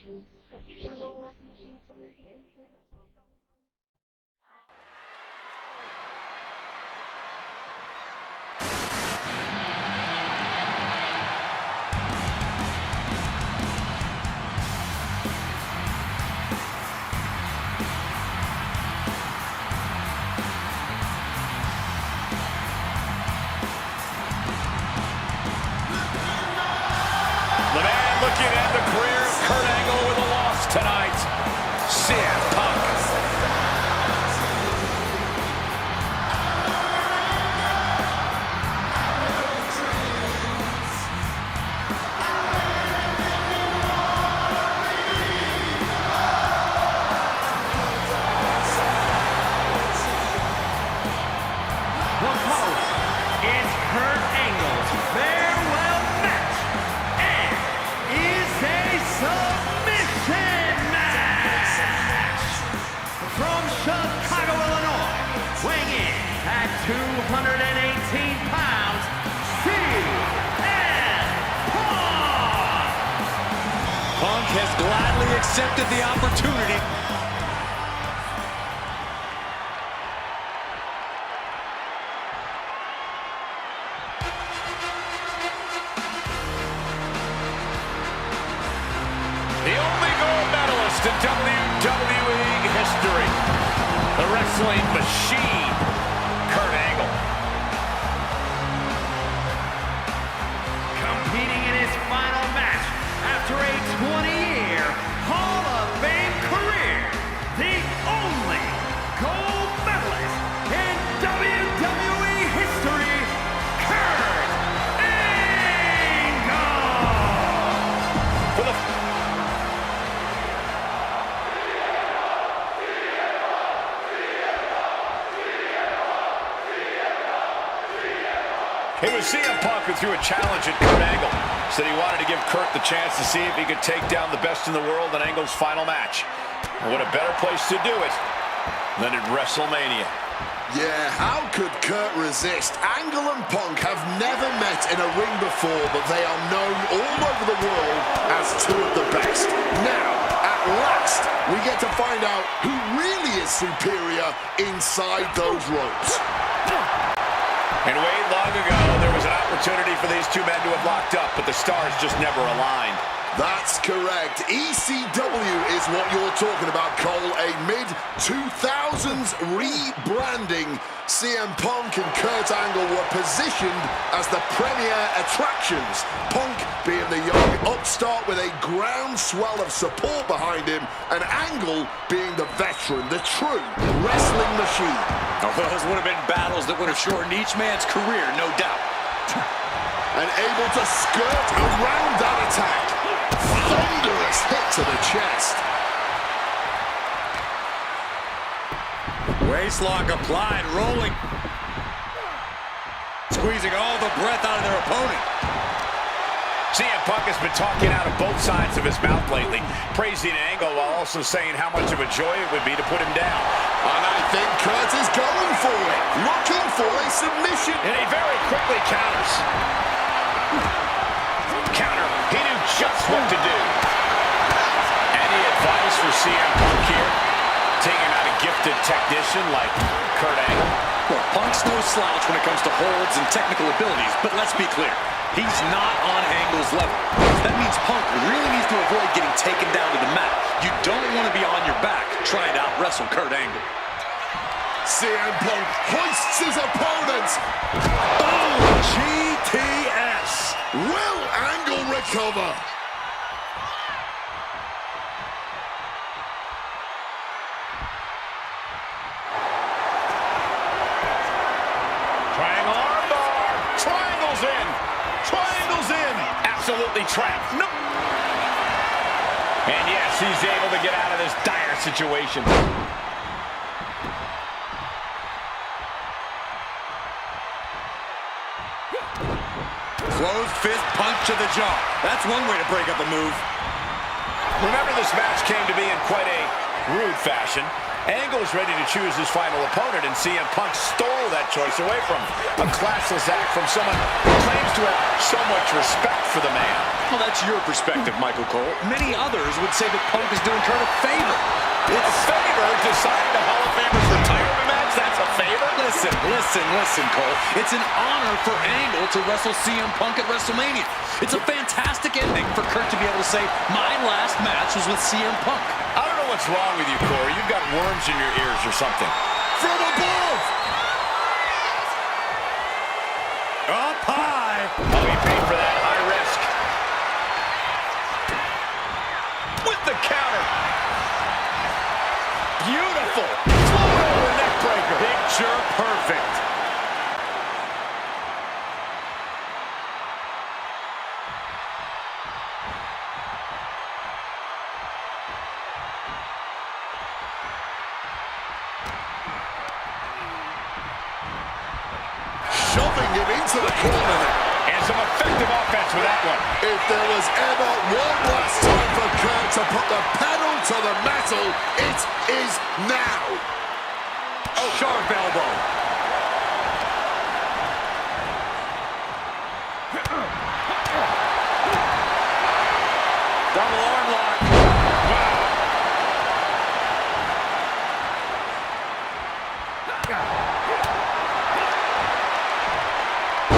Looking at the career of Kurt Angle with a loss tonight. CM Punk. The host is Kurt Angle's farewell match and is a submission match. From Chicago, Illinois, weighing in at 218 pounds, CM Punk. Punk has gladly accepted the opportunity. The only gold medalist in WWE history. The wrestling machine, Kurt Angle. Competing in his final match after a 20-year Hall of Fame career, the only gold medalist in WWE history, Kurt Angle. For the It was CM Punk who threw a challenge at Kurt Angle. Said he wanted to give Kurt the chance to see if he could take down the best in the world in Angle's final match. And what a better place to do it than at WrestleMania. Yeah, how could Kurt resist? Angle and Punk have never met in a ring before, but they are known all over the world as two of the best. Now, at last, we get to find out who really is superior inside those ropes. And way long ago, there was an opportunity for these two men to have locked up, but the stars just never aligned. That's correct. ECW is what you're talking about, Cole. A mid-2000s rebranding. CM Punk and Kurt Angle were positioned as the premier attractions. Punk being the young upstart with a groundswell of support behind him, and Angle being the veteran, the true wrestling machine. Oh, those would have been battles that would have shortened each man's career, no doubt. And able to skirt around that attack. Thunderous hit to the chest. Waistlock applied, rolling. Squeezing all the breath out of their opponent. CM Punk has been talking out of both sides of his mouth lately, praising Angle while also saying how much of a joy it would be to put him down. And I think Kurt is going for it, looking for a submission. And he very quickly counters. Counter, he knew just what to do. Any advice for CM Punk here? Taking out a gifted technician like Kurt Angle? Well, Punk's no slouch when it comes to holds and technical abilities, but let's be clear. He's not on Angle's level. That means Punk really needs to avoid getting taken down to the mat. You don't want to be on your back trying to out-wrestle Kurt Angle. CM Punk hoists his opponent. Oh, GTS. Will Angle recover? Triangle armbar. Triangle's in. Triangle's in. Absolutely trapped. No. And yes, he's able to get out of this dire situation. Closed fist punch to the jaw. That's one way to break up a move. Remember, this match came to be in quite a rude fashion. Angle is ready to choose his final opponent, and CM Punk stole that choice away from him. A classless act from someone who claims to have so much respect for the man. Well, that's your perspective, Michael Cole. Many others would say that Punk is doing Kurt a favor. It's a favor deciding the Hall of Famer's retirement match? That's a favor? Listen, Cole. It's an honor for Angle to wrestle CM Punk at WrestleMania. It's a fantastic ending for Kurt to be able to say, my last match was with CM Punk. I don't know what's wrong with you, Corey. You've got worms in your ears or something. From above! Up high. Oh, he paid for that high risk. With the counter. Beautiful. Float over neck breaker. Picture perfect. Shoving him into the corner. And some effective offense with that one. If there was ever one last time for Kurt to put the pedal to the metal, it is now. Oh, sharp elbow. Double arm lock. Wow.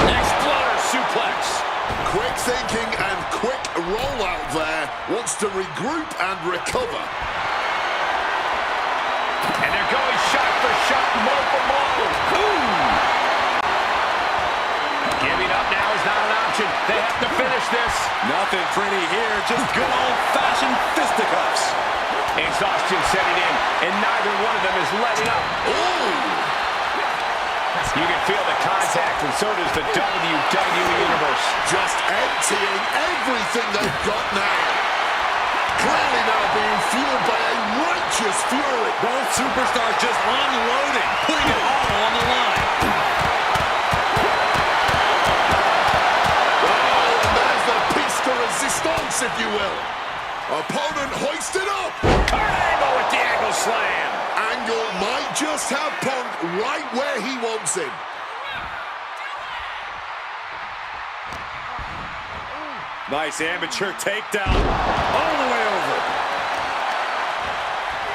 Exploder suplex. Quick thinking and quick rollout there. Wants to regroup and recover. And they're going shot for shot, blow for blow. Giving up now is not an option. They have to finish this. Nothing pretty here, just good old-fashioned fisticuffs. Exhaustion setting in, and neither one of them is letting up. Ooh! You can feel the contact, and so does the WWE Universe. Just emptying everything they've got now. Clearly now being fueled by a righteous fury. Both superstars just unloading, putting it all on the line. Oh, and there's the piece de resistance, if you will. Opponent hoisted up. Kurt Angle with the Angle Slam. Angle might just have Punk right where he wants him. Nice amateur takedown all the way over.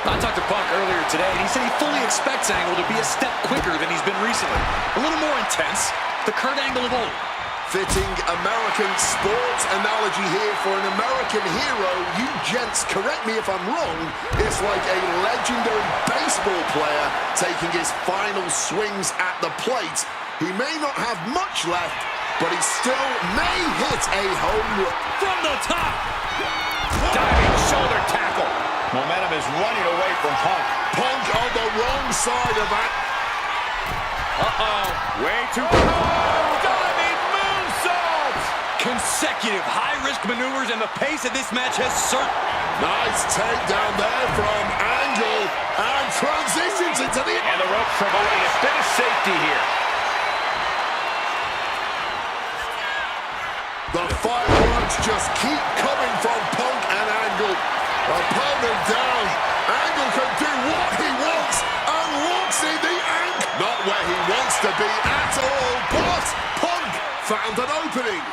I talked to Punk earlier today, and he said he fully expects Angle to be a step quicker than he's been recently. A little more intense, the Kurt Angle of old. Fitting American sports analogy here for an American hero. You gents, correct me if I'm wrong, it's like a legendary baseball player taking his final swings at the plate. He may not have much left, but he still may hit a home run. From the top! Diving shoulder tackle. Momentum is running away from Punk. Punk on the wrong side of that. Way too Diving moonsault. consecutive high-risk maneuvers, and the pace of this match has certain. Nice takedown there from Angle, and transitions into the... And the rope providing a bit of safety here. The fireworks just keep coming from Punk and Angle. Opponent down. Angle can do what he wants and looks in the ankle. Not where he wants to be at all, but Punk found an opening.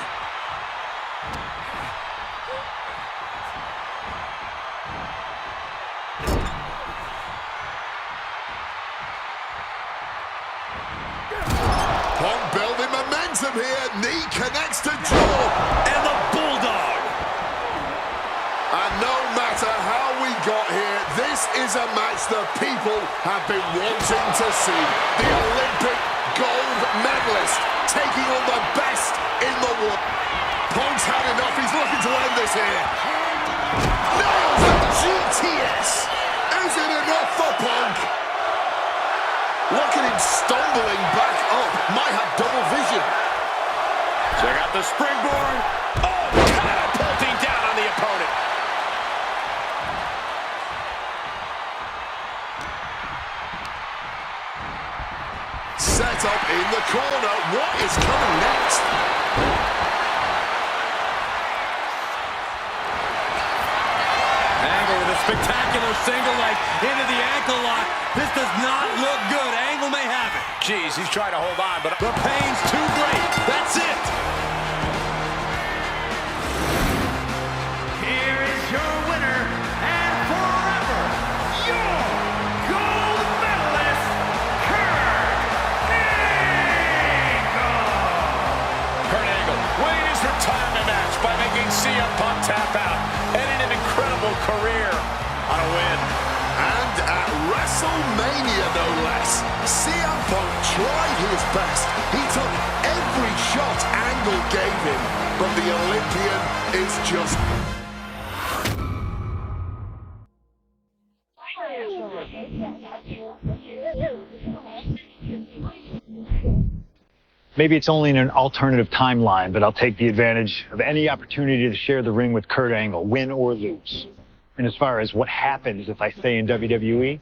Punk building momentum here. Knee connects to jaw. And the Bulldog. And no matter how we got here, this is a match the people have been wanting to see. The Olympic gold medalist taking on the best in the world. Punk's had enough. He's looking to end this here. Nails the GTS. Is it enough for Punk? Look at him stumbling back up. Might have double vision. Check out the springboard. Oh, catapulting down on the opponent. Set up in the corner. What is coming next? This does not look good. Angle may have it. Jeez, he's trying to hold on, but The pain's too great. That's it. Here is your winner, and forever, your gold medalist, Kurt Angle winning his retirement match by making CM Punk tap out, ending an incredible career on a win. And at WrestleMania, no less, CM Punk tried his best. He took every shot Angle gave him, but the Olympian is just... Maybe it's only in an alternative timeline, but I'll take the advantage of any opportunity to share the ring with Kurt Angle, win or lose. And as far as what happens if I stay in WWE,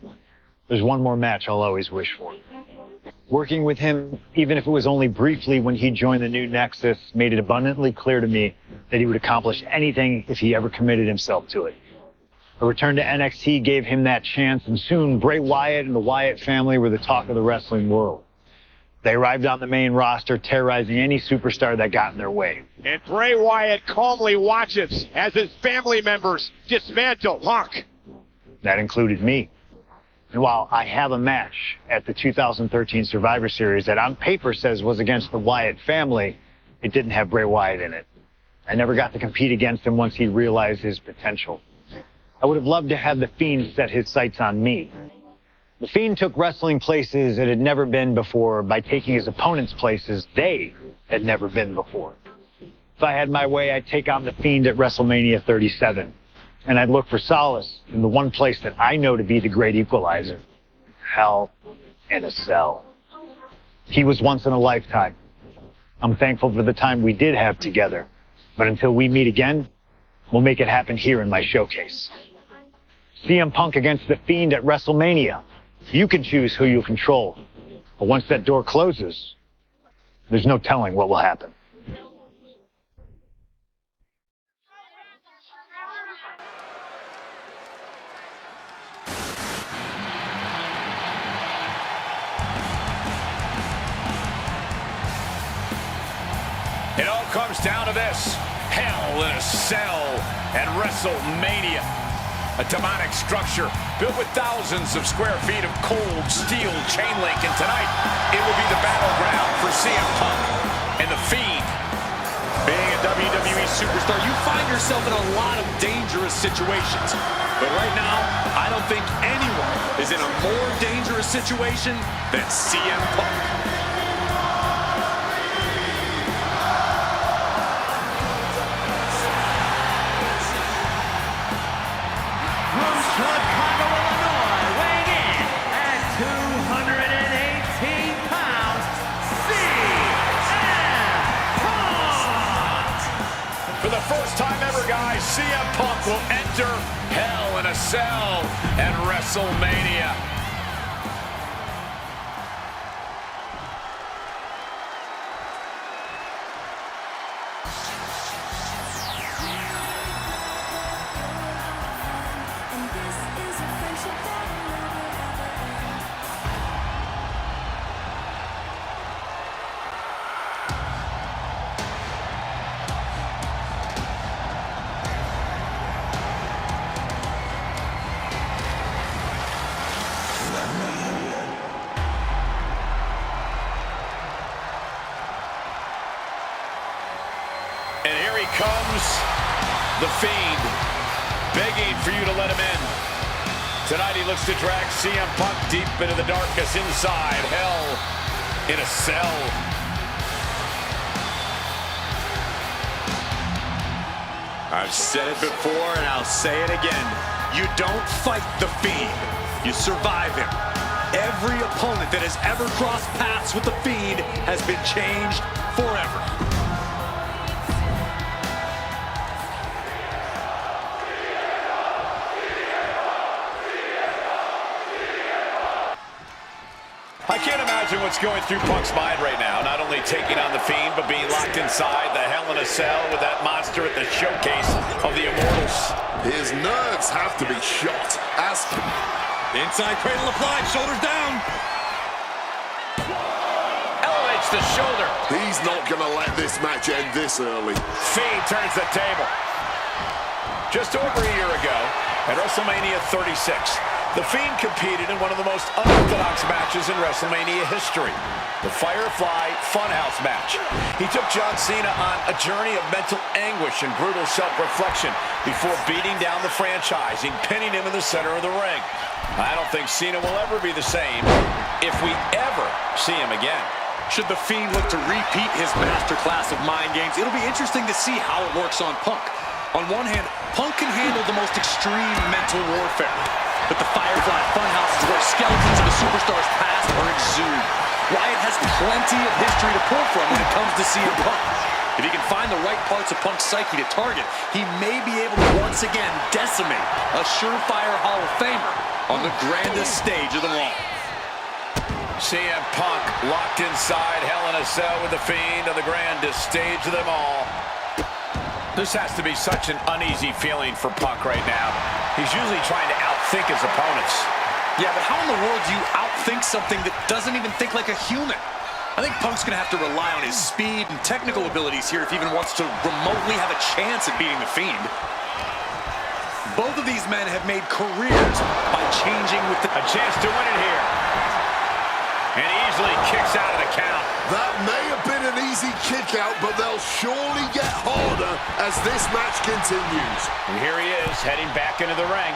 there's one more match I'll always wish for. Working with him, even if it was only briefly when he joined the new Nexus, made it abundantly clear to me that he would accomplish anything if he ever committed himself to it. A return to NXT gave him that chance, and soon Bray Wyatt and the Wyatt family were the talk of the wrestling world. They arrived on the main roster, terrorizing any superstar that got in their way. And Bray Wyatt calmly watches as his family members dismantle Punk. That included me. And while I have a match at the 2013 Survivor Series that on paper says was against the Wyatt family, it didn't have Bray Wyatt in it. I never got to compete against him once he realized his potential. I would have loved to have The Fiend set his sights on me. The Fiend took wrestling places it had never been before by taking his opponents places they had never been before. If I had my way, I'd take on The Fiend at WrestleMania 37. And I'd look for solace in the one place that I know to be the great equalizer. Hell in a Cell. He was once in a lifetime. I'm thankful for the time we did have together. But until we meet again, we'll make it happen here in my showcase. CM Punk against The Fiend at WrestleMania. You can choose who you'll control. But once that door closes, there's no telling what will happen. It all comes down to this: Hell in a Cell at WrestleMania. A demonic structure built with thousands of square feet of cold steel chain link. And tonight, it will be the battleground for CM Punk and The Fiend. Being a WWE superstar, you find yourself in a lot of dangerous situations. But right now, I don't think anyone is in a more dangerous situation than CM Punk. Chicago, Illinois, weighing in at 218 pounds, CM Punk! For the first time ever, guys, CM Punk will enter Hell in a Cell at WrestleMania. And here he comes, The Fiend, begging for you to let him in. Tonight he looks to drag CM Punk deep into the darkness inside Hell in a Cell. I've said it before and I'll say it again. You don't fight The Fiend, you survive him. Every opponent that has ever crossed paths with The Fiend has been changed forever. I can't imagine what's going through Punk's mind right now. Not only taking on The Fiend, but being locked inside the Hell in a Cell with that monster at the showcase of the Immortals. His nerves have to be shot as Inside cradle applied, shoulders down. Elevates the shoulder. He's not going to let this match end this early. Fiend turns the table. Just over a year ago, at WrestleMania 36, The Fiend competed in one of the most unorthodox matches in WrestleMania history, the Firefly Funhouse match. He took John Cena on a journey of mental anguish and brutal self-reflection before beating down the franchise and pinning him in the center of the ring. I don't think Cena will ever be the same if we ever see him again. Should The Fiend look to repeat his masterclass of mind games, it'll be interesting to see how it works on Punk. On one hand, Punk can handle the most extreme mental warfare. But the Firefly Funhouse is where skeletons of a superstar's past are exhumed. Wyatt has plenty of history to pull from when it comes to CM Punk. If he can find the right parts of Punk's psyche to target, he may be able to once again decimate a surefire Hall of Famer on the grandest stage of them all. CM Punk locked inside Hell in a Cell with The Fiend on the grandest stage of them all. This has to be such an uneasy feeling for Punk right now. He's usually trying to outthink his opponents. Yeah, but how in the world do you outthink something that doesn't even think like a human? I think Punk's going to have to rely on his speed and technical abilities here if he even wants to remotely have a chance at beating The Fiend. Both of these men have made careers by changing with the... A chance to win it here. And easily kicks out of the count. That may have been an easy kick out, but they'll surely get harder as this match continues. And here he is, heading back into the ring.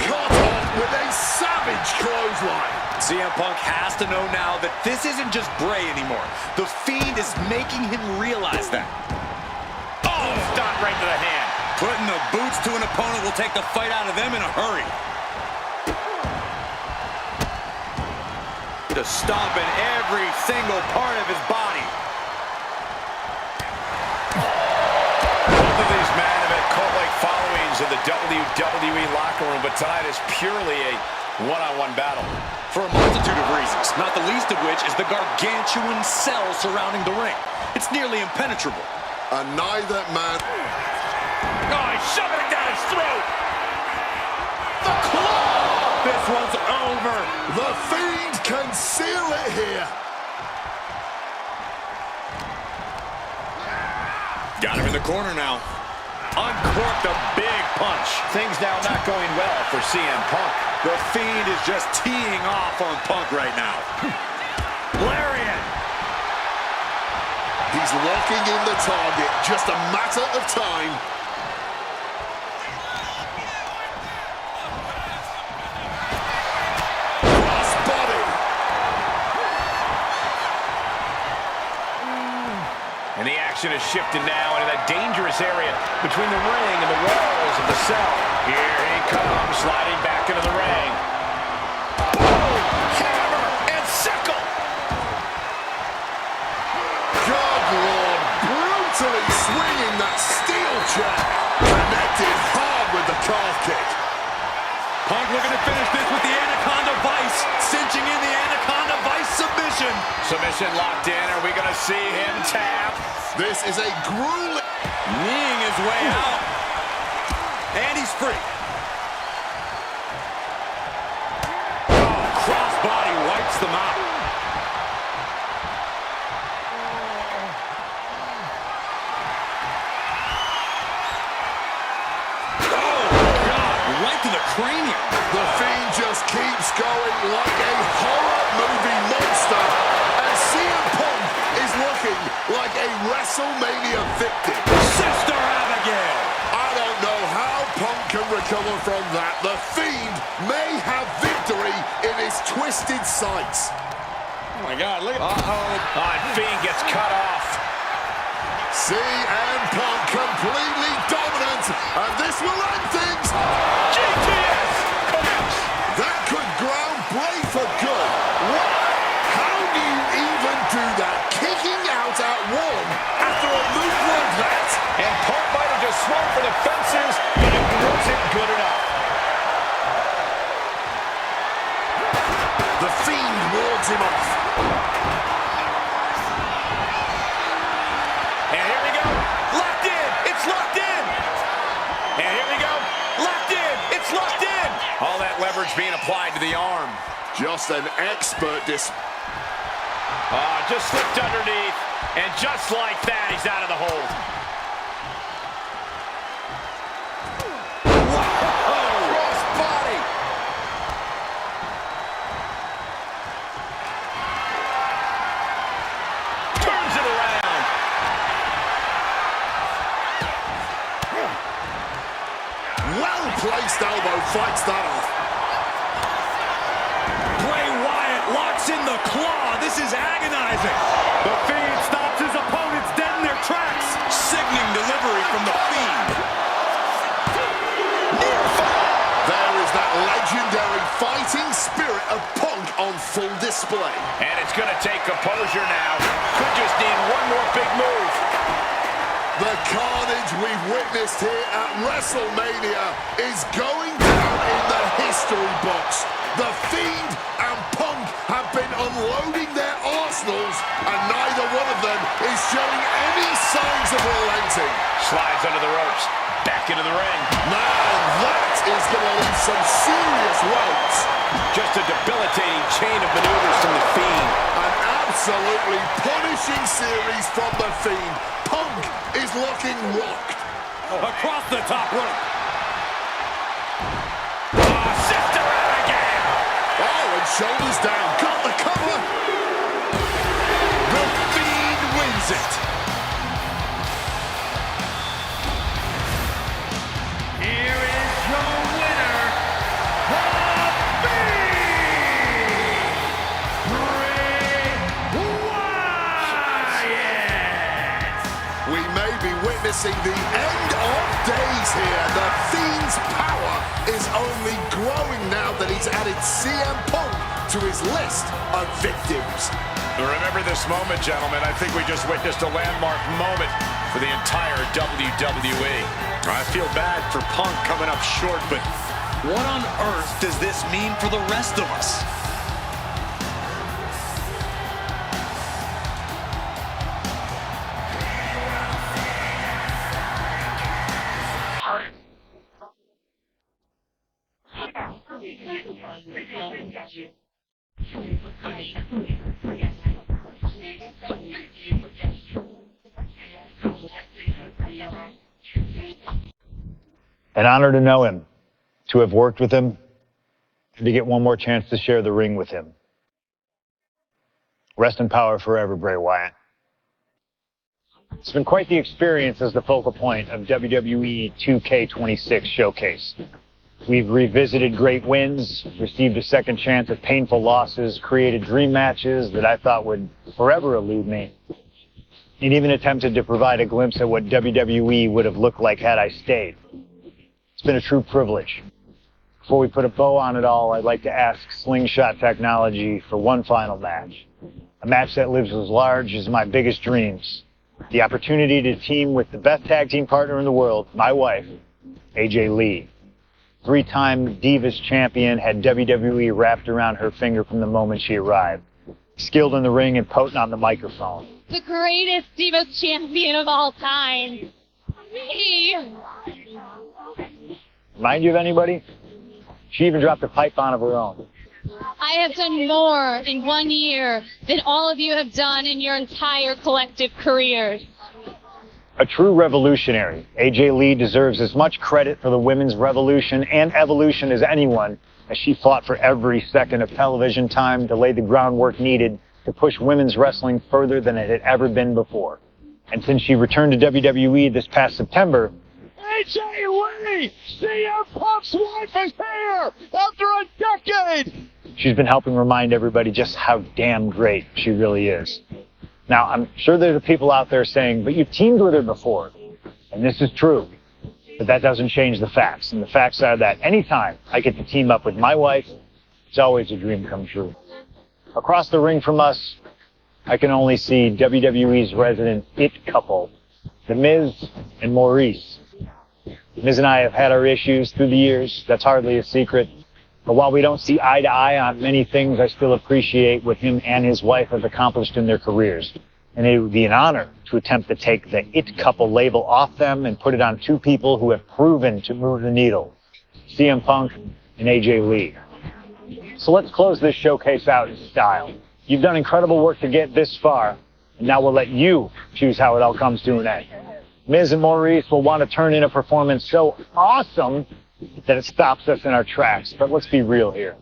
Caught off with a savage clothesline. CM Punk has to know now that this isn't just Bray anymore. The Fiend is making him realize that. Oh, stop right to the hand. Putting the boots to an opponent will take the fight out of them in a hurry. To stomp in every single part of his body. Both of these men have had cult-like followings in the WWE locker room, but tonight is purely a one-on-one battle. For a multitude of reasons, not the least of which is the gargantuan cell surrounding the ring. It's nearly impenetrable. And neither man... Oh, he's shoving it down his throat! The claw! This one's over. The Fiend can seal it here. Got him in the corner now. Uncorked a big punch. Things now not going well for CM Punk. The Fiend is just teeing off on Punk right now. Lariat. He's locking in the target. Just a matter of time. And the action is shifted now into that dangerous area between the ring and the walls of the cell. Here he comes, sliding back into the ring. Oh, hammer and sickle. Good Lord, brutally swinging that steel chair. Connected hard with the calf kick. Punk looking to finish this with the Anaconda Vice, cinching in the Anaconda Vice submission. Submission locked in. Are we going to see him tap? This is a grueling... Kneeing his way out. And he's free. Oh, crossbody wipes them out. Oh, God, right to the cranium. The Fiend just keeps going like a horror movie monster. And CM Punk is looking like a WrestleMania victim. Sister Abigail. I don't know how Punk can recover from that. The Fiend may have victory in his twisted sights. Oh, my God, look at... Fiend gets cut off. CM Punk completely dominant. And this will end things. GTS collapse. That could ground Bray for good. What? How do you even do that? Kicking out at one after a move like that? And Punk might have just swung for the fences, but it wasn't good enough. The Fiend wards him off. And here we go. Locked in. It's locked in. And here we go. Locked in. All that leverage being applied to the arm. Just an expert Just slipped underneath, and just like that, he's out of the hold. cross body. Turns it around. Well-placed elbow fights that off. Bray Wyatt locks in the claw. This is agonizing. The Fiend stops his opponents dead in their tracks. Sickening delivery from the Fiend. There is that legendary fighting spirit of Punk on full display. And it's going to take composure now. Could just need one more big move. The carnage we've witnessed here at WrestleMania is going down in the history books. The Fiend and Punk have been unloading their arsenals, and neither one of them is showing any signs of relenting. Slides under the ropes. Back into the ring. Now that is going to leave some serious welts. Just a debilitating chain of maneuvers from the Fiend. An absolutely punishing series from the Fiend. Punk is looking rocked. Across the top rope. Sister out again. Oh, and shoulders down. Got the cover. The Fiend wins it. Here is your winner, the Fiend, Bray Wyatt. We may be witnessing the end of days here. The Fiend's power is only growing now that he's added CM Punk to his list of victims. Remember this moment, gentlemen. I think we just witnessed a landmark moment for the entire WWE. I feel bad for Punk coming up short, but what on earth does this mean for the rest of us? An honor to know him, to have worked with him, and to get one more chance to share the ring with him. Rest in power forever, Bray Wyatt. It's been quite the experience as the focal point of WWE 2K26 Showcase. We've revisited great wins, received a second chance at painful losses, created dream matches that I thought would forever elude me, and even attempted to provide a glimpse at what WWE would have looked like had I stayed. It's been a true privilege. Before we put a bow on it all, I'd like to ask Slingshot Technology for one final match. A match that lives as large as my biggest dreams. The opportunity to team with the best tag team partner in the world, my wife, AJ Lee. 3-time Divas champion, had WWE wrapped around her finger from the moment she arrived. Skilled in the ring and potent on the microphone. The greatest Divas champion of all time. Me. Remind you of anybody? She even dropped a pipe on of her own. I have done more in 1 year than all of you have done in your entire collective careers. A true revolutionary, AJ Lee deserves as much credit for the women's revolution and evolution as anyone, as she fought for every second of television time to lay the groundwork needed to push women's wrestling further than it had ever been before. And since she returned to WWE this past September, AJ Lee, CM Punk's wife is here after a decade. she's been helping remind everybody just how damn great she really is. Now, I'm sure there are people out there saying, but you've teamed with her before. And this is true. But that doesn't change the facts. And the facts are that anytime I get to team up with my wife, it's always a dream come true. Across the ring from us, I can only see WWE's resident it couple, The Miz and Maurice. Miz and I have had our issues through the years. That's hardly a secret. But while we don't see eye to eye on many things, I still appreciate what him and his wife have accomplished in their careers. And it would be an honor to attempt to take the it couple label off them and put it on two people who have proven to move the needle. CM Punk and AJ Lee. So let's close this showcase out in style. You've done incredible work to get this far, and now we'll let you choose how it all comes to an end. Miz and Maurice will want to turn in a performance so awesome that it stops us in our tracks. But let's be real here.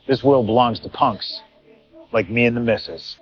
This world belongs to punks, like me and the missus.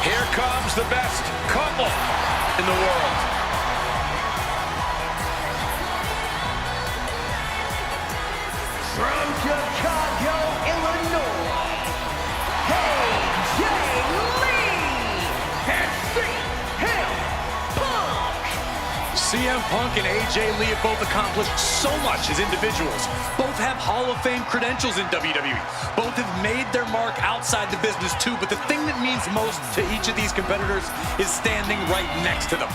Here comes the best couple in the world. From Chicago, Illinois, AJ Lee and CM Punk. CM Punk and AJ Lee have both accomplished so much as individuals. Both have Hall of Fame credentials in WWE. Both have made their mark outside the business too, but the thing that means most to each of these competitors is standing right next to them.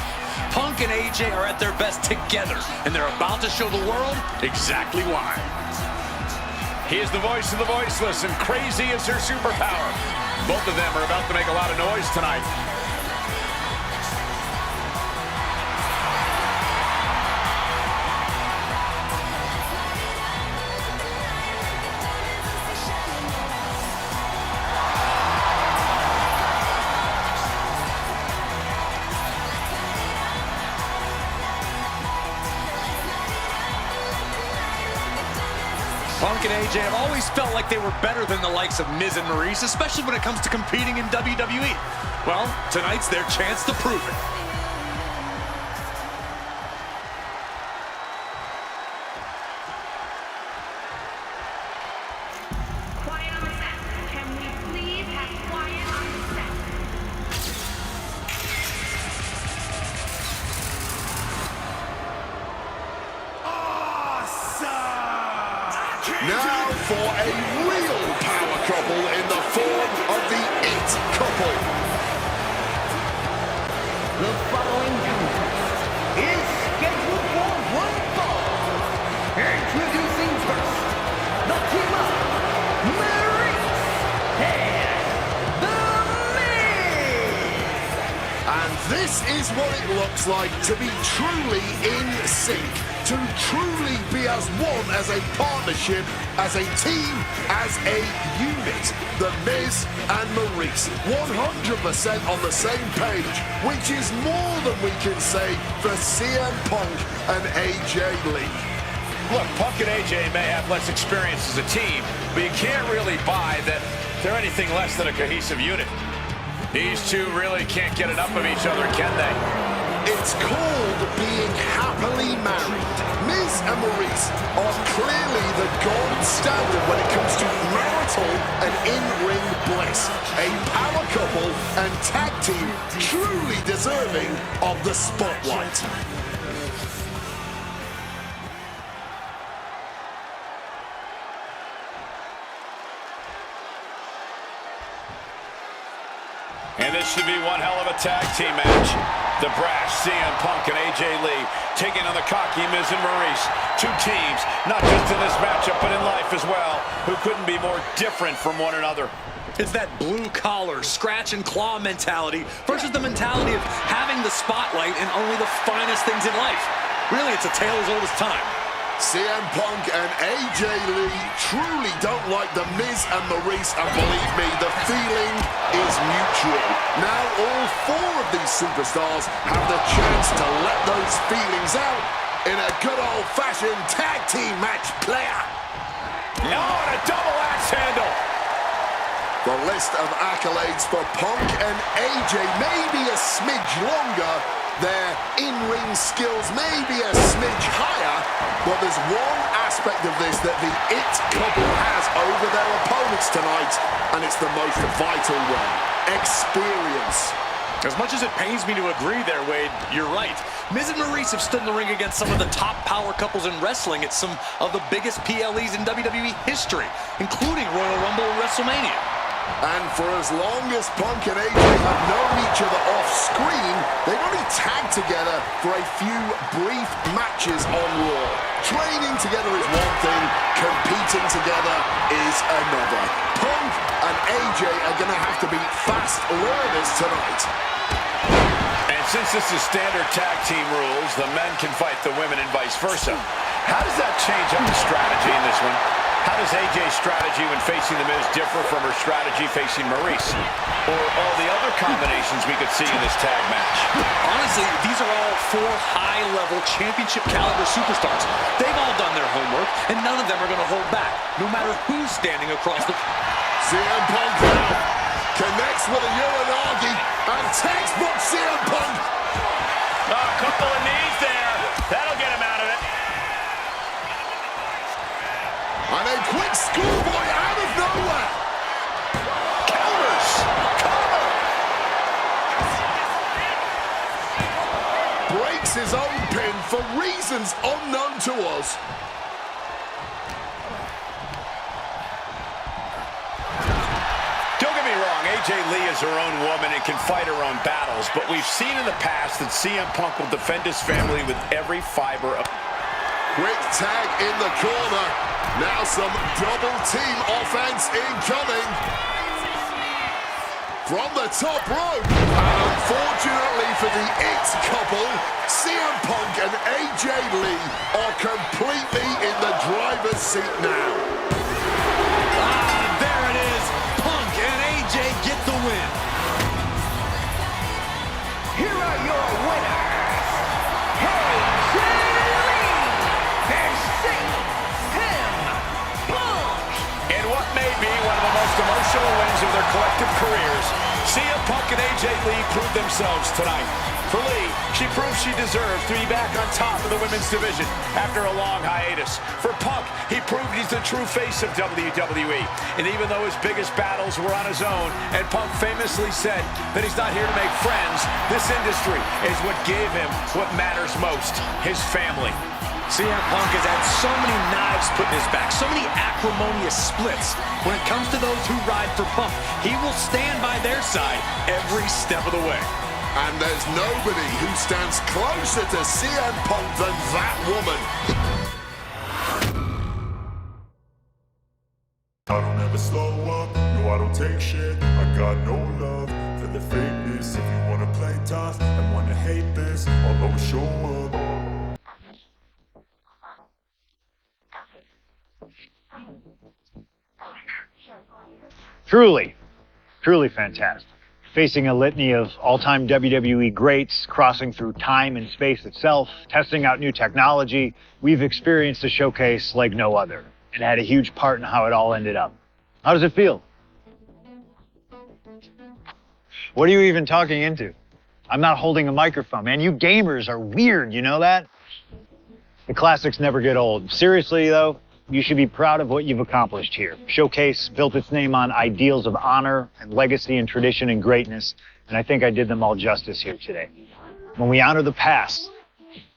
Punk and AJ are at their best together, and they're about to show the world exactly why. He is the voice of the voiceless, and crazy is her superpower. Both of them are about to make a lot of noise tonight. Punk and AJ have always felt like they were better than the likes of Miz and Maurice, especially when it comes to competing in WWE. Well, tonight's their chance to prove it. Quiet on the set. Can we please have quiet on the set? Now for a real power couple in the form of the It Couple. The following contest is scheduled for one fall. Introducing first, the team of Maurice and The Miz. And this is what it looks like to be truly in sync. To truly be as one, as a partnership, as a team, as a unit. The Miz and Maurice, 100% on the same page, which is more than we can say for CM Punk and AJ Lee. Look, Punk and AJ may have less experience as a team, but you can't really buy that they're anything less than a cohesive unit. These two really can't get enough of each other, can they? It's called being happily married. Miz and Maurice are clearly the gold standard when it comes to marital and in-ring bliss. A power couple and tag team truly deserving of the spotlight. And this should be one hell of a tag team match. The brash CM Punk and AJ Lee taking on the cocky Miz and Maurice. Two teams, not just in this matchup, but in life as well, who couldn't be more different from one another. It's that blue-collar, scratch-and-claw mentality versus the mentality of having the spotlight and only the finest things in life. Really, it's a tale as old as time. CM Punk and AJ Lee truly don't like The Miz and Maurice, and believe me, the feeling is mutual. Now all four of these superstars have the chance to let those feelings out in a good old-fashioned tag team match player. Oh, and a double axe handle. The list of accolades for Punk and AJ may be a smidge longer, their in-ring skills may be a smidge higher, but there's one aspect of this that the It couple has over their opponents tonight, and it's the most vital one: experience. As much as it pains me to agree there, Wade, you're right. Miz and Maurice have stood in the ring against some of the top power couples in wrestling at some of the biggest PLEs in WWE history, including Royal Rumble and WrestleMania. And for as long as Punk and AJ have known each other off-screen, they've only tagged together for a few brief matches on Raw. Training together is one thing, competing together is another. Punk and AJ are going to have to be fast learners tonight. And since this is standard tag team rules, the men can fight the women and vice versa. How does that change up the strategy in this one? How does AJ's strategy when facing The Miz differ from her strategy facing Maurice? Or all the other combinations we could see in this tag match? Honestly, these are all four high-level championship-caliber superstars. They've all done their homework, and none of them are going to hold back, no matter who's standing across the... CM Punk now connects with a Uranagi, and textbook CM Punk. A couple of knees there. That'll get him out of it. And a quick schoolboy out of nowhere. Counters. Cover. Breaks his own pin for reasons unknown to us. Don't get me wrong, AJ Lee is her own woman and can fight her own battles, but we've seen in the past that CM Punk will defend his family with every fiber of... Quick tag in the corner. Now some double team offense incoming. From the top rope. And unfortunately for the It couple, CM Punk and AJ Lee are completely in the driver's seat now. Ah, there it is. Punk and AJ get the win. Here are your winners, AJ Lee and CM Punk. In what may be one of the most emotional wins of their collective careers, CM Punk and AJ Lee proved themselves tonight. For Lee, she proved she deserves to be back on top of the women's division after a long hiatus. For Punk, he proved he's the true face of WWE. And even though his biggest battles were on his own, and Punk famously said that he's not here to make friends, this industry is what gave him what matters most, his family. CM Punk has had so many knives put in his back, so many acrimonious splits. When it comes to those who ride for Punk, he will stand by their side every step of the way. And there's nobody who stands closer to CM Punk than that woman. I don't ever slow up, no I don't take shit. I got no love for the fakeness. If you wanna play tough and wanna hate this, I'll always show up. Truly fantastic. Facing a litany of all-time WWE greats, crossing through time and space itself, testing out new technology, we've experienced a showcase like no other, and had a huge part in how it all ended up. How does it feel? What are you even talking into? I'm not holding a microphone, man. You gamers are weird, you know that? The classics never get old. Seriously, though, you should be proud of what you've accomplished here. Showcase built its name on ideals of honor and legacy and tradition and greatness, and I think I did them all justice here today. When we honor the past,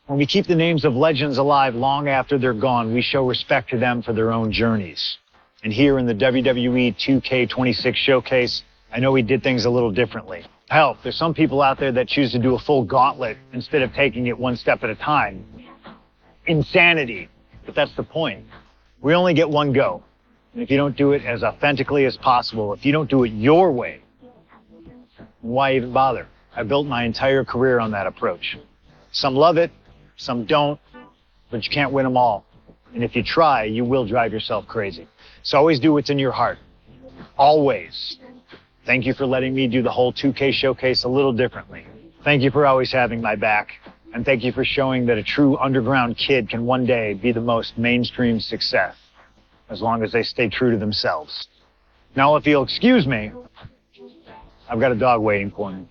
when we keep the names of legends alive long after they're gone, we show respect to them for their own journeys. And here in the WWE 2K26 showcase, I know we did things a little differently. Hell, there's some people out there that choose to do a full gauntlet instead of taking it one step at a time. Insanity, but that's the point. We only get one go. And if you don't do it as authentically as possible, if you don't do it your way, why even bother? I built my entire career on that approach. Some love it, Some don't, but you can't win them all. And if you try, you will drive yourself crazy. So always do what's in your heart. Always. Thank you for letting me do the whole 2K showcase a little differently. Thank you for always having my back. And thank you for showing that a true underground kid can one day be the most mainstream success, as long as they stay true to themselves. Now, if you'll excuse me, I've got a dog waiting for me.